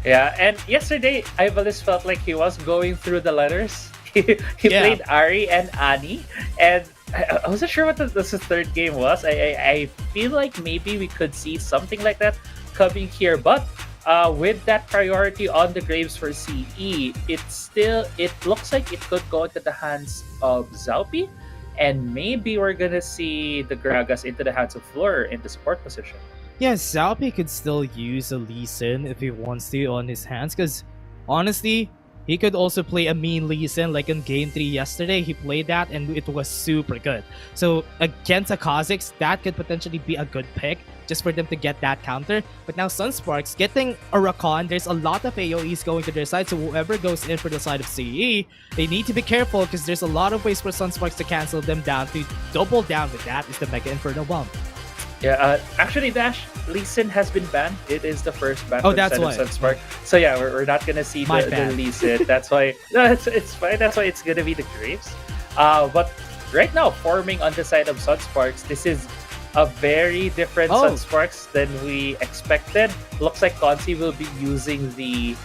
Yeah, and yesterday, Ivalice felt like he was going through the letters. He played Ari and Annie, and I wasn't sure what the third game was. I feel like maybe we could see something like that coming here, but with that priority on the Graves for CE, it looks like it could go into the hands of Zaupi, and maybe we're gonna see the Gragas into the hands of Fleur in the support position. Yeah, Zaupi could still use a Lee Sin if he wants to on his hands, because honestly, he could also play a mean Lee Sin like in Game 3 yesterday. He played that and it was super good. So against a Kha'Zix, that could potentially be a good pick just for them to get that counter. But now Sunsparks getting a Rakan, there's a lot of AoEs going to their side, so whoever goes in for the side of CE, they need to be careful because there's a lot of ways for Sunsparks to cancel them down. To double down with that is the Mega Inferno Bomb. Yeah, actually, Dash, Lee Sin has been banned. It is the first ban Oh, for that's Sun why. Sunspark. So yeah, we're not gonna see the Lee Sin. That's why. No, it's fine. That's why it's gonna be the Graves. But right now, forming on the side of Sunsparks, this is a very different Sunsparks than we expected. Looks like Consi will be using the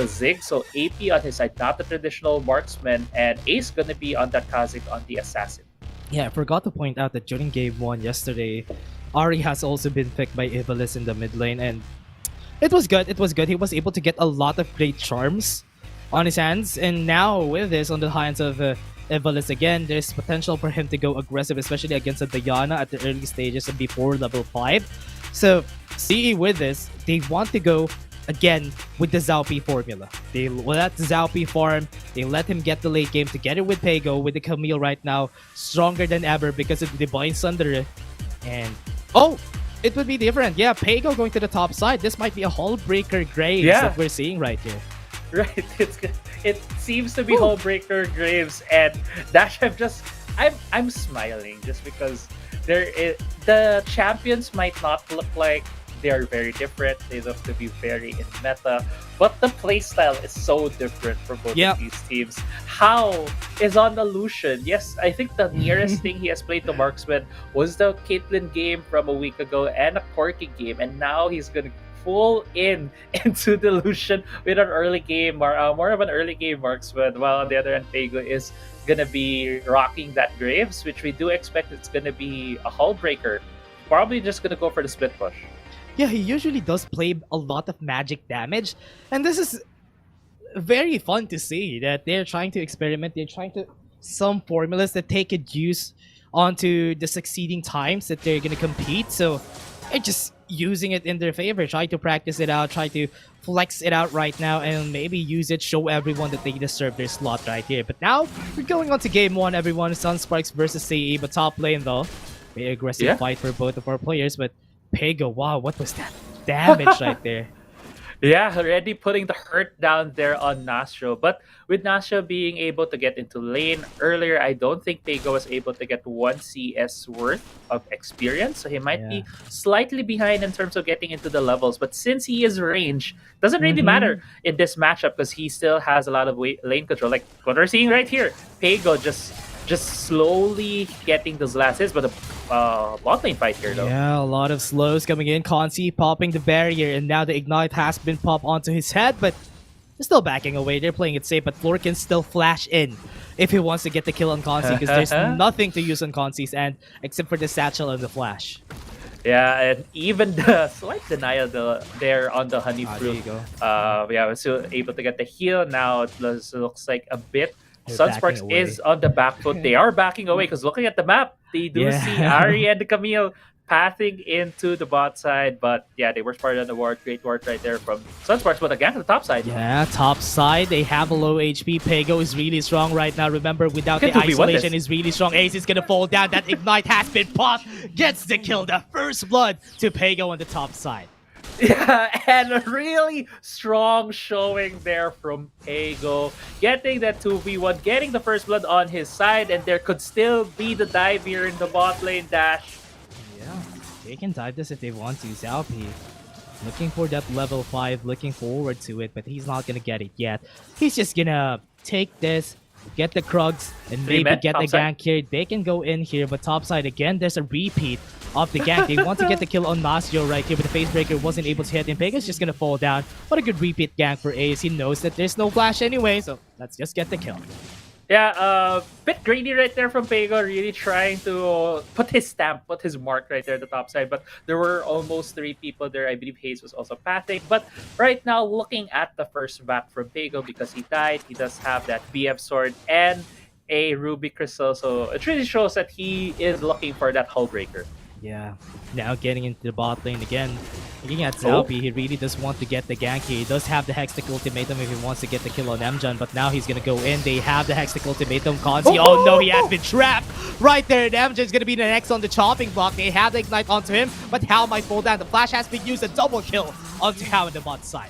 Zig, so AP on his side, not the traditional marksman, and Ace gonna be on that Kha'Zix on the assassin. Yeah, I forgot to point out that during Game 1 yesterday, Ari has also been picked by Ivalice in the mid lane, and it was good. It was good. He was able to get a lot of great charms on his hands, and now with this on the hands of Ivalice again, there's potential for him to go aggressive, especially against a Diana at the early stages and before level 5. So, CE with this, they want to go again with the Zaupi formula. They let Zaupi farm, they let him get the late game together with Paygo, with the Camille right now, stronger than ever because of the Divine Sunder. And it would be different. Yeah, Paygo going to the top side. This might be a Hullbreaker Graves that we're seeing right here. Right, it seems to be Hullbreaker Graves, and Dash. I'm smiling just because the champions might not look like they are very different. They look to be very in meta, but the playstyle is so different for both of these teams. How is on the Lucian? Yes, I think the nearest thing he has played to marksman was the Caitlyn game from a week ago and a Corki game, and now he's gonna full into the Lucian with an early game, or more of an early game marksman, while on the other hand, Paygo is gonna be rocking that Graves, which we do expect it's gonna be a Hullbreaker. Probably just gonna go for the split push. Yeah, he usually does play a lot of magic damage, and this is very fun to see that they're trying to experiment. They're trying to some formulas that they could use onto the succeeding times that they're gonna compete. So they're just using it in their favor, try to practice it out, try to flex it out right now, and maybe use it, show everyone that they deserve their slot right here. But now we're going on to Game 1, everyone. Sunsparks versus CE, but top lane though, very aggressive fight for both of our players, but Paygo, wow, what was that damage right there? Yeah, already putting the hurt down there on Nastro. But with Nastro being able to get into lane earlier, I don't think Paygo was able to get 1 CS worth of experience. So he might be slightly behind in terms of getting into the levels. But since he is range, doesn't really matter in this matchup because he still has a lot of lane control. Like what we're seeing right here, Paygo just slowly getting those last hits, but the bot lane fight here though. Yeah, a lot of slows coming in. Consi popping the barrier, and now the Ignite has been popped onto his head, but they're still backing away. They're playing it safe, but Floor can still flash in if he wants to get the kill on Consi, because there's nothing to use on Consi's end except for the satchel and the flash. Yeah, and even the slight denial there on the honey fruit. There you go. Yeah, was still able to get the heal. Now it looks like a bit Sunsparks backing away. is on the back foot. They are backing away because looking at the map, they do Yeah. see Ari and Camille pathing into the bot side. But yeah, they were spotted on the ward. Great ward right there from Sunsparks. But again, to the top side. Yeah, top side, they have a low HP. Pego is really strong right now. Remember, without the Can 2v1 isolation this. is really strong. Ace is gonna fall down. That Ignite has been popped. Gets the kill, the first blood to Pego on the top side. Yeah, and a really strong showing there from Pego. Getting that 2v1, getting the first blood on his side, and there could still be the dive here in the bot lane dash. Yeah, they can dive this if they want to. Zalpi looking for that level 5, looking forward to it, but he's not gonna get it yet. He's just gonna take this, get the Krugs, and Three maybe men, get the topside. gank here. They can go in here, but topside again, there's a repeat of the gank. They want to get the kill on Nasio right here, but the face breaker wasn't able to hit, and Pega's just gonna fall down. What a good repeat gank for Ace. He knows that there's no flash anyway, so let's just get the kill. Yeah, bit greedy right there from Pego, really trying to put his stamp, put his mark right there at the top side. But there were almost 3 people there. I believe Hayes was also pathing. But right now, looking at the first back from Pego, because he died, he does have that BF sword and a Ruby Crystal. So it really shows that he is looking for that hull breaker. Yeah, now getting into the bot lane again. Looking at Oh. Zalpi, he really does want to get the gank here. He does have the Hextech ultimatum if he wants to get the kill on Mjan, but now he's gonna go in. They have the Hextech ultimatum. Kanzi, oh no, he has been trapped right there. And Mjan's gonna be the next on the chopping block. They have the ignite onto him, but Hao might fall down. The flash has been used, a double kill onto Hao on the bot side.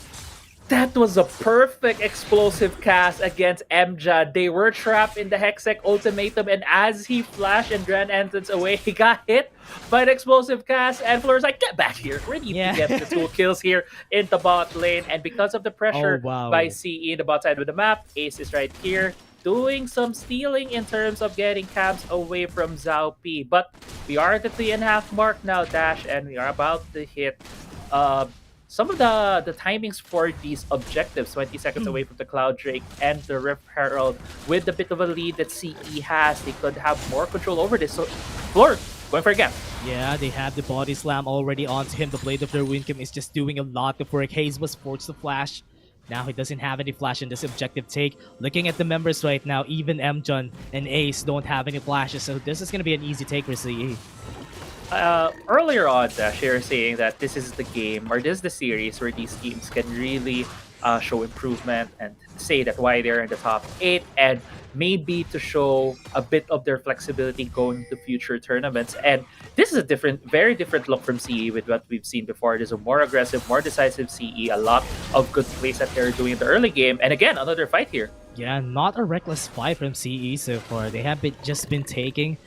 That was a perfect explosive cast against Emja. They were trapped in the Hextech ultimatum, and as he flashed and Grand Entrance away, he got hit by the explosive cast, and Flor's like, get back here. We need Yeah. to get the 2 kills here in the bot lane, and because of the pressure Oh, wow. by CE in the bot side of the map, Ace is right here, doing some stealing in terms of getting camps away from Zhao P. But we are at the 3.5 mark now, Dash, and we are about to hit some of the timings for these objectives, 20 seconds away from the Cloud Drake and the Rift Herald. With the bit of a lead that CE has, they could have more control over this. So, Flor, going for a gap. Yeah, they have the body slam already onto him. The Blade of their Wincom is just doing a lot of work. Hayes was forced to flash. Now he doesn't have any flash in this objective take. Looking at the members right now, even Mjon and Ace don't have any flashes, so this is going to be an easy take for CE. Earlier on, Dash, you were saying that this is the game, or this is the series where these teams can really show improvement and say that why they're in the top 8, and maybe to show a bit of their flexibility going to future tournaments. And this is a very different look from CE with what we've seen before. There's a more aggressive, more decisive CE, a lot of good plays that they're doing in the early game. And again, another fight here. Yeah, not a reckless fight from CE so far. They have just been taking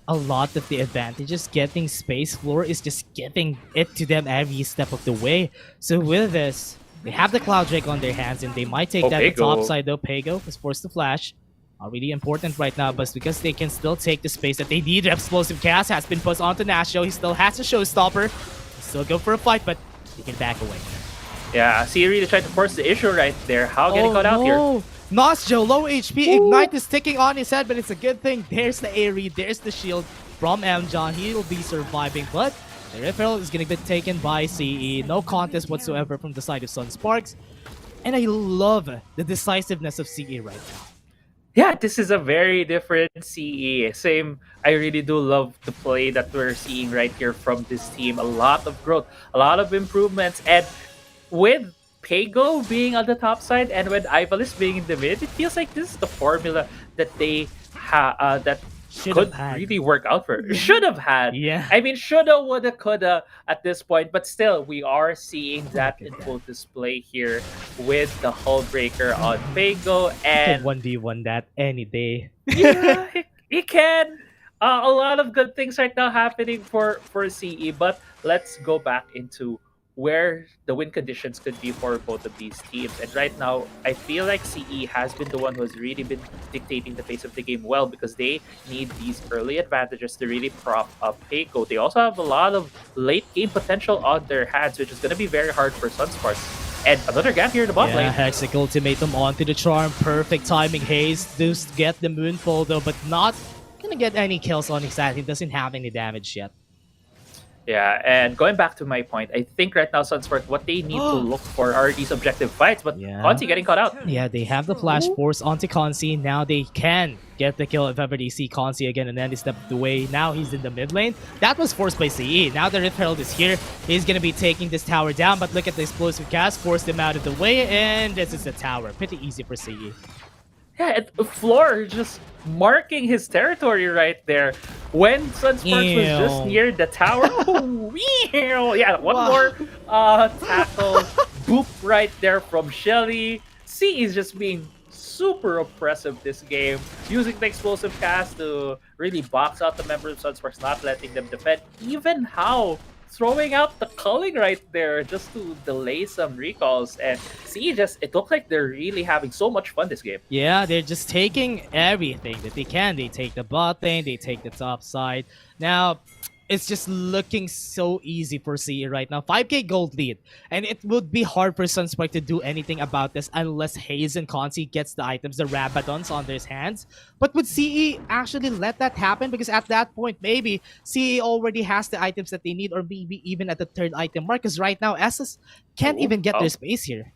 a lot of the advantages, getting space. Floor is just giving it to them every step of the way. So with this, they have the Cloud Drake on their hands, and they might take that to Pego. top side though. Pego is forced to flash. Not really important right now, but because they can still take the space that they need. The explosive cast has been pushed onto Nasho. He still has a showstopper. Still go for a fight, but he can back away. Yeah, CE really tried to force the issue right there. How getting caught out here? Nasjo, low HP. Ignite is ticking on his head, but it's a good thing. There's the Aerie, there's the shield from Mjon. He'll be surviving, but the Riffle is going to be taken by CE. No contest whatsoever from the side of Sunsparks. And I love the decisiveness of CE right now. Yeah, this is a very different CE. Same, I really do love the play that we're seeing right here from this team. A lot of growth, a lot of improvements, and with Pego being on the top side and with Ivalice being in the mid, it feels like this is the formula that they that could really work out for. Should have had. Yeah. I mean, shoulda, woulda, coulda at this point, but still, we are seeing that in full display here with the Hull Breaker on Pego, and 1v1 that any day. yeah, he can. A lot of good things right now happening for CE, but let's go back into where the win conditions could be for both of these teams. And right now, I feel like CE has been the one who has really been dictating the pace of the game well, because they need these early advantages to really prop up Pego. They also have a lot of late game potential on their hands, which is going to be very hard for Sunsparks. And another gap here in the bot lane. Hextech ultimatum onto the charm. Perfect timing. Hayes does get the moonfall though, but not gonna get any kills on his side. He doesn't have any damage yet. Yeah, and going back to my point, I think right now Sunspark, what they need to look for are these objective fights, but Yeah. Conti getting caught out. Yeah, they have the flash force onto Consi. Now they can get the kill if ever they see Consi again, and then they step away. Now he's in the mid lane. That was forced by CE. Now the Rift Herald is here. He's going to be taking this tower down, but look at the explosive cast. Forced him out of the way, and this is the tower. Pretty easy for CE. Yeah, Floor just marking his territory right there. When Sunsparks was just near the tower. Yeah, one more tackle. Boop right there from Shelly. C is just being super oppressive this game. Using the explosive cast to really box out the members of Sunsparks, not letting them defend. Even how throwing out the culling right there just to delay some recalls. And see, it looks like they're really having so much fun this game. Yeah, they're just taking everything that they can. They take the bot lane, they take the top side. Now, it's just looking so easy for CE right now. 5k gold lead. And it would be hard for Sunspark to do anything about this unless Hayes and Consi gets the items, the Rabadons on their hands. But would CE actually let that happen? Because at that point, maybe CE already has the items that they need, or maybe even at the third item mark. Because right now, SS can't even get their space here.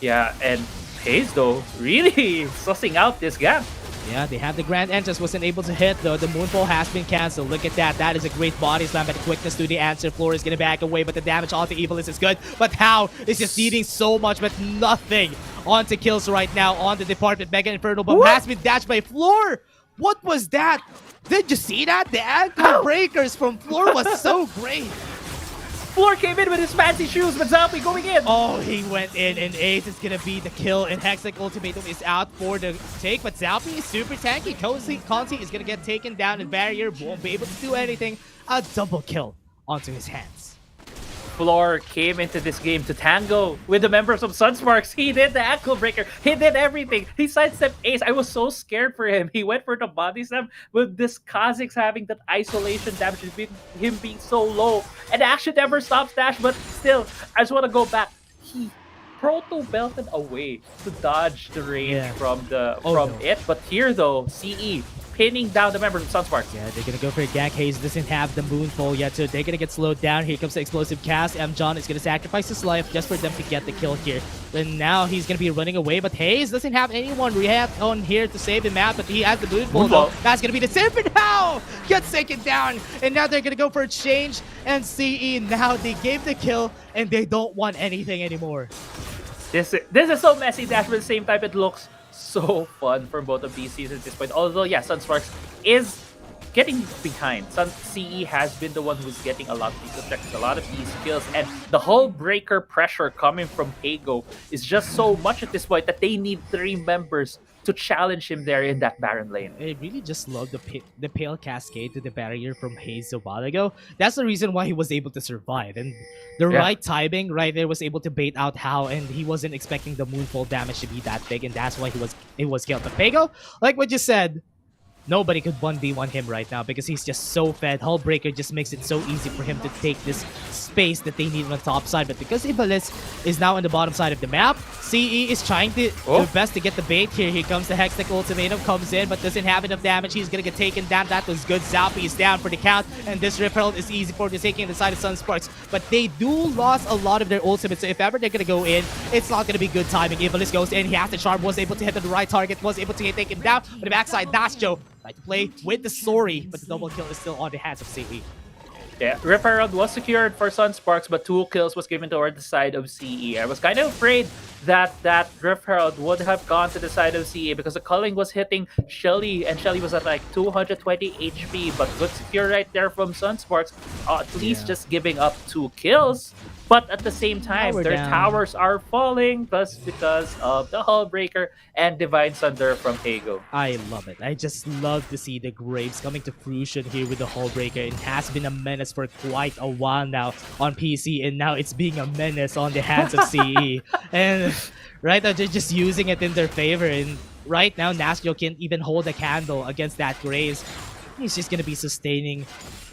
Yeah, and Hayes, though, really sussing out this gap. Yeah, they have the Grand Entrance, wasn't able to hit though. The Moonfall has been cancelled. Look at that. That is a great body slam, but the quickness to the answer. Floor is going to back away, but the damage onto Evilist is good. But how is just needing so much, but nothing onto kills right now on the Department. Mega Inferno Bomb has been dashed by Floor. What was that? Did you see that? The ankle breakers from Floor was so great. Floor came in with his fancy shoes, but Zombie going in. Oh, he went in, and Ace is gonna be the kill, and Hextech Ultimatum is out for the take, but Zombie is super tanky. Conti is gonna get taken down, and Barrier won't be able to do anything. A double kill onto his hands. Floor came into this game to tango with the members of Sunsparks. He did the ankle breaker. He did everything. He sidestepped Ace. I was so scared for him. He went for the body slam with this Kha'Zix having that isolation damage, him being so low. And Action never stops Dash, but still, I just want to go back. He proto belted away to dodge the range from it. But here though, CE pinning down the members of Sunsparks. Yeah, they're gonna go for a gank. Hayes doesn't have the Moonfall yet, so they're gonna get slowed down. Here comes the explosive cast. John is gonna sacrifice his life just for them to get the kill here. And now he's gonna be running away, but Hayes doesn't have anyone react on here to save him out, but he has the Moonfall though. That's gonna be the Serpent How gets taken down, and now they're gonna go for a change. And CE now they gave the kill, and they don't want anything anymore. This is so messy, Dash, but at the same time it looks so fun for both of these seasons at this point. Although, yeah, Sunsparks is getting behind. CE has been the one who's getting a lot of these objectives, a lot of these kills, and the whole breaker pressure coming from Hago is just so much at this point that they need 3 members to challenge him there in that Baron lane. I really just love the Pale Cascade to the barrier from Hayes a while ago. That's the reason why he was able to survive. And the right timing right there was able to bait out How, and he wasn't expecting the Moonfall damage to be that big, and that's why it was killed. But Pago, like what you said, nobody could 1v1 him right now because he's just so fed. Hullbreaker just makes it so easy for him to take this space that they need on the top side. But because Ivalice is now on the bottom side of the map, CE is trying to do best to get the bait here. Here comes the Hextech Ultimatum, comes in, but doesn't have enough damage. He's gonna get taken down. That was good. Zappy is down for the count, and this Rift Herald is easy for the taking the side of Sunsparks. But they do lost a lot of their ultimates, so if ever they're gonna go in, it's not gonna be good timing. Ivalice goes in, he has the charm, was able to hit the right target, was able to take him down. But the backside, Dasjo tried to play with the story, but the double kill is still on the hands of CE. Yeah, Rift Herald was secured for Sunsparks, but 2 kills was given toward the side of CE. I was kind of afraid that Rift Herald would have gone to the side of CE because the culling was hitting Shelly, and Shelly was at like 220 HP, but good secure right there from Sunsparks, at least just giving up 2 kills. But at the same time, their towers are falling because of the Hullbreaker and Divine Sunder from Hago. I love it. I just love to see the Graves coming to fruition here with the Hullbreaker. It has been a menace for quite a while now on PC, and now it's being a menace on the hands of CE. And right now, they're just using it in their favor. And right now, Nasio can't even hold a candle against that Graves. He's just going to be sustaining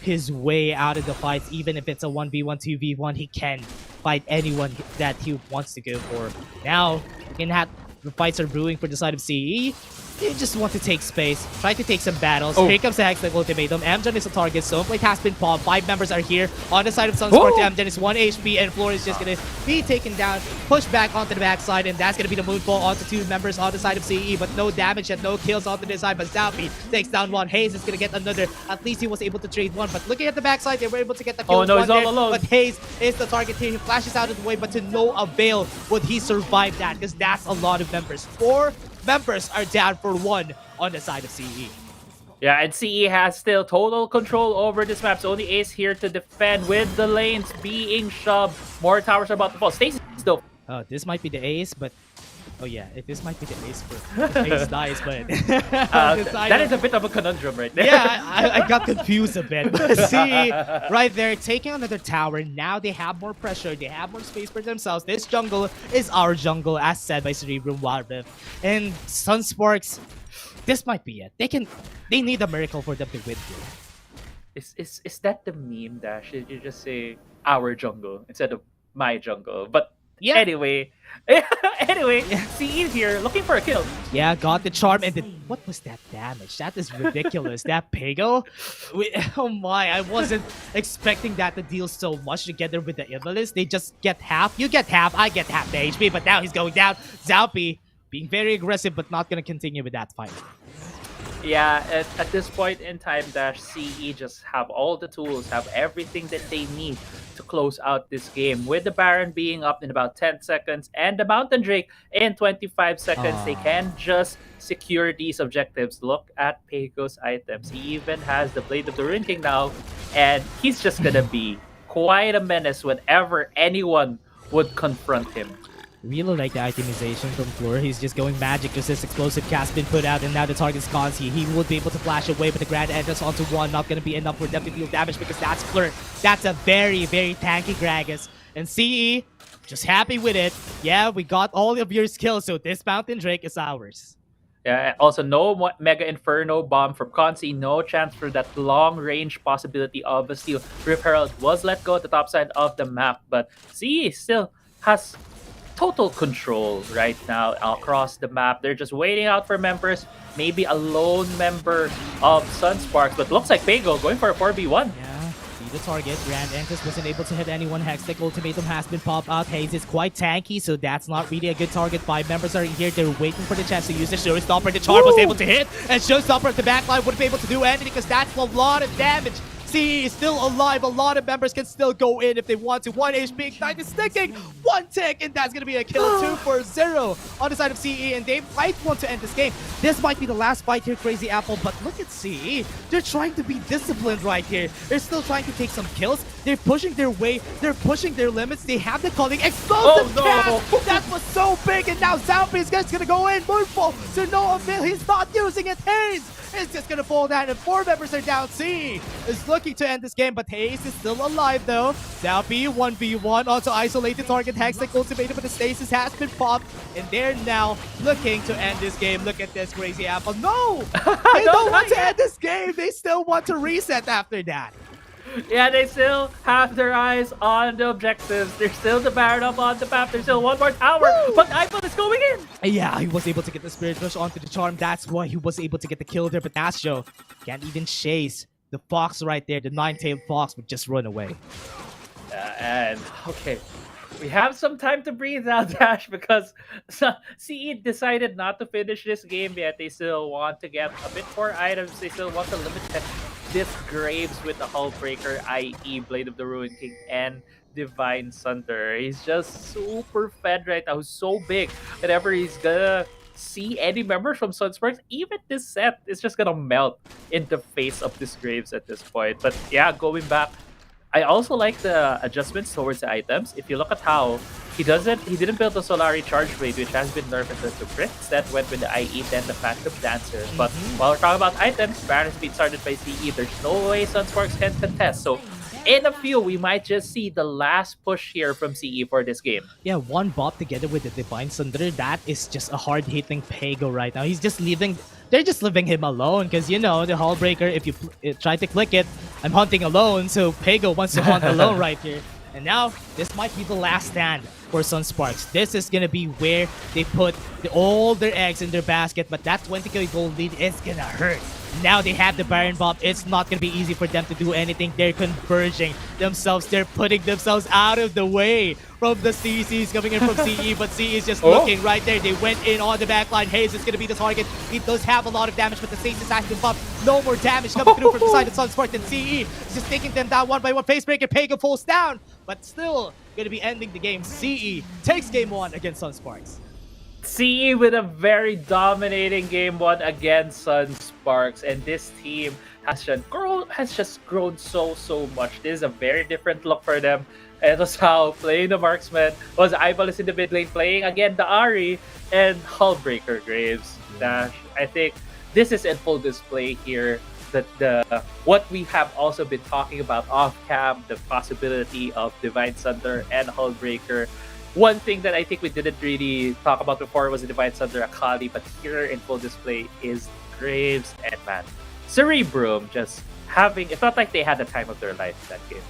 his way out of the fights. Even if it's a 1v1, 2v1, he can fight anyone that he wants to go for. Now, the fights are brewing for the side of CE. You just want to take space, try to take some battles. Oh. Here comes the Hextech Ultimatum. Amgen is a target. Stoneplate has been popped. 5 members are here. On the side of Sunsparks, Amgen is 1 HP, and Floor is just going to be taken down, pushed back onto the backside, and that's going to be the Moonfall onto 2 members on the side of CE, but no damage yet, no kills onto this side, but Zappy takes down 1. Hayes is going to get another. At least he was able to trade 1, but looking at the backside, they were able to get the kill. Oh no, he's all there, alone. But Hayes is the target here. He flashes out of the way, but to no avail would he survive that, because that's a lot of members. 4 members are down for 1 on the side of CE. Yeah, and CE has still total control over this map. So only Ace here to defend with the lanes being shoved. More towers are about to fall. Stacy though. Oh, this might be the ace, but oh yeah, this might be the ace, but the ace dies, but that is a bit of a conundrum right there. Yeah, I got confused a bit. But see, right there, taking another tower. Now they have more pressure. They have more space for themselves. This jungle is our jungle, as said by Cerebrum, Wildrift, and Sunsparks. This might be it. They need a miracle for them to win here. Is that the meme, Dash? You just say our jungle instead of my jungle. But yeah. Anyway, CE here looking for a kill. Yeah, got the charm, and then what was that damage? That is ridiculous. That Pago? Oh my, I wasn't expecting that to deal so much together with the Immolus. They just get half. You get half, I get half the HP, but now he's going down. Zalpi being very aggressive, but not going to continue with that fight. Yeah, at this point in time, Dash, CE just have all the tools, have everything that they need to close out this game. With the Baron being up in about 10 seconds and the Mountain Drake in 25 seconds, they can just secure these objectives. Look at Pago's items. He even has the Blade of the Ruin King now, and he's just gonna be quite a menace whenever anyone would confront him. Really like the itemization from Floor. He's just going magic because this explosive cast been put out, and now the target's gone. He would be able to flash away, but the Grand Entrance onto 1 not going to be enough for them to deal damage because that's Flirt. That's a very, very tanky Gragas. And CE, just happy with it. Yeah, we got all of your skills, so this Mountain Drake is ours. Yeah, also no Mega Inferno Bomb from Consi, no chance for that long-range possibility of a steal. Rift Herald was let go at the top side of the map, but CE still has total control right now across the map. They're just waiting out for members, maybe a lone member of Sunsparks, but looks like Pago going for a 4v1. Yeah, be the target. Grand Entrance wasn't able to hit anyone. Hextech Ultimatum has been popped out. Hayes is quite tanky, so that's not really a good target. 5 members are here. They're waiting for the chance to use the Showstopper. The charm was able to hit, and Showstopper at the backline wouldn't be able to do anything because that's a lot of damage. CE is still alive. A lot of members can still go in if they want to. 1 HP Ignite is sticking. 1 tick, and that's going to be a kill. 2 for 0 on the side of CE, and they might want to end this game. This might be the last fight here, Crazy Apple, but look at CE. They're trying to be disciplined right here. They're still trying to take some kills. They're pushing their way. They're pushing their limits. They have the calling. Explosive cast! That was so big, and now Zalpi is just going to go in. Moonfall to no avail. He's not using it. Hayes is just going to fall down, and 4 members are down. CE is looking to end this game, but Hayes is still alive though. Zalpi 1v1 onto isolated target. Hextech Ultimatum, but the stasis has been popped, and they're now looking to end this game. Look at this, Crazy Apple. No! They don't want to end this game. They still want to reset after that. Yeah, they still have their eyes on the objectives. There's still the Baron up on the map. There's still 1 more tower, but iPhone is going in. Yeah, he was able to get the Spirit Rush onto the Charm. That's why he was able to get the kill there, but Astro can't even chase. The fox right there, the 9-tailed fox, would just run away. And okay, we have some time to breathe now, Dash, because CE decided not to finish this game yet. They still want to get a bit more items. They still want to limit this Graves with the Hullbreaker, i.e. Blade of the Ruin King and Divine Sunder. He's just super fed right now, so big. Whenever he's gonna see any members from Sunsparks, even this set is just gonna melt in the face of this Graves at this point. But yeah, going back, I also like the adjustments towards the items. If you look at how he didn't build the Solari Charge Blade, which has been nerfed to crit. Instead went with the IE, then the Phantom Dancer. But while we're talking about items, Baron has been started by CE. There's no way Sunsparks can contest. So in a few, we might just see the last push here from CE for this game. Yeah, 1 bot together with the Divine Sunder. That is just a hard-hitting Pago right now. He's just leaving. They're just leaving him alone because, you know, the Hullbreaker, if you try to click it, I'm hunting alone. So Pago wants to hunt alone right here. And now, this might be the last stand for Sunsparks. This is gonna be where they put all their eggs in their basket, but that 20k gold lead is gonna hurt. Now they have the Baron Bomb. It's not gonna be easy for them to do anything. They're converging themselves. They're putting themselves out of the way from the CCs coming in from CE, but CE is just looking right there. They went in on the backline. Hayes is gonna be the target. He does have a lot of damage, but the Stasis has been buffed. No more damage coming through from the side of Sunspark, and CE is just taking them down one by one. Facebreaker, Pagan falls down, but still gonna be ending the game. CE takes game 1 against Sunsparks. CE with a very dominating game 1 against Sunsparks, and this team has just grown so much. This is a very different look for them. It was how playing the marksman was Ivalis in the mid lane, playing again the Ari and Hullbreaker Graves. Dash. I think this is in full display here. That what we have also been talking about off cam, the possibility of Divine Thunder and Hullbreaker. One thing that I think we didn't really talk about before was the Divine Thunder Akali, but here in full display is Graves and man, Cerebrum just having, it felt like they had the time of their life that game.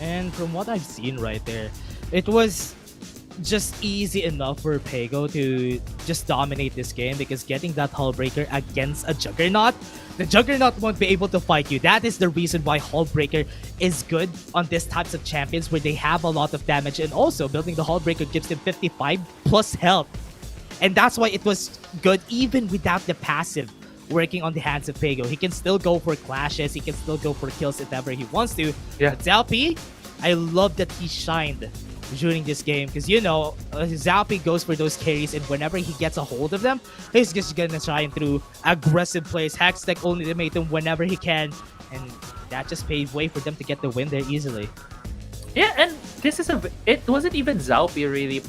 And from what I've seen right there, it was just easy enough for Pego to just dominate this game, because getting that Hullbreaker against a Juggernaut, the Juggernaut won't be able to fight you. That is the reason why Hullbreaker is good on these types of champions where they have a lot of damage, and also building the Hullbreaker gives them 55 plus health. And that's why it was good even without the passive working on the hands of Pego. He can still go for clashes, he can still go for kills if ever he wants to. Yeah. But Zalpi, I love that he shined during this game, because you know Zalpi goes for those carries, and whenever he gets a hold of them, he's just gonna try and through aggressive plays, Hextech ultimatum whenever he can, and that just paved way for them to get the win there easily. Yeah, and this is it wasn't even Zalpi really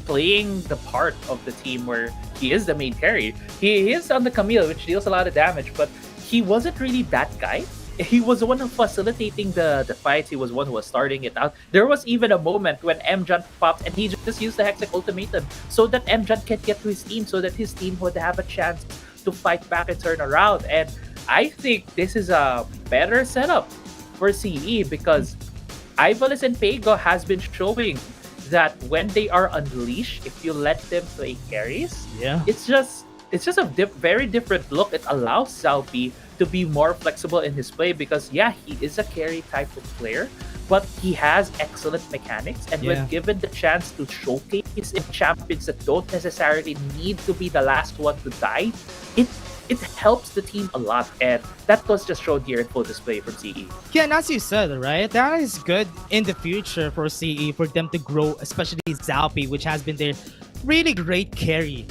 playing the part of the team where he is the main carry. He is on the Camille, which deals a lot of damage, but he wasn't really that guy. He was the one who facilitating the fights. He was one who was starting it out. There was even a moment when MJan popped and he just used the Hextech ultimatum so that MJan can get to his team, so that his team would have a chance to fight back and turn around. And I think this is a better setup for CE, because Ivalis and Pego has been showing that when they are unleashed, if you let them play carries, it's just a very different look. It allows Zalpi to be more flexible in his play, because yeah, he is a carry type of player, but he has excellent mechanics, and when given the chance to showcase in champions that don't necessarily need to be the last one to die, it helps the team a lot, and that was just shown here in full display from CE. Yeah, and as you said, right, that is good in the future for CE, for them to grow, especially Zalpi, which has been their really great carry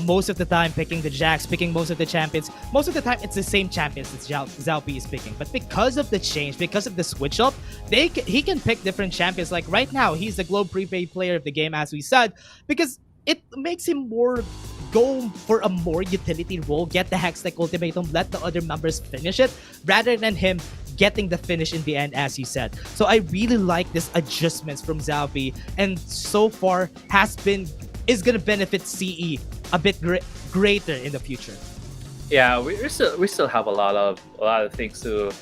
most of the time, picking the Jax, picking most of the champions. Most of the time, it's the same champions that Zalpi is picking. But because of the change, because of the switch up, he can pick different champions. Like right now, he's the Globe Prepaid player of the game, as we said, because it makes him more go for a more utility role, get the Hextech ultimatum, let the other members finish it, rather than him getting the finish in the end, as you said. So I really like this adjustments from Zalpi, and so far is gonna benefit CE a bit greater in the future. Yeah, we still have a lot of things to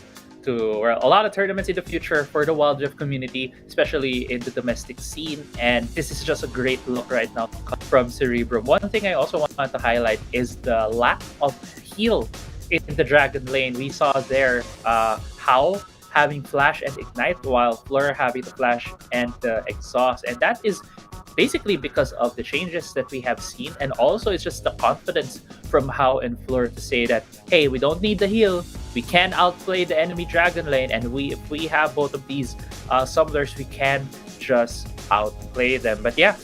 or a lot of tournaments in the future for the Wildrift community, especially in the domestic scene, and this is just a great look right now from Cerebrum. One thing I also want to highlight is the lack of heal in the Dragon lane. We saw there how having Flash and Ignite, while Fleur having the Flash and the Exhaust, and that is basically because of the changes that we have seen, and also it's just the confidence from Hao and Fleur to say that, hey, we don't need the heal, we can outplay the enemy Dragon lane, and if we have both of these summoners, we can just outplay them. But yeah,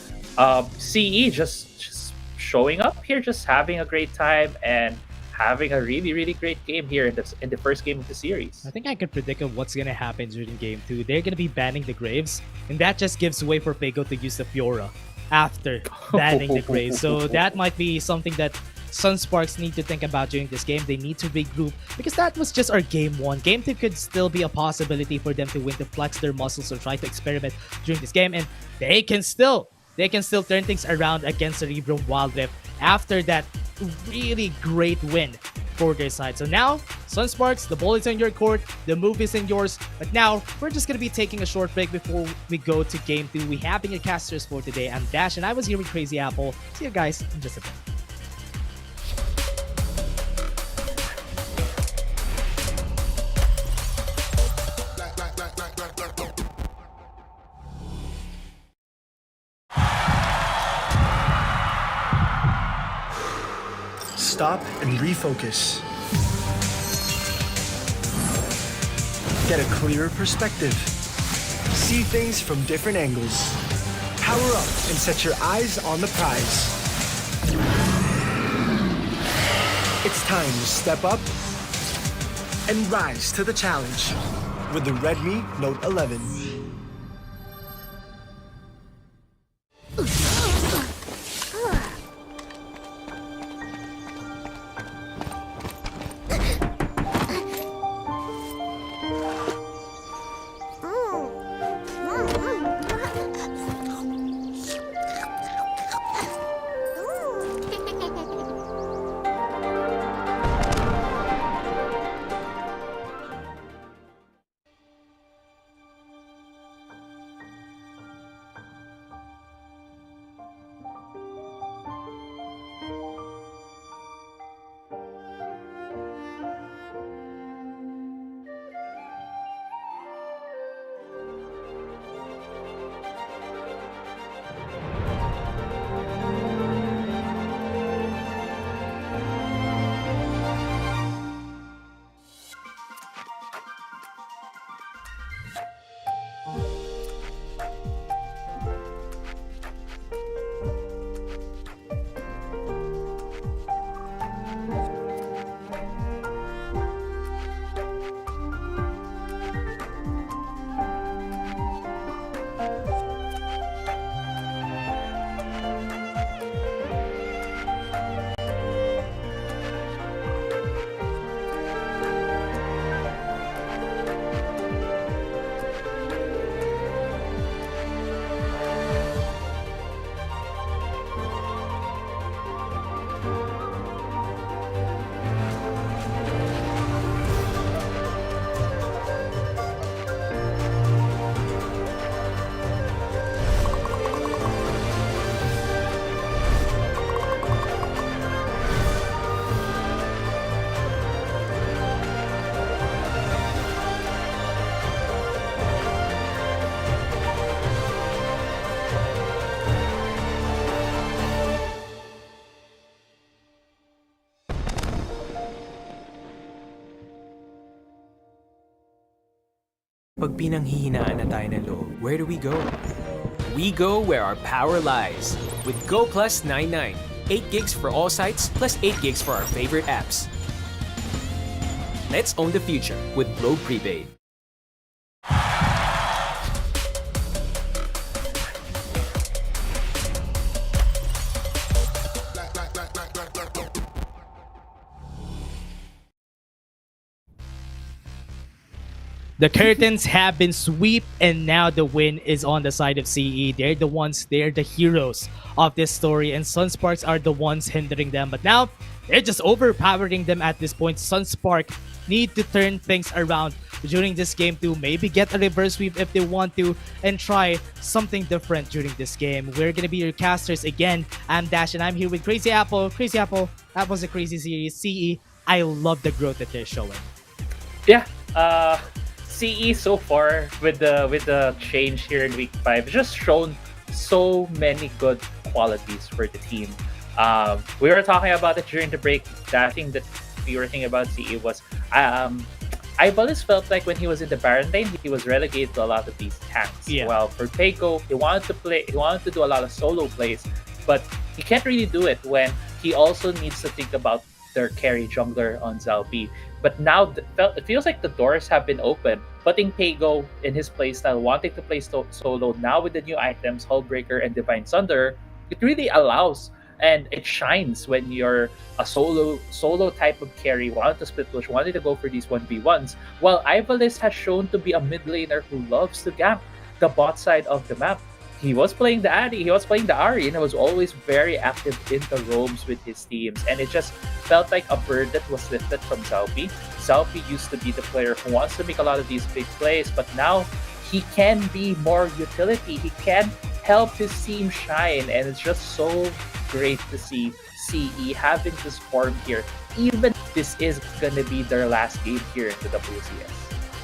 CE just showing up here, just having a great time, and having a really great game here in the first game of the series. I think I can predict what's gonna happen during game 2. They're gonna be banning the Graves, and that just gives way for Pego to use the Fiora after banning the Graves. So that might be something that Sunsparks need to think about during this game. They need to regroup, because that was just our game 1. Game 2 could still be a possibility for them to win, to flex their muscles or try to experiment during this game, and they can still turn things around against Cerebrum Wildrift after that really great win for their side. So now Sunsparks, the ball is on your court, the move is in yours. But now, we're just going to be taking a short break before we go to Game 2. We have been your casters for today. I'm Dash, and I was here with Crazy Apple. See you guys in just a bit. Stop and refocus. Get a clearer perspective. See things from different angles. Power up and set your eyes on the prize. It's time to step up and rise to the challenge with the Redmi Note 11. Pag pinanghihinaan na tayo ng loob, where do we go? We go where our power lies. With Go Plus 99, 8 gigs for all sites plus 8 gigs for our favorite apps. Let's own the future with Globe Prepaid. The curtains have been swept, and now the win is on the side of CE. They're the heroes of this story, and Sunsparks are the ones hindering them. But now, they're just overpowering them at this point. Sunspark need to turn things around during this game to maybe get a reverse sweep if they want to, and try something different during this game. We're gonna be your casters again. I'm Dash, and I'm here with Crazy Apple. Crazy Apple, that was a crazy series. CE, I love the growth that they're showing. Yeah, CE so far with the change here in week 5 just shown so many good qualities for the team. We were talking about it during the break. The thing that we were thinking about CE was I've always felt like when he was in the Baron lane, he was relegated to a lot of these tanks. Yeah. Well, for Peiko, he wanted to do a lot of solo plays, but he can't really do it when he also needs to think about their carry jungler on Zhao B. But now it feels like the doors have been open, putting Pego in his playstyle, wanting to play solo. Now with the new items, Hullbreaker and Divine Sunder, it really allows and it shines when you're a solo type of carry, wanted to split push, wanted to go for these 1v1s, while Ivalice has shown to be a mid laner who loves to gamp the bot side of the map. he was playing the Addy, he was playing the Ari, and he was always very active in the roams with his teams. And it just felt like a bird that was lifted from Zaupi. Zaupi used to be the player who wants to make a lot of these big plays, but now he can be more utility. He can help his team shine, and it's just so great to see CE having this form here, even if this is gonna be their last game here in the WCS.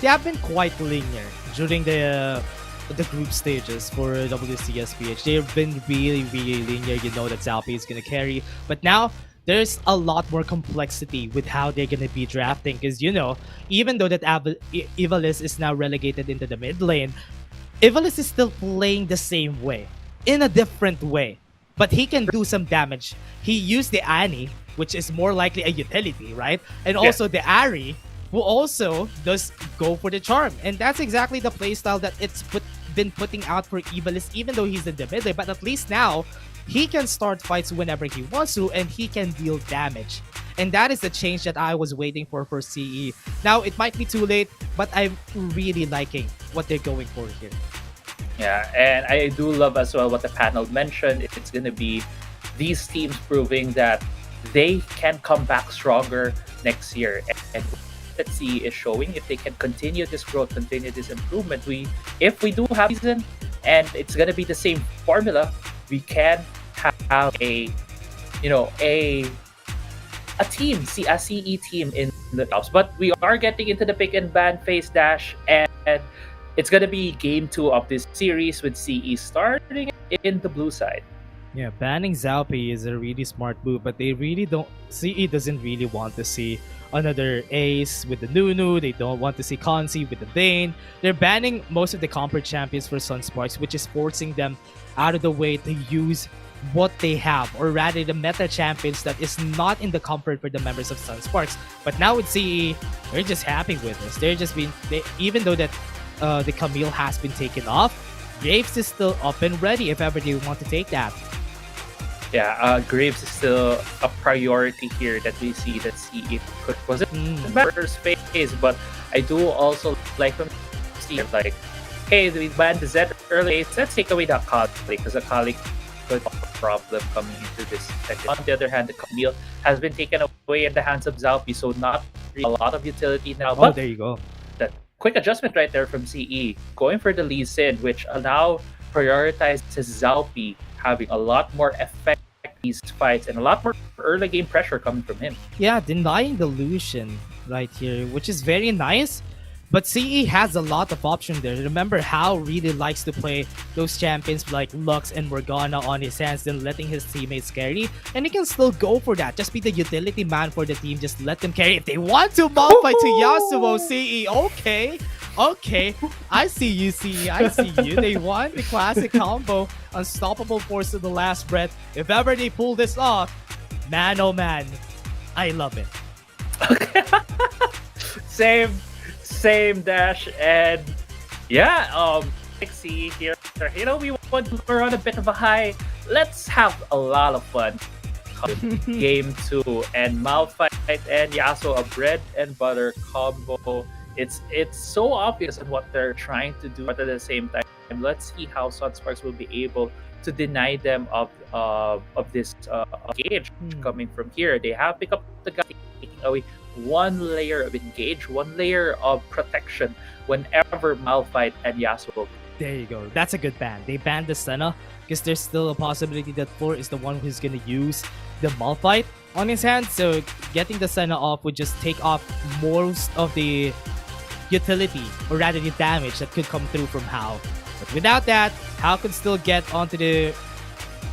They have been quite linear during the group stages for WCSPH. They've been really, really linear. You know that Zalpi is gonna carry, but now there's a lot more complexity with how they're gonna be drafting. Because you know, even though that Ivalice is now relegated into the mid lane, Ivalice is still playing the same way, in a different way. But he can do some damage. He used the Annie, which is more likely a utility, right? And also the Ari, who also does go for the charm. And that's exactly the playstyle that it's been putting out for Ivalice, even though he's in the mid lane. But at least now, he can start fights whenever he wants to, and he can deal damage. And that is the change that I was waiting for CE. Now, it might be too late, but I'm really liking what they're going for here. Yeah, and I do love as well what the panel mentioned. If it's going to be these teams proving that they can come back stronger next year. And that CE is showing, if they can continue this growth, continue this improvement, if we do have a season and it's going to be the same formula, we can have a team, a CE team in the playoffs. But we are getting into the pick and ban phase, Dash, and it's going to be game 2 of this series with CE starting in the blue side. Yeah, banning Zalpi is a really smart move, but they really don't. CE doesn't really want to see another Ace with the Nunu. They don't want to see Consi with the Vayne. They're banning most of the Comfort champions for Sunsparks, which is forcing them out of the way to use what they have, or rather the meta champions that is not in the comfort for the members of Sunsparks. But now with CE, they're just happy with this. They're just even though that the Camille has been taken off, Graves is still up and ready if ever they want to take that. Yeah, Graves is still a priority here that we see that CE wasn't the first phase, but I do also like from Steve, like, hey, we banned the Zed early, let's take away the Akali, because Akali could have a problem coming into this second. On the other hand, the Camille has been taken away in the hands of Zalpi, so not really a lot of utility now. But there you go. That quick adjustment right there from CE, going for the Lee Sin, which now prioritizes Zalpi having a lot more effect in these fights and a lot more early game pressure coming from him. Yeah, denying the Lucian right here, which is very nice. But CE has a lot of options there. Remember how really likes to play those champions like Lux and Morgana on his hands, then letting his teammates carry. And he can still go for that. Just be the utility man for the team. Just let them carry. If they want to Malphite to Yasuo, CE, okay. I see you, CE. I see you. They want the classic combo. Unstoppable force to the last breath. If ever they pull this off, man, oh man, I love it. Same, Dash, and yeah, CE here. We're on a bit of a high. Let's have a lot of fun. Game 2, and Malphite and Yasuo, a bread and butter combo. It's so obvious in what they're trying to do, but at the same time, let's see how Sunsparks will be able to deny them of this engage coming from here. They have picked up the guy, taking away one layer of engage, one layer of protection whenever Malphite and Yasuo. There you go. That's a good ban. They banned the Senna because there's still a possibility that Floor is the one who's going to use the Malphite on his hand. So getting the Senna off would just take off most of the utility, or rather the damage that could come through from Hao. But without that, Hao could still get onto the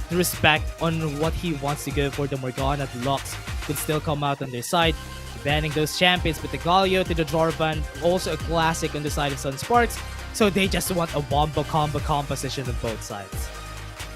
respect on what he wants to go for. The Morgana, the Lux could still come out on their side. Banning those champions with the Galio to the Jorvan, also a classic on the side of Sunsparks. So they just want a wombo combo composition on both sides.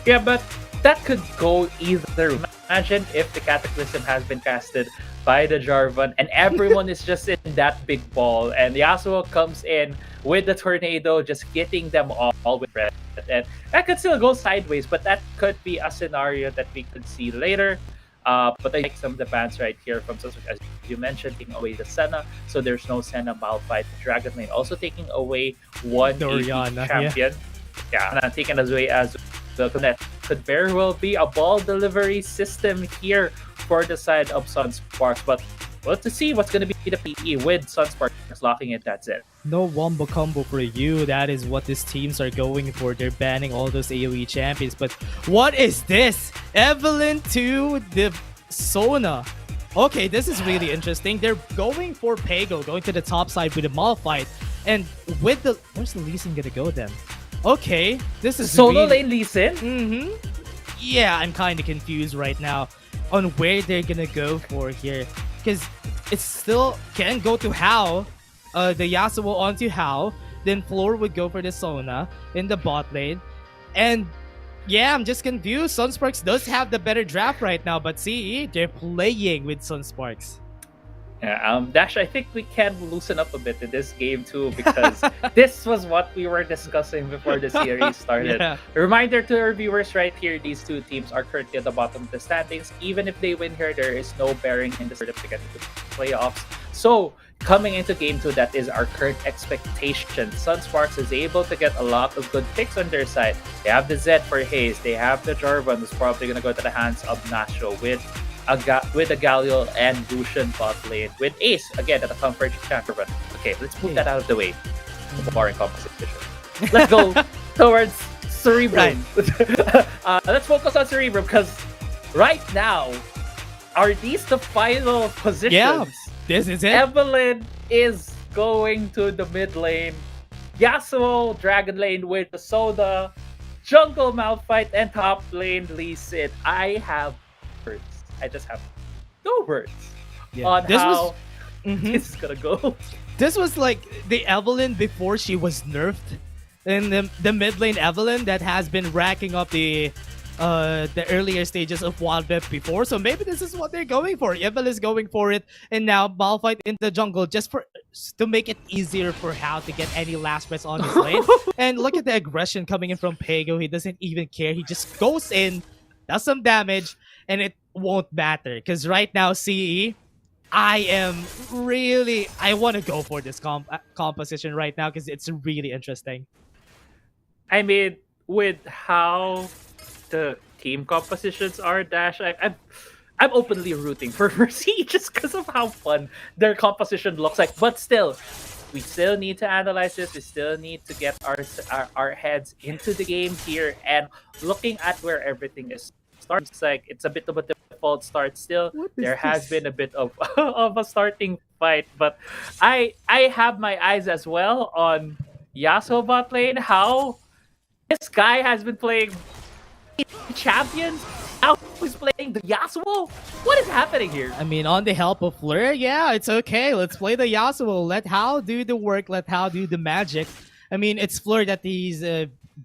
Yeah, but that could go either. Imagine if the Cataclysm has been casted by the Jarvan and everyone is just in that big ball, and Yasuo comes in with the tornado, just getting them all with red. And that could still go sideways, but that could be a scenario that we could see later. But I like some of the bans right here from Sunsparks, as you mentioned, taking away the Senna, so there's no Senna Malphite. Dragon Lane also taking away one AP champion. Yeah, and taken as way as the connect could very well be a ball delivery system here for the side of Sunsparks. But we'll have to see what's going to be the PE with Sunsparks locking it. That's it. No wombo combo for you. That is what these teams are going for. They're banning all those AoE champions. But what is this? Evelyn to the Sona. Okay, this is really interesting. They're going for Pago, going to the top side with the Malphite. And with the... Where's the Lee Sin gonna go then? Okay, this is solo really... lane Lee Sin? Mm-hmm. Yeah, I'm kind of confused right now on where they're gonna go for here. Because it still can go to Hao. The Yasuo onto Hao. Then Floor would go for the Sona in the bot lane. And yeah, I'm just confused. Sunsparks does have the better draft right now, but see, they're playing with Sunsparks. Yeah, Dash, I think we can loosen up a bit in this game too, because this was what we were discussing before the series started. Yeah. A reminder to our viewers right here, these two teams are currently at the bottom of the standings. Even if they win here, there is no bearing in the to get into the playoffs. So, coming into Game 2, that is our current expectation. Sunsparks is able to get a lot of good picks on their side. They have the Zed for Haze, they have the Jarvan, who's probably going to go to the hands of Nashro with a Galio and Lucian bot lane with Ace again at the comfort champion. Okay, let's move that out of the way. The boring composition. Let's go towards Cerebrum. Right. Let's focus on Cerebrum because right now, are these the final positions? Yeah, this is it. Evelyn is going to the mid lane. Yasuo, Dragon lane with the Soda. Jungle Malphite and top lane Lee Sin. I have words. I just have no words on this how was, this is gonna go. This was like the Evelyn before she was nerfed. And the mid lane Evelyn that has been racking up the earlier stages of Wildrift before. So maybe this is what they're going for. Evelyn is going for it. And now Malphite in the jungle just to make it easier for Hao to get any last press on his lane. And look at the aggression coming in from Pago. He doesn't even care. He just goes in, does some damage, and it won't matter. Because right now, CE, I want to go for this composition right now because it's really interesting. I mean, with how the team compositions are, Dash, I'm openly rooting for Mercy just because of how fun their composition looks like. But still, we still need to analyze this. We still need to get our heads into the game here and looking at where everything is. Starts like it's a bit of a default start still. There has been a bit of of a starting fight, but I have my eyes as well on Yasuo bot lane. How this guy has been playing champions. Now he's playing the Yasuo. What is happening here? I mean, on the help of Fleur, yeah, it's okay. Let's play the Yasuo. Let Hao do the work. Let Hao do the magic. I mean, it's Fleur that he's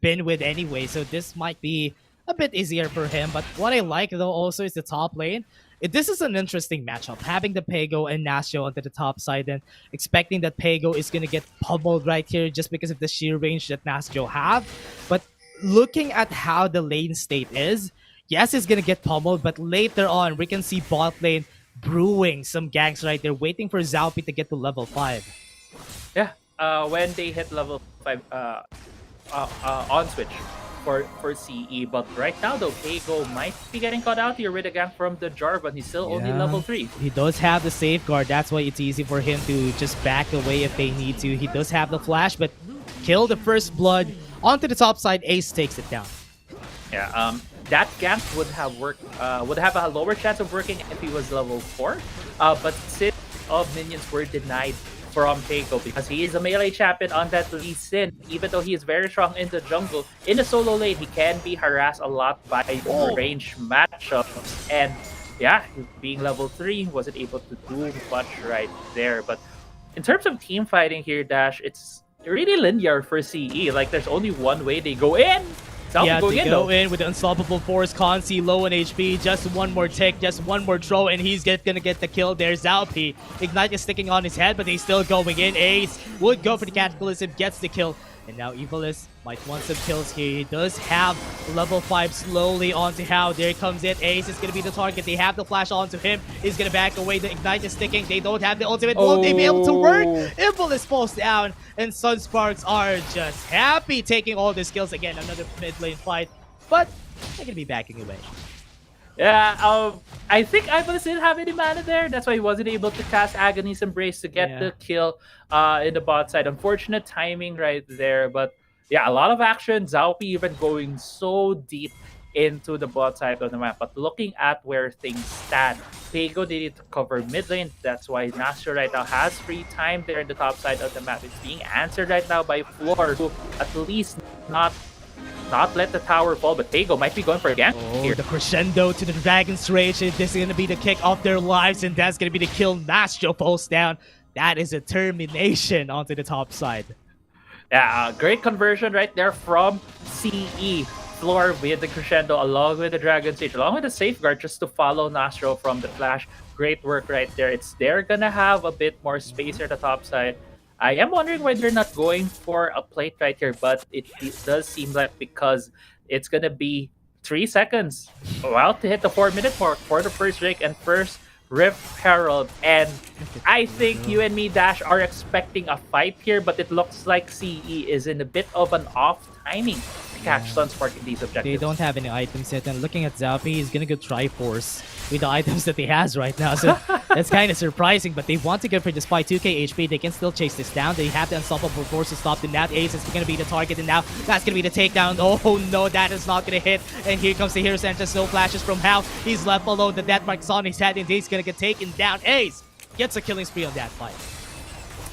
been with anyway, so this might be a bit easier for him. But what I like though also is the top lane. This is an interesting matchup. Having the Pago and Nashio onto the top side and expecting that Pago is going to get pummeled right here just because of the sheer range that Nashio have. But looking at how the lane state is, yes, it's going to get pummeled, but later on we can see bot lane brewing some ganks right there, waiting for Zalpi to get to level 5. Yeah, when they hit level 5 on switch for CE, but right now though Pago might be getting caught out here with a gank from the Jarvan. He's still only level 3. He does have the safeguard, that's why it's easy for him to just back away if they need to. He does have the flash, but kill the first blood onto the top side. Ace takes it down. Yeah, that gank would have worked, would have a lower chance of working if he was level 4, but since of minions were denied from Pago because he is a melee champion on that Lee Sin. Even though he is very strong in the jungle, in the solo lane, he can be harassed a lot by range matchups. And yeah, being level 3, wasn't able to do much right there. But in terms of team fighting here, Dash, it's really linear for CE. Like, there's only one way they go in. Yeah, to go in with the unstoppable force. Consi low in HP. Just one more tick, just one more throw, and he's gonna get the kill there. Zalpi. Ignite is sticking on his head, but he's still going in. Ace would go for the Cataclysm, gets the kill. And now Evilis might want some kills here. He does have level 5 slowly onto How. There comes it. Ace is going to be the target. They have the flash onto him. He's going to back away. The Ignite is sticking. They don't have the ultimate. Won't they be able to work? Evilis falls down. And Sunsparks are just happy taking all the kills. Again, another mid lane fight. But they're going to be backing away. Yeah, I think Ivalis didn't have any mana there. That's why he wasn't able to cast Agony's Embrace to get the kill in the bot side. Unfortunate timing right there. But yeah, a lot of action. Zaupi even going so deep into the bot side of the map. But looking at where things stand, Pego needed to cover mid lane. That's why Nastro right now has free time there in the top side of the map. It's being answered right now by Floor, who at least not let the tower fall, but Pego might be going for a gank here. The crescendo to the Dragon's Rage. This is going to be the kick of their lives, and that's going to be the kill. Nastro falls down. That is a termination onto the top side. Yeah, great conversion right there from CE. Floor with the crescendo, along with the Dragon's Rage, along with the safeguard, just to follow Nastro from the flash. Great work right there. They're going to have a bit more space here at the top side. I am wondering why they're not going for a plate right here, but it does seem like because it's going to be 3 seconds to hit the 4-minute mark for the first Drake and first Rift Herald. And I think you and me, Dash, are expecting a fight here, but it looks like CE is in a bit of an off timing to catch Sunspark in these objectives. They don't have any items yet, and looking at Zaupi, he's gonna go Triforce with the items that he has right now, so that's kind of surprising, but they want to go for despite 2k HP. They can still chase this down. They have the Unstoppable Force to stop them. Now Ace is gonna be the target, and now that's gonna be the takedown. Oh no, that is not gonna hit, and here comes the Hero Sanchez. No flashes from How. He's left alone. The death mark's on his head, and he's gonna get taken down. Ace gets a killing spree on that fight.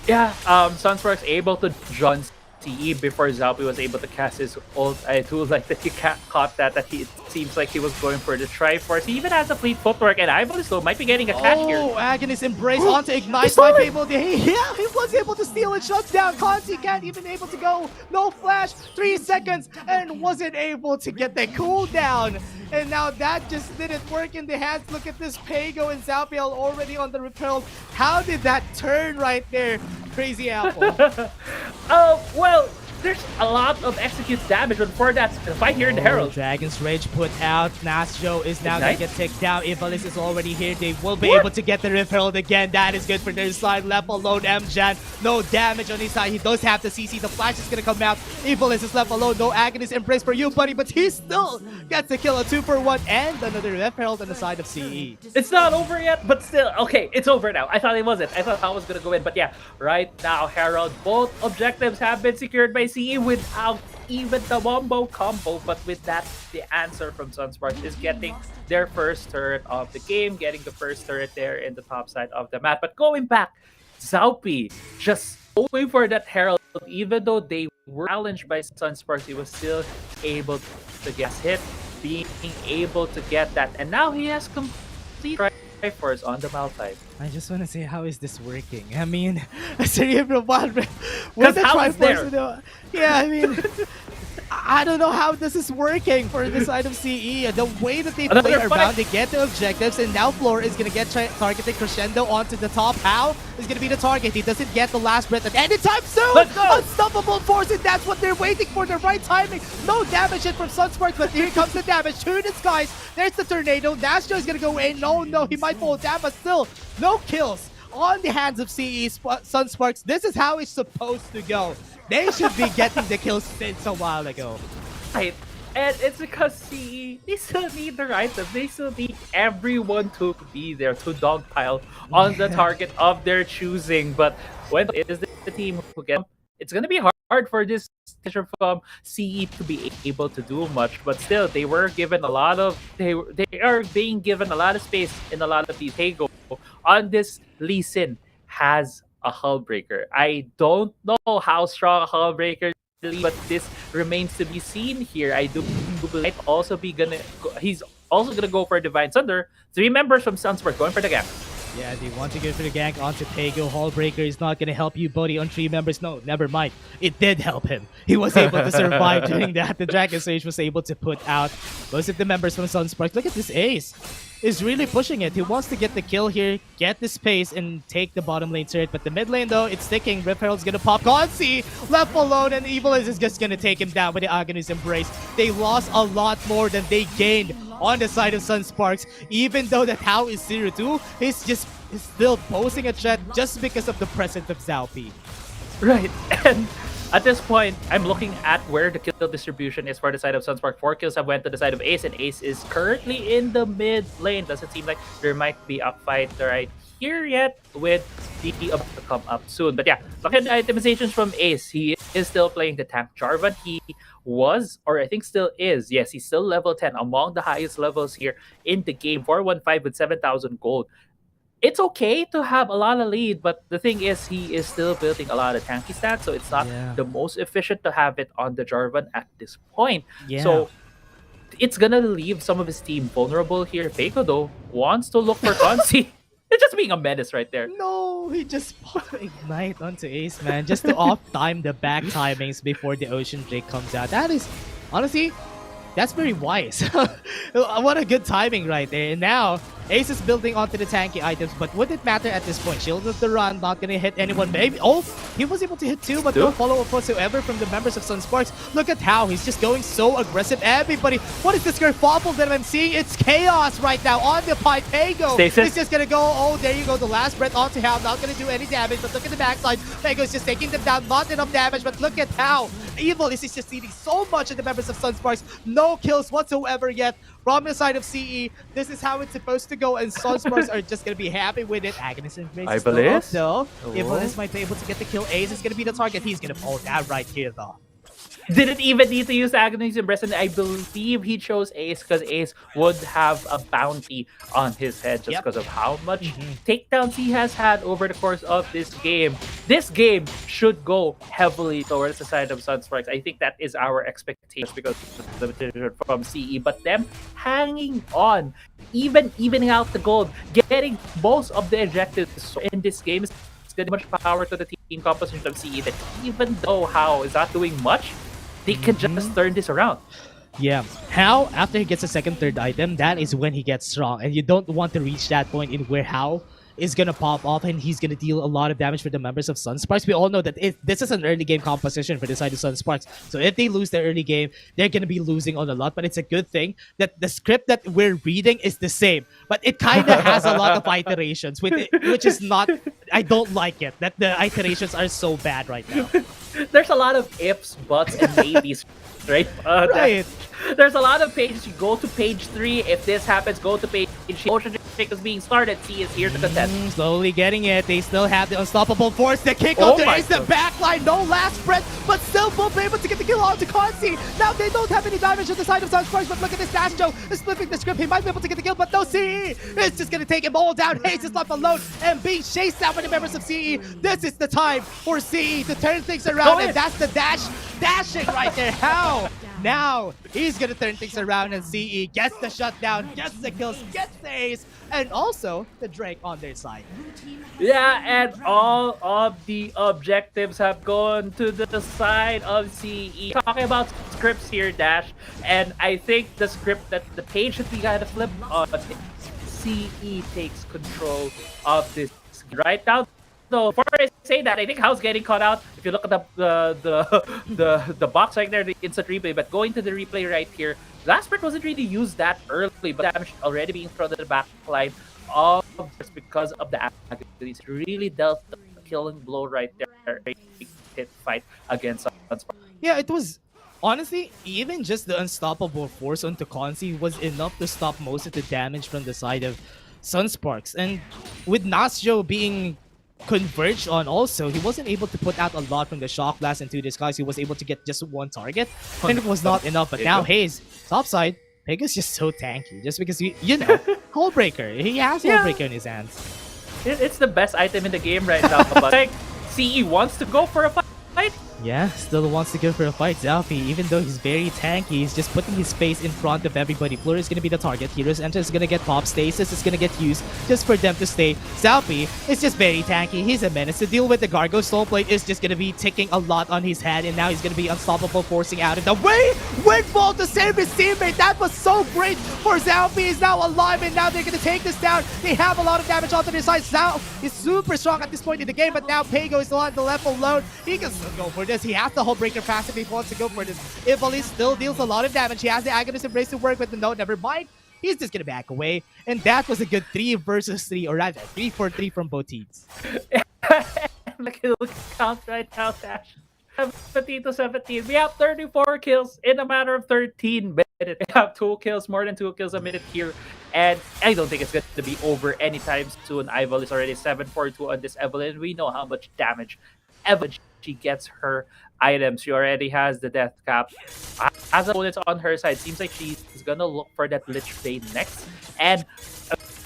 Yeah, Sunsparks able to John CE before Zaupi was able to cast his ult. I do like that he caught that it seems like he was going for the Triforce. He even has a fleet footwork, and Ivalis though might be getting a catch here. Oh, Agony's Embrace onto Ignite. Might be able to, he was able to steal it. Shuts down. Conti can't even able to go. No flash. 3 seconds, and wasn't able to get the cooldown. And now that just didn't work in the hands. Look at this. Pego and Zaupiel already on the repel. How did that turn right there? Crazy Apple. Well, there's a lot of execute damage, but before that, the fight here in the Herald. Dragon's Rage put out. Nastro is now going to get taken down. Ivalis is already here. They will be able to get the Rift Herald again. That is good for their side. Left alone, Mjan. No damage on his side. He does have the CC. The flash is going to come out. Ivalis is left alone. No Agony's Embrace for you, buddy, but he still gets to kill a 2-for-1 and another Rift Herald on the side of CE. It's not over yet, but still, okay, it's over now. I thought it wasn't. I thought I was going to go in, but yeah, right now, Herald, both objectives have been secured by CE without even the wombo combo, but with that, the answer from Sunsparks is getting their first turret of the game, getting the first turret there in the top side of the map. But going back, Zaupi just going for that Herald, even though they were challenged by Sunsparks, he was still able to get hit, being able to get that, and now he has complete Triforce on the Malphite. I just want to say, how is this working? I mean, Cerebrum Wildrift with the Triforce. Yeah, I mean, I don't know how this is working for the side of CE. The way that they play around, they get the objectives, and now Floor is going to get targeted Crescendo onto the top. How is going to be the target? He doesn't get the last breath at any time soon. Unstoppable Force, and that's what they're waiting for, the right timing. No damage hit from Sunsparks, but here comes the damage to the skies. There's the Tornado. Nastro is going to go in. No, he might fall down, but still, no kills on the hands of CE Sunsparks. This is how it's supposed to go. They should be getting the kills since a while ago. Right. And it's because CE, they still need their items. They still need everyone to be there to dogpile on the target of their choosing. But when it is the team who gets, it's going to be hard for this from CE to be able to do much. But still, they were given a lot of, they are being given a lot of space in a lot of these. Hey, on this, Lee Sin has a hull breaker. I don't know how strong a hull breaker is, but this remains to be seen here. I do believe he's also gonna go for Divine Thunder. 3 members from Sunspark going for the gap. Yeah, they want to go for the gank onto Pego. Hull breaker is not gonna help you, buddy, on 3 members. No, never mind. It did help him. He was able to survive doing that. The Dragon's Rage was able to put out most of the members from Sunspark. Look at this Ace. is really pushing it. He wants to get the kill here, get the space, and take the bottom lane turret. But the mid lane, though, it's sticking. Rip Herald's gonna pop. Gonsi left alone, and Evil is just gonna take him down with the Aghanim Embrace. They lost a lot more than they gained on the side of Sunsparks. Even though that Hao is 0-2, he's still posing a threat just because of the presence of Xiaopi. Right, and at this point, I'm looking at where the kill distribution is for the side of Sunspark. 4 kills have went to the side of Ace, and Ace is currently in the mid lane. Doesn't seem like there might be a fight right here yet with DT about to come up soon. But yeah, look at the itemizations from Ace. He is still playing the tank Jarvan. He was, or I think still is, yes, he's still level 10, among the highest levels here in the game. 415 with 7,000 gold. It's okay to have a lot of lead, but the thing is, he is still building a lot of tanky stats, so it's not the most efficient to have it on the Jarvan at this point. So it's gonna leave some of his team vulnerable here. Faker, though, wants to look for Consi. It's just being a menace right there. No, he just put Ignite onto Ace, man, just to off-time the back timings before the Ocean Drake comes out. That is, honestly, that's very wise. What a good timing right there. And now, Ace is building onto the tanky items, but would it matter at this point? Shield of the run, not gonna hit anyone. Maybe. Oh, he was able to hit 2, but no follow-up whatsoever from the members of Sunsparks. Look at how he's just going so aggressive. Everybody, what is this kerfuffle that I'm seeing? It's chaos right now on the Pago. He's just gonna go, oh, there you go, the last breath onto Hal. Not gonna do any damage, but look at the backside. Pago's just taking them down, not enough damage, but look at how Evil is just eating so much of the members of Sunsparks. No kills whatsoever yet from the side of CE. This is how it's supposed to go, and Sunsparks are just gonna be happy with it. Aghanim Embrace is still up, though. Ivalis might be able to get the kill. Ace is gonna be the target. He's gonna fall down right here, though. Didn't even need to use Aghanim Embrace, and I believe he chose Ace because Ace would have a bounty on his head just because of how much takedowns he has had over the course of this game. This game should go heavily towards the side of Sunsparks. I think that is our expectation because of the material from CE, but them hanging on, evening out the gold, getting most of the objectives in this game is getting much power to the team composition of CE that even though Hao is not doing much, they can just turn this around. Yeah. Hao, after he gets a second, third item, that is when he gets strong. And you don't want to reach that point in where Hao is going to pop off and he's going to deal a lot of damage for the members of Sunsparks. We all know that this is an early game composition for the side of Sunsparks. So if they lose their early game, they're going to be losing on a lot. But it's a good thing that the script that we're reading is the same. But it kind of has a lot of iterations, which is not... I don't like it, that the iterations are so bad right now. There's a lot of ifs, buts, and maybes, right? Right. There's a lot of pages. You go to page 3. If this happens, go to page 8. Ocean Drake is being started. C is here to contest. Slowly getting it. They still have the unstoppable force. The kick on the Ace, the backline. No last breath, but still both able to get the kill onto Consi. Now they don't have any damage on the side of Sunsparks, but look at this Dash Joe is flipping the script. He might be able to get the kill, but no, CE is just going to take him all down. Ace is left alone and being chased out by the members of CE. This is the time for CE to turn things around, and that's the dashing right there. How? Now he's gonna turn things around, and CE gets the shutdown, gets the kills, gets the ace, and also the Drake on their side. Yeah, and all of the objectives have gone to the side of CE. Talking about scripts here, Dash, and I think the script that the page that we gotta flip on, CE takes control of this right now. So before I say that, I think Hao's getting caught out. If you look at the box right there, the instant replay, but going to the replay right here, last part wasn't really used that early, but damage already being thrown to the back line of just because of the activities. Really dealt the killing blow right there. Hit fight against Sunsparks. Yeah, it was honestly, even just the unstoppable force onto Consi was enough to stop most of the damage from the side of Sunsparks. And with Nasjo being converged on also, he wasn't able to put out a lot from the shock blast into this guys. He was able to get just one target, and it was not enough. But now Hayes, top side, Pega's just so tanky, just because you know, Hullbreaker. He has Hullbreaker in his hands. It's the best item in the game right now. But like, CE wants to go for a fight. Yeah, still wants to go for a fight. Zalfi, even though he's very tanky, he's just putting his face in front of everybody. Fleur is going to be the target. Heroes Enter is going to get pop. Stasis is going to get used just for them to stay. Zalfi is just very tanky. He's a menace. To deal with the Gargo Soul Plate is just going to be ticking a lot on his head, and now he's going to be unstoppable, forcing out of the way. Windfall to save his teammate. That was so great for Zalfi. He's now alive, and now they're going to take this down. They have a lot of damage onto their side. Zal is super strong at this point in the game, but now Pago is on the left alone. He can still go for this. He has the whole breaker passive. He wants to go for this. Ivali still deals a lot of damage. He has the Agonist Embrace to work with, the note. Never mind. He's just gonna back away. And that was a good 3 versus 3, or rather 3 for 3 from both teams. Look at the count right now, Dash. 17 to 17. We have 34 kills in a matter of 13 minutes. We have 2 kills, more than 2 kills a minute here. And I don't think it's going to be over anytime soon. Ival is already 7-4-2 on this Evelyn. We know how much damage Evelyn she gets her items. She already has the death cap. As opponents on her side, seems like she's gonna look for that Lich Bane next. And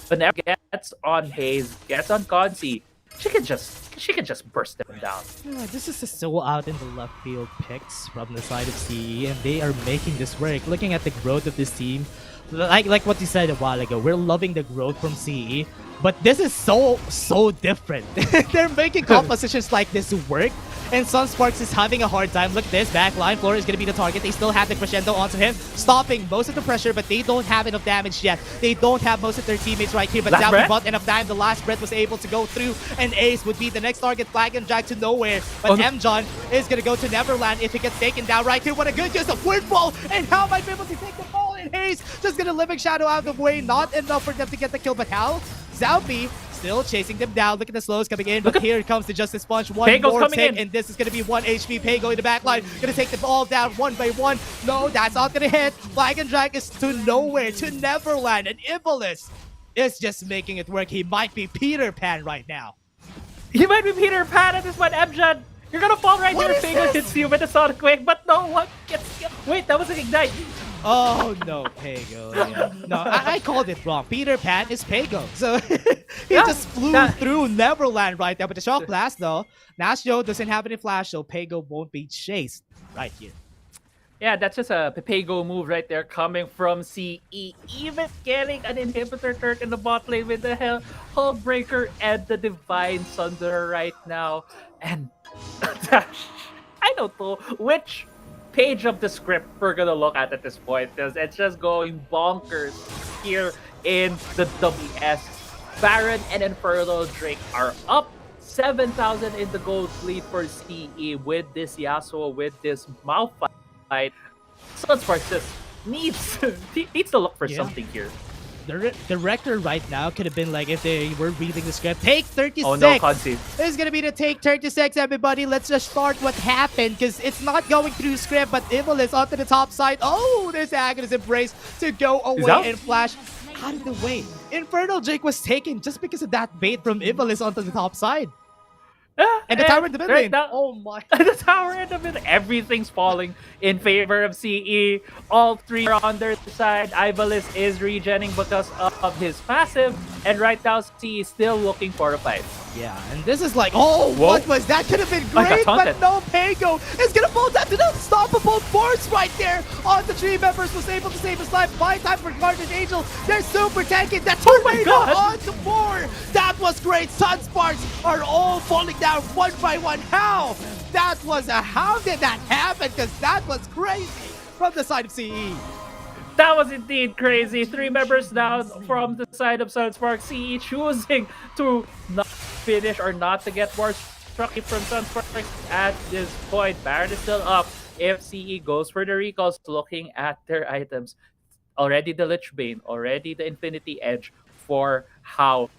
whenever gets on Haze, gets on Consi, she can just burst them down. Yeah, this is a so out in the left field picks from the side of CE, and they are making this work. Looking at the growth of this team, like what you said a while ago, we're loving the growth from CE, but this is so different. They're making compositions like this work, and Sunsparks is having a hard time. Look at this backline. Flora is going to be the target. They still have the crescendo onto him, stopping most of the pressure, but they don't have enough damage yet. They don't have most of their teammates right here, but Zalfi bought enough time. The last breath was able to go through, and Ace would be the next target. Flag and drag to nowhere, but M-John is going to go to Neverland if he gets taken down right here. What a good use of Windfall, and how might be able to take the ball, and Hayes just going to Living Shadow out of the way. Not enough for them to get the kill, but how? Zalfi still chasing them down. Look at the slows coming in, but here comes the Justice Punch. One Pago's more coming take, in. and this is going to be 1 HP. Pago in the back line, going to take the ball down one by one. No, that's not going to hit. Flag and drag is to nowhere, to Neverland, and Ivalis is just making it work. He might be Peter Pan right now. He might be Peter Pan at this one, Emjan. You're gonna fall right here. Pago hits you with a Sonic Wave, but no one gets you. Wait, that was an Ignite. Oh no, Pago. Yeah. No, I called it wrong. Peter Pan is Pago. So he just flew through Neverland right there. But the Shock Blast though, Nashio doesn't have any flash, so Pago won't be chased right here. Yeah, that's just a Pago move right there coming from CE. Even getting an inhibitor turret in the bot lane with the Hull Breaker and the Divine Sunder right now. And I don't know which page of the script we're gonna look at this point, because it's just going bonkers here in the WS. Baron and Infernal Drake are up 7,000 in the gold lead for CE with this Yasuo, with this Malphite. Sunsparks just needs to look for something here. The Rector right now could have been like, if they were reading the script, take 36. Oh no, Consi. This is gonna be the take 36, everybody. Let's just start what happened, because it's not going through script, but Evil is onto the top side. Oh, there's Agonist Embrace to go away and flash out of the way. Infernal Drake was taken just because of that bait from Ivalis onto the top side. And the tower in the mid lane. Oh my. The tower in the mid. Everything's falling in favor of CE. All three are on their side. Ivalis is regenning because of his passive. And right now, CE is still looking for a fight. Yeah, and this is like, oh, what was that? Could have been great, but no, Pago is going to fall down to the unstoppable force right there on the three members. Was able to save his life. Buy time for Guardian Angel. They're super tanky. That tornado on the floor. That was great. Sunsparks are all falling down one by one. How? How did that happen? Because that was crazy from the side of CE. That was indeed crazy. 3 members down from the side of Sunsparks. CE choosing to not finish or not to get more strucky from Sunsparks at this point. Baron is still up. If CE goes for the recalls, looking at their items, already the Lich Bane, already the Infinity Edge for how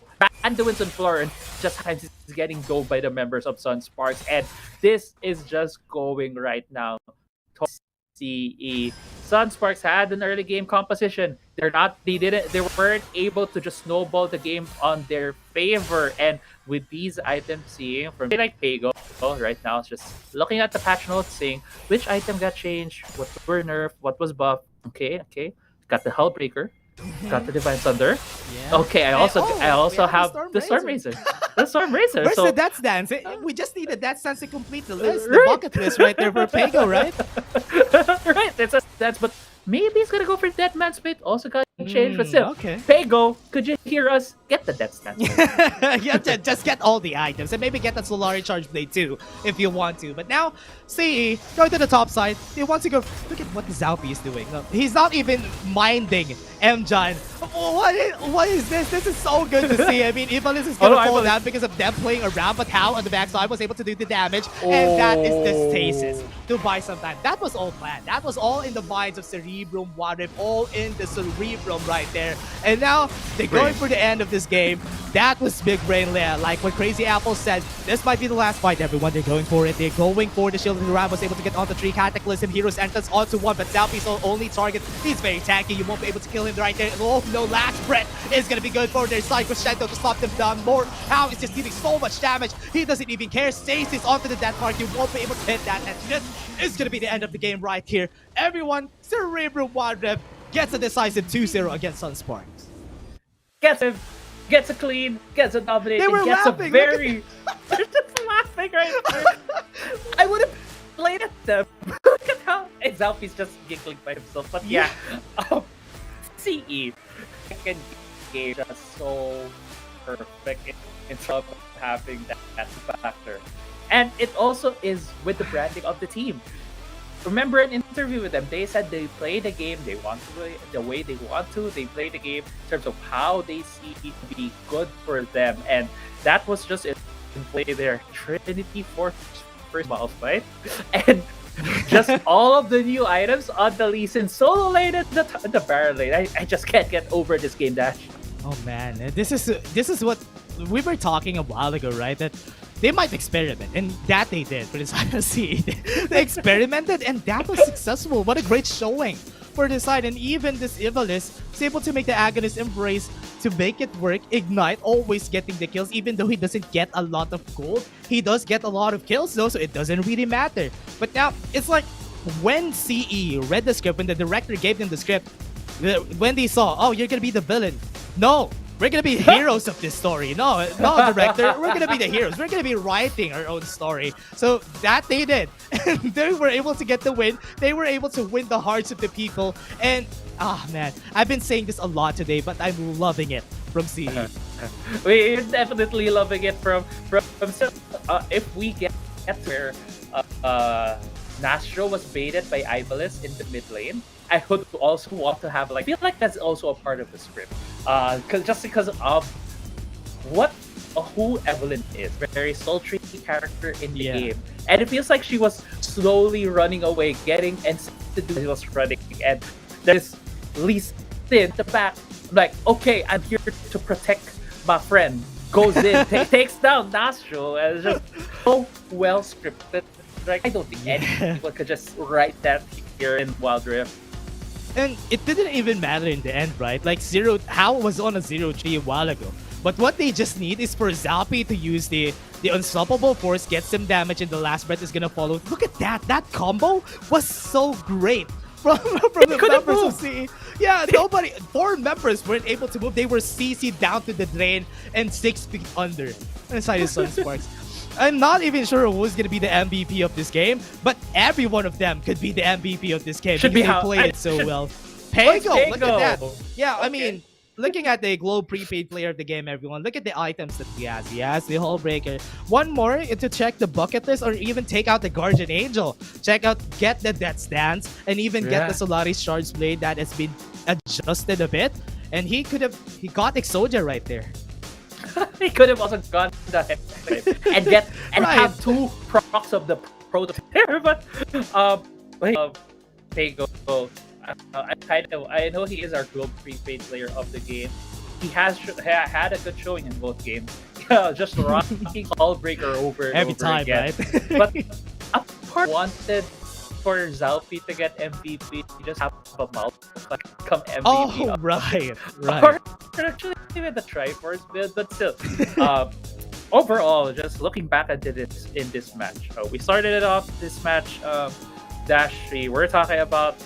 Anduin's on floor and just is getting dove by the members of Sunsparks, and this is just going right now to CE. Sunsparks had an early game composition. They weren't able to just snowball the game on their favor, and with these items, seeing from like Pago right now, it's just looking at the patch notes, saying which item got changed, what were nerfed, what was buffed. Okay, got the Hullbreaker. Got the Divine Thunder. Yeah. Okay, I And- also oh, I also we have have the Storm Razor. The Storm Razor. Where's So the Death Dance? We just need a Death Dance to complete the list. The Right. bucket list right there for Pego, right? right, that's but maybe he's gonna go for Dead Man's Fate. Also got changed, but still. Okay. Pego, could you hear us? Get the Death Stance. Yeah, just get all the items and maybe get the Solari Charge Blade too if you want to. But now, CE, going to the top side, they want to go. Look at what Zalpi is doing. No, he's not even minding MJan. What is this? This is so good to see. I mean, Ivalice is going to fall down because of them playing around, but How on the backside was able to do the damage, and that is the stasis to buy some time. That was all planned. That was all in the minds of Cerebrum, Wildrift, all in the Cerebrum right there. And now, they're going for the end of this game. That was big brain layer. Like what Crazy Apple said, this might be the last fight, everyone. They're going for it. They're going for the Shield of the Ram. Was able to get onto 3 Cataclysm. Heroes entrance onto 1, but Zalpi's only target. He's very tanky. You won't be able to kill him right there. Oh no, last breath is going to be good for their side. Crescendo to stop them down more. How is just dealing so much damage. He doesn't even care. Stasis onto the death mark. You won't be able to hit that. And this is going to be the end of the game right here. Everyone, Cerebrum Wildrift gets a decisive 2-0 against Sunsparks. Gets a clean, gets a dominate, They were gets laughing, a very they're just laughing right there. I would have played at them. Look at how Zalpi's just giggling by himself. But yeah, CE can game just so perfect in terms of having that factor. And it also is with the branding of the team. Remember an interview with them, they said they play the game they want to play the way they want to. They play the game in terms of how they see it to be good for them. And that was just in play there. Trinity first mouse fight. And just all of the new items on the Lee Sin solo lane and the Baron lane. I just can't get over this game, Dash. Oh man, this is what we were talking a while ago, right? That they might experiment, and that they did for this ILC. They experimented, and that was successful. What a great showing for this side. And even this Ivalice was able to make the Agonist Embrace to make it work. Ignite always getting the kills, even though he doesn't get a lot of gold. He does get a lot of kills though, so it doesn't really matter. But now, it's like when CE read the script, when the director gave them the script, when they saw, oh, you're gonna be the villain. No, we're gonna be heroes of this story. No, director, we're gonna be the heroes. We're gonna be writing our own story. So that they did. And they were able to get the win. They were able to win the hearts of the people. And, man, I've been saying this a lot today, but I'm loving it from CE. We're definitely loving it from if we get where Nastro was baited by Ivalice in the mid lane, I would also want to have, like, I feel like that's also a part of the script. Because of who Evelyn is. Very sultry character in the game. And it feels like she was slowly running away, getting and she was running. And there's Lee Sin in the back. I'm like, okay, I'm here to protect my friend. Goes in, takes down Nastro, and it's just so well scripted. Like, I don't think any people could just write that here in Wildrift. And it didn't even matter in the end, right? Like, How was on a 0-3 a while ago. But what they just need is for Zalpi to use the Unstoppable Force, get some damage, and the last breath is gonna follow. Look at that! That combo was so great from the members of CE. Yeah, 4 members weren't able to move. They were CC'd down to the drain and 6 feet under. Inside his Sunsparks. I'm not even sure who's gonna be the MVP of this game, but every one of them could be the MVP of this game because they played it so well. Pego, look at that. Yeah, I mean, looking at the Globe prepaid player of the game, everyone, look at the items that he has. He has the Hull Breaker. One more to check the bucket list or even take out the Guardian Angel. Check out, get the Death Stance, and even get the Solaris Shards Blade that has been adjusted a bit. And he got Exodia right there. He could have also gone that and have 2 procs of the prototype. But Pego, I know he is our Globe prepaid player of the game. He has had a good showing in both games. Just rocking Allbreaker over and every over time, again. right? But apart wanted for Zalpi to get MVP, you just have a mouth like come MVP. Oh, right. Actually, with the Triforce build, but still. Overall, just looking back at this in this match, we started it off this match. Dash 3, we're talking about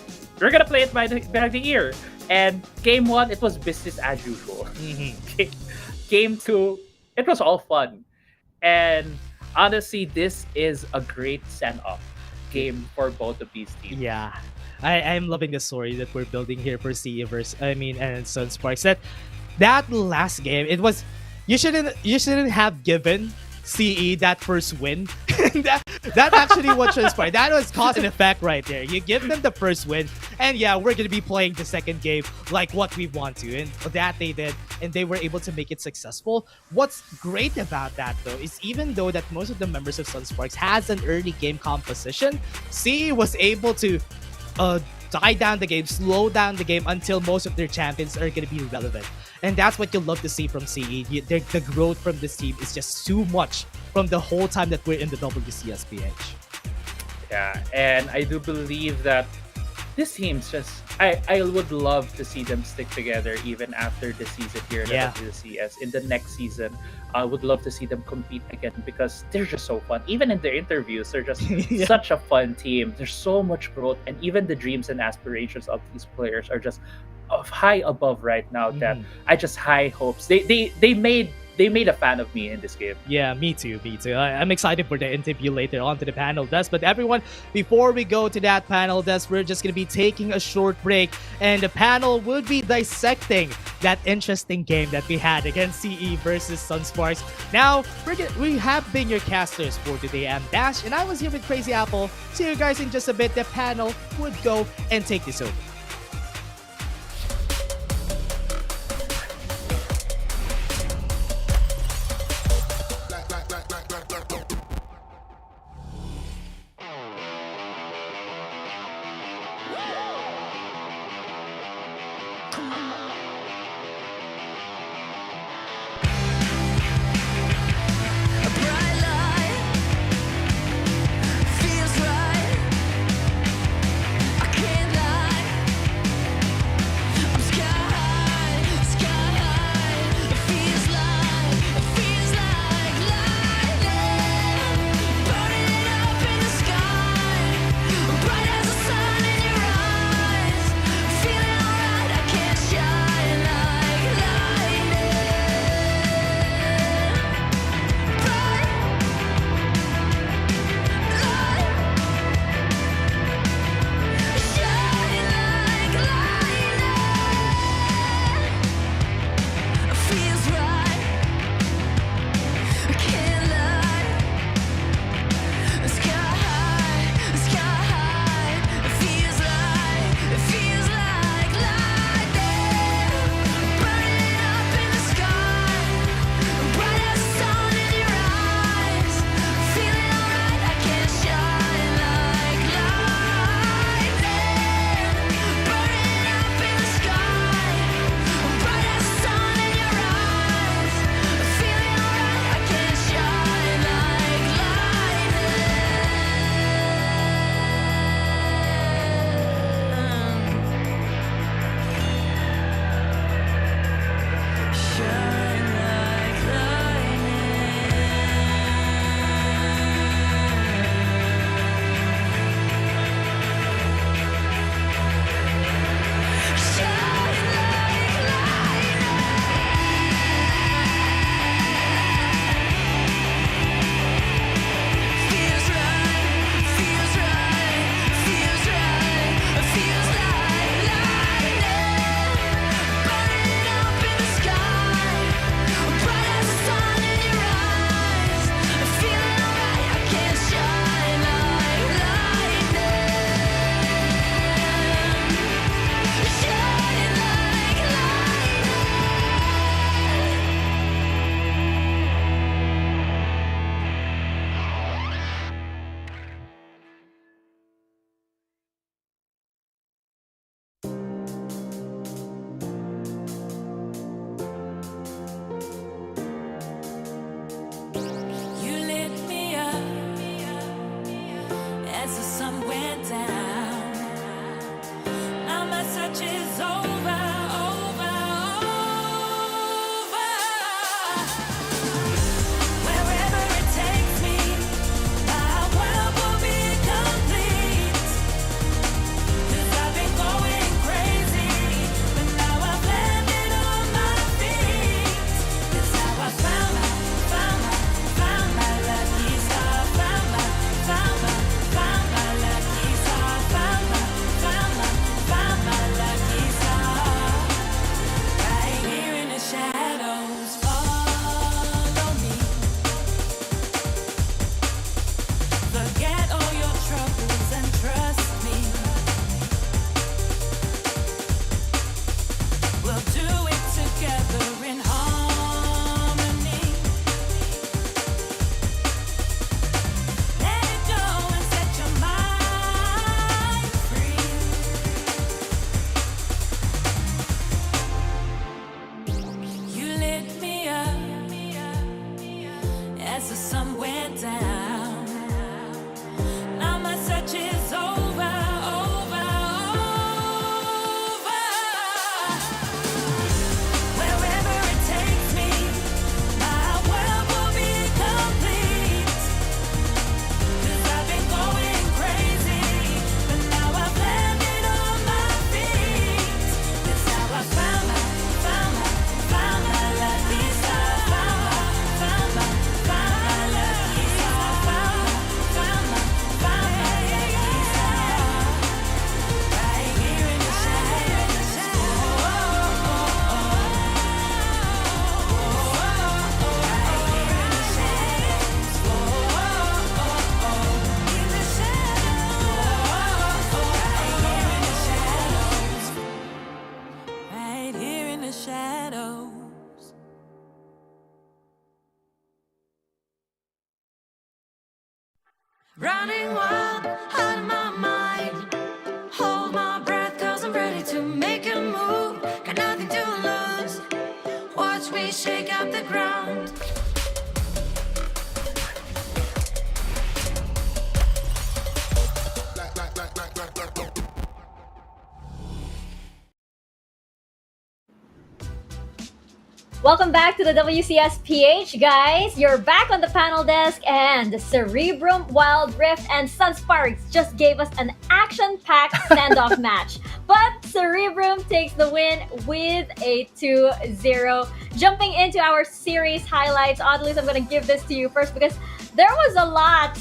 we're gonna play it by the ear. And game 1, it was business as usual. Game 2, it was all fun. And honestly, this is a great send-off game for both of these teams. Yeah. I'm loving the story that we're building here for CE and Sunsparks. That last game, it was you shouldn't have given CE that first win. that actually what transpired. That was cause and effect right there. You give them the first win, and yeah, we're gonna be playing the second game like what we want to, and that they did, and they were able to make it successful. What's great about that though is even though that most of the members of Sunsparks has an early game composition, CE was able to die down the game, slow down the game until most of their champions are going to be relevant. And that's what you'll love to see from CE. The growth from this team is just too much from the whole time that we're in the WCSPH. Yeah, and I do believe that this team's just... I would love to see them stick together even after the season here in the WCS. In the next season, I would love to see them compete again because they're just so fun. Even in their interviews, they're just such a fun team. There's so much growth, and even the dreams and aspirations of these players are just high above right now that I just high hopes. They made a fan of me in this game. Yeah, me too. I'm excited for the interview later on to the panel desk. But everyone, before we go to that panel desk, we're just going to be taking a short break. And the panel will be dissecting that interesting game that we had against CE versus Sunsparks. Now, we have been your casters for today. I'm Dash, and I was here with Crazy Apple. See you guys in just a bit. The panel would go and take this over. Bright as the sun in your eyes, feeling alright, I can't shine. Running wild out of my mind. Hold my breath, cause I'm ready to make a move. Got nothing to lose. Watch me shake up the ground. Welcome back to the WCSPH, guys. You're back on the panel desk, and Cerebrum, Wildrift, and Sunsparks just gave us an action-packed standoff match. But Cerebrum takes the win with a 2-0. Jumping into our series highlights, Audley, I'm going to give this to you first because there was a lot,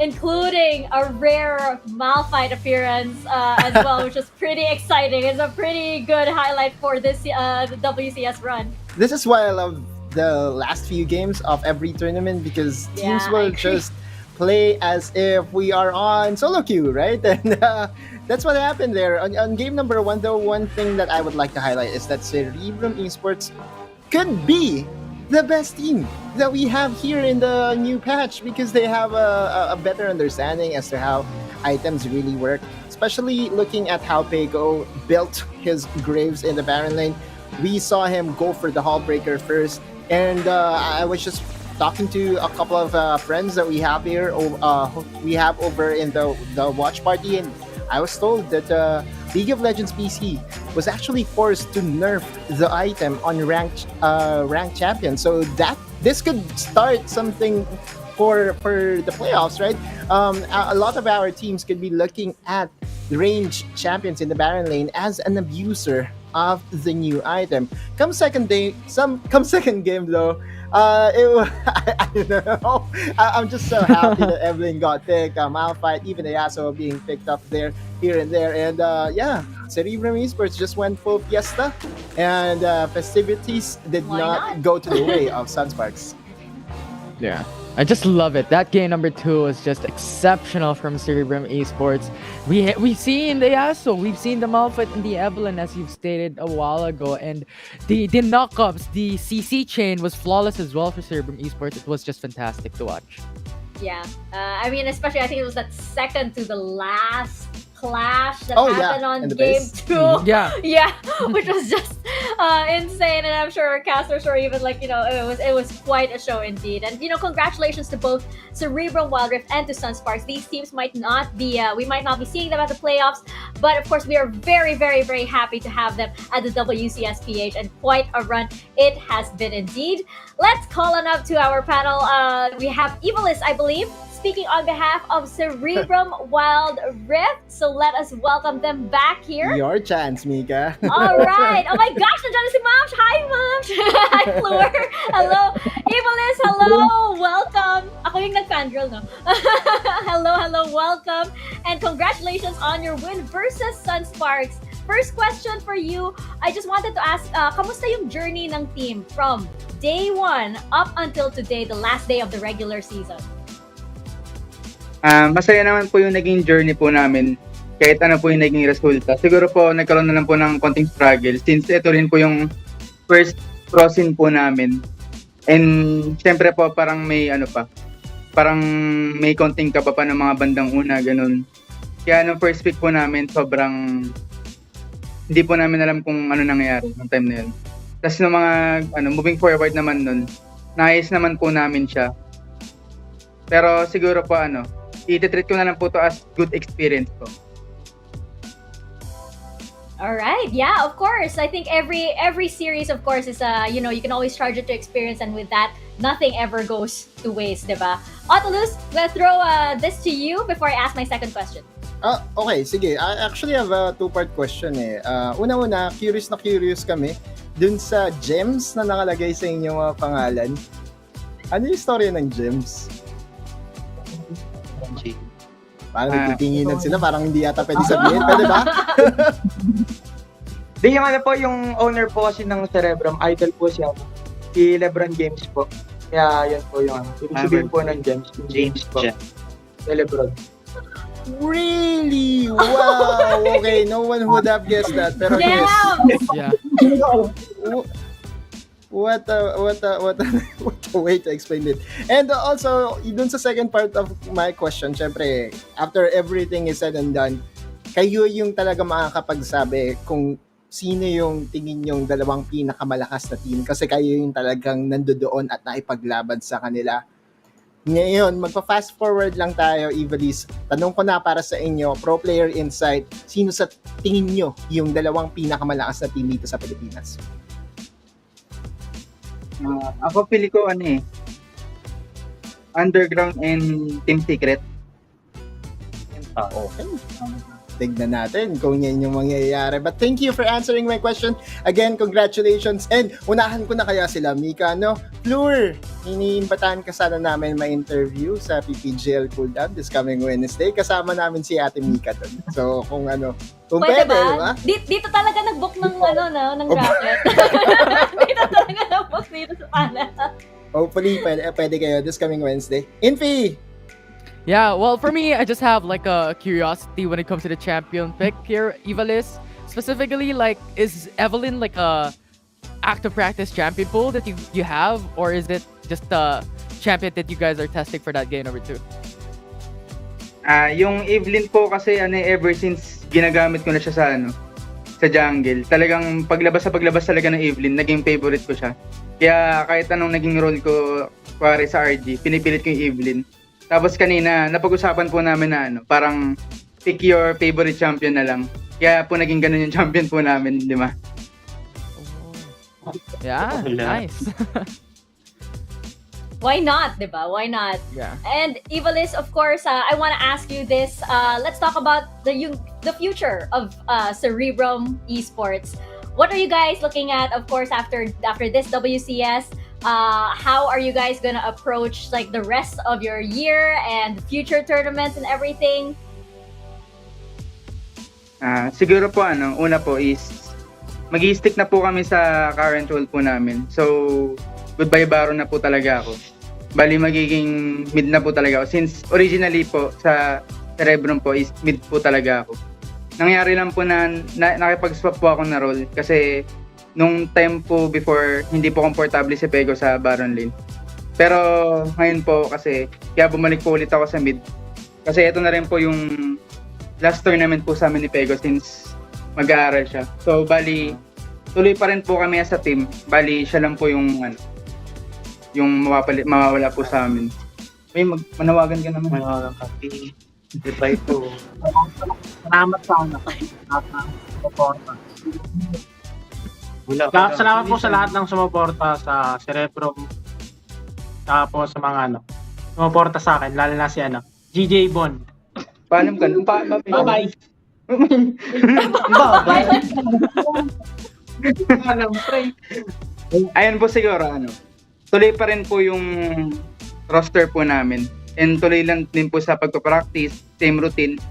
including a rare Malphite appearance as well, which was pretty exciting. It's a pretty good highlight for this the WCS run. This is why I love the last few games of every tournament, because teams will just play as if we are on solo queue, right? And that's what happened there. On game number 1, though, one thing that I would like to highlight is that Cerebrum Esports could be the best team that we have here in the new patch, because they have a better understanding as to how items really work, especially looking at how Pego built his graves in the Baron lane. We saw him go for the Hall Breaker first, and I was just talking to a couple of friends that we have here, we have over in the watch party, and I was told that League of Legends PC was actually forced to nerf the item on ranked champion, so that this could start something for the playoffs, right? A lot of our teams could be looking at ranged champions in the Baron lane as an abuser of the new item. Come second game though, I don't know. I'm just so happy that Evelyn got picked. Malphite, even Yasuo being picked up here and there, and Cerebrum Esports just went full fiesta, and festivities did not go to the way of Sunsparks. Yeah, I just love it. That game number 2 was just exceptional from Cerebrum Esports. We've seen the Yasuo, we've seen the Malphite and the Evelyn, as you've stated a while ago, and the knockups, the CC chain was flawless as well for Cerebrum Esports. It was just fantastic to watch. Yeah, I mean, especially I think it was that second to the last clash that happened on game 2. Yeah, which was just insane, and I'm sure casters were even like, it was quite a show indeed. And congratulations to both Cerebrum, Wildrift, and to Sunsparks. These teams might not be we might not be seeing them at the playoffs, but of course we are very, very, very happy to have them at the WCSPH, and quite a run it has been indeed. Let's call on up to our panel. We have Evilis, I believe, speaking on behalf of Cerebrum Wildrift. So let us welcome them back here. Your chance, Mika. All right. Oh my gosh, nandiyan na si Mamsh. Hi, Mamsh. Hi, Floor. Hello. Evilis, hello. Welcome. Ako yung nag-fangirl, no? Hello, welcome. And congratulations on your win versus Sunsparks. First question for you, I just wanted to ask, kamusta yung journey ng team from day 1 up until today, the last day of the regular season? Masaya naman po yung naging journey po namin, kahit ano po yung naging resulta. Siguro po nagkaroon na lang po ng konting struggle since ito rin po yung first crossing po namin. And syempre po parang may parang may konting kaba pa ng mga bandang una, ganun. Kaya nung first pick po namin, sobrang hindi po namin alam kung ano nangyayari ng time na yun. Tapos nung mga moving forward naman nun, naayos naman po namin siya. Pero siguro po i-treat ko na lang po to as good experience po. All right. Yeah, of course. I think every series, of course, is you can always charge it to experience, and with that, nothing ever goes to waste, diba? Otolus, let's throw this to you before I ask my second question. Okay, sige. I actually have a two-part question eh. Una-una, curious kami dun sa gems na nakalagay sa inyong mga pangalan. Ano yung story ng gems? Parang nagtitinginan sila, parang hindi yata pwede sabihin. Pwede ba? Di yung yung owner po kasi ng Cerebrum, idol po siya. Si Lebron James po. Kaya yan po yung sabihin po ng gems. James po. Si Lebron. Really? Wow! Okay, no one would have guessed that. Pero yes. Yeah. What a what a way to explain it. And also, dun sa second part of my question, syempre, after everything is said and done, kayo yung talaga makakapagsabi kung sino yung tingin yung dalawang pinakamalakas na team kasi kayo yung talagang nandoon at naipaglaban sa kanila. Ngayon, magpa-fast forward lang tayo, Ivalis. Tanong ko na para sa inyo, Pro Player Insight, sino sa tingin nyo yung dalawang pinakamalakas na team dito sa Pilipinas? Ako pili ko Underground and Team Secret. Okay. Tignan natin kung yan yung mangyayari. But thank you for answering my question. Again, congratulations. And unahan ko na kaya sila, Mika, no? Fleur, iniimbatahan ka sana namin ma-interview sa PPGL Cooldown this coming Wednesday. Kasama namin si Ate Mika doon. So, kung Pwede pwede, ba? di ba? Dito talaga nag-book ng ng racket. Dito talaga nag-book dito sa panel. Hopefully, pwede kayo this coming Wednesday. Infi! Yeah, well, for me, I just have like a curiosity when it comes to the champion pick here, Evalis. Specifically, like, is Evelyn like a active practice champion pool that you have, or is it just a champion that you guys are testing for that game number 2? Yung Evelyn po kasi ever since ginagamit ko na siya sa jungle. Talagang paglabas talaga ng Evelyn, naging favorite ko siya. Kaya kahit anong naging role ko kuwari sa RG, pinipilit ko yung Evelyn. Tapos kanina, napag-usapan po namin na parang pick your favorite champion na lang. Kaya po naging ganun yung champion po namin, di ba? Yeah, nice. Why not, diba? Why not? Yeah. And Evalis, of course, I want to ask you this. Let's talk about the future of Cerebrum Esports. What are you guys looking at, of course, after this WCS? How are you guys gonna approach like the rest of your year and future tournaments and everything? Siguro po una po is mag-i-stick na po kami sa current role po namin. So, goodbye Baron na po talaga ako. Bali magiging mid na po talaga ako. Since originally po sa Cerebrum po is mid po talaga ako. Nangyari lang po na nakipag-swap po ako na role kasi nung time po before hindi po komportable si Pego sa Baron lane. Pero ngayon po kasi kaya bumalik po ulit ako sa mid. Kasi ito na rin po yung last tournament po sa amin ni Pego since mag-aaral siya. So bali tuloy pa rin po kami as a team. Bali siya lang po yung yung mawawala po sa amin. May manawagan ka naman. Manawagan ka. Goodbye po. Salamat sana. Salamat po sa lahat ng sumuporta sa Cerebrum. Tapos sa mga sumuporta sa akin, lalo na si GJ Bon. Paalam ka. Bye-bye. Bye-bye. Ayan po siguro tuloy pa rin po yung roster po namin and tuloy lang din po sa pagpa-practice, same routine.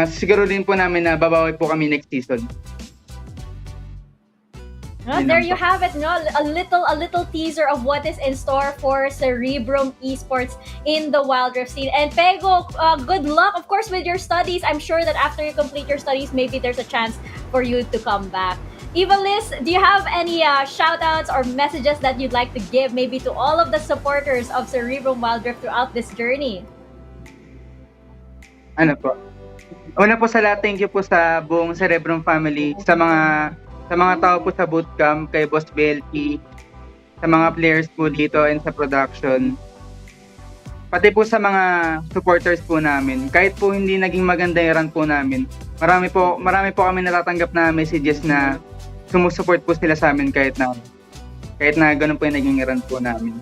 Siguro din po namin na babawi po kami next season. There you have it, no? A little teaser of what is in store for Cerebrum Esports in the Wildrift scene. And Pego, good luck, of course, with your studies. I'm sure that after you complete your studies, maybe there's a chance for you to come back. Evalis, do you have any shout-outs or messages that you'd like to give maybe to all of the supporters of Cerebrum Wildrift throughout this journey? Una po sa lahat, thank you po sa buong Cerebrum family, sa mga tao po sa bootcamp, kay Boss BLT, sa mga players po dito and sa production. Pati po sa mga supporters po namin. Kahit po hindi naging maganda yung run po namin, marami po kami natatanggap na messages na sumusupport po sila sa amin kahit na ganun po yung naging run po namin.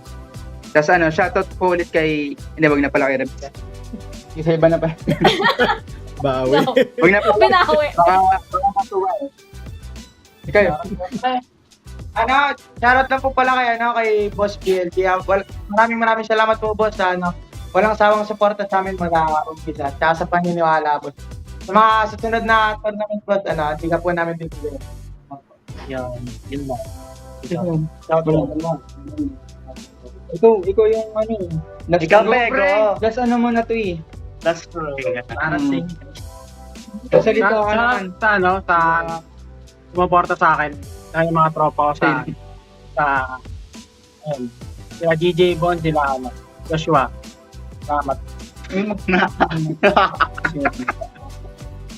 Tapos shoutout po ulit kay, hindi, wag na pala kay Rebs. Isa iba na pa. Bawi. Wag na pala. Binawi. Matuwa eh. Ikaw. Shoutout lang po pala kay Boss BLT. Maraming salamat po, Boss, sa walang sawang suporta sa amin mag-umpisa. Tsaka sa paniniwala, Boss. Sa mga susunod na tournament, Boss, hindi ka po namin bibigyan. Yun lang. Shoutout lang. Ikaw yung Ikaw, Pego. Just muna to eh. That's true. Salita ka naman. Sa sumuporta sa akin, sa mga tropa ko sa sa ayun, sila DJ Bon, sila Joshua. Salamat.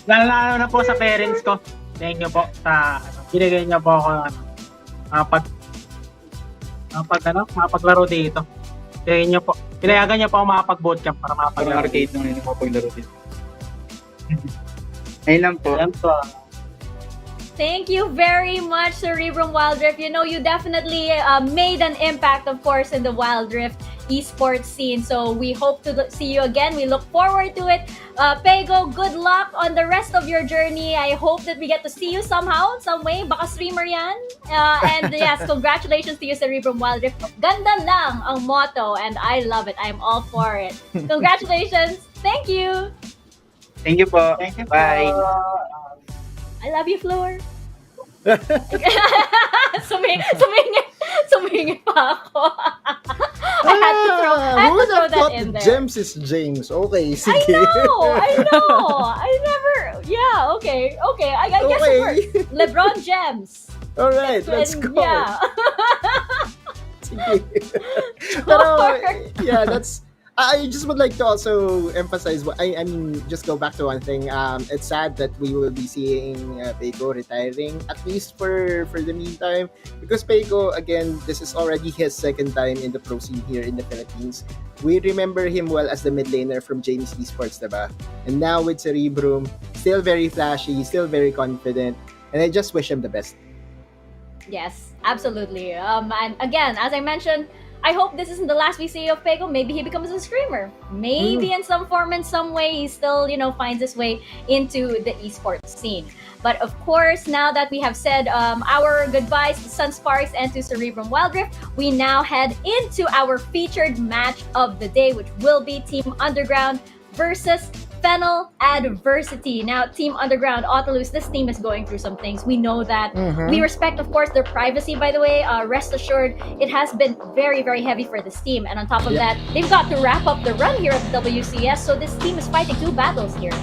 Lalo na po sa parents ko. Thank you po sa binigay niyo po ako mapaglaro dito. Pinayagan niyo po ako makapag-bootcamp para makapaglaro. Arcade nung hindi ko paglaro dito. Ayun lang po. Thank you very much, Cerebrum Wildrift. You know, you definitely made an impact, of course, in the Wildrift esports scene. So we hope to see you again. We look forward to it. Pego, good luck on the rest of your journey. I hope that we get to see you somehow, some way. Baka streamer yan. And yes, congratulations to you, Cerebrum Wildrift. Ganda lang ang motto, and I love it. I'm all for it. Congratulations. Thank you. Thank you po. Bye. I love you, Floor. Sumingit pa ako. I had to throw Who that in there. James is James? Okay, sige. I know. I never. Yeah. Okay. I guess it works. LeBron James. All right, let's go. Yeah. Sige. Pero, yeah, that's. I just would like to also emphasize. I mean, just go back to one thing. It's sad that we will be seeing Pego retiring, at least for the meantime, because Pego, again, this is already his second time in the pro scene here in the Philippines. We remember him well as the mid laner from James Esports, diba? And now with Cerebrum, still very flashy, still very confident, and I just wish him the best. Yes, absolutely. And again, as I mentioned, I hope this isn't the last we see of Pego. Maybe he becomes a screamer. Maybe in some form, in some way, he still, finds his way into the esports scene. But of course, now that we have said our goodbyes to Sunsparks and to Cerebrum Wildrift, we now head into our featured match of the day, which will be Team Underground versus Fennel Adversity. Now, Team Underground, Autolus, this team is going through some things. We know that. We respect, of course, their privacy, by the way. Rest assured, it has been very, very heavy for this team. And on top of that, they've got to wrap up the run here at the WCS. So this team is fighting two battles here.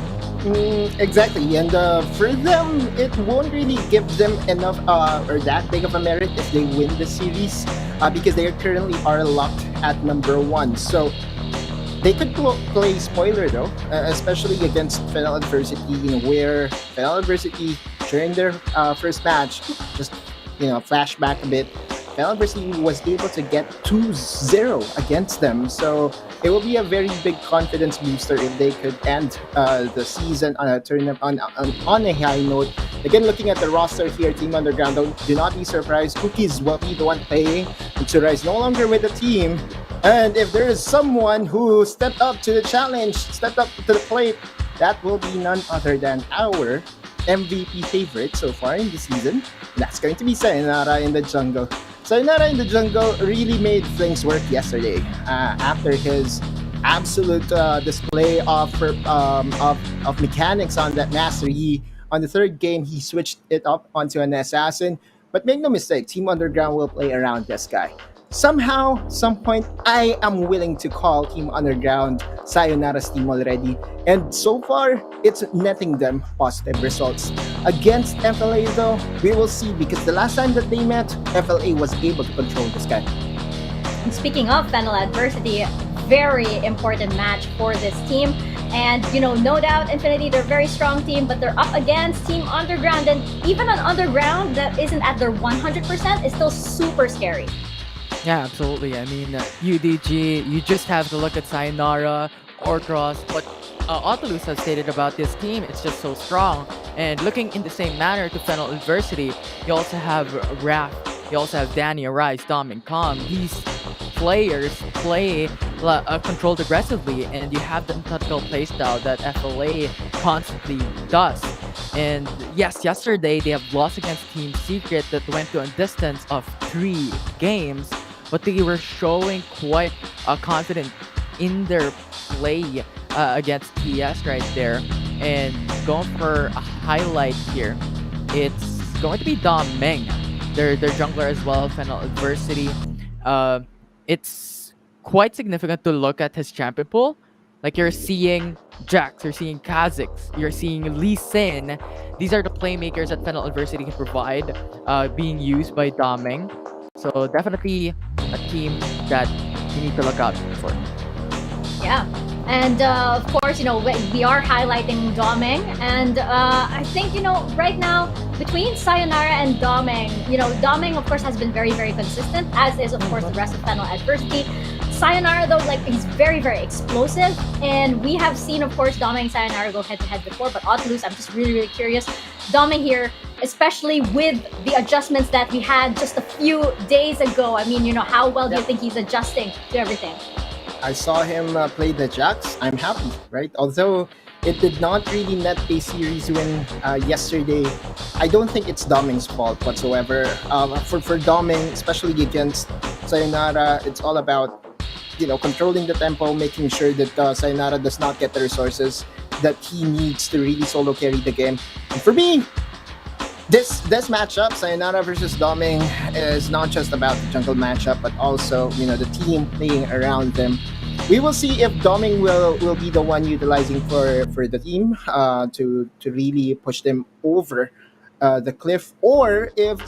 Exactly. And for them, it won't really give them enough or that big of a merit if they win the series because they currently are locked at number 1. So they could play spoiler though, especially against Fennel Adversity, where Fennel Adversity during their first match, just flashback a bit, Fennel Adversity was able to get 2-0 against them. So it will be a very big confidence booster if they could end the season on a high note. Again, looking at the roster here, Team Underground, do not be surprised. Cookies will be the one playing. Mitsura is no longer with the team. And if there is someone who stepped up to the challenge, stepped up to the plate, that will be none other than our MVP favorite so far in the season. That's going to be Sayonara in the jungle. Sayonara in the jungle really made things work yesterday after his absolute display of mechanics on that master. On the third game, he switched it up onto an assassin. But make no mistake, Team Underground will play around this guy. Somehow, some point, I am willing to call Team Underground Sayonara's team already. And so far, it's netting them positive results. Against FLA though, we will see, because the last time that they met, FLA was able to control this guy. And speaking of Fennel Adversity, very important match for this team. And, no doubt, Infinity, they're a very strong team, but they're up against Team Underground. And even an Underground that isn't at their 100% is still super scary. Yeah, absolutely. I mean, UDG, you just have to look at Sayonara, Orcross, what Autolus has stated about this team. It's just so strong. And looking in the same manner to Fennel Adversity, you also have Raph, you also have Danny, Arise, Dom, and Calm. These players play controlled aggressively, and you have the tactical playstyle that FLA constantly does. And yes, yesterday they have lost against Team Secret that went to a distance of 3 games, but they were showing quite confident in their play against TS right there. And going for a highlight here, it's going to be Dom Meng, their jungler as well, Fennel Adversity. It's quite significant to look at his champion pool. Like, you're seeing Jax, you're seeing Kha'Zix, you're seeing Lee Sin. These are the playmakers that Fennel Adversity can provide, being used by Dameng. So definitely a team that you need to look out for. Yeah. And of course, we are highlighting Doming. And I think, right now, between Sayonara and Doming, Doming, of course, has been very, very consistent, as is, of course, the rest of Fennel Adversity. Sayonara, though, he's very, very explosive. And we have seen, of course, Doming and Sayonara go head-to-head before. But Otilus, I'm just really, really curious. Doming here, especially with the adjustments that we had just a few days ago. I mean, how well do you think he's adjusting to everything? I saw him play the Jax. I'm happy, right? Although it did not really net a series win yesterday, I don't think it's Doming's fault whatsoever. For Doming, especially against Sayonara, it's all about controlling the tempo, making sure that Sayonara does not get the resources that he needs to really solo carry the game. And for me, this matchup, Sayonara versus Doming, is not just about the jungle matchup, but also the team playing around them. We will see if Doming will be the one utilizing for the team to really push them over the cliff, or if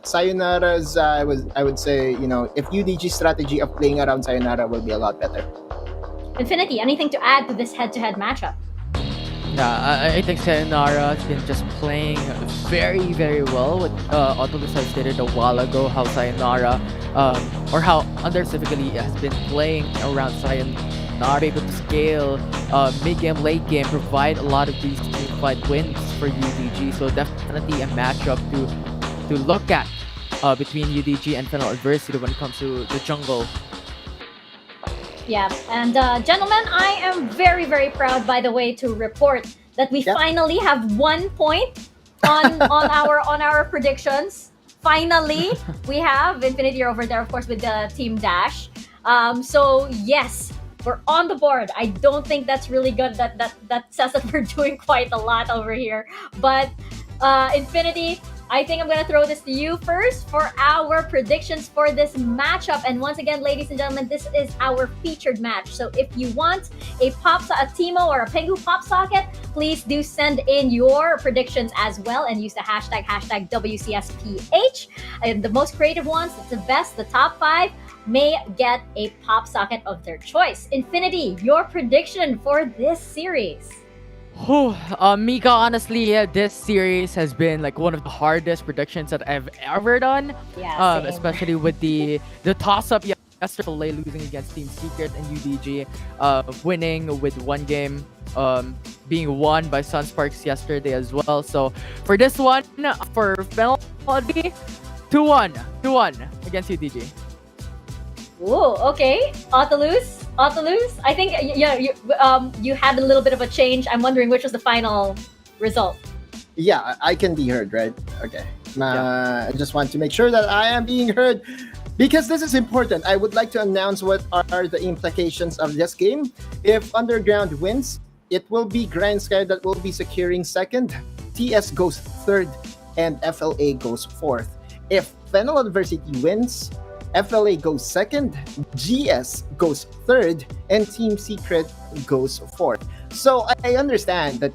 Sayonara's I would say if UDG's strategy of playing around Sayonara will be a lot better. Infinity, anything to add to this head-to-head matchup? Yeah, I think Sayonara has been just playing very, very well. What Otilus has stated a while ago, how Sayonara, or how Undercifically has been playing around Sayonara, able to scale mid-game, late-game, provide a lot of these team-fight wins for UDG. So definitely a matchup to look at between UDG and Fennel Adversity when it comes to the jungle. Yeah, and gentlemen, I am very, very proud, by the way, to report that we finally have 1 point on our predictions. Finally, we have Infinity over there, of course, with the Team Dash. So yes, we're on the board. I don't think that's really good. That says that we're doing quite a lot over here. But Infinity, I think I'm going to throw this to you first for our predictions for this matchup. And once again, ladies and gentlemen, this is our featured match. So if you want a Timo or a Pengu pop socket, please do send in your predictions as well and use the hashtag WCSPH. And the most creative ones, the best, the top 5, may get a pop socket of their choice. Infinity, your prediction for this series. Mika, honestly, this series has been one of the hardest predictions that I've ever done. Yeah, especially with the toss-up yesterday, losing against Team Secret and UDG, winning with 1 game, being won by Sunsparks yesterday as well. So for this one, for Fennel, 2-1 against UDG. Ooh, okay. Otilus, I think you had a little bit of a change. I'm wondering which was the final result. Yeah, I can be heard, right? Okay. I just want to make sure that I am being heard because this is important. I would like to announce what are the implications of this game. If Underground wins, it will be Grindsky that will be securing 2nd, TS goes 3rd, and FLA goes 4th. If Fennel Adversity wins, FLA goes 2nd, GS goes 3rd, and Team Secret goes 4th. So I understand that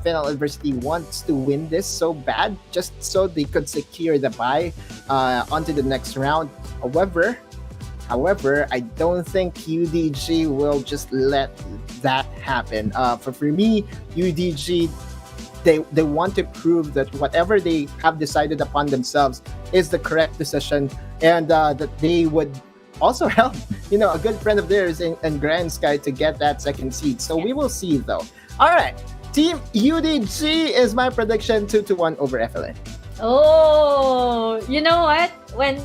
Fennel Adversity wants to win this so bad just so they could secure the bye onto the next round. However, I don't think UDG will just let that happen. For me, UDG, they want to prove that whatever they have decided upon themselves is the correct decision, and that they would also help a good friend of theirs in Grindsky to get that 2nd seed. So we will see though. All right, Team UDG is my prediction 2-1 over FLA. Oh, you know what? When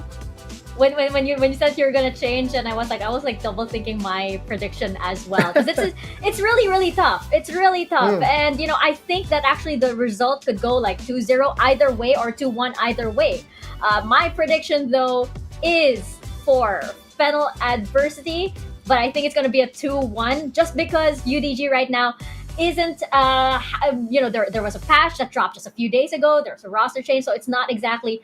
you said you were gonna change, and I was like double thinking my prediction as well, because it's really tough. It's really tough, and I think that actually the result could go 2-0 either way or 2-1 either way. My prediction though is for Fennel Adversity, but I think it's gonna be a 2-1 just because UDG right now isn't there was a patch that dropped just a few days ago. There's a roster change, so it's not exactly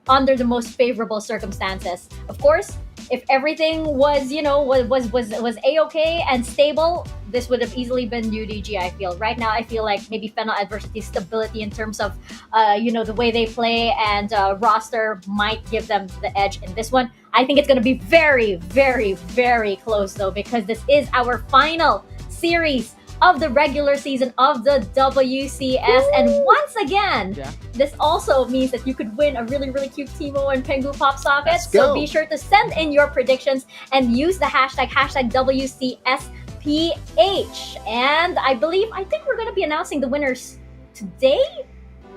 under the most favorable circumstances. Of course, if everything was, was a-okay and stable, this would have easily been UDG. I feel right now. I feel like maybe Fennel Adversity stability in terms of, the way they play and roster might give them the edge in this one. I think it's going to be very, very, very close though, because this is our final series of the regular season of the WCS. And once again, this also means that you could win a really, really cute Timo and Pengu Pop Socket. So be sure to send in your predictions and use the hashtag WCSPH. And I think we're going to be announcing the winners today.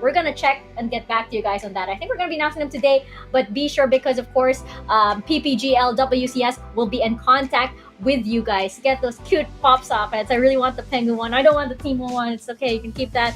We're going to check and get back to you guys on that. I think we're going to be announcing them today, but be sure because, of course, PPGL WCS will be in contact with you guys to get those cute pop sockets. I really want the Pengu one. I don't want the Timo one. It's okay. You can keep that.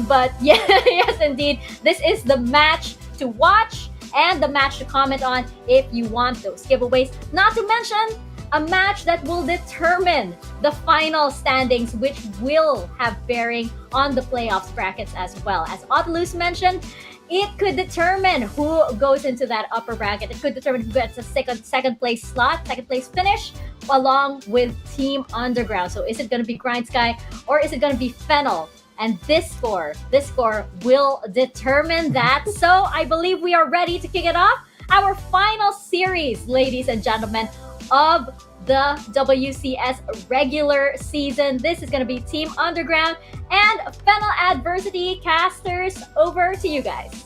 But yeah, yes, indeed. This is the match to watch and the match to comment on if you want those giveaways. Not to mention a match that will determine the final standings, which will have bearing on the playoffs brackets as well. As Otlus mentioned, it could determine who goes into that upper bracket. It could determine who gets a second place slot, second place finish, along with Team Underground. So is it going to be Grindsky or is it going to be Fennel? And this score will determine that. So I believe we are ready to kick it off. Our final series, ladies and gentlemen, of the WCS regular season. This is going to be Team Underground and Fennel Adversity. Casters, over to you guys.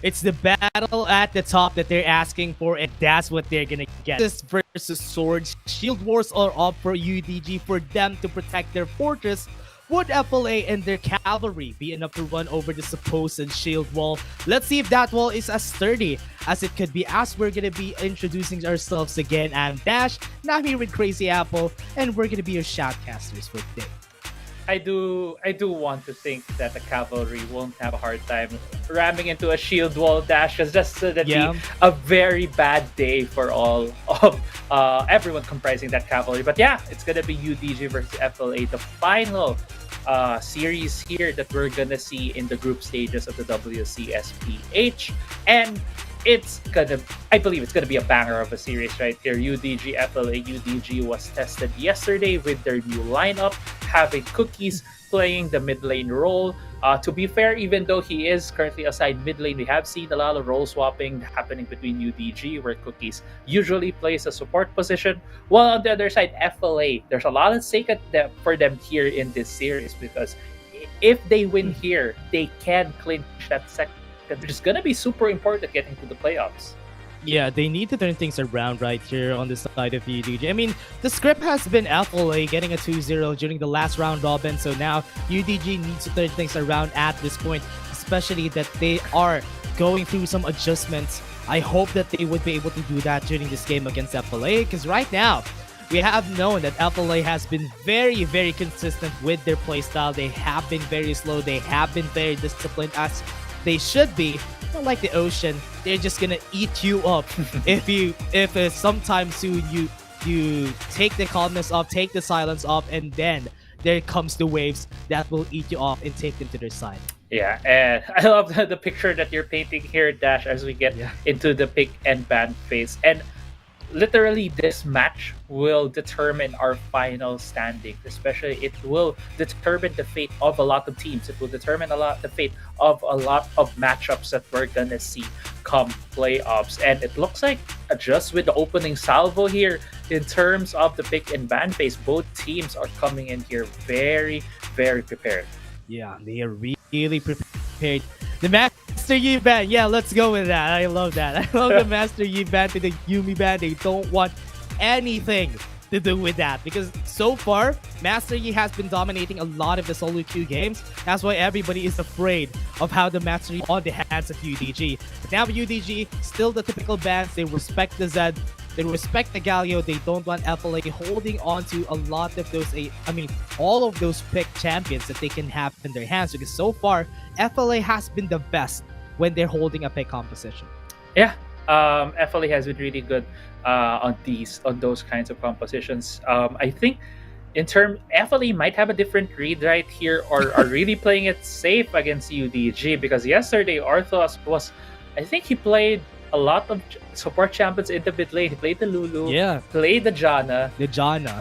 It's the battle at the top that they're asking for, and that's what they're gonna get. This versus Swords. Shield Wars are up for UDG for them to protect their fortress. Would FLA and their cavalry be enough to run over the supposed shield wall? Let's see if that wall is as sturdy as it could be, as we're gonna be introducing ourselves again. I'm Dash, now here with Crazy Apple, and we're gonna be your shoutcasters for today. I do want to think that the cavalry won't have a hard time ramming into a shield wall, Dash, because that's gonna be a very bad day for all of everyone comprising that cavalry. But yeah, it's gonna be UDG versus FLA, the final series here that we're gonna see in the group stages of the WCSPH, and I believe it's gonna be a banger of a series right here. UDG FLA. UDG was tested yesterday with their new lineup, having Cookies playing the mid lane role. To be fair, even though he is currently aside mid lane, we have seen a lot of role swapping happening between UDG, where Cookies usually plays a support position, while on the other side, FLA, there's a lot at stake for them here in this series, because if they win here, they can clinch that second, which is going to be super important getting to the playoffs. Yeah, they need to turn things around right here on the side of UDG. I mean, the script has been FLA getting a 2-0 during the last round robin, so now UDG needs to turn things around at this point, especially that they are going through some adjustments. I hope that they would be able to do that during this game against FLA, because right now, we have known that FLA has been very, very consistent with their playstyle. They have been very slow. They have been very disciplined, as they should be. Not like the ocean, they're just gonna eat you up if sometime soon you take the calmness off, take the silence off, and then there comes the waves that will eat you off and take them to their side. Yeah, and I love the picture that you're painting here, Dash, as we get into the pick and ban phase. And literally, this match will determine our final standing. Especially, it will determine the fate of a lot of teams. It will determine the fate of a lot of matchups that we're gonna see come playoffs. And it looks like, just with the opening salvo here, in terms of the pick and ban phase, both teams are coming in here very, very prepared. Yeah, they are really prepared. The Master Yi ban, yeah, let's go with that. I love that. I love the Master Yi ban to the Yumi ban. They don't want anything to do with that, because so far, Master Yi has been dominating a lot of the solo queue games. That's why everybody is afraid of how the Master Yi on the hands of UDG. But now UDG, still the typical bans. They respect the Zed. they respect the Galio. They don't want FLA holding on to a lot of those, all of those picked champions that they can have in their hands, because so far, FLA has been the best when they're holding a pick composition. Yeah, FLA has been really good on those kinds of compositions. I think FLA might have a different read right here, or are really playing it safe against UDG, because yesterday Arthos I think he played a lot of support champions in the mid lane. He played the Lulu, played the Janna.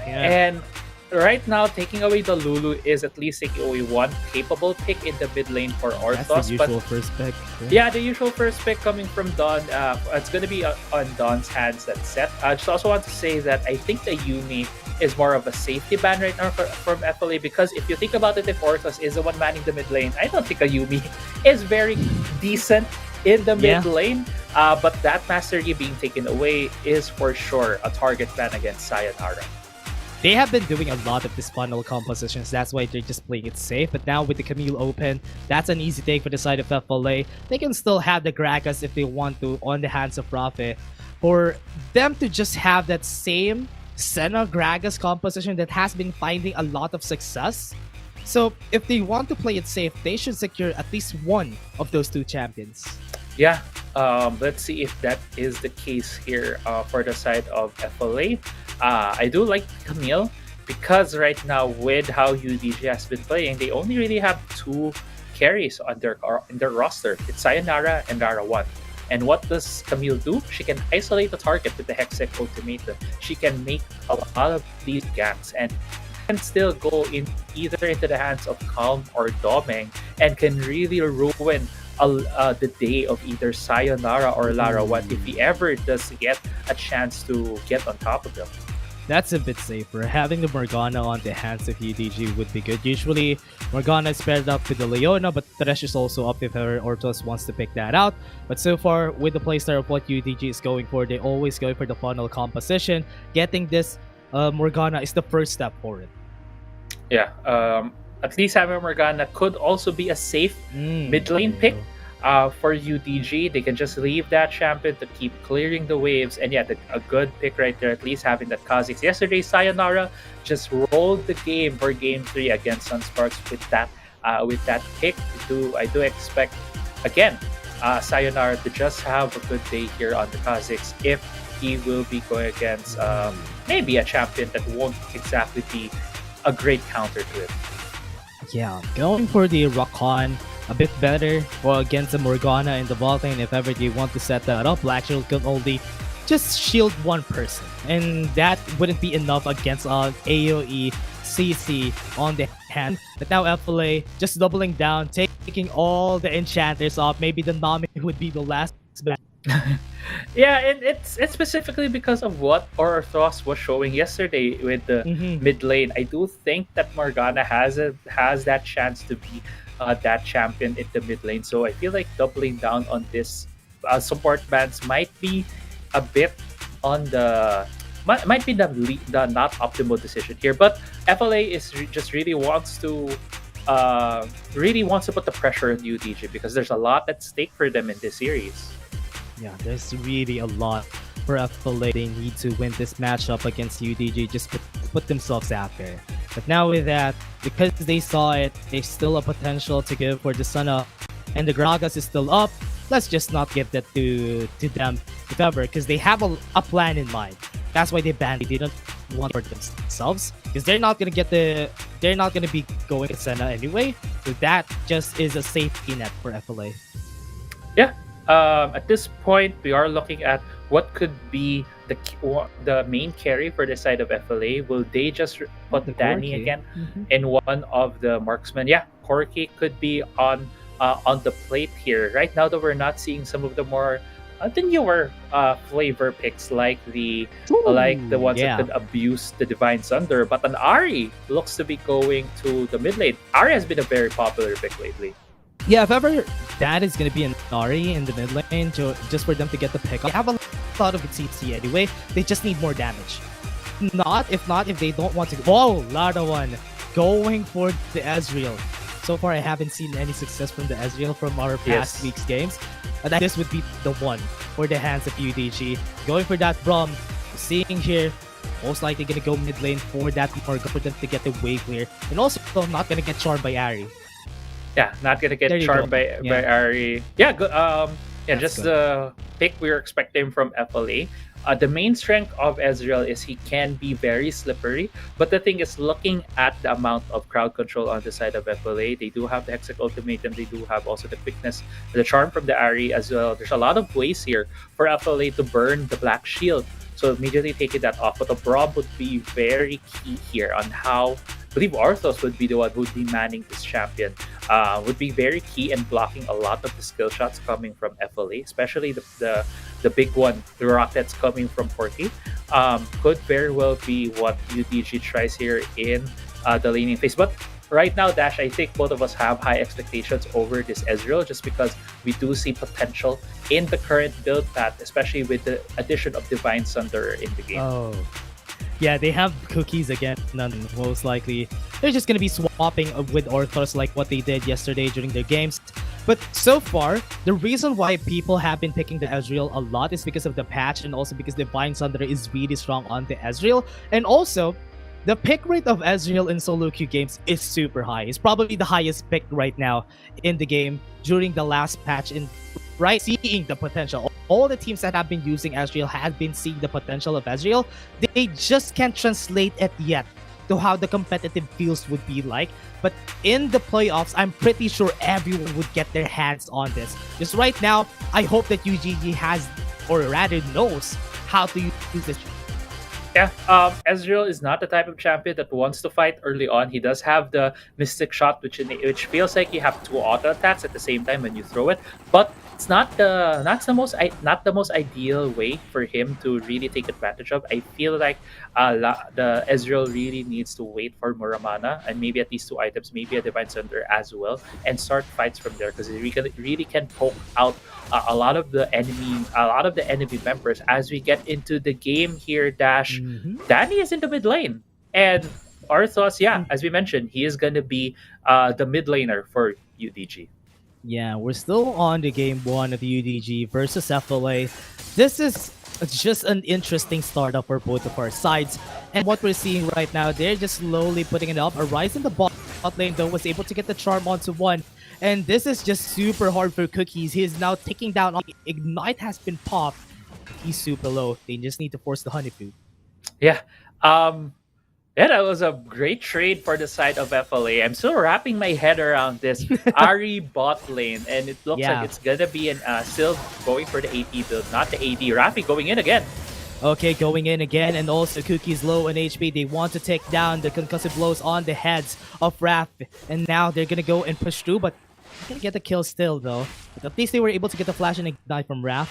And right now, taking away the Lulu is at least taking away one capable pick in the mid lane for Arthos. That's the usual first pick. Yeah, the usual first pick coming from Don. It's going to be on Don's hands, that set. I just also want to say that I think the Yumi is more of a safety ban right now from FLA, because if you think about it, if Arthos is the one manning the mid lane, I don't think a Yumi is very decent in the mid lane. But that Master Yi being taken away is for sure a target ban against Sayonara. They have been doing a lot of these funnel compositions. That's why they're just playing it safe. But now with the Camille open, that's an easy take for the side of FLA. They can still have the Gragas if they want to on the hands of Rafe. For them to just have that same Senna Gragas composition that has been finding a lot of success. So if they want to play it safe, they should secure at least one of those two champions. Yeah, let's see if that is the case here for the side of FLA. I do like Camille, because right now with how UDG has been playing, they only really have two carries on their roster. It's Sayonara and Rara1. And what does Camille do? She can isolate the target with the Hextech Ultimatum. She can make a lot of these ganks and can still go in either into the hands of Calm or Domeng, and can really ruin the day of either Sayonara or Lara1 if he ever does get a chance to get on top of them. That's a bit safer. Having the Morgana on the hands of UDG would be good. Usually, Morgana is paired up with the Leona, but Thresh is also up if her Ortos wants to pick that out. But so far, with the playstyle of what UDG is going for, they always go for the funnel composition. Getting this Morgana is the first step for it. Yeah, at least having Morgana could also be a safe mid lane pick. For UDG, they can just leave that champion to keep clearing the waves, and yeah, a good pick right there, at least having that Kha'Zix. Yesterday, Sayonara just rolled the game for Game 3 against Sunsparks with that pick. I do expect, again, Sayonara to just have a good day here on the Kha'Zix if he will be going against maybe a champion that won't exactly be a great counter to it. Yeah, going for the Rakan a bit better, or against the Morgana in the bot lane if ever they want to set that up. Black Shield can only just shield one person, and that wouldn't be enough against AoE CC on the hand. But now FLA just doubling down, taking all the enchanters off. Maybe the Nami would be the last match. Yeah, and it's specifically because of what Orthros was showing yesterday with the mid lane. I do think that Morgana has that chance to be that champion in the mid lane. So I feel like doubling down on this support bans might be a bit on the might be the not optimal decision here. But FLA is just really wants to put the pressure on UDG, because there's a lot at stake for them in this series. Yeah, there's really a lot for FLA. They need to win this matchup against UDG, just put themselves out there. But now with that, because they saw it, there's still a potential to go for the Sun up, and the Gragas is still up. Let's just not give that to them if ever, because they have a plan in mind. That's why they banned it. They don't want it for themselves, because they're not gonna be going to Senna anyway. So that just is a safety net for FLA. Yeah. At this point, we are looking at what could be the main carry for the side of FLA. Will they just put Danny again in one of the marksmen? Yeah, Corki could be on the plate here. Right now, though, we're not seeing some of the more the newer flavor picks like the ones that could abuse the Divine Thunder. But an Ahri looks to be going to the mid lane. Ahri has been a very popular pick lately. Yeah, if ever that is going to be an Ahri in the mid lane, just for them to get the pick. They have a lot of CC anyway. They just need more damage. If they don't want to. Whoa, Lara1 going for the Ezreal. So far, I haven't seen any success from the Ezreal from our past week's games. But this would be the one for the hands of UDG. Going for that Braum. Seeing here, most likely gonna go mid lane for that or for them to get the wave clear. And also not gonna get charmed by Ari. Yeah, not gonna get charmed by Ari. Yeah, good. Yeah, That's just the pick we were expecting from FLA. The main strength of Ezreal is he can be very slippery, but the thing is, looking at the amount of crowd control on the side of FLA, they do have the Hextech Ultimatum, they do have also the quickness, the charm from the Ari as well. There's a lot of ways here for FLA to burn the Black Shield, so immediately taking that off. But the Braum would be very key here on how, I believe Arthos would be the one who would be manning this champion. Would be very key in blocking a lot of the skill shots coming from FLA, especially the big one, the rockets coming from Porky. Could very well be what UDG tries here in the laning phase. But right now, Dash, I think both of us have high expectations over this Ezreal just because we do see potential in the current build path, especially with the addition of Divine Sunder in the game. Oh. Yeah, they have cookies again, none most likely. They're just gonna be swapping with Orthos like what they did yesterday during their games. But so far, the reason why people have been picking the Ezreal a lot is because of the patch and also because Divine Sunder is really strong on the Ezreal. And also, the pick rate of Ezreal in solo queue games is super high. It's probably the highest pick right now in the game during the last patch, in right, seeing the potential. All the teams that have been using Ezreal have been seeing the potential of Ezreal. They just can't translate it yet to how the competitive feels would be like. But in the playoffs, I'm pretty sure everyone would get their hands on this. Just right now, I hope that UGG has, or rather knows, how to use this. Yeah, Ezreal is not the type of champion that wants to fight early on. He does have the Mystic Shot, which feels like you have two auto attacks at the same time when you throw it, but it's not the most ideal way for him to really take advantage of. I feel like the Ezreal really needs to wait for Muramana and maybe at least two items, maybe a Divine Sunder as well, and start fights from there because he really can poke out a lot of the enemy members as we get into the game here. Dash, Danny is in the mid lane, and Arthos, as we mentioned, he is going to be the mid laner for UDG. Yeah, we're still on the game 1 of UDG versus FLA. This is just an interesting startup for both of our sides. And what we're seeing right now, they're just slowly putting it up. Arise in the bot lane, though, was able to get the charm onto one. And this is just super hard for Cookies. He is now ticking down. Ignite has been popped. He's super low. They just need to force the honeypoo. Yeah. Yeah, that was a great trade for the side of FLA. I'm still wrapping my head around this Ari bot lane, and it looks like it's gonna be still going for the AD build, not the AD. Rafi going in again. Okay, going in again, and also Cookies low on HP. They want to take down the concussive blows on the heads of Raph, and now they're gonna go and push through, but they're gonna get the kill still, though. But at least they were able to get the flash and ignite from Raph.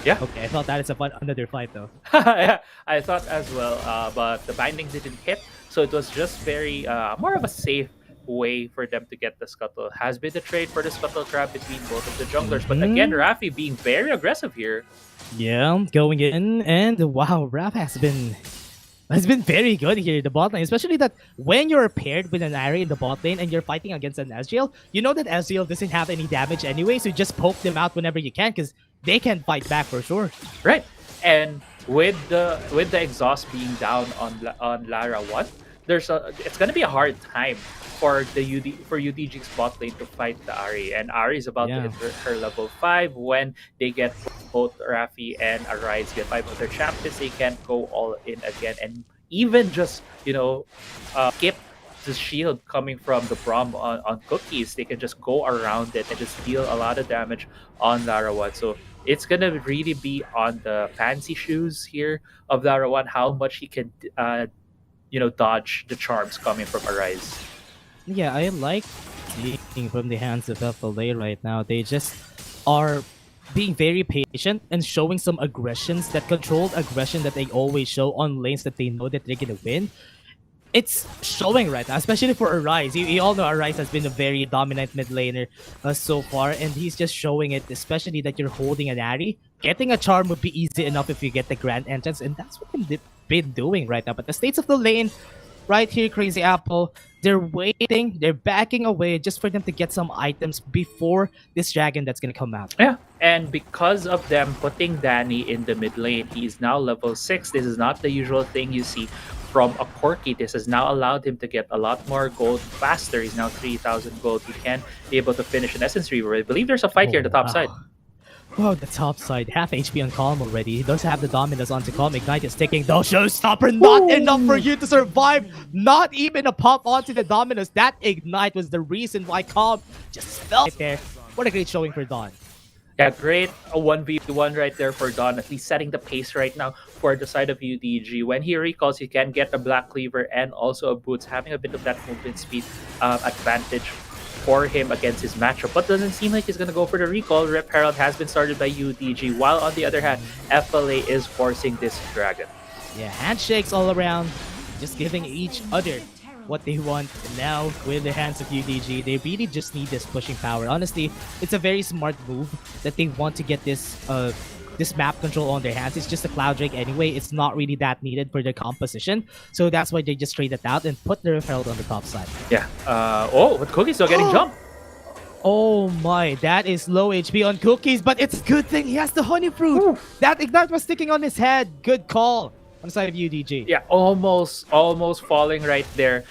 Yeah. Okay, I thought that is another fight, though. Yeah, I thought as well, but the binding didn't hit, so it was just very more of a safe way for them to get the scuttle. Has been the trade for the scuttle trap between both of the junglers, but again, Rafi being very aggressive here. Yeah, going in, and wow, Raph has been very good here in the bot lane, especially that when you're paired with an Ari in the bot lane and you're fighting against an Ezreal, you know that Ezreal doesn't have any damage anyway, so just poke them out whenever you can, because they can fight back for sure. Right, and with the exhaust being down on Lara 1, it's gonna be a hard time for UDG's bot lane to fight the Ari, and Ari is about to enter her level 5 when they get both Rafi and Arise get 5 other champions. They can't go all in again and even just skip the shield coming from the Braum on Cookies. They can just go around it and just deal a lot of damage on Lara 1. So it's gonna really be on the fancy shoes here of Lara 1 how much he can dodge the charms coming from Arise. Yeah, I like seeing from the hands of FLA right now. They just are being very patient and showing some aggressions, that controlled aggression that they always show on lanes that they know that they're gonna win. It's showing right now, especially for Arise. You all know Arise has been a very dominant mid laner so far, and he's just showing it, especially that you're holding an Ari. Getting a charm would be easy enough if you get the Grand Entrance, and that's what they've been doing right now. But the states of the lane, right here, Crazy Apple, they're waiting, they're backing away just for them to get some items before this dragon that's gonna come out. Yeah, And because of them putting Danny in the mid lane, he is now level 6. This is not the usual thing you see from a Corki. This has now allowed him to get a lot more gold faster. He's now 3,000 gold. He can be able to finish an Essence Reaver. I believe there's a fight here on the top side. Oh, the top side. Half HP on Calm already. He does have the dominance onto Calm. Ignite is ticking. The Showstopper, not enough for you to survive. Not even a pop onto the dominance. That Ignite was the reason why Calm just fell right there. What a great showing for Dawn. Yeah, great. A 1v1 right there for Dawn. At least setting the pace right now for the side of UDG. When he recalls, he can get a Black Cleaver and also a Boots, having a bit of that movement speed advantage for him against his matchup, but doesn't seem like he's going to go for the recall. Rip Herald has been started by UDG, while on the other hand, FLA is forcing this Dragon. Yeah, handshakes all around, just giving each other what they want. And now, with the hands of UDG, they really just need this pushing power. Honestly, it's a very smart move that they want to get this this map control on their hands. It's just a Cloud Drake anyway. It's not really that needed for their composition. So that's why they just trade it out and put the Herald on the top side. Yeah. Oh, but Cookie's still getting jumped. Oh my, that is low HP on Cookies, but it's a good thing he has the Honey Fruit. That Ignite was sticking on his head. Good call on the side of UDG. Yeah, almost falling right there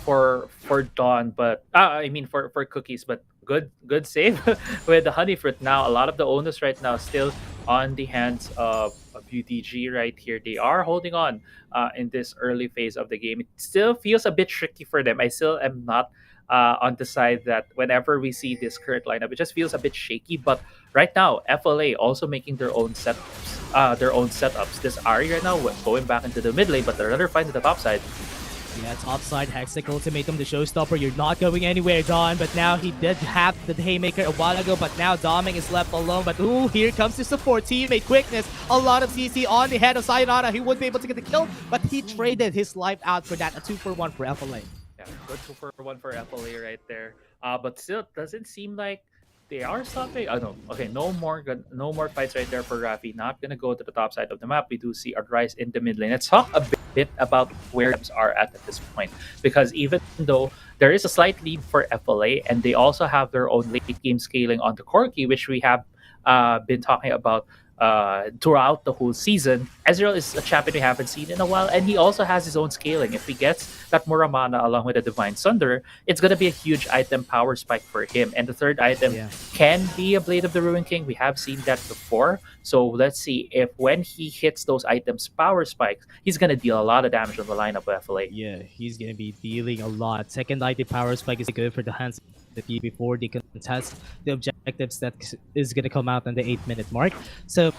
for Dawn, but I mean for Cookies, but good save with the Honey Fruit. Now a lot of the onus right now still on the hands of UDG right here. They are holding on in this early phase of the game. It still feels a bit tricky for them. I still am not on the side that whenever we see this current lineup, it just feels a bit shaky. But right now, FLA also making their own setups. This Ari right now going back into the mid lane, but another fight at the top side. Yeah, top side, Hexic Ultimatum, the Showstopper. You're not going anywhere, Dawn. But now he did have the Haymaker a while ago, but now Doming is left alone. But ooh, here comes the support teammate Quickness. A lot of CC on the head of Sayonara. He would be able to get the kill, but he traded his life out for that. A 2-for-1 for FLA. Yeah, good 2-for-1 for FLA right there. But still, doesn't seem like they are stopping. Oh no, okay, no more fights right there for Rafi. Not gonna go to the top side of the map. We do see a Rise in the mid lane. Let's talk a bit about where teams are at this point, because even though there is a slight lead for FLA, and they also have their own late game scaling on the Corki, which we have been talking about throughout the whole season. Ezreal is a champion we haven't seen in a while, and he also has his own scaling. If he gets that Muramana along with the Divine Sunder, it's going to be a huge item power spike for him. And the third item can be a Blade of the Ruin King. We have seen that before. So let's see if when he hits those items power spikes, he's going to deal a lot of damage on the lineup of FLA. Yeah, he's going to be dealing a lot. Second item power spike is good for the hands before they contest the objectives that is going to come out on the 8-minute mark. So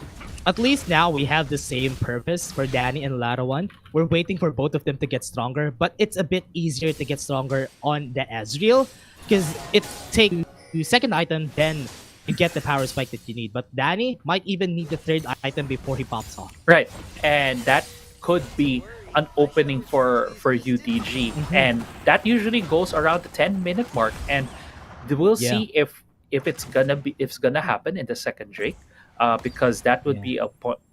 at least now we have the same purpose for Danny and Larawan. We're waiting for both of them to get stronger, but it's a bit easier to get stronger on the Ezreal because it takes the second item, then you get the power spike that you need. But Danny might even need the third item before he pops off. Right, and that could be an opening for UDG, and that usually goes around the 10-minute mark, and we'll see if it's gonna happen in the second Drake, because that would be a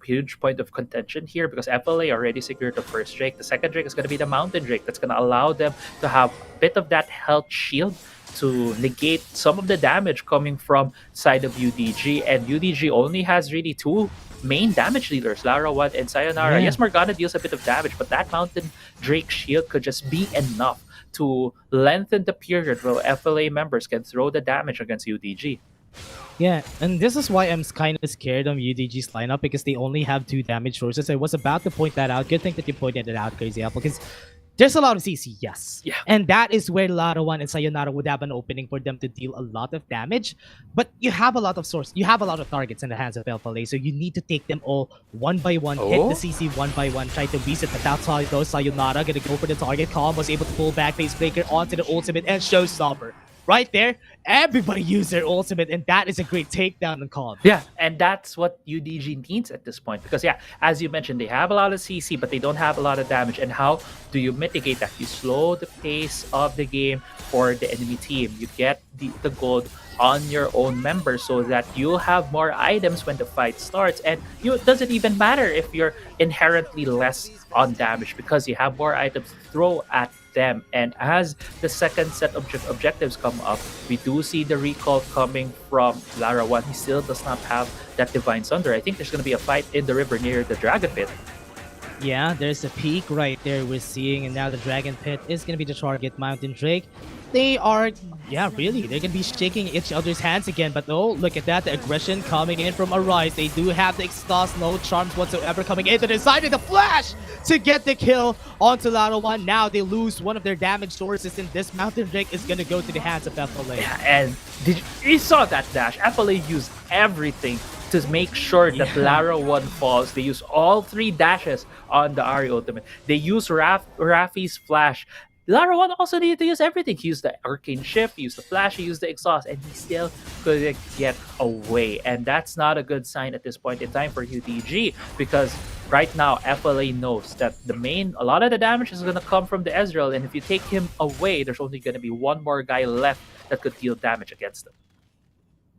huge point of contention here, because FLA already secured the first Drake. The second Drake is gonna be the Mountain Drake. That's gonna allow them to have a bit of that health shield to negate some of the damage coming from side of UDG, and UDG only has really two main damage dealers, Larawan and Sayonara. Yes, Morgana deals a bit of damage, but that Mountain Drake shield could just be enough to lengthen the period where FLA members can throw the damage against UDG. Yeah, and this is why I'm kind of scared of UDG's lineup, because they only have 2 damage sources. I was about to point that out. Good thing that you pointed it out, Crazy Apple, because there's a lot of CC, yes. Yeah. And that is where Larawan and Sayonara would have an opening for them to deal a lot of damage. But you have a lot of source. You have a lot of targets in the hands of FLA, so you need to take them all one by one, hit the CC one by one, try to reset. But that's how it goes. Sayonara gonna go for the target. Calm was able to pull back Face Breaker onto the ultimate and Showstopper. Right there, everybody used their ultimate, and that is a great takedown on Calm. Yeah, and that's what UDG needs at this point, because as you mentioned, they have a lot of CC, but they don't have a lot of damage. And how do you mitigate that? You slow the pace of the game for the enemy team. You get the gold on your own members so that you'll have more items when the fight starts, and it doesn't even matter if you're inherently less on damage, because you have more items to throw at them. And as the second set of objectives come up, we do see the recall coming from Lara 1. He still does not have that Divine Sunder. I think there's going to be a fight in the river near the Dragon Pit. Yeah, there's a peak right there we're seeing, and now the Dragon Pit is going to be the target. Mountain Drake. They are, yeah, really, they're going to be shaking each other's hands again. But oh, look at that, the aggression coming in from Arise. They do have the exhaust, no charms whatsoever coming in. They decided to flash to get the kill onto Laro 1. Now they lose one of their damage sources, and this Mountain Drake is going to go to the hands of FLA. Yeah, and you saw that dash. FLA used everything to make sure that Lara 1 falls. They use all 3 dashes on the Ari ultimate. They use Rafi's flash. Lara 1 also needed to use everything. He used the Arcane Shift, he used the Flash, he used the Exhaust, and he still couldn't get away. And that's not a good sign at this point in time for UDG, because right now FLA knows that a lot of the damage is going to come from the Ezreal, and if you take him away, there's only going to be one more guy left that could deal damage against them.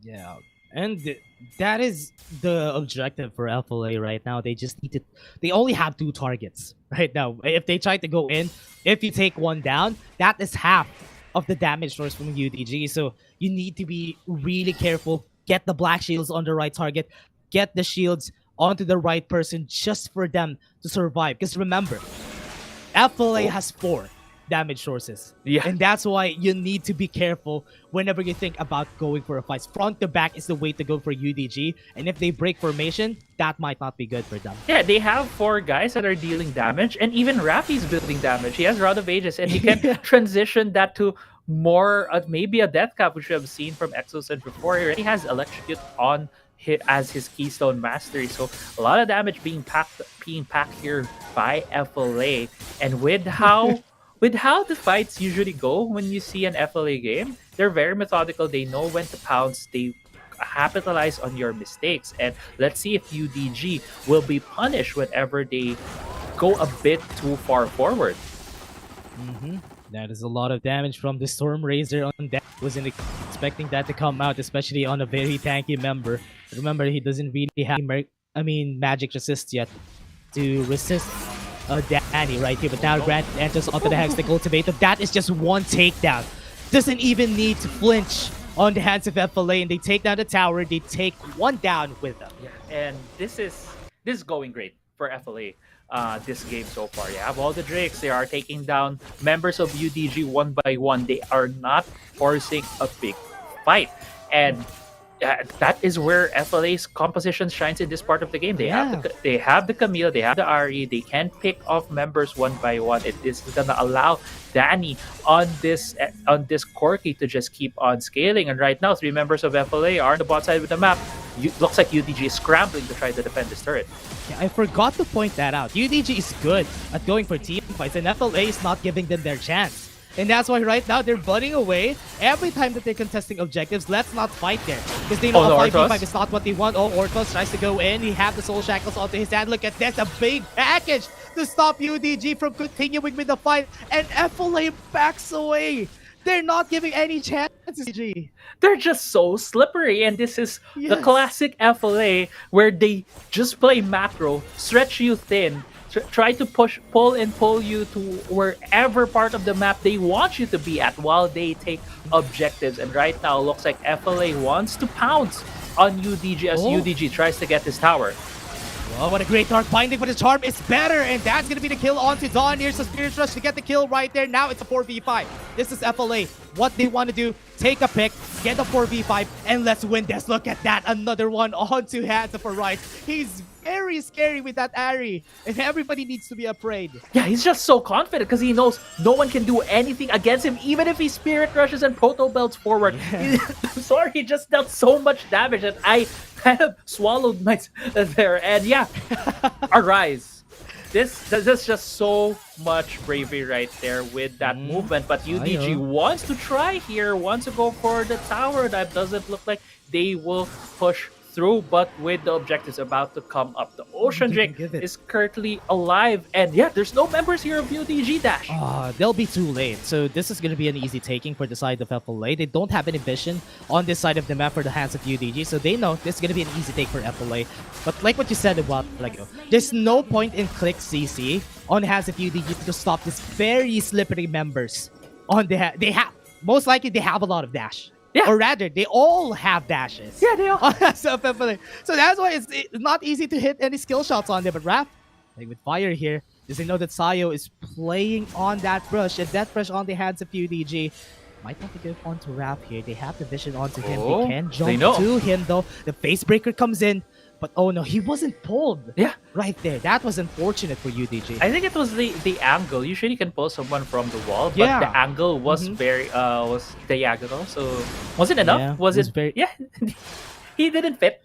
Yeah. And that is the objective for FLA right now. They just need to... They only have 2 targets right now. If they try to go in, if you take one down, that is half of the damage source from UDG. So you need to be really careful. Get the black shields on the right target. Get the shields onto the right person just for them to survive. Because remember, FLA has 4 damage sources. Yeah. And that's why you need to be careful whenever you think about going for a fight. Front to back is the way to go for UDG. And if they break formation, that might not be good for them. Yeah, they have 4 guys that are dealing damage, and even Rafi's building damage. He has Rod of Ages, and he can transition that to more, maybe a Death Cap, which we have seen from Exocet before. He already has Electrocute on as his Keystone Mastery. So a lot of damage being packed here by FLA. And with how the fights usually go when you see an FLA game, they're very methodical. They know when to pounce. They capitalize on your mistakes. And let's see if UDG will be punished whenever they go a bit too far forward. That is a lot of damage from the Storm Razor on that. Wasn't expecting that to come out, especially on a very tanky member. Remember, he doesn't really have magic resist yet to resist Danny right here, but now Grant enters onto the Hextech Ultimatum. That is just one takedown. Doesn't even need to flinch on the hands of FLA, and they take down the tower. They take one down with them. Yeah, and this is going great for FLA. This game so far. You have all the Drakes. They are taking down members of UDG one by one. They are not forcing a big fight, and that is where FLA's composition shines in this part of the game. They have the Camille, they have the RE. They can pick off members one by one. This is gonna allow Danny on this Corki to just keep on scaling. And right now, 3 members of FLA are on the bot side with the map. Looks like UDG is scrambling to try to defend this turret. Yeah, I forgot to point that out. UDG is good at going for team fights, and FLA is not giving them their chance. And that's why right now they're bunning away every time that they're contesting objectives. Let's not fight there, because they know a 5v5 is not what they want. Oh, Orthos tries to go in. He has the Soul Shackles onto his hand. Look at this, a big package to stop UDG from continuing with the fight. And FLA backs away. They're not giving any chances. They're just so slippery, and this is the classic FLA where they just play macro, stretch you thin, try to pull you to wherever part of the map they want you to be at while they take objectives. And right now, looks like FLA wants to pounce on UDG as UDG tries to get this tower. Oh, what a great Dark Binding, but his charm is better, and that's going to be the kill onto Dawn. Here's a Spirit Rush to get the kill right there. Now it's a 4v5. This is FLA. What they want to do, take a pick, get a 4v5, and let's win this. Look at that, another one onto hands of Arise. He's very scary with that Ari, and everybody needs to be afraid. Yeah, he's just so confident because he knows no one can do anything against him, even if he Spirit Rushes and Proto Belts forward. I'm sorry, he just dealt so much damage that I kind of swallowed myself there. And yeah, Arise. This is just so much bravery right there with that movement. But UDG wants to try here, wants to go for the tower. That doesn't look like they will push through, but with the objectives about to come up, the Ocean They can Drake give it. is currently alive. And yeah, there's no members here of UDG Dash. They'll be too late. So this is going to be an easy taking for the side of FLA. They don't have any vision on this side of the map for the hands of UDG, so they know this is going to be an easy take for FLA. But like what you said a while ago, there's no point in click CC on the hands of UDG to stop these very slippery members. They have most likely they have a lot of dash. Yeah. Or rather, they all have dashes. Yeah, they all. So that's why it's not easy to hit any skill shots on there. But Raph, like with fire here, does they know that Sayo is playing on that brush, and that brush on the hands of UDG might want to go onto Raph here. They have the vision onto him. Oh, They can they jump know. to him though. The face breaker comes in, but oh no, he wasn't pulled. Yeah. Right there. That was unfortunate for UDG. I think it was the angle. Usually you can pull someone from the wall, but Yeah. the angle was very was diagonal. So was it enough? Yeah, was it was it very- Yeah. He didn't fit.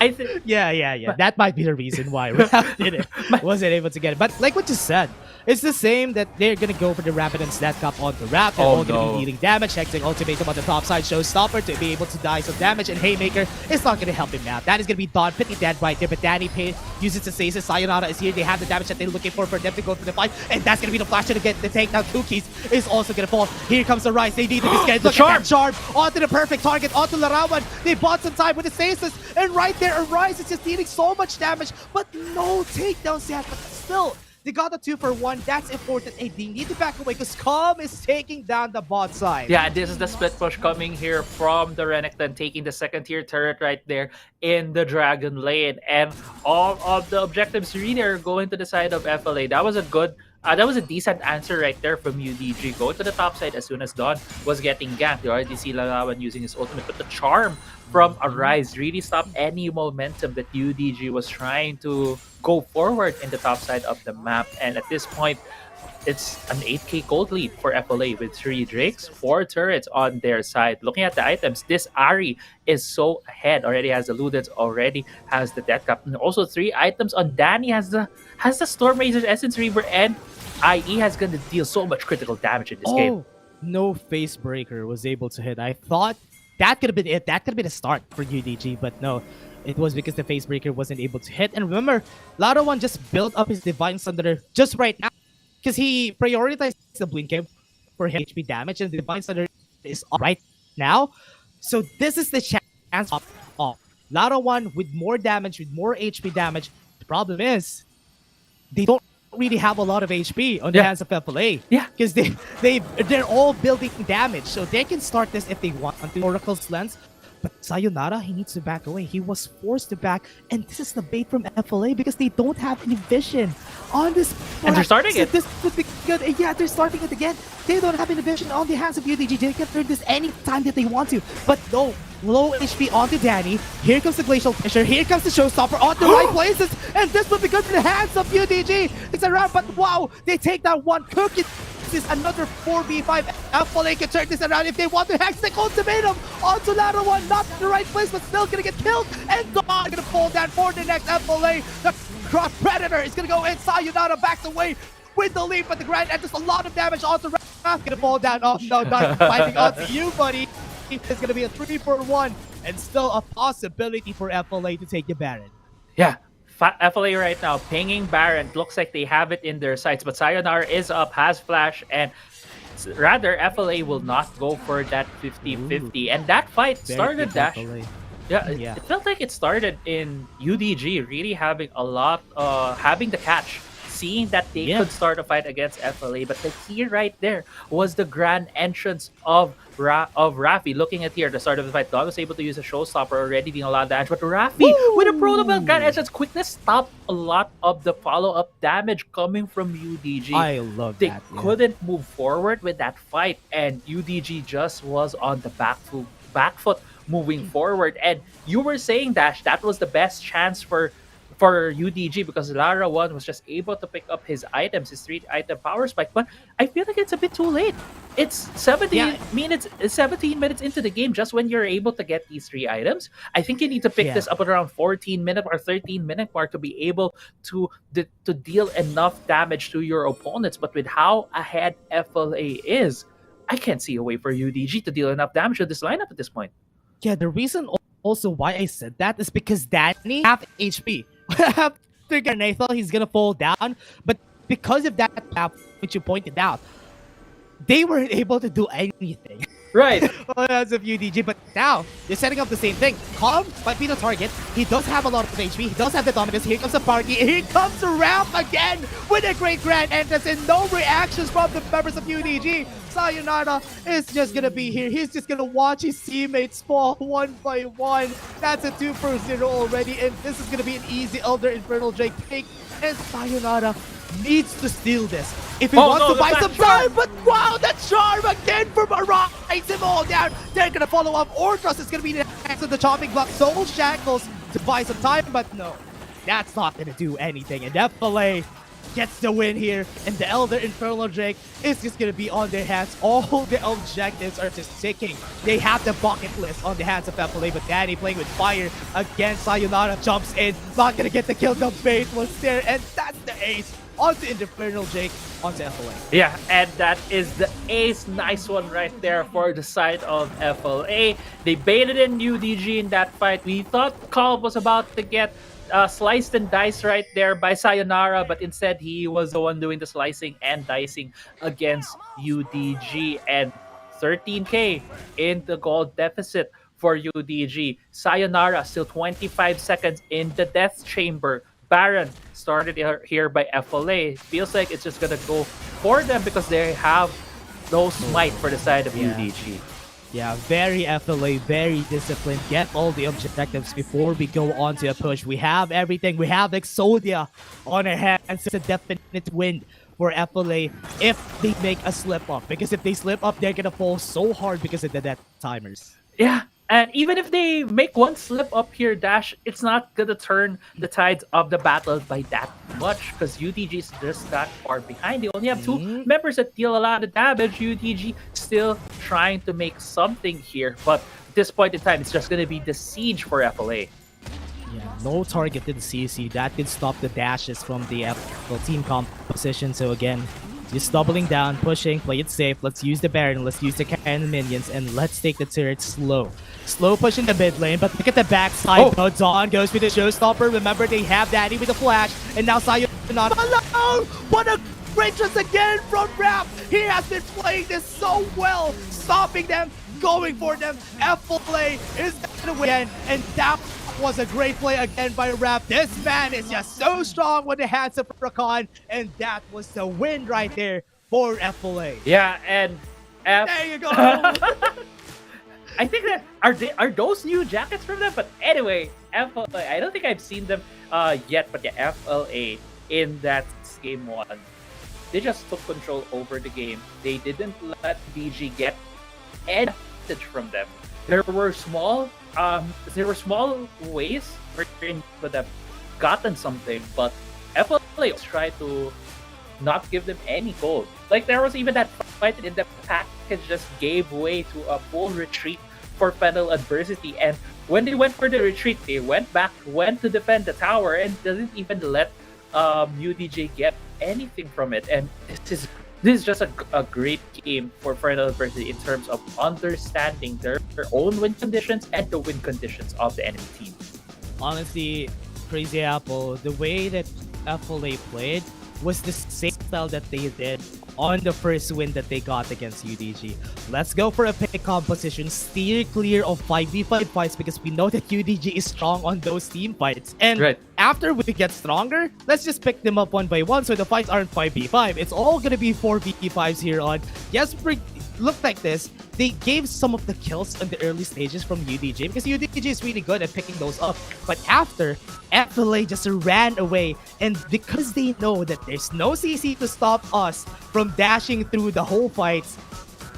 I think Yeah. That might be the reason why Raph wasn't able to get it. But like what you said, it's the same that they're gonna go for the Rapid and Stat Cup onto Raph. They're all gonna be dealing damage. Hexing Ultimatum on the top side, Showstopper to be able to die some damage, and Haymaker is not gonna help him out. That is gonna be Don pretty dead right there, but Danny uses the stasis. Sayonara is here. They have the damage that they're looking for them to go for the fight, and that's gonna be the flash to get the takedown. Cookies is also gonna fall. Here comes the Rise. They need to be scared. Look at that charm onto the perfect target, onto Larawan. They bought some time with the stasis, and right there, Arise is just dealing so much damage, but no takedowns yet. But still, they got the 2-for-1. That's important. Hey, they need to back away because Calm is taking down the bot side. Yeah, this is the split push coming here from the Renekton, taking the second tier turret right there in the Dragon Lane. And all of the objectives really are going to the side of FLA. That was a decent answer right there from UDG. Go to the top side as soon as Dawn was getting ganked. You already see Lalawan using his ultimate, but the charm from Arise really stopped any momentum that UDG was trying to go forward in the top side of the map. And at this point, it's an 8k gold lead for FLA with 3 Drakes, 4 turrets on their side. Looking at the items, this Ari is so ahead. Already has the Ludens, already has the Death Cup, and also 3 items on Danny. Has the Storm Razor's Essence Reaver, and IE has gonna deal so much critical damage in this game. No face breaker was able to hit. I thought that could have been it. That could have been a start for UDG, but no. It was because the face breaker wasn't able to hit. And remember, Larawan just built up his Divine Thunder just right now because he prioritized the Blink Game for his HP damage, and the Divine Thunder is up right now. So this is the chance of Larawan with more damage, with more HP damage. The problem is they don't really have a lot of HP on the hands of FLA. Yeah. Because they're all building damage. So they can start this if they want on the Oracle's lens. But Sayonara, he needs to back away. He was forced to back. And this is the bait from FLA because they don't have any vision on this. And they're starting it. This would be good. Yeah, they're starting it again. They don't have any vision on the hands of UDG. They can turn this any time that they want to. But no, low HP onto Danny. Here comes the Glacial Fisher. Here comes the Showstopper on the right places. And this would be good for the hands of UDG. It's a round, but wow, they take that one. Cookie. This is another 4v5. FLA can turn this around if they want to. Hextech ultimatum onto Larawan. Not in the right place, but still gonna get killed. And Dawn gonna fall down for the next FLA. The Cross Predator is gonna go in. Sayonara backs away with the lead, but the Grand enters a lot of damage onto Raph. Gonna fall down. Oh no, not fighting onto you, buddy. It's gonna be a 3-for-1 and still a possibility for FLA to take the Baron. Yeah. FLA right now pinging Baron. Looks like they have it in their sights, but Sayonara is up, has flash, and rather FLA will not go for that 50-50. And that fight started Dash. Yeah, it felt like it started in UDG really having a lot, having the catch, seeing that they could start a fight against FLA. But the key right there was the grand entrance of Rafi. Looking at here, the start of the fight, Dawn was able to use a Showstopper, already doing a lot of damage. But Rafi, with a protocol grand entrance, quickness stopped a lot of the follow-up damage coming from UDG. I love they that. They couldn't move forward with that fight, and UDG just was on the back foot moving forward. And you were saying, Dash, that was the best chance for UDG because Larawan was just able to pick up his items, his 3-item power spike. But I feel like it's a bit too late. It's 17 minutes into the game just when you're able to get these 3 items. I think you need to pick this up at around 14-minute or 13-minute mark to be able to deal enough damage to your opponents. But with how ahead FLA is, I can't see a way for UDG to deal enough damage to this lineup at this point. Yeah, the reason also why I said that is because Danny half HP. After getting, I thought he's gonna fall down, but because of that gap, which you pointed out, they weren't able to do anything. Right. On hands of UDG, but now they're setting up the same thing. Calm might be the target. He does have a lot of HP. He does have the dominance. Here comes the party. Here comes the ramp again with a great grand entrance and no reactions from the members of UDG. Sayonara is just gonna be here. He's just gonna watch his teammates fall one by one. That's a 2-0 already, and this is gonna be an easy Elder Infernal Drake pick. And Sayonara needs to steal this if he wants to buy some time. But wow, that charm again from Arai takes him all down. They're gonna follow up. Ortros is gonna be next to the chopping block. Soul Shackles to buy some time, but no, that's not gonna do anything. And FLA gets the win here, and the Elder Infernal Drake is just gonna be on their hands. All the objectives are just ticking. They have the bucket list on the hands of FLA, but Danny playing with fire again. Sayonara jumps in, not gonna get the kill. The bait was there, and that's the ace onto Infernal Drake, onto FLA. Yeah, and that is the ace. Nice one right there for the side of FLA. They baited in UDG in that fight. We thought Calm was about to get sliced and diced right there by Sayonara, but instead he was the one doing the slicing and dicing against UDG. And 13k in the gold deficit for UDG. Sayonara still 25 seconds in the death chamber. Baron started here by FLA. Feels like it's just gonna go for them because they have no smite for the side of UDG. Yeah, very FLA, very disciplined. Get all the objectives before we go on to a push. We have everything. We have Exodia on our hands. It's a definite win for FLA if they make a slip up. Because if they slip up, they're gonna fall so hard because of the death timers. Yeah, and even if they make one slip up here, Dash, it's not gonna turn the tides of the battle by that much because UDG is just that far behind. They only have two members that deal a lot of damage. UDG still trying to make something here, but at this point in time, it's just gonna be the siege for FLA. Yeah, no targeted CC. That can stop the dashes from the FL team composition. So again, just doubling down, pushing, play it safe. Let's use the Baron, let's use the cannon minions, and let's take the turret slow. Slow push in the mid lane, but look at the backside. Oh. Dawn goes with the showstopper. Remember, they have Daddy with the flash, and now Sayonara alone! What a great trust again from Rap! He has been playing this so well, stopping them, going for them. FLA is gonna win, and that was a great play again by Rap. This man is just so strong with the hands of Rakan, and that was the win right there for FLA. Yeah, and there you go. I think that are those new jackets from them? But anyway, FLA. I don't think I've seen them yet, but yeah, FLA in that game one, they just took control over the game. They didn't let DG get any advantage from them. There were small ways where they could have gotten something, but FLA tried to not give them any gold. Like there was even that fight in the package just gave way to a full retreat for Fennel adversity, and when they went for the retreat, they went to defend the tower and didn't even let UDG get anything from it. And this is just a great game for Fennel adversity in terms of understanding their own win conditions and the win conditions of the enemy team. Honestly, Crazy Apple, the way that FLA played was the same style that they did on the first win that they got against UDG. Let's go for a pick composition, steer clear of 5v5 fights because we know that UDG is strong on those team fights. And after we get stronger, let's just pick them up one by one so the fights aren't 5v5. It's all gonna be 4v5s here on. Yes, look like this. They gave some of the kills in the early stages from UDG because UDG is really good at picking those up. But after, FLA just ran away, and because they know that there's no CC to stop us from dashing through the whole fights,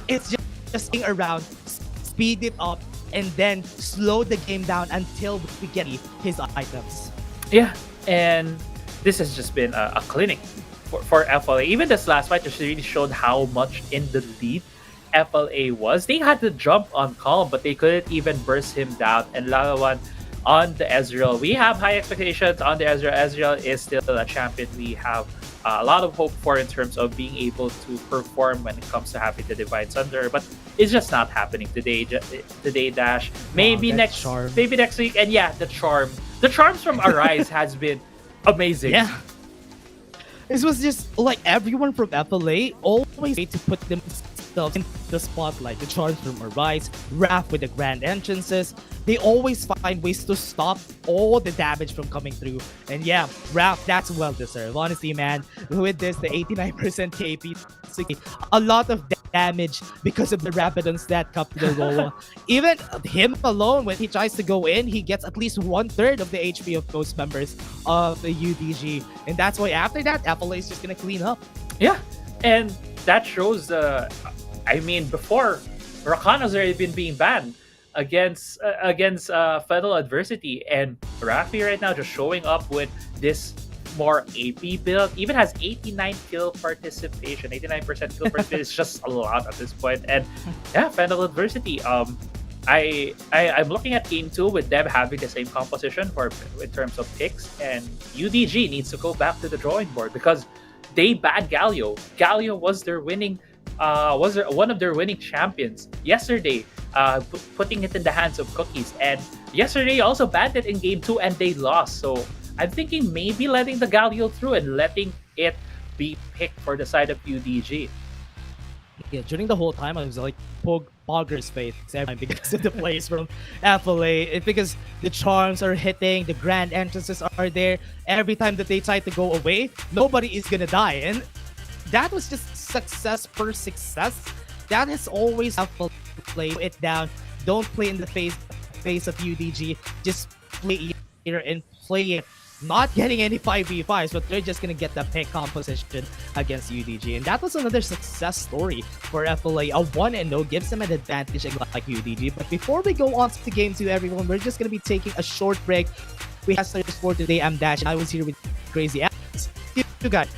it's just staying around, speed it up, and then slow the game down until we get his items. Yeah, and this has just been a clinic for FLA. Even this last fight just really showed how much in the lead FLA was. They had to jump on Calm, but they couldn't even burst him down. And Lalawan on the Ezreal. We have high expectations on the Ezreal. Ezreal is still a champion we have a lot of hope for in terms of being able to perform when it comes to having the Divine Thunder, but it's just not happening today. Today, Dash. Maybe next week. And yeah, the charms from Arise has been amazing. Yeah. This was just like everyone from FLA always to put themselves in the spotlight. The charms from Arise, Raph with the grand entrances. They always find ways to stop all the damage from coming through. And yeah, Raph, that's well deserved. Honestly, man, with this, the 89% KP, a lot of damage because of the Rapidon stat cup to the Loa. Even him alone, when he tries to go in, he gets at least 1/3 of the HP of those members of the UDG. And that's why after that, FLA is just going to clean up. Yeah, and that shows, before, Rakana's already been being banned against Fennel adversity, and Rafi right now just showing up with this more AP build, even has 89 kill participation. 89% kill participation is just a lot at this point. And yeah, Fennel adversity. I'm looking at game 2 with them having the same composition in terms of picks, and UDG needs to go back to the drawing board because they banned Galio. Galio was their winning one of their winning champions yesterday, putting it in the hands of Cookies. And yesterday also banned it in game 2 and they lost. So I'm thinking maybe letting the Galio through and letting it be picked for the side of UDG. Yeah, during the whole time I was like Pogger's face every time because of the plays from FLA. It's because the charms are hitting, the grand entrances are there. Every time that they try to go away, nobody is gonna die. And that was just success per success. That has always FLA play it down. Don't play in the face of UDG. Just play here and play it. Not getting any 5v5s, but they're just gonna get the pick composition against UDG. And that was another success story for FLA. A 1-0 gives them an advantage like UDG. But before we go on to game 2, everyone, we're just gonna be taking a short break. We have started for today. I'm Dash, and I was here with Crazy Alex. You guys.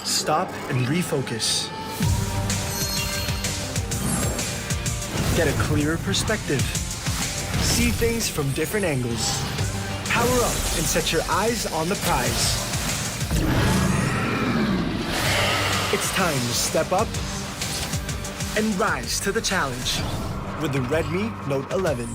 Stop and refocus. Get a clearer perspective. See things from different angles. Power up and set your eyes on the prize. It's time to step up and rise to the challenge with the Redmi Note 11.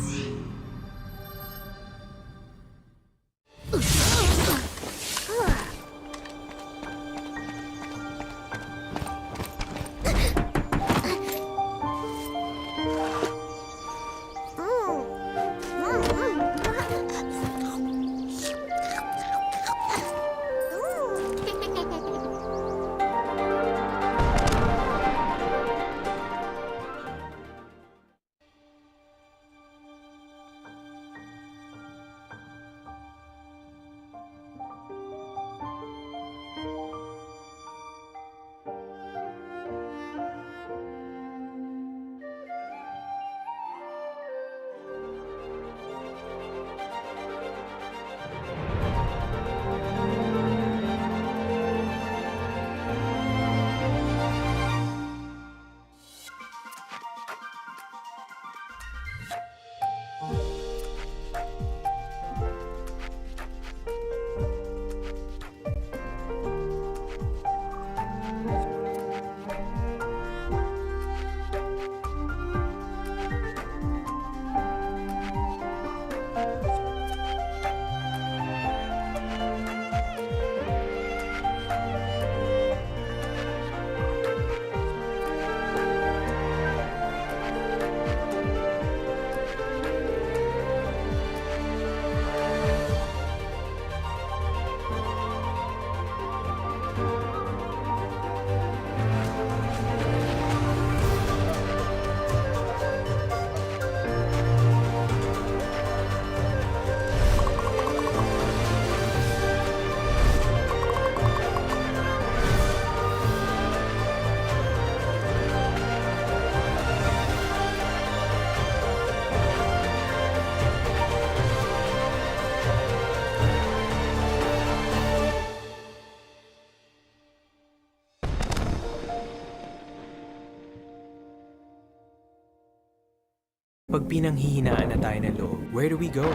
Pag pinanghihinaan na tayo ng loob, where do we go?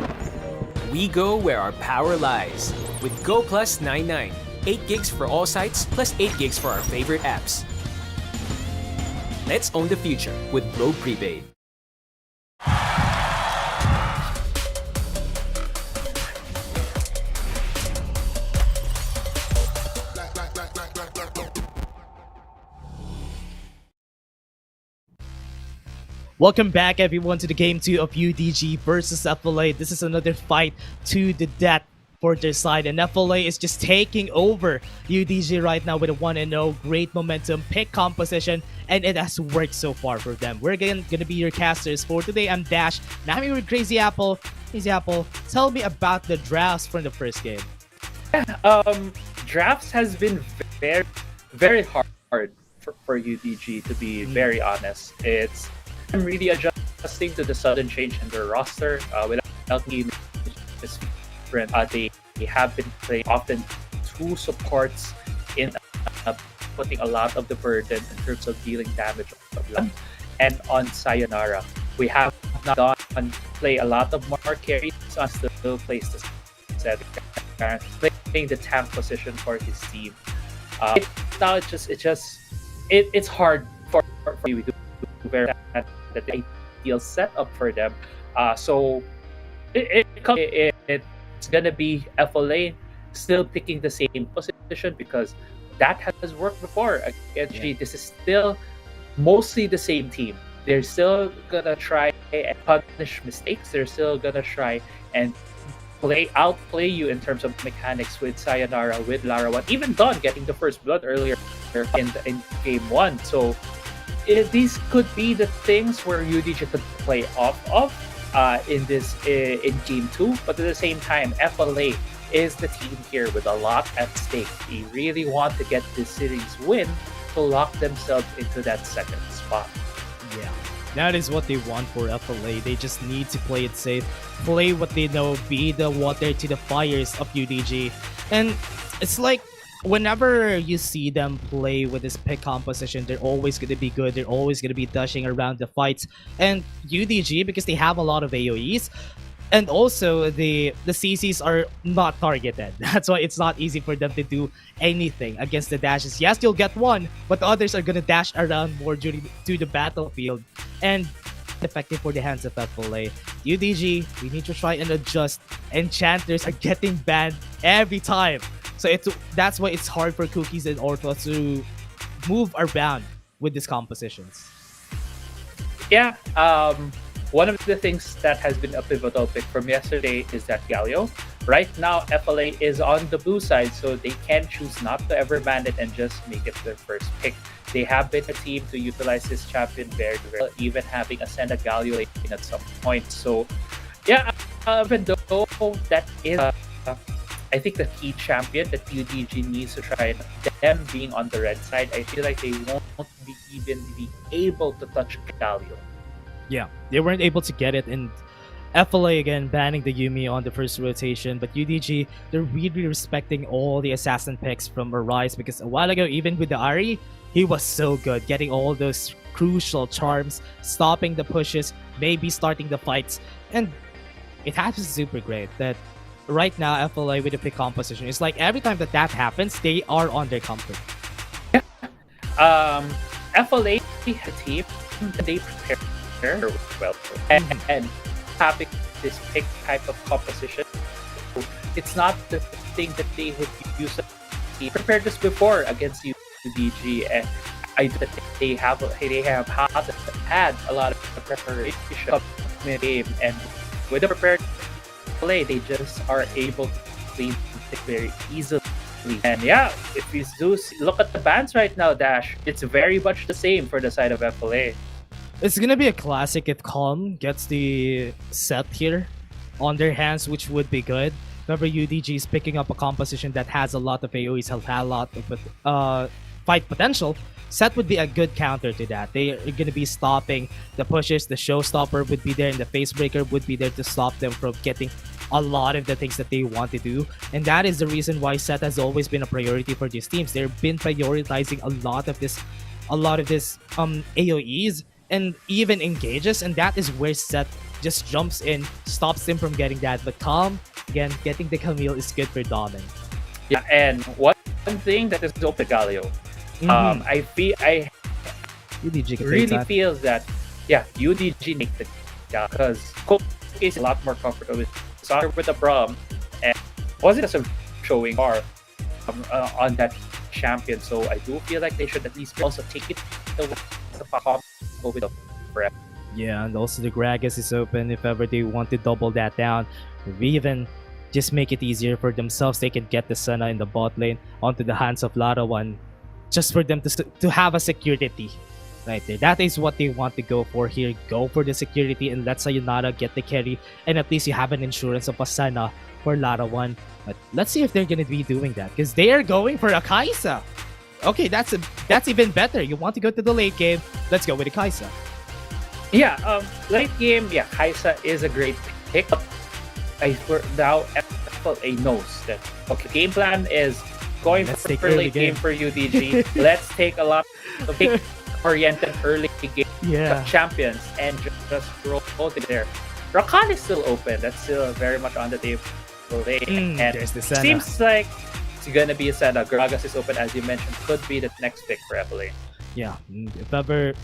We go where our power lies. With Go Plus 99. 8 gigs for all sites, plus 8 gigs for our favorite apps. Let's own the future with Globe Prepaid. Welcome back, everyone, to the game 2 of UDG versus FLA. This is another fight to the death for their side, and FLA is just taking over UDG right now with a 1-0. Great momentum, pick composition, and it has worked so far for them. We're gonna be your casters for today. I'm Dash, and I'm here with Crazy Apple. Crazy Apple, tell me about the drafts from the first game. Drafts has been very, very hard for UDG, to be very honest. I'm really adjusting to the sudden change in their roster. Without me, this different. They have been playing often 2 supports in putting a lot of the burden in terms of dealing damage on and on Sayonara. We have not done play a lot of more carries on still plays the playing the tank position for his team. Now it's hard for you to very that the ideal setup for them. So it's gonna be FLA still picking the same position because that has worked before. Actually, this is still mostly the same team. They're still gonna try and punish mistakes. They're still gonna try and outplay you in terms of mechanics with Sayonara, with Larawan, even Dawn getting the first blood earlier in game 1. So these could be the things where UDG could play off of in game 2, but at the same time, FLA is the team here with a lot at stake. They really want to get this series win to lock themselves into that second spot. Yeah, that is what they want for FLA. They just need to play it safe, play what they know, be the water to the fires of UDG. And it's like, whenever you see them play with this pick composition, they're always going to be good. They're always going to be dashing around the fights. And UDG, because they have a lot of AoEs, and also the CCs are not targeted. That's why it's not easy for them to do anything against the dashes. Yes, you'll get one, but the others are going to dash around more to the battlefield. And effective for the hands of FLA. UDG, we need to try and adjust. Enchanters are getting banned every time. So that's why it's hard for Cookies and Orthos to move around with these compositions. Yeah, one of the things that has been a pivotal pick from yesterday is that Galio. Right now, FLA is on the blue side, so they can choose not to ever ban it and just make it their first pick. They have been a team to utilize this champion very well, even having Ascended Galio late at some point. So, yeah, even though that is, I think, the key champion that UDG needs to try, them being on the red side, I feel like they won't even be able to touch Galio. Yeah, they weren't able to get it, and FLA again banning the Yumi on the first rotation, but UDG, they're really respecting all the assassin picks from Arise, because a while ago, even with the Ari, he was so good, getting all those crucial charms, stopping the pushes, maybe starting the fights, and it happens super great that right now FLA with the pick composition, it's like every time that happens, they are on their comfort. Yeah. FLA team, they prepare well, and having this pick type of composition, it's not the thing that they would use. They prepared this before against UDG, and I that they have had a lot of preparation in the game, and with the prepared play, they just are able to play very easily. And yeah, if you do look at the bans right now, Dash, it's very much the same for the side of FLA. It's gonna be a classic if Calm gets the set here on their hands, which would be good. Remember, UDG is picking up a composition that has a lot of AoEs, has a lot of fight potential. Set would be a good counter to that. They are gonna be stopping the pushes, the showstopper would be there, and the facebreaker would be there to stop them from getting a lot of the things that they want to do. And that is the reason why Set has always been a priority for these teams. They've been prioritizing a lot of this AoEs. and even engages, and that is where Seth just jumps in, stops him from getting that. But Calm, again, getting the Camille is good for Domin. Yeah, and one thing that is open Galio. I UDG can really take that. feels that UDG makes it because Coke is a lot more comfortable with soccer with the Brum and wasn't as a showing bar on that champion. So I do feel like they should at least also take it the with the prep. Yeah, and also the Gragas is open if ever they want to double that down. Maybe even just make it easier for themselves. They can get the Senna in the bot lane onto the hands of Larawan just for them to have a security right there. That is what they want to go for here. Go for the security and let Sayonara get the carry, and at least you have an insurance of a Senna for Larawan. But let's see if they're going to be doing that because they are going for a Kaisa. Okay, that's even better. You want to go to the late game, let's go with the Kaisa. Yeah, late game, Kaisa is a great pick. Now FLA knows that game plan is going for late game for UDG. Let's take a lot of pick-oriented early game champions and just roll it there. Rakan is still open. That's still very much on the table. And there's the Senna. Seems like it's gonna be a Senna. Gragas is open, as you mentioned. Could be the next pick for FLA. Yeah, if ever,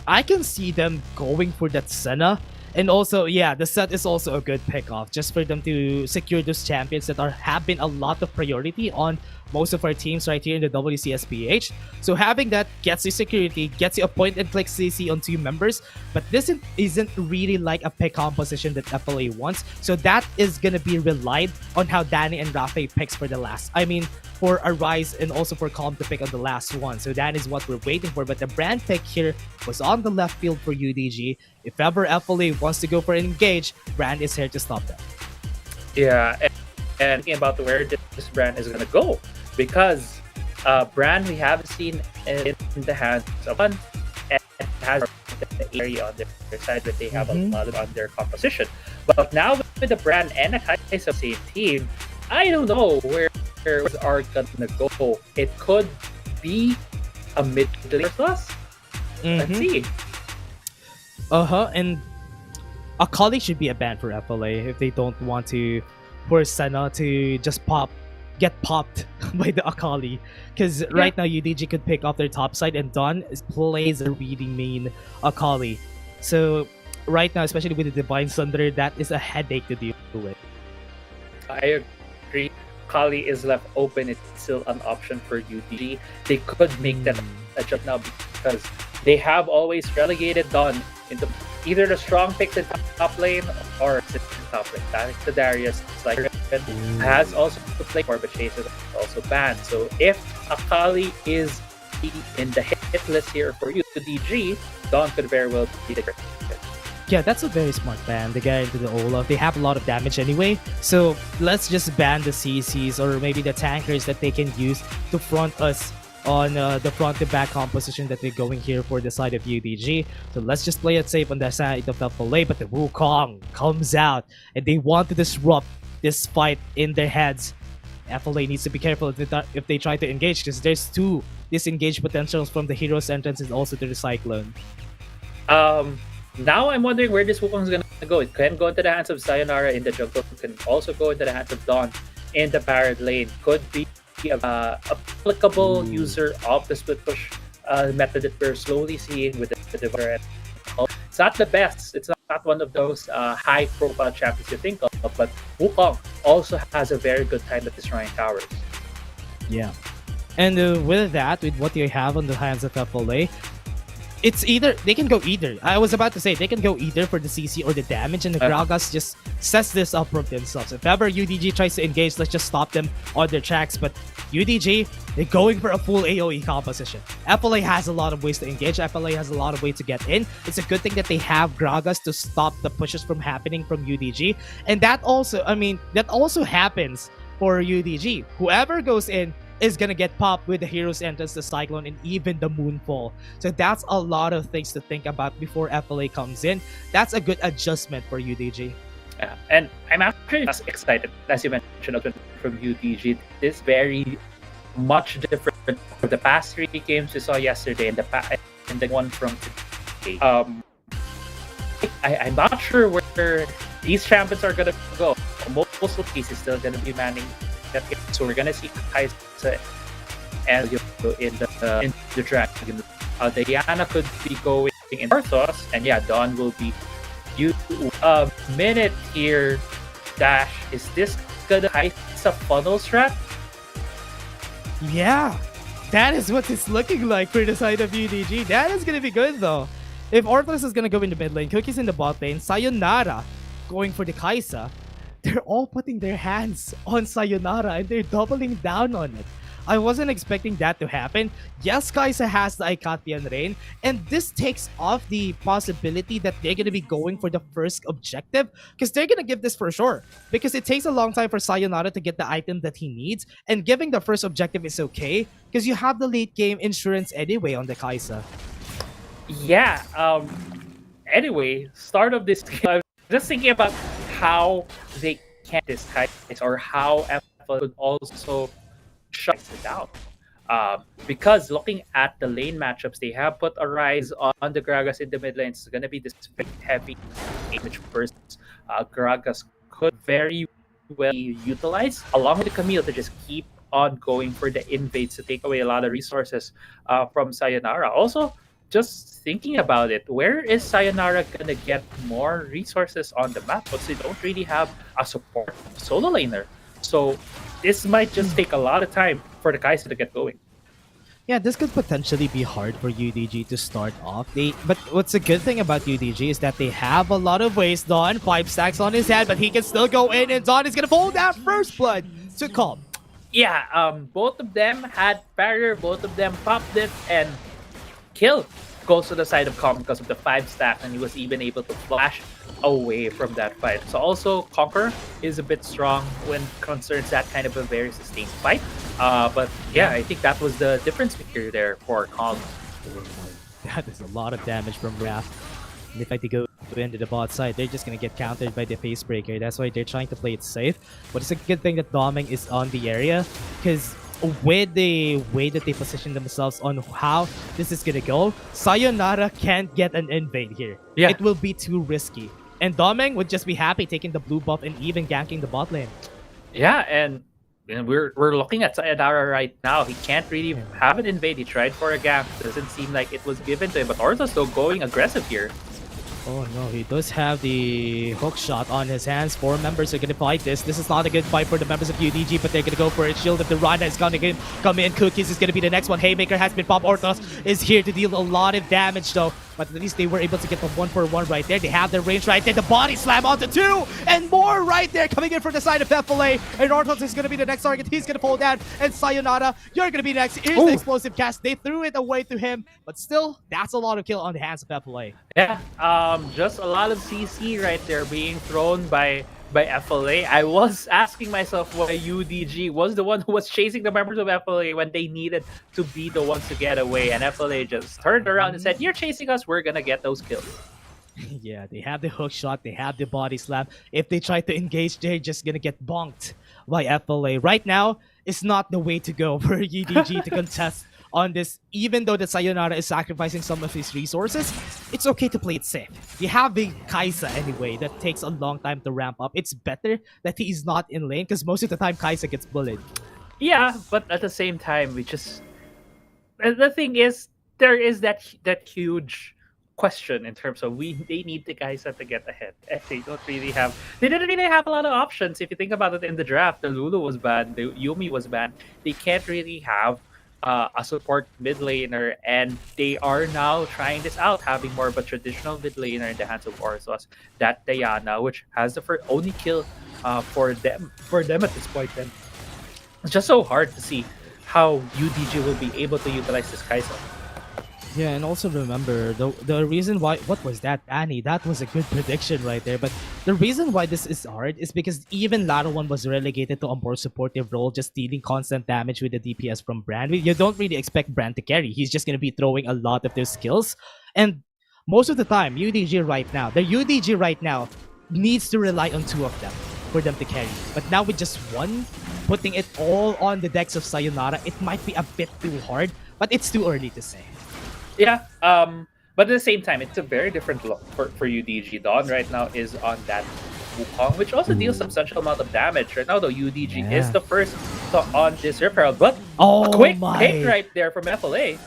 I can see them going for that Senna. And also, the set is also a good pick-off just for them to secure those champions that have been a lot of priority on most of our teams right here in the WCSPH. So having that gets you security, gets you a point-and-click CC on 2 members, but this isn't really like a pick composition that FLA wants. So that is gonna be relied on how Danny and Rafe picks for the last. I mean, for Arise and also for Calm to pick on the last one. So that is what we're waiting for. But the brand pick here was on the left field for UDG. If ever FLA wants to go for an engage, Brand is here to stop them. Yeah, and thinking about where this Brand is gonna go, because Brand we have seen in the hands of one and has the area on their side that they have a lot on their composition. But now with the Brand and a Kaisa same team, I don't know where are gonna go. It could be a mid laner plus. Let's see. And Akali should be a ban for FLA if they don't want to force Senna to just get popped by the Akali. Because right now UDG could pick off their top side and Dawn plays a really mean Akali. So right now, especially with the Divine Sunder, that is a headache to deal with. I agree. Akali is left open. It's still an option for UDG. They could make that adjustment now because they have always relegated Dawn into either the strong pick in top lane or top lane. Thanks to Darius, like has also to play for, but Chase is also banned. So if Akali is in the hit list here for UDG, Dawn could very well be the Yeah, that's a very smart ban. They get into the Olaf. They have a lot of damage anyway. So let's just ban the CCs or maybe the tankers that they can use to front us on the front to back composition that we're going here for the side of UDG. So let's just play it safe on the side of FLA. But the Wukong comes out and they want to disrupt this fight in their heads. FLA needs to be careful if they try to engage because there's 2 disengage potentials from the hero's entrance and also to the Cyclone. Now I'm wondering where this Wukong is going to go. It can go into the hands of Sayonara in the jungle. It can also go into the hands of Dawn in the Barret lane. Could be applicable user of the split push method that we're slowly seeing with the Diver. It's not the best. It's not one of those high-profile champions you think of, but Wukong also has a very good time at destroying towers. Yeah. And with that, with what you have on the hands of FLA, it's either, they can go either. I was about to say, they can go either for the CC or the damage, and the Gragas just sets this up for themselves. If ever UDG tries to engage, let's just stop them on their tracks. But UDG, they're going for a full AoE composition. FLA has a lot of ways to engage. FLA has a lot of ways to get in. It's a good thing that they have Gragas to stop the pushes from happening from UDG. And that also, that also happens for UDG. Whoever goes in is gonna get popped with the hero's entrance, the Cyclone, and even the Moonfall. So that's a lot of things to think about before FLA comes in. That's a good adjustment for UDG. Yeah, and I'm actually excited, as you mentioned, from UDG. This is very much different from the past 3 games we saw yesterday and the one from I'm not sure where these champions are gonna go. Most of these is still gonna be manning that game. So we're gonna see Kaisa and in the dragon. Diana could be going in Arthos, and yeah, Dawn will be minute here. Dash, is this gonna Kaisa funnel strat? Yeah, that is what it's looking like for the side of UDG. That is gonna be good though. If Orthros is gonna go in the mid lane, Cookie's in the bot lane, Sayonara going for the Kaisa, they're all putting their hands on Sayonara and they're doubling down on it. I wasn't expecting that to happen. Yes, Kaisa has the Icatian Rain, and this takes off the possibility that they're going to be going for the first objective, because they're going to give this for sure. Because it takes a long time for Sayonara to get the item that he needs, and giving the first objective is okay, because you have the late game insurance anyway on the Kaisa. Yeah, anyway, start of this game, I was just thinking about how they can disguise or how FL could also shut it down. Because looking at the lane matchups, they have put a rise on the Gragas in the mid lane. It's going to be this very heavy damage burst. Gragas could very well be utilized along with the Camille to just keep on going for the invades to take away a lot of resources from Sayonara. Also, just thinking about it, where is Sayonara gonna get more resources on the map? Because they don't really have a support solo laner. So this might just take a lot of time for the Kaisa to get going. Yeah, this could potentially be hard for UDG to start off. But what's a good thing about UDG is that they have a lot of ways. Dawn, 5 stacks on his head, but he can still go in, and Dawn is gonna fold that first blood to Calm. Yeah, both of them had barrier, both of them popped it, and kill goes to the side of Calm because of the 5 stack, and he was even able to flash away from that fight. So also Conqueror is a bit strong when concerns that kind of a very sustained fight. But yeah, I think that was the difference maker there for Calm. That is a lot of damage from Wrath. And if I go into the bot side, they're just gonna get countered by the Face Breaker. That's why they're trying to play it safe. But it's a good thing that Doming is on the area, because with the way that they position themselves on how this is gonna go, Sayonara can't get an invade here. Yeah. It will be too risky. And Doming would just be happy taking the blue buff and even ganking the bot lane. Yeah, and we're looking at Sayonara right now. He can't really have an invade. He tried for a gank. Doesn't seem like it was given to him. But Orthos still going aggressive here. Oh no, he does have the hook shot on his hands. 4 members are gonna fight this. This is not a good fight for the members of UDG, but they're gonna go for it. Shield of the Rana is gonna come in. Cookies is gonna be the next one. Haymaker has been popped. Orthos is here to deal a lot of damage though. But at least they were able to get the 1-for-1 right there. They have their range right there. The body slam onto 2 and more right there coming in from the side of FLA. And Orthos is gonna be the next target. He's gonna fall down. And Sayonara, you're gonna be next. Here's the explosive cast. They threw it away to him, but still, that's a lot of kill on the hands of FLA. Yeah, just a lot of CC right there being thrown by FLA. I was asking myself why UDG was the one who was chasing the members of FLA when they needed to be the ones to get away, and FLA just turned around and said, "You're chasing us, we're gonna get those kills." Yeah, they have the hook shot, they have the body slam. If they try to engage, they're just gonna get bonked by FLA. Right now, it's not the way to go for UDG to contest on this. Even though the Sayonara is sacrificing some of his resources, it's okay to play it safe. You have the Kaisa anyway that takes a long time to ramp up. It's better that he is not in lane, because most of the time Kaisa gets bullied. Yeah, but at the same time, the thing is, there is that huge question in terms of they need the Kaisa to get ahead. And they didn't really have a lot of options. If you think about it, in the draft, the Lulu was banned, the Yumi was banned. They can't really have a support mid laner, and they are now trying this out, having more of a traditional mid laner in the hands of Orthos, that Diana, which has the only kill for them at this point. And it's just so hard to see how UDG will be able to utilize this Kaisa. Yeah, and also remember, the reason why... What was that, Annie? That was a good prediction right there. But the reason why this is hard is because even Larawan was relegated to a more supportive role, just dealing constant damage with the DPS from Brand. You don't really expect Brand to carry. He's just going to be throwing a lot of those skills. And most of the time, the UDG right now needs to rely on 2 of them for them to carry. But now with just 1, putting it all on the decks of Sayonara, it might be a bit too hard, but it's too early to say. Yeah, But at the same time, it's a very different look for UDG. Dawn right now is on that Wukong, which also deals substantial amount of damage. Right now, though, UDG is the first on this Rip Herald, but a quick pick right there from FLA.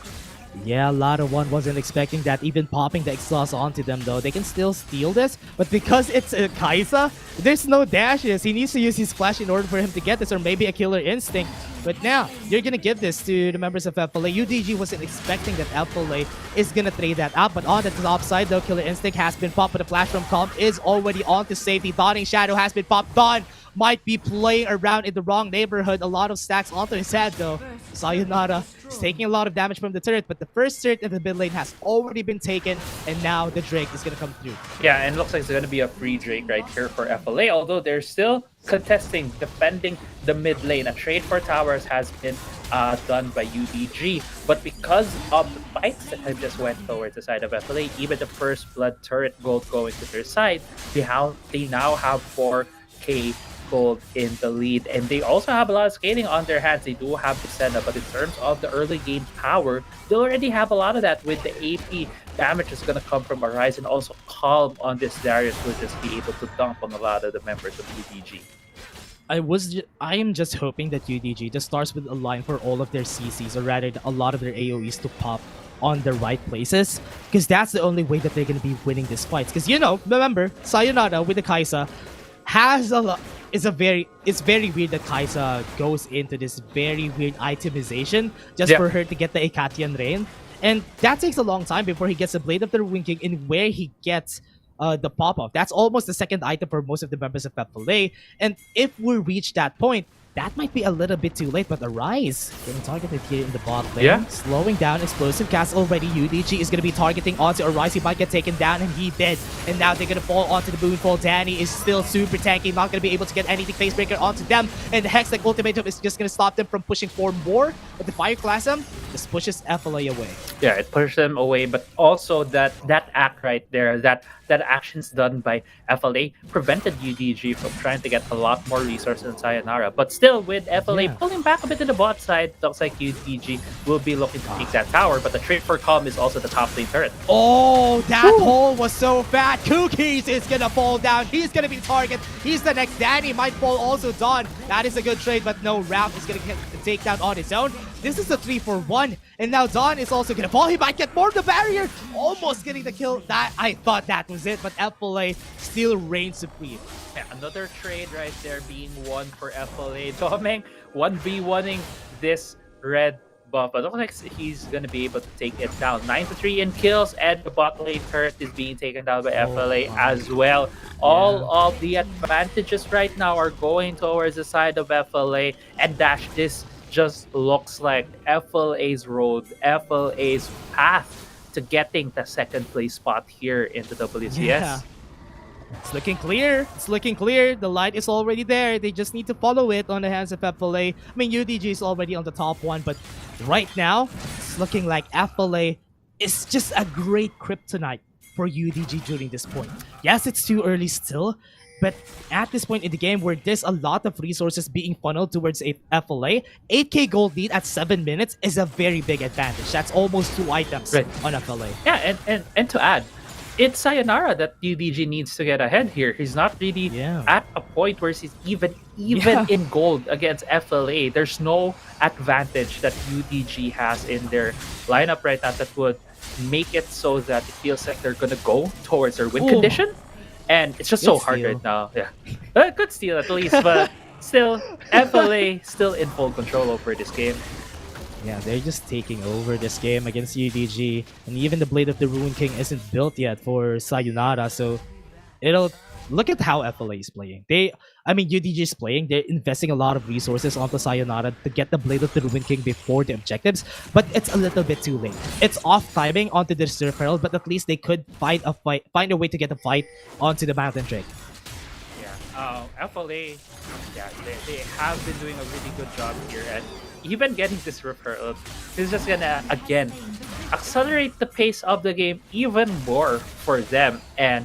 Yeah, a lot of one wasn't expecting that. Even popping the exhaust onto them, though. They can still steal this, but because it's a Kaisa, there's no dashes. He needs to use his flash in order for him to get this, or maybe a killer instinct. But now, you're gonna give this to the members of FLA. UDG wasn't expecting that FLA is gonna trade that out, but on the top side, though, killer instinct has been popped, but the flash from Calm is already on to safety. Dawning Shadow has been popped. Dawn might be playing around in the wrong neighborhood. A lot of stacks onto his head, though. Sayonara is taking a lot of damage from the turret, but the first turret in the mid lane has already been taken, and now the Drake is going to come through. Yeah, and it looks like it's going to be a free Drake right here for FLA, although they're still contesting, defending the mid lane. A trade for towers has been done by UDG, but because of the fights that have just went towards the side of FLA, even the first blood turret gold going to their side, they now have 4k gold in the lead, and they also have a lot of scaling on their hands. They do have the setup, but in terms of the early game power, they already have a lot of that. With the AP damage is going to come from Arise, and also Calm on this Darius will just be able to dump on a lot of the members of UDG. I am just hoping that UDG just starts with a line for all of their CCs, or rather a lot of their AoEs to pop on the right places, because that's the only way that they're going to be winning these fights. Because, you know, remember, Sayonara with the Kaisa has a lot. It's very weird that Kaisa goes into this very weird itemization just for her to get the Ekatian Rain. And that takes a long time before he gets a Blade of the Ruin King, and where he gets the pop-off. That's almost the second item for most of the members of FLA. And if we reach that point, that might be a little bit too late, but Arise getting targeted here in the bot lane. Slowing down explosive cast already. UDG is going to be targeting onto Arise. He might get taken down, and he did. And now they're going to fall onto the Moonfall. Danny is still super tanky, not going to be able to get anything Facebreaker onto them. And the Hextech Ultimatum is just going to stop them from pushing for more. But the Fire Classum just pushes FLA away. Yeah, it pushes them away, but also that act right there, that actions done by FLA prevented UDG from trying to get a lot more resources in Sayonara. But still, with FLA pulling back a bit to the bot side, looks like UDG will be looking to take that tower, but the trade for Calm is also the top lane turret. Oh, that hole was so fat. Cookies is gonna fall down. He's gonna be target. He's the next. Danny might fall also. Dawn. That is a good trade, but no, Ralph is gonna get the takedown on his own. This is a 3-for-1, and now Dawn is also gonna fall. He might get more of the barrier. Almost getting the kill. That I thought that was it, but FLA still reigns supreme. Yeah, another trade right there being won for FLA. Domeng 1v1ing this red buff. But it looks like he's gonna be able to take it down. 9-3 in kills, and the bot lane turret is being taken down by FLA as well. All of the advantages right now are going towards the side of FLA, and Dash, this just looks like FLA's road, FLA's path to getting the second place spot here in the WCS. Yeah. It's looking clear. It's looking clear. The light is already there. They just need to follow it on the hands of FLA. I mean, UDG is already on the top one, but right now, it's looking like FLA is just a great kryptonite for UDG during this point. Yes, it's too early still, but at this point in the game where there's a lot of resources being funneled towards a FLA, 8k gold lead at 7 minutes is a very big advantage. That's almost 2 items on FLA. Yeah, and to add, it's Sayonara that UDG needs to get ahead here. He's not really at a point where he's even in gold against FLA. There's no advantage that UDG has in their lineup right now that would make it so that it feels like they're gonna go towards their win condition. And it's just so hard right now. Yeah, good steal at least, but still, FLA still in full control over this game. Yeah, they're just taking over this game against UDG, and even the Blade of the Ruin King isn't built yet for Sayonara, so it'll look at how FLA is playing. UDG is playing, they're investing a lot of resources onto Sayonara to get the Blade of the Ruin King before the objectives, but it's a little bit too late. It's off timing onto the Surf Herald, but at least they could find a way to get a fight onto the Mountain Drake. FLA, they have been doing a really good job here, and even getting this referral is just gonna again accelerate the pace of the game even more for them. And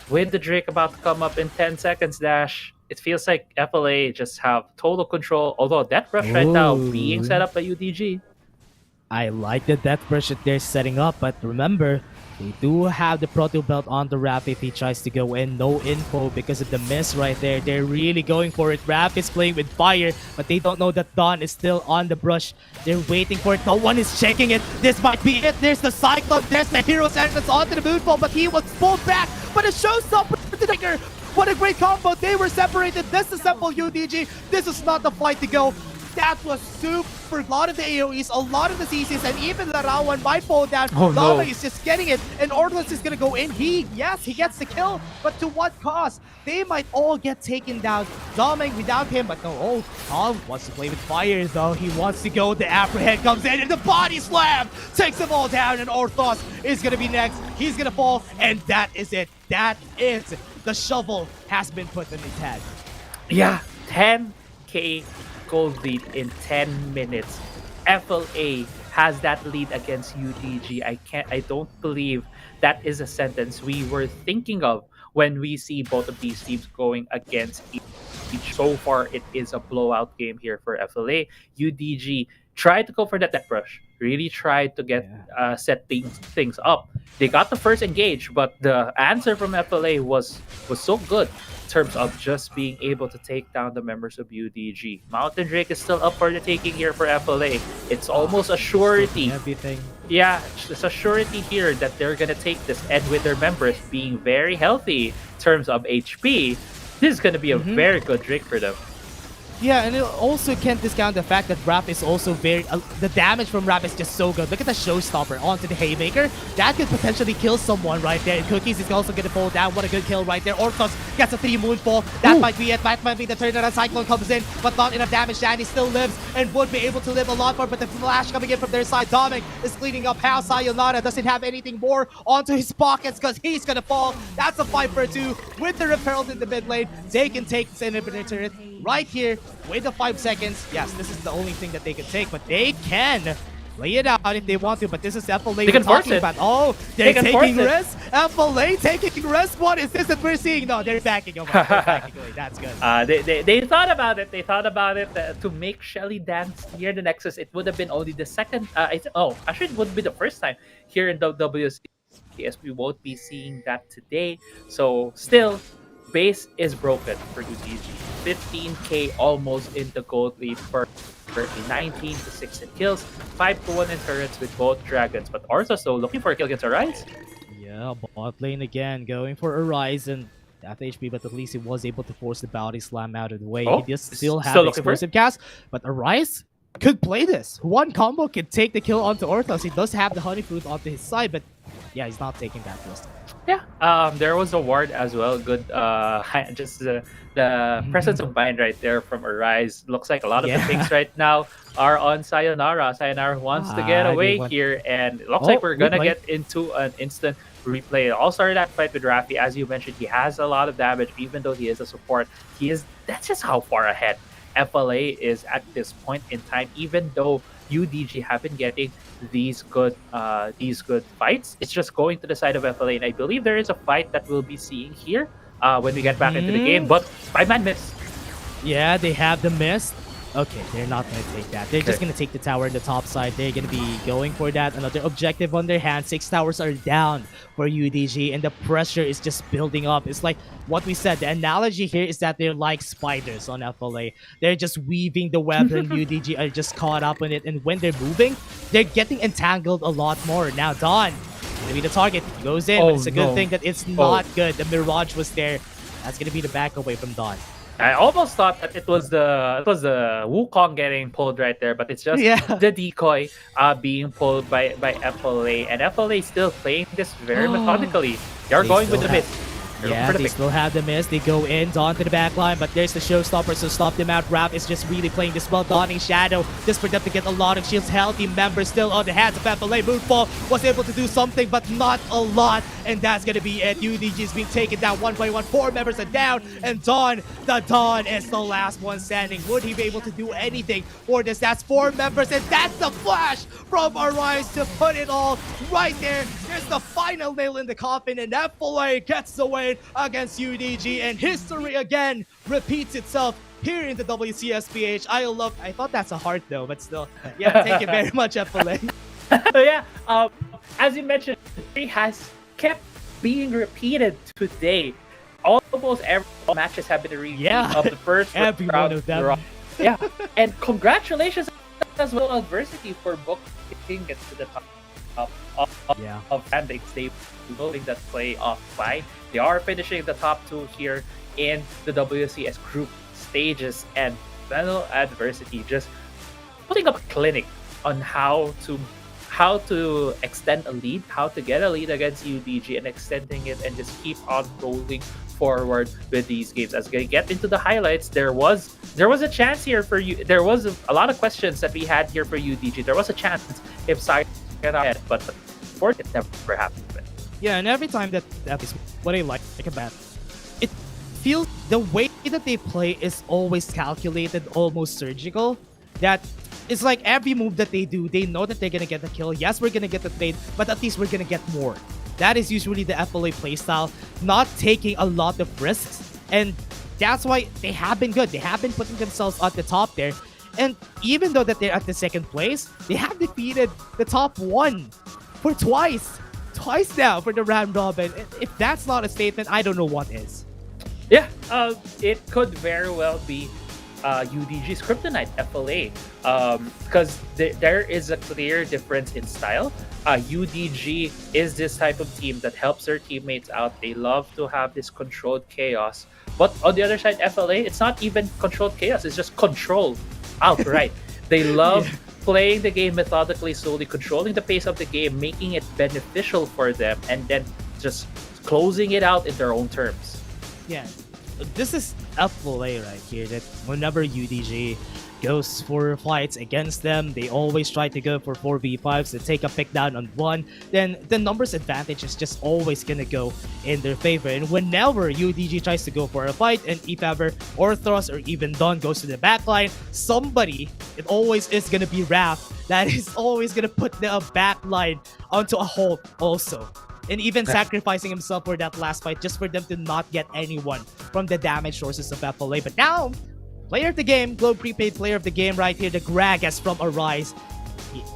with the Drake about to come up in 10 seconds, Dash, it feels like FLA just have total control, although Death Rush right now being set up by UDG. I like the Death Rush that they're setting up, but remember, They do have the Proto Belt on the Raph if he tries to go in. No info because of the miss right there. They're really going for it. Raph is playing with fire, but they don't know that Dawn is still on the brush. They're waiting for it. No one is checking it. This might be it. There's the Cyclone. There's the Hero's Entrance onto the Moonfall, but he was pulled back. But a showstopper to the trigger. What a great combo. They were separated. Disassemble UDG. This is not the fight to go. That was super. A lot of the AoEs, a lot of the CCs, and even Larawan might fall down. Oh, no. Lava is just getting it, and Orthless is gonna go in. He gets the kill, but to what cost? They might all get taken down. Doming without him, but no. Oh, Tom wants to play with fire though. He wants to go. The Apprehend comes in, and the body slam takes them all down, and Orthos is gonna be next. He's gonna fall, and that is it. That is the shovel has been put in his head. Yeah, 10k gold lead in 10 minutes. FLA has that lead against UDG. I don't believe that is a sentence we were thinking of when we see both of these teams going against each. So far, it is a blowout game here for FLA. UDG tried to go for that rush. Really tried to get set things up. They got the first engage, but the answer from FLA was so good in terms of just being able to take down the members of UDG. Mountain Drake is still up for the taking here for FLA. It's almost a surety. Everything. Yeah, it's a surety here that they're gonna take this, and with their members being very healthy in terms of HP, this is gonna be a very good Drake for them. Yeah, and it also can't discount the fact that Raph is also very... the damage from Raph is just so good. Look at the Showstopper onto the Haymaker. That could potentially kill someone right there. And Cookies is also going to fall down. What a good kill right there. Orthos gets a 3 Moonfall. That might be it. That might be the turn that Cyclone comes in, but not enough damage. Danny still lives and would be able to live a lot more, but the flash coming in from their side. Dominic is cleaning up how Sayonara doesn't have anything more onto his pockets because he's going to fall. That's a 5 for 2 with the Repelled in the mid lane. They can take this inhibitor turret right here with the 5 seconds. Yes, this is the only thing that they can take, but they can lay it out if they want to, but this is FLA They can force it. about. Oh, they're taking risks. FLA taking risks. What is this that we're seeing? No, they're backing away. They're backing away. That's good. They thought about it. They thought about it to make Shelly dance near the Nexus. It would have been only the second. Actually, it would be the first time here in the WCS. We won't be seeing that today. So still, base is broken for UDG. 15k almost in the gold lead for a 19 to 6 in kills, 5 to 1 in turrets with both dragons. But Orthos though looking for a kill against Arise. Yeah, bot lane again, going for Arise and half HP, but at least he was able to force the body slam out of the way. Oh, he does still have still explosive cast, but Arise could play this. One combo can take the kill onto Orthos. He does have the honey fruit onto his side, but yeah, he's not taking that risk. Yeah, there was a ward as well. Good, just the presence of mind right there from Arise. Looks like a lot of the things right now are on Sayonara. Sayonara wants to get away here, and it looks like we're gonna get into an instant replay. It all started that fight with Rafi. As you mentioned, he has a lot of damage, even though he is a support. That's just how far ahead FLA is at this point in time, even though UDG have been getting these good fights. It's just going to the side of FLA, and I believe there is a fight that we'll be seeing here when we get back into the game. But 5-man miss. Yeah, they have the miss. Okay, they're not going to take that. They're just going to take the tower in the top side. They're going to be going for that. Another objective on their hand. 6 towers are down for UDG, and the pressure is just building up. It's like what we said. The analogy here is that they're like spiders on FLA. They're just weaving the web, and UDG are just caught up in it. And when they're moving, they're getting entangled a lot more. Now, Dawn, going to be the target. He goes in, but it's a good thing that it's not good. The Mirage was there. That's going to be the back away from Dawn. I almost thought that it was the Wukong getting pulled right there, but it's just the decoy being pulled by FLA, and FLA still playing this very methodically. They're going with the mid. Yeah, they still have the miss. They go in, Dawn to the back line, but there's the showstopper, so stop them out. Raph is just really playing this well. Dawning Shadow, just for them to get a lot of shields. Healthy members still on the hands of FLA. Moonfall was able to do something, but not a lot, and that's gonna be it. UDG is being taken down one by one. 4 members are down, and Dawn is the last one standing. Would he be able to do anything for this? That's 4 members, and that's the flash from Arise to put it all right there. There's the final nail in the coffin, and FLA gets away against UDG, and history again repeats itself here in the WCSPH. I thought that's a heart though, but still, yeah, thank you very much, FLA. Yeah, as you mentioned, it has kept being repeated today. Almost every matches have been a repeat of the first every round. one of them. Yeah, and congratulations as well adversity for booking it to the top of standings. They building that playoff fight. They are finishing the top 2 here in the WCS group stages, and Fennel adversity just putting up a clinic on how to extend a lead, how to get a lead against UDG and extending it and just keep on rolling forward with these games. As we get into the highlights, there was a chance here for you. There was a lot of questions that we had here for UDG. There was a chance if Sai get ahead, but for it never happened. Yeah, and every time that is what I like about it, feels the way that they play is always calculated, almost surgical. That it's like every move that they do, they know that they're gonna get the kill. Yes, we're gonna get the trade, but at least we're gonna get more. That is usually the FLA playstyle, not taking a lot of risks, and that's why they have been good. They have been putting themselves at the top there, and even though that they're at the second place, they have defeated the top 1 for twice now for the round robin. If that's not a statement, I don't know what is. Yeah, it could very well be UDG's Kryptonite FLA, because there is a clear difference in style. UDG is this type of team that helps their teammates out. They love to have this controlled chaos, but on the other side, FLA, it's not even controlled chaos, it's just control outright. They love playing the game methodically, slowly controlling the pace of the game, making it beneficial for them, and then just closing it out in their own terms. Yeah, this is FLA right here, that whenever UDG goes for fights against them, they always try to go for 4v5s to take a pick down on 1. Then the numbers advantage is just always gonna go in their favor. And whenever UDG tries to go for a fight, and if ever Orthros or even Don goes to the backline, somebody, it always is gonna be Raph, that is always gonna put the backline onto a halt also. And even sacrificing himself for that last fight just for them to not get anyone from the damage sources of FLA. But now, player of the game, Globe Prepaid player of the game right here, the Gragas from Arise.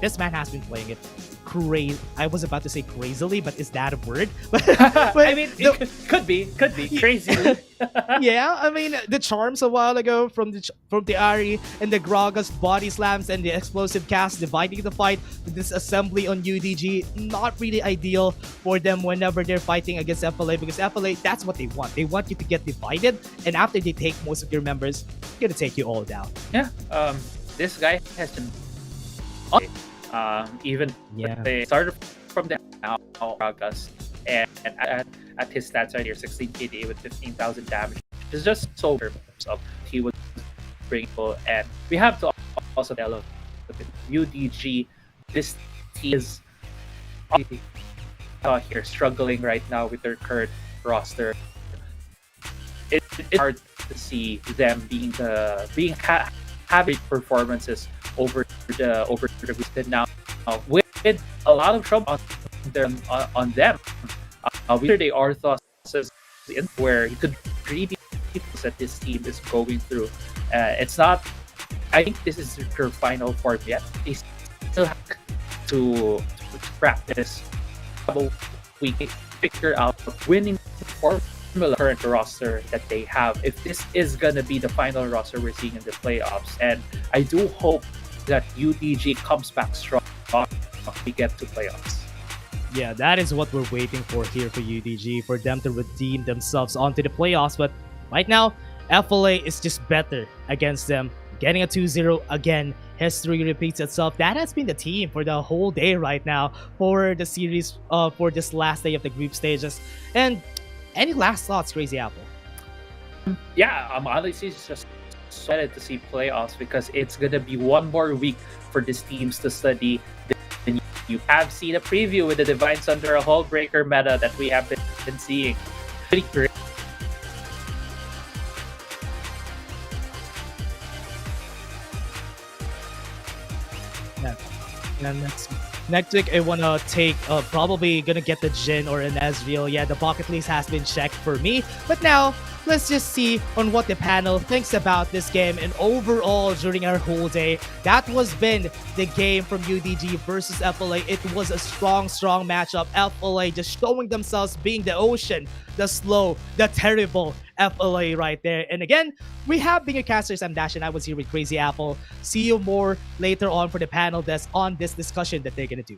This man has been playing it crazy. I was about to say crazily, but is that a word? but I mean, it could be crazy. Yeah, I mean, the charms a while ago from the Ari and the Gragas body slams and the explosive cast dividing the fight, this assembly on UDG, not really ideal for them whenever they're fighting against FLA, because FLA, that's what they want. They want you to get divided, and after they take most of your members, they're gonna take you all down. Yeah, this guy has been even they started from the August, and at his stats right here, 16 KD with 15,000 damage. It's just so of he was bringing, and we have to also tell of UDG. This team is here struggling right now with their current roster. It's hard to see them having performances over the weekend now with a lot of trouble on them. They are thoughts in where you could really that this team is going through. It's not. I think this is their final form yet. They still have to practice. We can figure out winning formula current roster that they have. If this is gonna be the final roster we're seeing in the playoffs, and I do hope that UDG comes back strong. We get to playoffs. Yeah, that is what we're waiting for here for UDG, for them to redeem themselves onto the playoffs. But right now, FLA is just better against them. Getting a 2-0 again, history repeats itself. That has been the team for the whole day right now for the series, for this last day of the group stages. And any last thoughts, Crazy Apple? Yeah, I'm honestly just excited to see playoffs because it's gonna be one more week for these teams to study. You have seen a preview with the Divine Thunder, a Hull Breaker meta that we have been seeing. Pretty great. Yeah, next week I wanna take probably gonna get the Jin or an Ezreal. Yeah, the bucket list has been checked for me, but now let's just see on what the panel thinks about this game and overall during our whole day. That was been the game from UDG versus FLA. It was a strong matchup. FLA just showing themselves being the ocean, the slow, the terrible FLA right there. And again, we have been your casters. I'm Dash and I was here with Crazy Apple. See you more later on for the panel that's on this discussion that they're gonna do.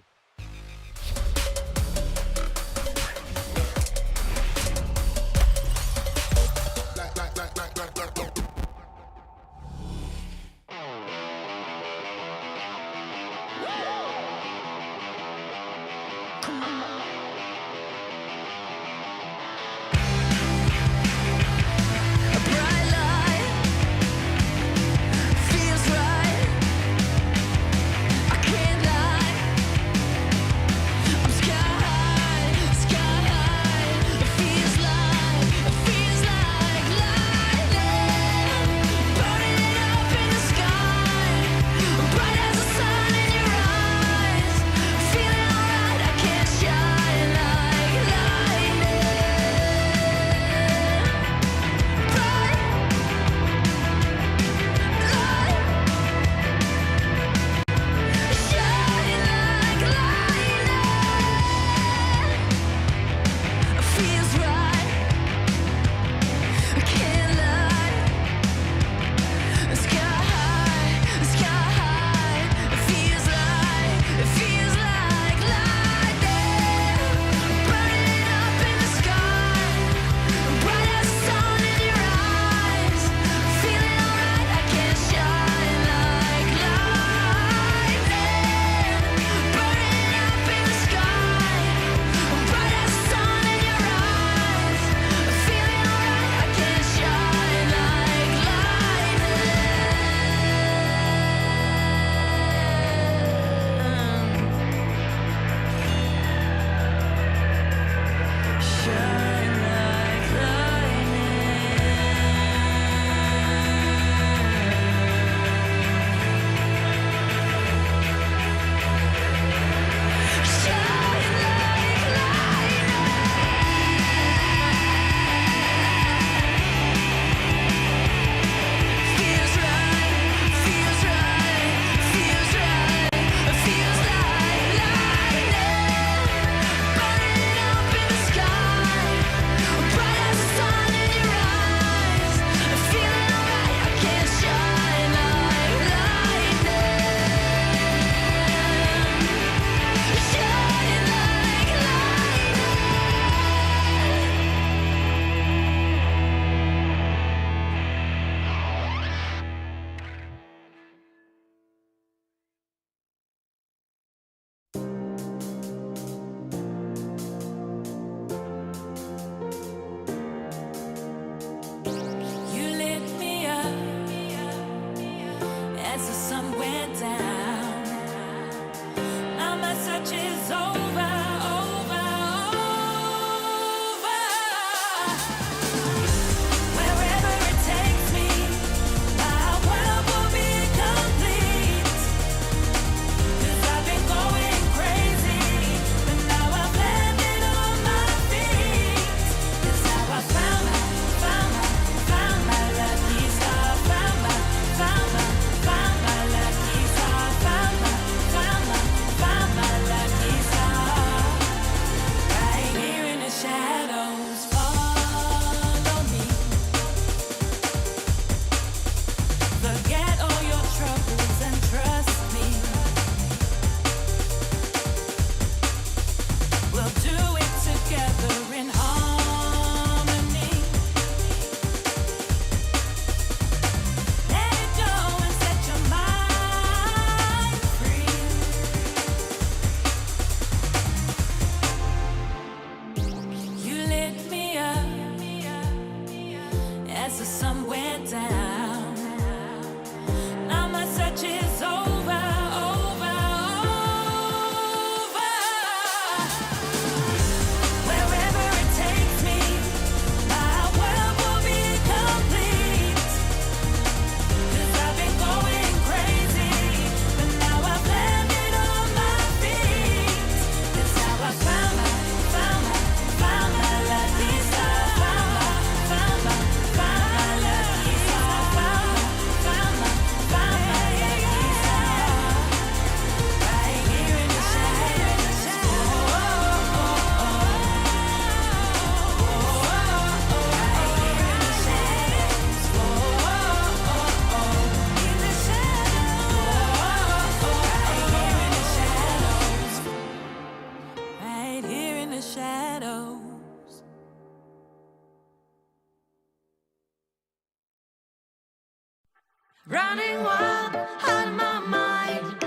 Running wild, out of my mind.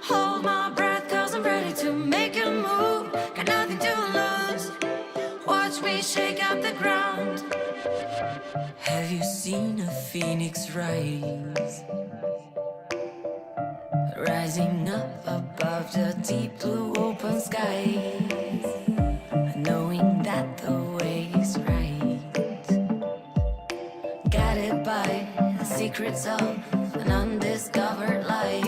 Hold my breath, cause I'm ready to make a move. Got nothing to lose. Watch me shake up the ground. Have you seen a phoenix rise? Rising up above the deep blue open skies. Knowing that the way is right. Guided by the secrets of an undiscovered life.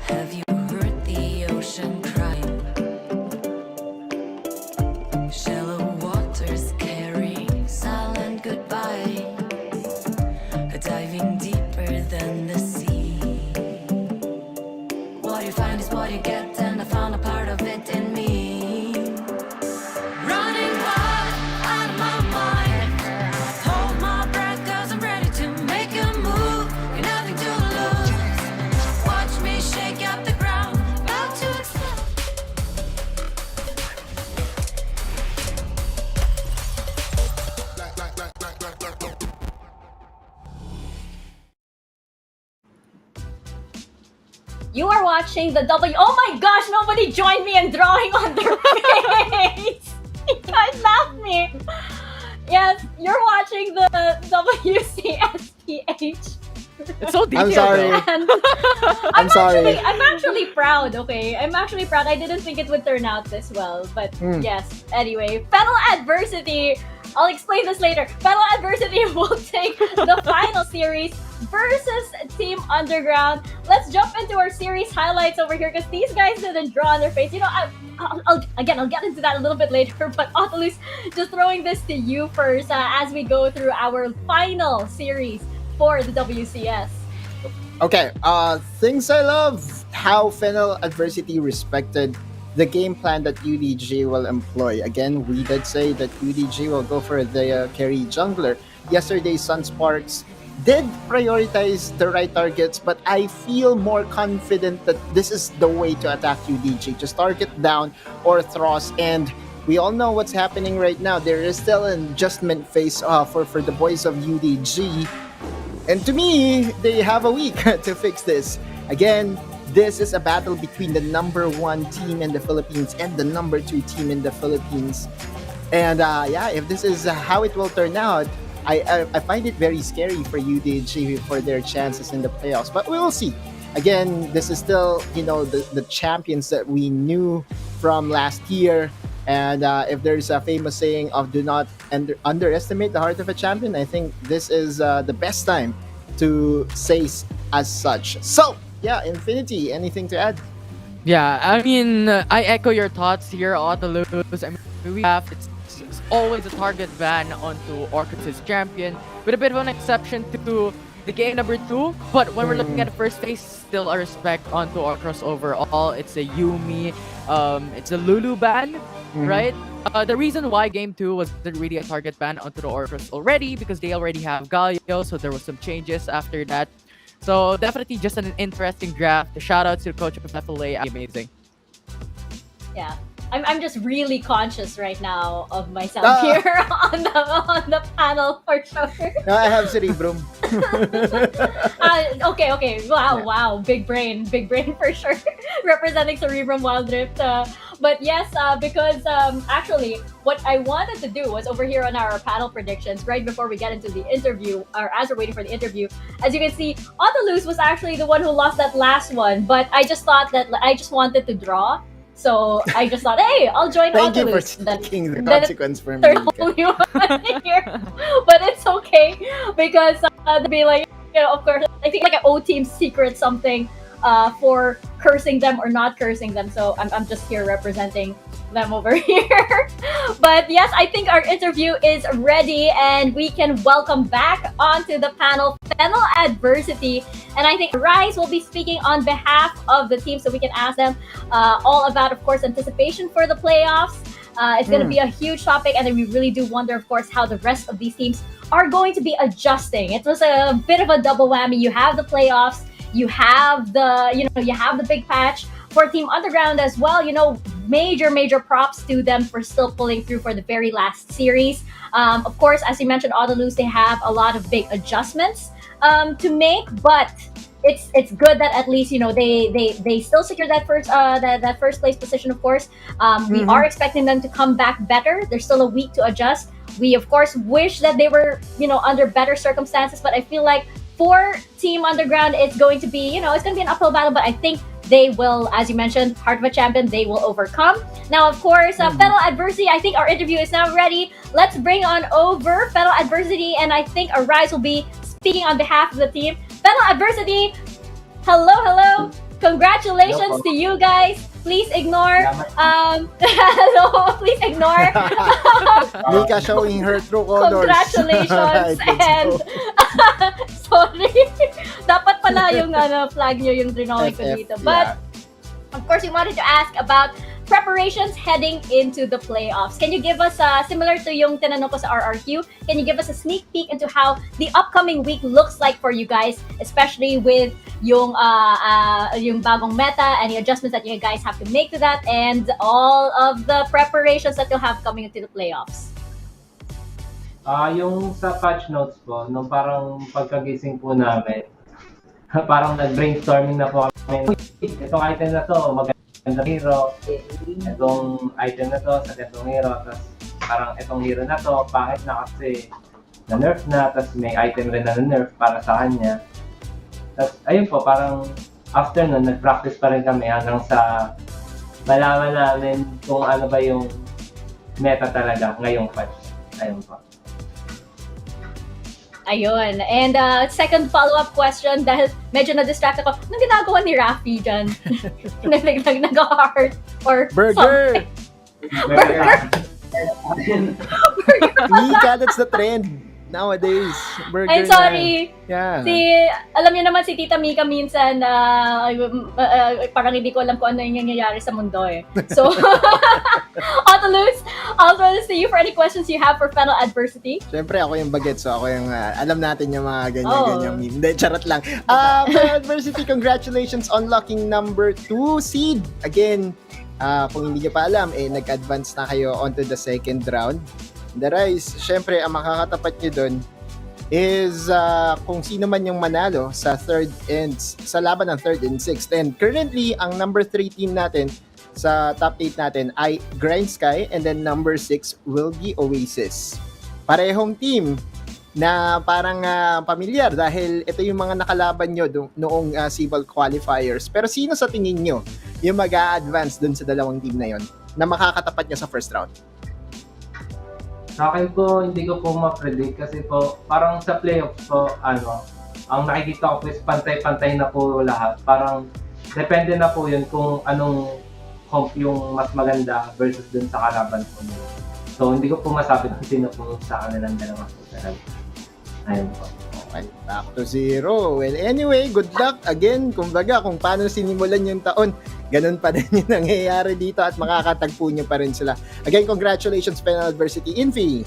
Have you heard the ocean cry? Shallow waters carrying silent goodbye. Diving deeper than the sea. What you find is what you get, and I found a part of it in me. Running wild, out of my mind. Hold my breath, cause I'm ready to make a move. Got nothing to lose. Watch me shake up the ground. About to explode. You are watching the W. Oh my gosh, nobody joined me in drawing on their face. You guys laughed me. Yes, you're watching the WCSPH. It's so detailed. I'm sorry. And I'm sorry. I'm actually proud, okay? I'm actually proud. I didn't think it would turn out this well, but yes. Anyway, Fennel Adversity. I'll explain this later. Fennel Adversity will take the final series versus Team Underground. Let's jump into our series highlights over here because these guys didn't draw on their face. You know, I'll get into that a little bit later, but Autolus, just throwing this to you first as we go through our final series for the WCS. Okay, things I love, how Fennel Adversity respected the game plan that UDG will employ. Again, we did say that UDG will go for the carry jungler. Yesterday, Sunsparks did prioritize the right targets, but I feel more confident that this is the way to attack UDG. Just target down or thrust, and we all know what's happening right now. There is still an adjustment phase for the boys of UDG. And to me, they have a week to fix this. Again, this is a battle between the #1 team in the Philippines and the #2 team in the Philippines. And if this is how it will turn out, I find it very scary for UDG for their chances in the playoffs. But we will see. Again, this is still, the champions that we knew from last year. And if there's a famous saying of do not underestimate the heart of a champion, I think this is the best time to say as such. So, yeah, Infinity, anything to add? Yeah, I mean, I echo your thoughts here, Autolus. I mean, it's always a target ban onto Orchid's champion, with a bit of an exception to the game #2. But when we're looking at the first phase, still a respect onto Orcros overall. It's a Yumi, it's a Lulu ban, right? The reason why game 2 wasn't really a target ban onto the Orcros already, because they already have Galio, so there was some changes after that. So definitely just an interesting draft. Shout out to Coach of FLA, amazing. Yeah. I'm just really conscious right now of myself here on the panel for sure. No, I have Cerebrum. Okay. Wow. Big brain for sure. Representing Cerebrum Wildrift. But yes, because actually, what I wanted to do was over here on our panel predictions, right before we get into the interview, or as we're waiting for the interview, as you can see, Autolus was actually the one who lost that last one. But I just thought that I just wanted to draw. So I just thought, hey, I'll join Thank you Autolus. for taking the consequence for me. Here. But it's okay because they'll be like, of course, I think like an O team secret something for cursing them or not cursing them. So I'm just here representing them over here. But yes, I think our interview is ready and we can welcome back onto the panel Fennel Adversity. And I think Rise will be speaking on behalf of the team, so we can ask them all about, of course, anticipation for the playoffs. It's going to be a huge topic, and then we really do wonder, of course, how the rest of these teams are going to be adjusting. It was a bit of a double whammy. You have the playoffs, you have the big patch for Team Underground as well. Major props to them for still pulling through for the very last series. Of course, as you mentioned, Autolus, they have a lot of big adjustments to make, but it's good that at least they still secure that first place position. Of course, we are expecting them to come back better. There's still a week to adjust. We of course wish that they were under better circumstances, but I feel like for Team Underground, it's going to be it's going to be an uphill battle. But I think they will, as you mentioned, Heart of a Champion, they will overcome. Now, of course, Fennel Adversity, I think our interview is now ready. Let's bring on over Fennel Adversity, and I think Arise will be speaking on behalf of the team. Fennel Adversity, hello. Congratulations to you guys. Please ignore. Hello, please ignore. Mika showing her true colors. Congratulations. And sorry. Dapat pala yung flag nyo yung drawing ko dito. But of course, we wanted to ask about preparations heading into the playoffs. Can you give us, similar to yung tinanong ko sa RRQ, can you give us a sneak peek into how the upcoming week looks like for you guys, especially with yung bagong meta, any adjustments that you guys have to make to that, and all of the preparations that you'll have coming into the playoffs? Yung sa patch notes po, nung parang pagkagising po namin, parang nag-brainstorming na po kami. Itong item na to, magandang hero. Itong item na to, sa itong hero. Tapos parang itong hero na to, pangit na kasi na-nerf na. Tapos may item rin na na-nerf para sa kanya. Tapos ayun po, parang after nun, nag-practice pa rin kami hanggang sa malaman namin kung ano ba yung meta talaga ngayong patch. Ayun po. Ayun. And second follow-up question, dahil medyo na-distract ako, anong ginagawa ni Rafi dyan? Nag-heart or Burger! something. Burger! Mika, that's the trend nowadays. Burger. I'm sorry. Yeah. Alam niyo naman si Tita Mika minsan, parang hindi ko alam kung ano yung nangyayari sa mundo eh. So, I'll to you for any questions you have for Fennel Adversity. Siyempre, ako yung baget, so ako yung alam natin yung mga ganyan-ganyan meme. Hindi, charot lang. Fennel Adversity, congratulations on locking number 2 seed. Again, kung hindi nyo pa alam, nag-advance na kayo onto the second round. The Rise, syempre, ang makakatapat nyo dun is kung sino man yung manalo sa sa laban ng 3rd and 6th. And currently, ang number 3 team natin sa top 8 natin ay Grindsky, and then number 6 will be Oasis. Parehong team na parang pamilyar dahil ito yung mga nakalaban nyo noong Civil Qualifiers. Pero sino sa tingin nyo yung mag-a-advance dun sa dalawang team na yon na makakatapat nyo sa first round? Sa akin po, hindi ko po ma-predict kasi po, parang sa playoffs po, ang nakikita ko po is pantay-pantay na po lahat. Parang depende na po yun kung anong comp yung mas maganda versus dun sa kalaban po nila. So, hindi ko po masabi kung sino po sa kanilang dalawa po talaga. Ayun po. Okay, back to zero. Well, anyway, good luck again. Kumbaga, kung paano sinimulan yung taon, ganun pa rin yung nangyayari dito at makakatagpo nyo pa rin sila. Again, congratulations, Fennel Adversity. Infi!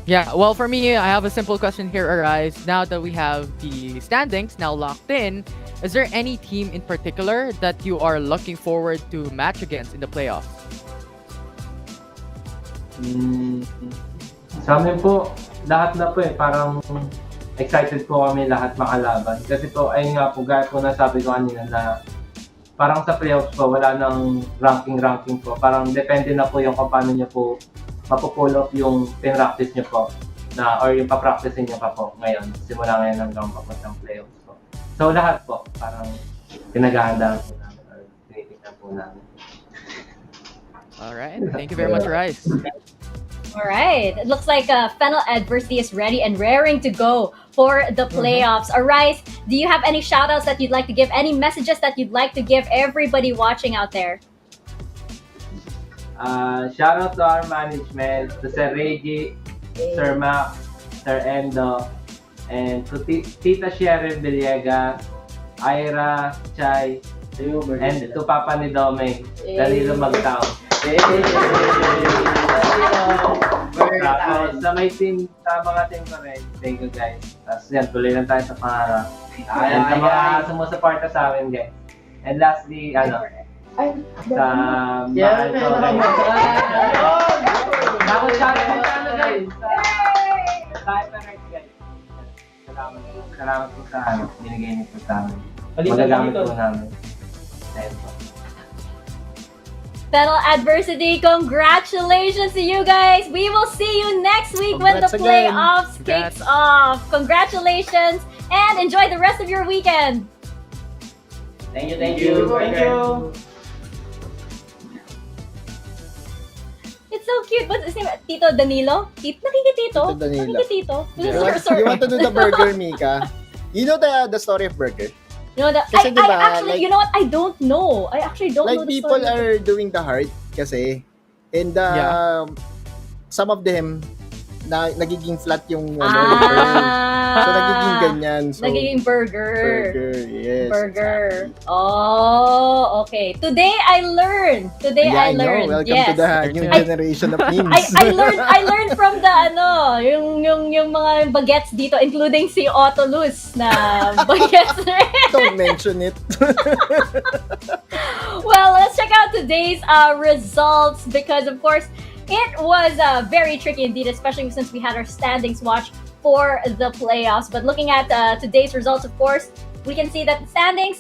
Yeah, well, for me, I have a simple question here, Arise. Now that we have the standings now locked in, is there any team in particular that you are looking forward to match against in the playoffs? Sa amin po, lahat na po parang excited po kami lahat makalaban. Kasi po, ayun nga po, gaya po nasabi ko kanina na parang sa playoffs po, wala nang ranking po. Parang depende na po yung kung paano nyo po mapupull off yung pinractice nyo po or yung papracticein nyo pa po ngayon. Simula ngayon hanggang papuntang playoffs po. So lahat po, parang pinaghahandaan po namin or tinitignan po namin. Alright, thank you very much, Rice. Alright, it looks like Fennel Adversity is ready and raring to go for the playoffs. Arise, do you have any shout-outs that you'd like to give? Any messages that you'd like to give everybody watching out there? Shout out to our management, to Sir Reggie, Sir Mac, Sir Endo, and to Tita Sherry Villegas, Ira, Chai, and to Papa ni Domeng, Danilo Magtao. Tapos sa may team, sa mga team ko rin, thank you guys. Tapos yan, tuloy lang tayo sa pangarap. And sa mga sumusuporta sa amin guys. And lastly, sa mahal ko guys. Ako siya guys. Sa Hyperheart guys. salamat po sa binigay niyo po sa amin. Magagamit po namin. Ayun po. Fennel Adversity, congratulations to you guys. We will see you next week when the Congrats again. playoffs kicks off. Congratulations and enjoy the rest of your weekend. Thank you. It's so cute. What's his name? Tito Danilo? Nakikitito? Tito Danilo. Nakikitito? You want to do the burger, Mika? You know the story of burger? You know that? Kasi I diba, actually, like- you know what? I don't know. I actually don't know Like the people story. are doing the hard kasi and some of them nagiging flat yung so nagiging ganyan. So, Nagiging burger. yes. Burger. Oh, okay. Today I learned. Yeah, I know. Welcome yes. to the new generation of memes. I learned from the yung mga bagets dito, including si Otto Luz na bagets rin. Don't mention it. Well, let's check out today's results because, of course, it was very tricky indeed, especially since we had our standings watch for the playoffs. But looking at today's results, of course, we can see that the standings,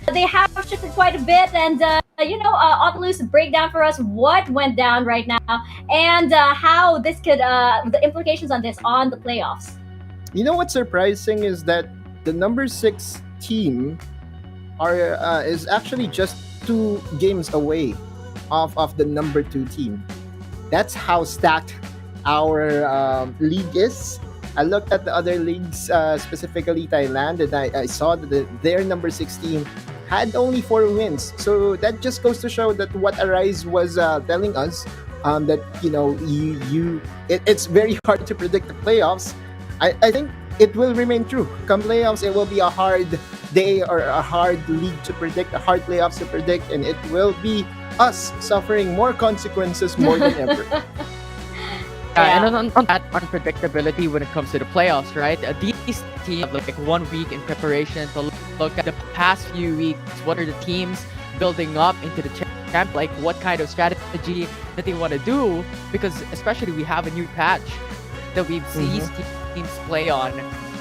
they have shifted quite a bit. And, Otto's breakdown for us what went down right now and how this could, the implications on this on the playoffs. You know what's surprising is that the number 6 team is actually just 2 games away of the number 2 team. That's how stacked our league is. I looked at the other leagues, specifically Thailand, and I saw that their number 6 team had only 4 wins. So that just goes to show that what Arise was telling us, that it's very hard to predict the playoffs. I think it will remain true. Come playoffs, it will be a hard day or a hard league to predict, a hard playoffs to predict, and it will be us suffering more consequences more than ever. And on that unpredictability when it comes to the playoffs, right? These teams have like 1 week in preparation to look at the past few weeks. What are the teams building up into the champ? Like what kind of strategy that they want to do? Because especially we have a new patch that we've seen these teams play on,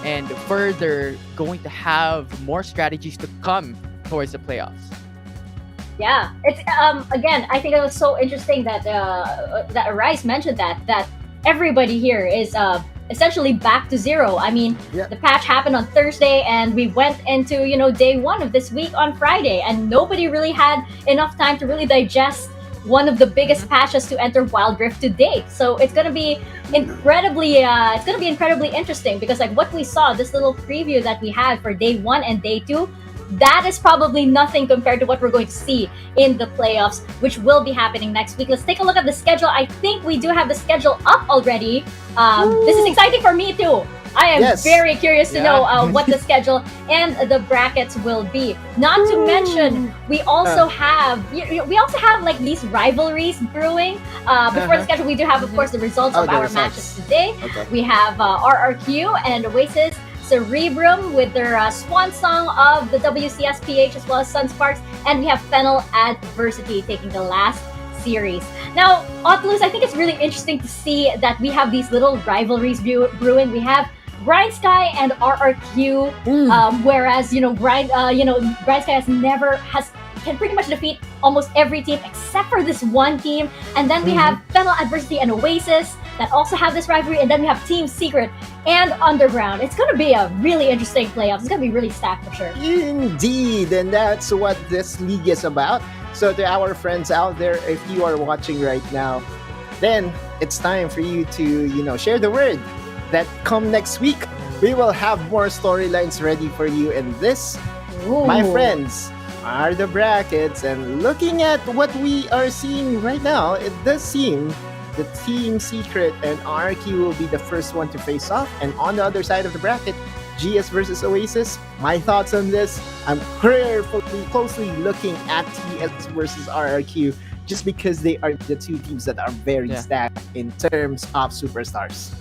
and further going to have more strategies to come towards the playoffs. Yeah, it's again. I think it was so interesting that that Arise mentioned that everybody here is essentially back to zero. I mean, the patch happened on Thursday, and we went into day 1 of this week on Friday, and nobody really had enough time to really digest one of the biggest patches to enter Wildrift to date. So it's gonna be incredibly interesting because like what we saw, this little preview that we had for day 1 and day 2. That is probably nothing compared to what we're going to see in the playoffs, which will be happening next week. Let's take a look at the schedule. I think we do have the schedule up already. This is exciting for me too. I am very curious to know what the schedule and the brackets will be. Not to mention, we also have like these rivalries brewing. Before the schedule, we do have, of course, the results of our matches today. Okay. We have RRQ and Oasis. Cerebrum with their swan song of the WCSPH, as well as Sunsparks, and we have Fennel Adversity taking the last series. Now, Otlus, I think it's really interesting to see that we have these little rivalries brewing. We have Grindsky and RRQ, whereas Grindsky can pretty much defeat almost every team except for this one team. And then we have Fennel Adversity and Oasis that also have this rivalry, and then we have Team Secret and Underground. It's going to be a really interesting playoffs. It's going to be really stacked for sure. Indeed, and that's what this league is about. So to our friends out there, if you are watching right now, then it's time for you to, share the word that come next week, we will have more storylines ready for you. And this, my friends, are the brackets. And looking at what we are seeing right now, it does seem the Team Secret and RQ will be the first one to face off. And on the other side of the bracket, GS versus Oasis. My thoughts on this, I'm closely looking at TS versus RRQ just because they are the 2 teams that are very stacked in terms of superstars.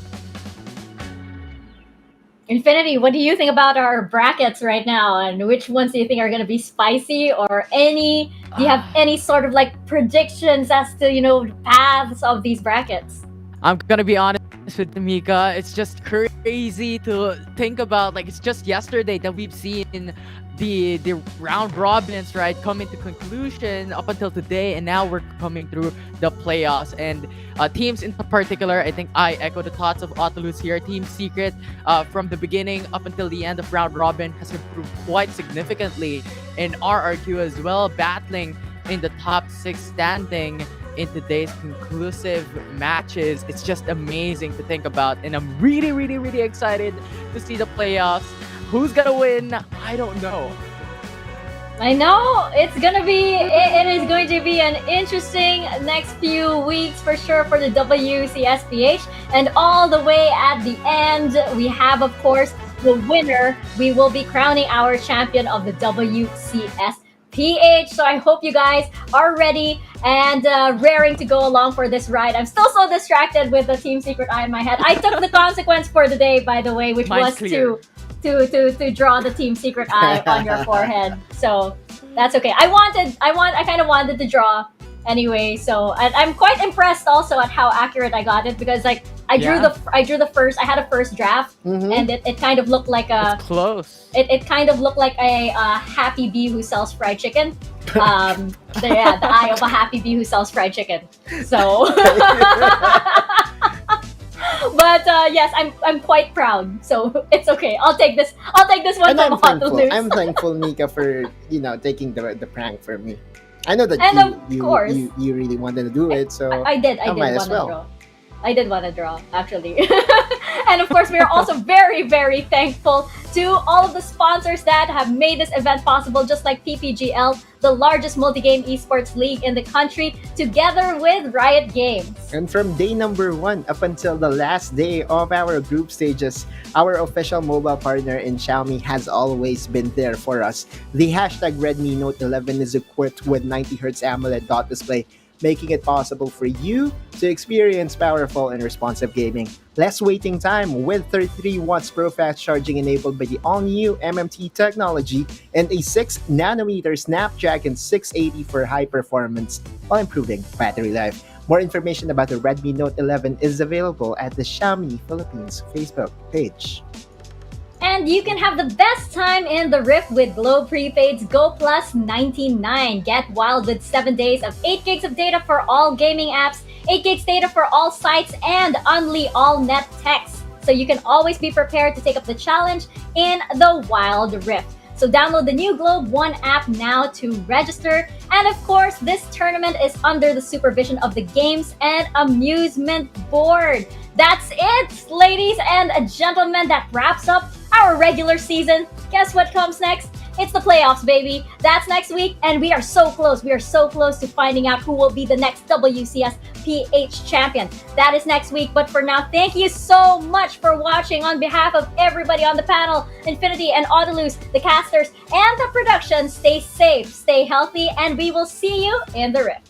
Infinity, what do you think about our brackets right now, and which ones do you think are going to be spicy, or do you have any sort of like predictions as to paths of these brackets? I'm gonna be honest honest with Mika, it's just crazy to think about. Like, it's just yesterday that we've seen the round robins, right, coming to conclusion up until today, and now we're coming through the playoffs. And teams in particular, I think I echo the thoughts of Autolus here. Team Secret, from the beginning up until the end of round robin, has improved quite significantly in RRQ as well, battling in the top 6 standing in today's conclusive matches. It's just amazing to think about, and I'm really, really, really excited to see the playoffs. Who's gonna win? I don't know. I know it is going to be an interesting next few weeks for sure for the WCSPH, and all the way at the end we have, of course, the winner. We will be crowning our champion of the WCSPH. So I hope you guys are ready and raring to go along for this ride. I'm still so distracted with the Team Secret Eye in my head. I took the consequence for the day, by the way, which was to draw the Team Secret Eye on your forehead. So that's okay. I kind of wanted to draw anyway. So I'm quite impressed also at how accurate I got it, because like I drew the first. I had a first draft, and it kind of looked like a close. It kind of looked like a happy bee who sells fried chicken. The eye of a happy bee who sells fried chicken. So. But yes, I'm quite proud, so it's okay. I'll take this one And from Autolus. I'm thankful, Mika, for taking the prank for me. I know that you really wanted to do it, so I did might want as well. to draw. I did want to draw, actually. And of course, we are also very, very thankful to all of the sponsors that have made this event possible, just like PPGL, the largest multi-game esports league in the country, together with Riot Games. And from day number 1 up until the last day of our group stages, our official mobile partner in Xiaomi has always been there for us. The hashtag Redmi Note 11 is equipped with 90Hz AMOLED dot display, making it possible for you to experience powerful and responsive gaming. Less waiting time with 33 watts Pro Fast charging enabled by the all-new MMT technology, and a 6nm Snapdragon 680 for high performance while improving battery life. More information about the Redmi Note 11 is available at the Xiaomi Philippines Facebook page. And you can have the best time in the Rift with Globe Prepaid's Go Plus 99. Get wild with 7 days of 8 gigs of data for all gaming apps, 8 gigs data for all sites, and only all net text. So you can always be prepared to take up the challenge in the Wild Rift. So download the new Globe One app now to register. And of course, this tournament is under the supervision of the Games and Amusement Board. That's it, ladies and gentlemen. That wraps up our regular season. Guess what comes next? It's the playoffs, baby. That's next week, and we are so close. We are so close to finding out who will be the next WCSPH champion. That is next week, but for now, thank you so much for watching. On behalf of everybody on the panel, Infinity and Autolus, the casters, and the production, stay safe, stay healthy, and we will see you in the Rift.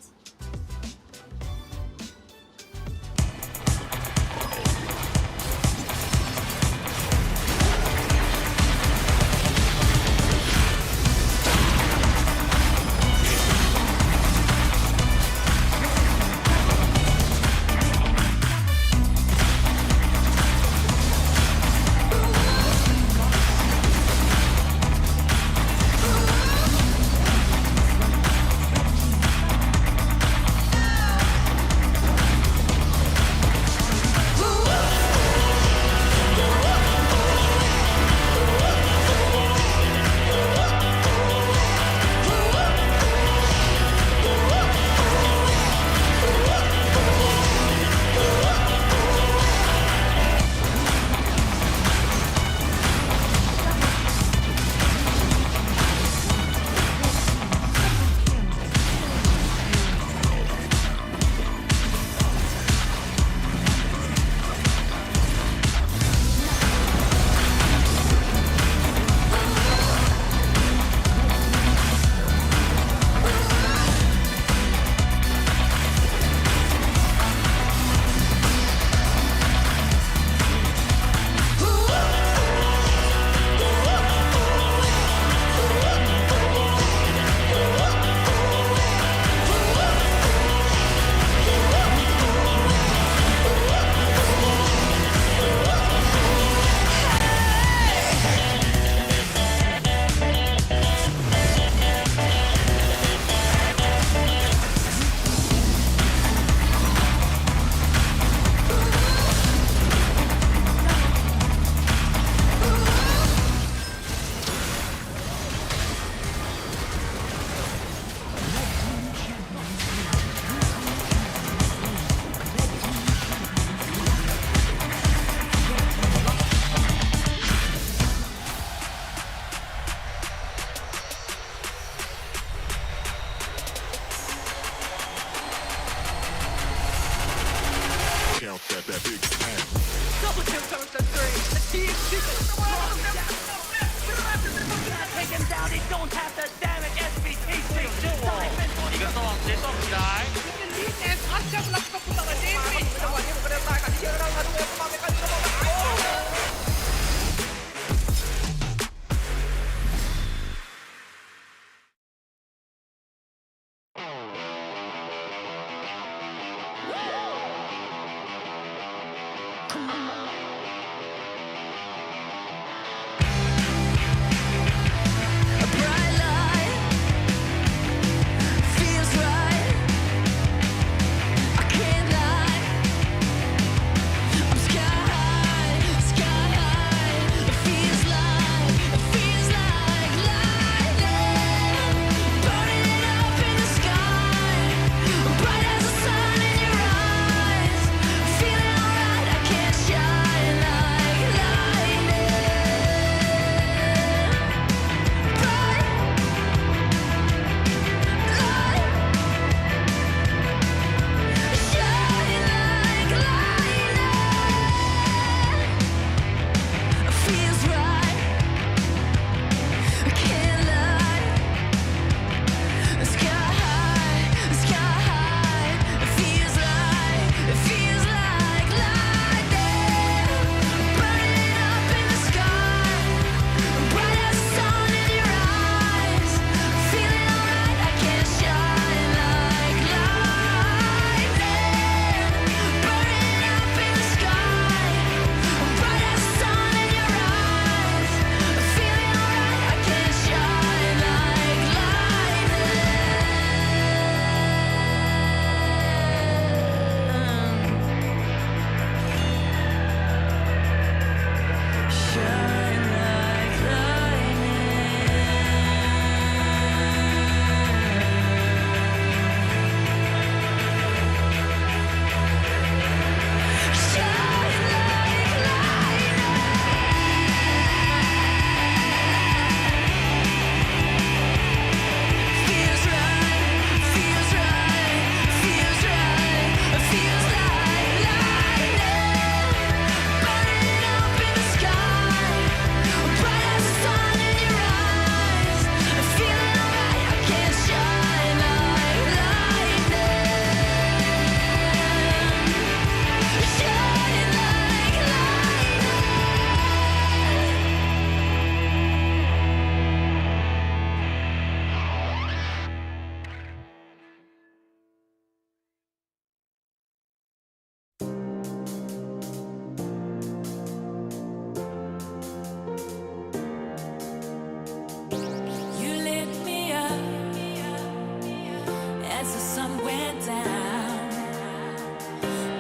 as the sun went down.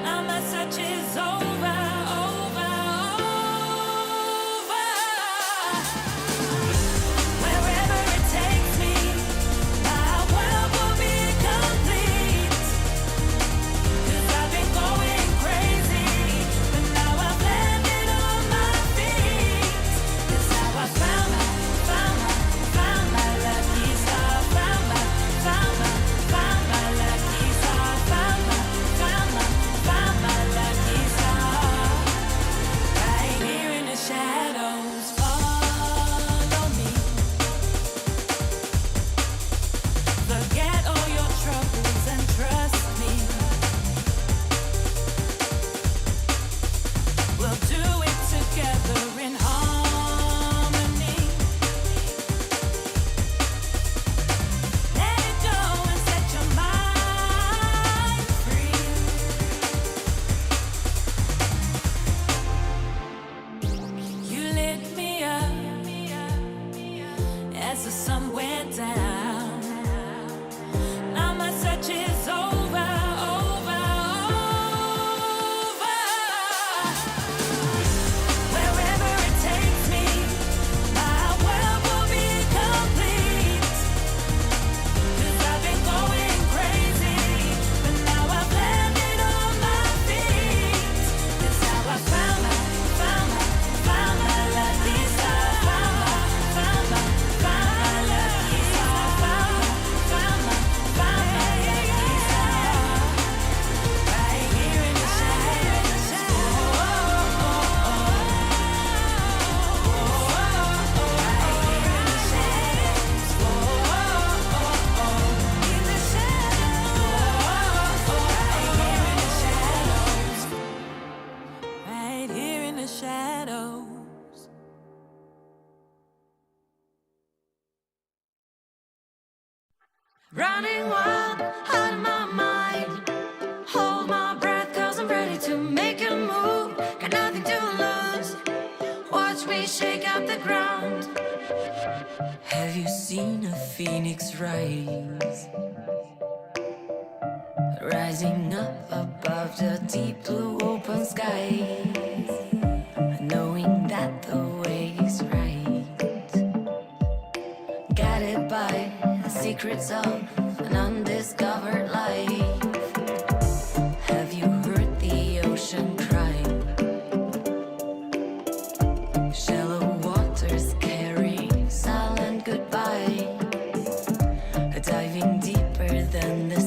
Now my search is over, over, over. Wherever it takes me, my world will be complete. 'Cause I've been going crazy, but now I've landed on my feet. 'Cause now I found my lucky star. Found my lucky star. Found my lucky star. Right here in the shadows, follow me. Forget all your troubles and trust me. We'll do it together in harmony. Let it go and set your mind free. You lit me up as the sun went down. Now my search is over, over, over. Wherever it takes me, my world will be complete. 'Cause I've been going crazy, but now I've landed on my feet. 'Cause now I found my lucky star. Found my lucky star. Found my lucky star. Right here in the shadows. Right here in the shadows. Running wild out of my mind. Hold my breath, 'cause I'm ready to make a move. Got nothing to lose. Watch me shake up the ground. Have you seen a phoenix rise? Rising up above the deep blue open skies. Knowing that the way is right. Guided by the secrets of an undiscovered life. Have you heard the ocean cry? Shallow waters carry silent goodbye. Diving deeper than the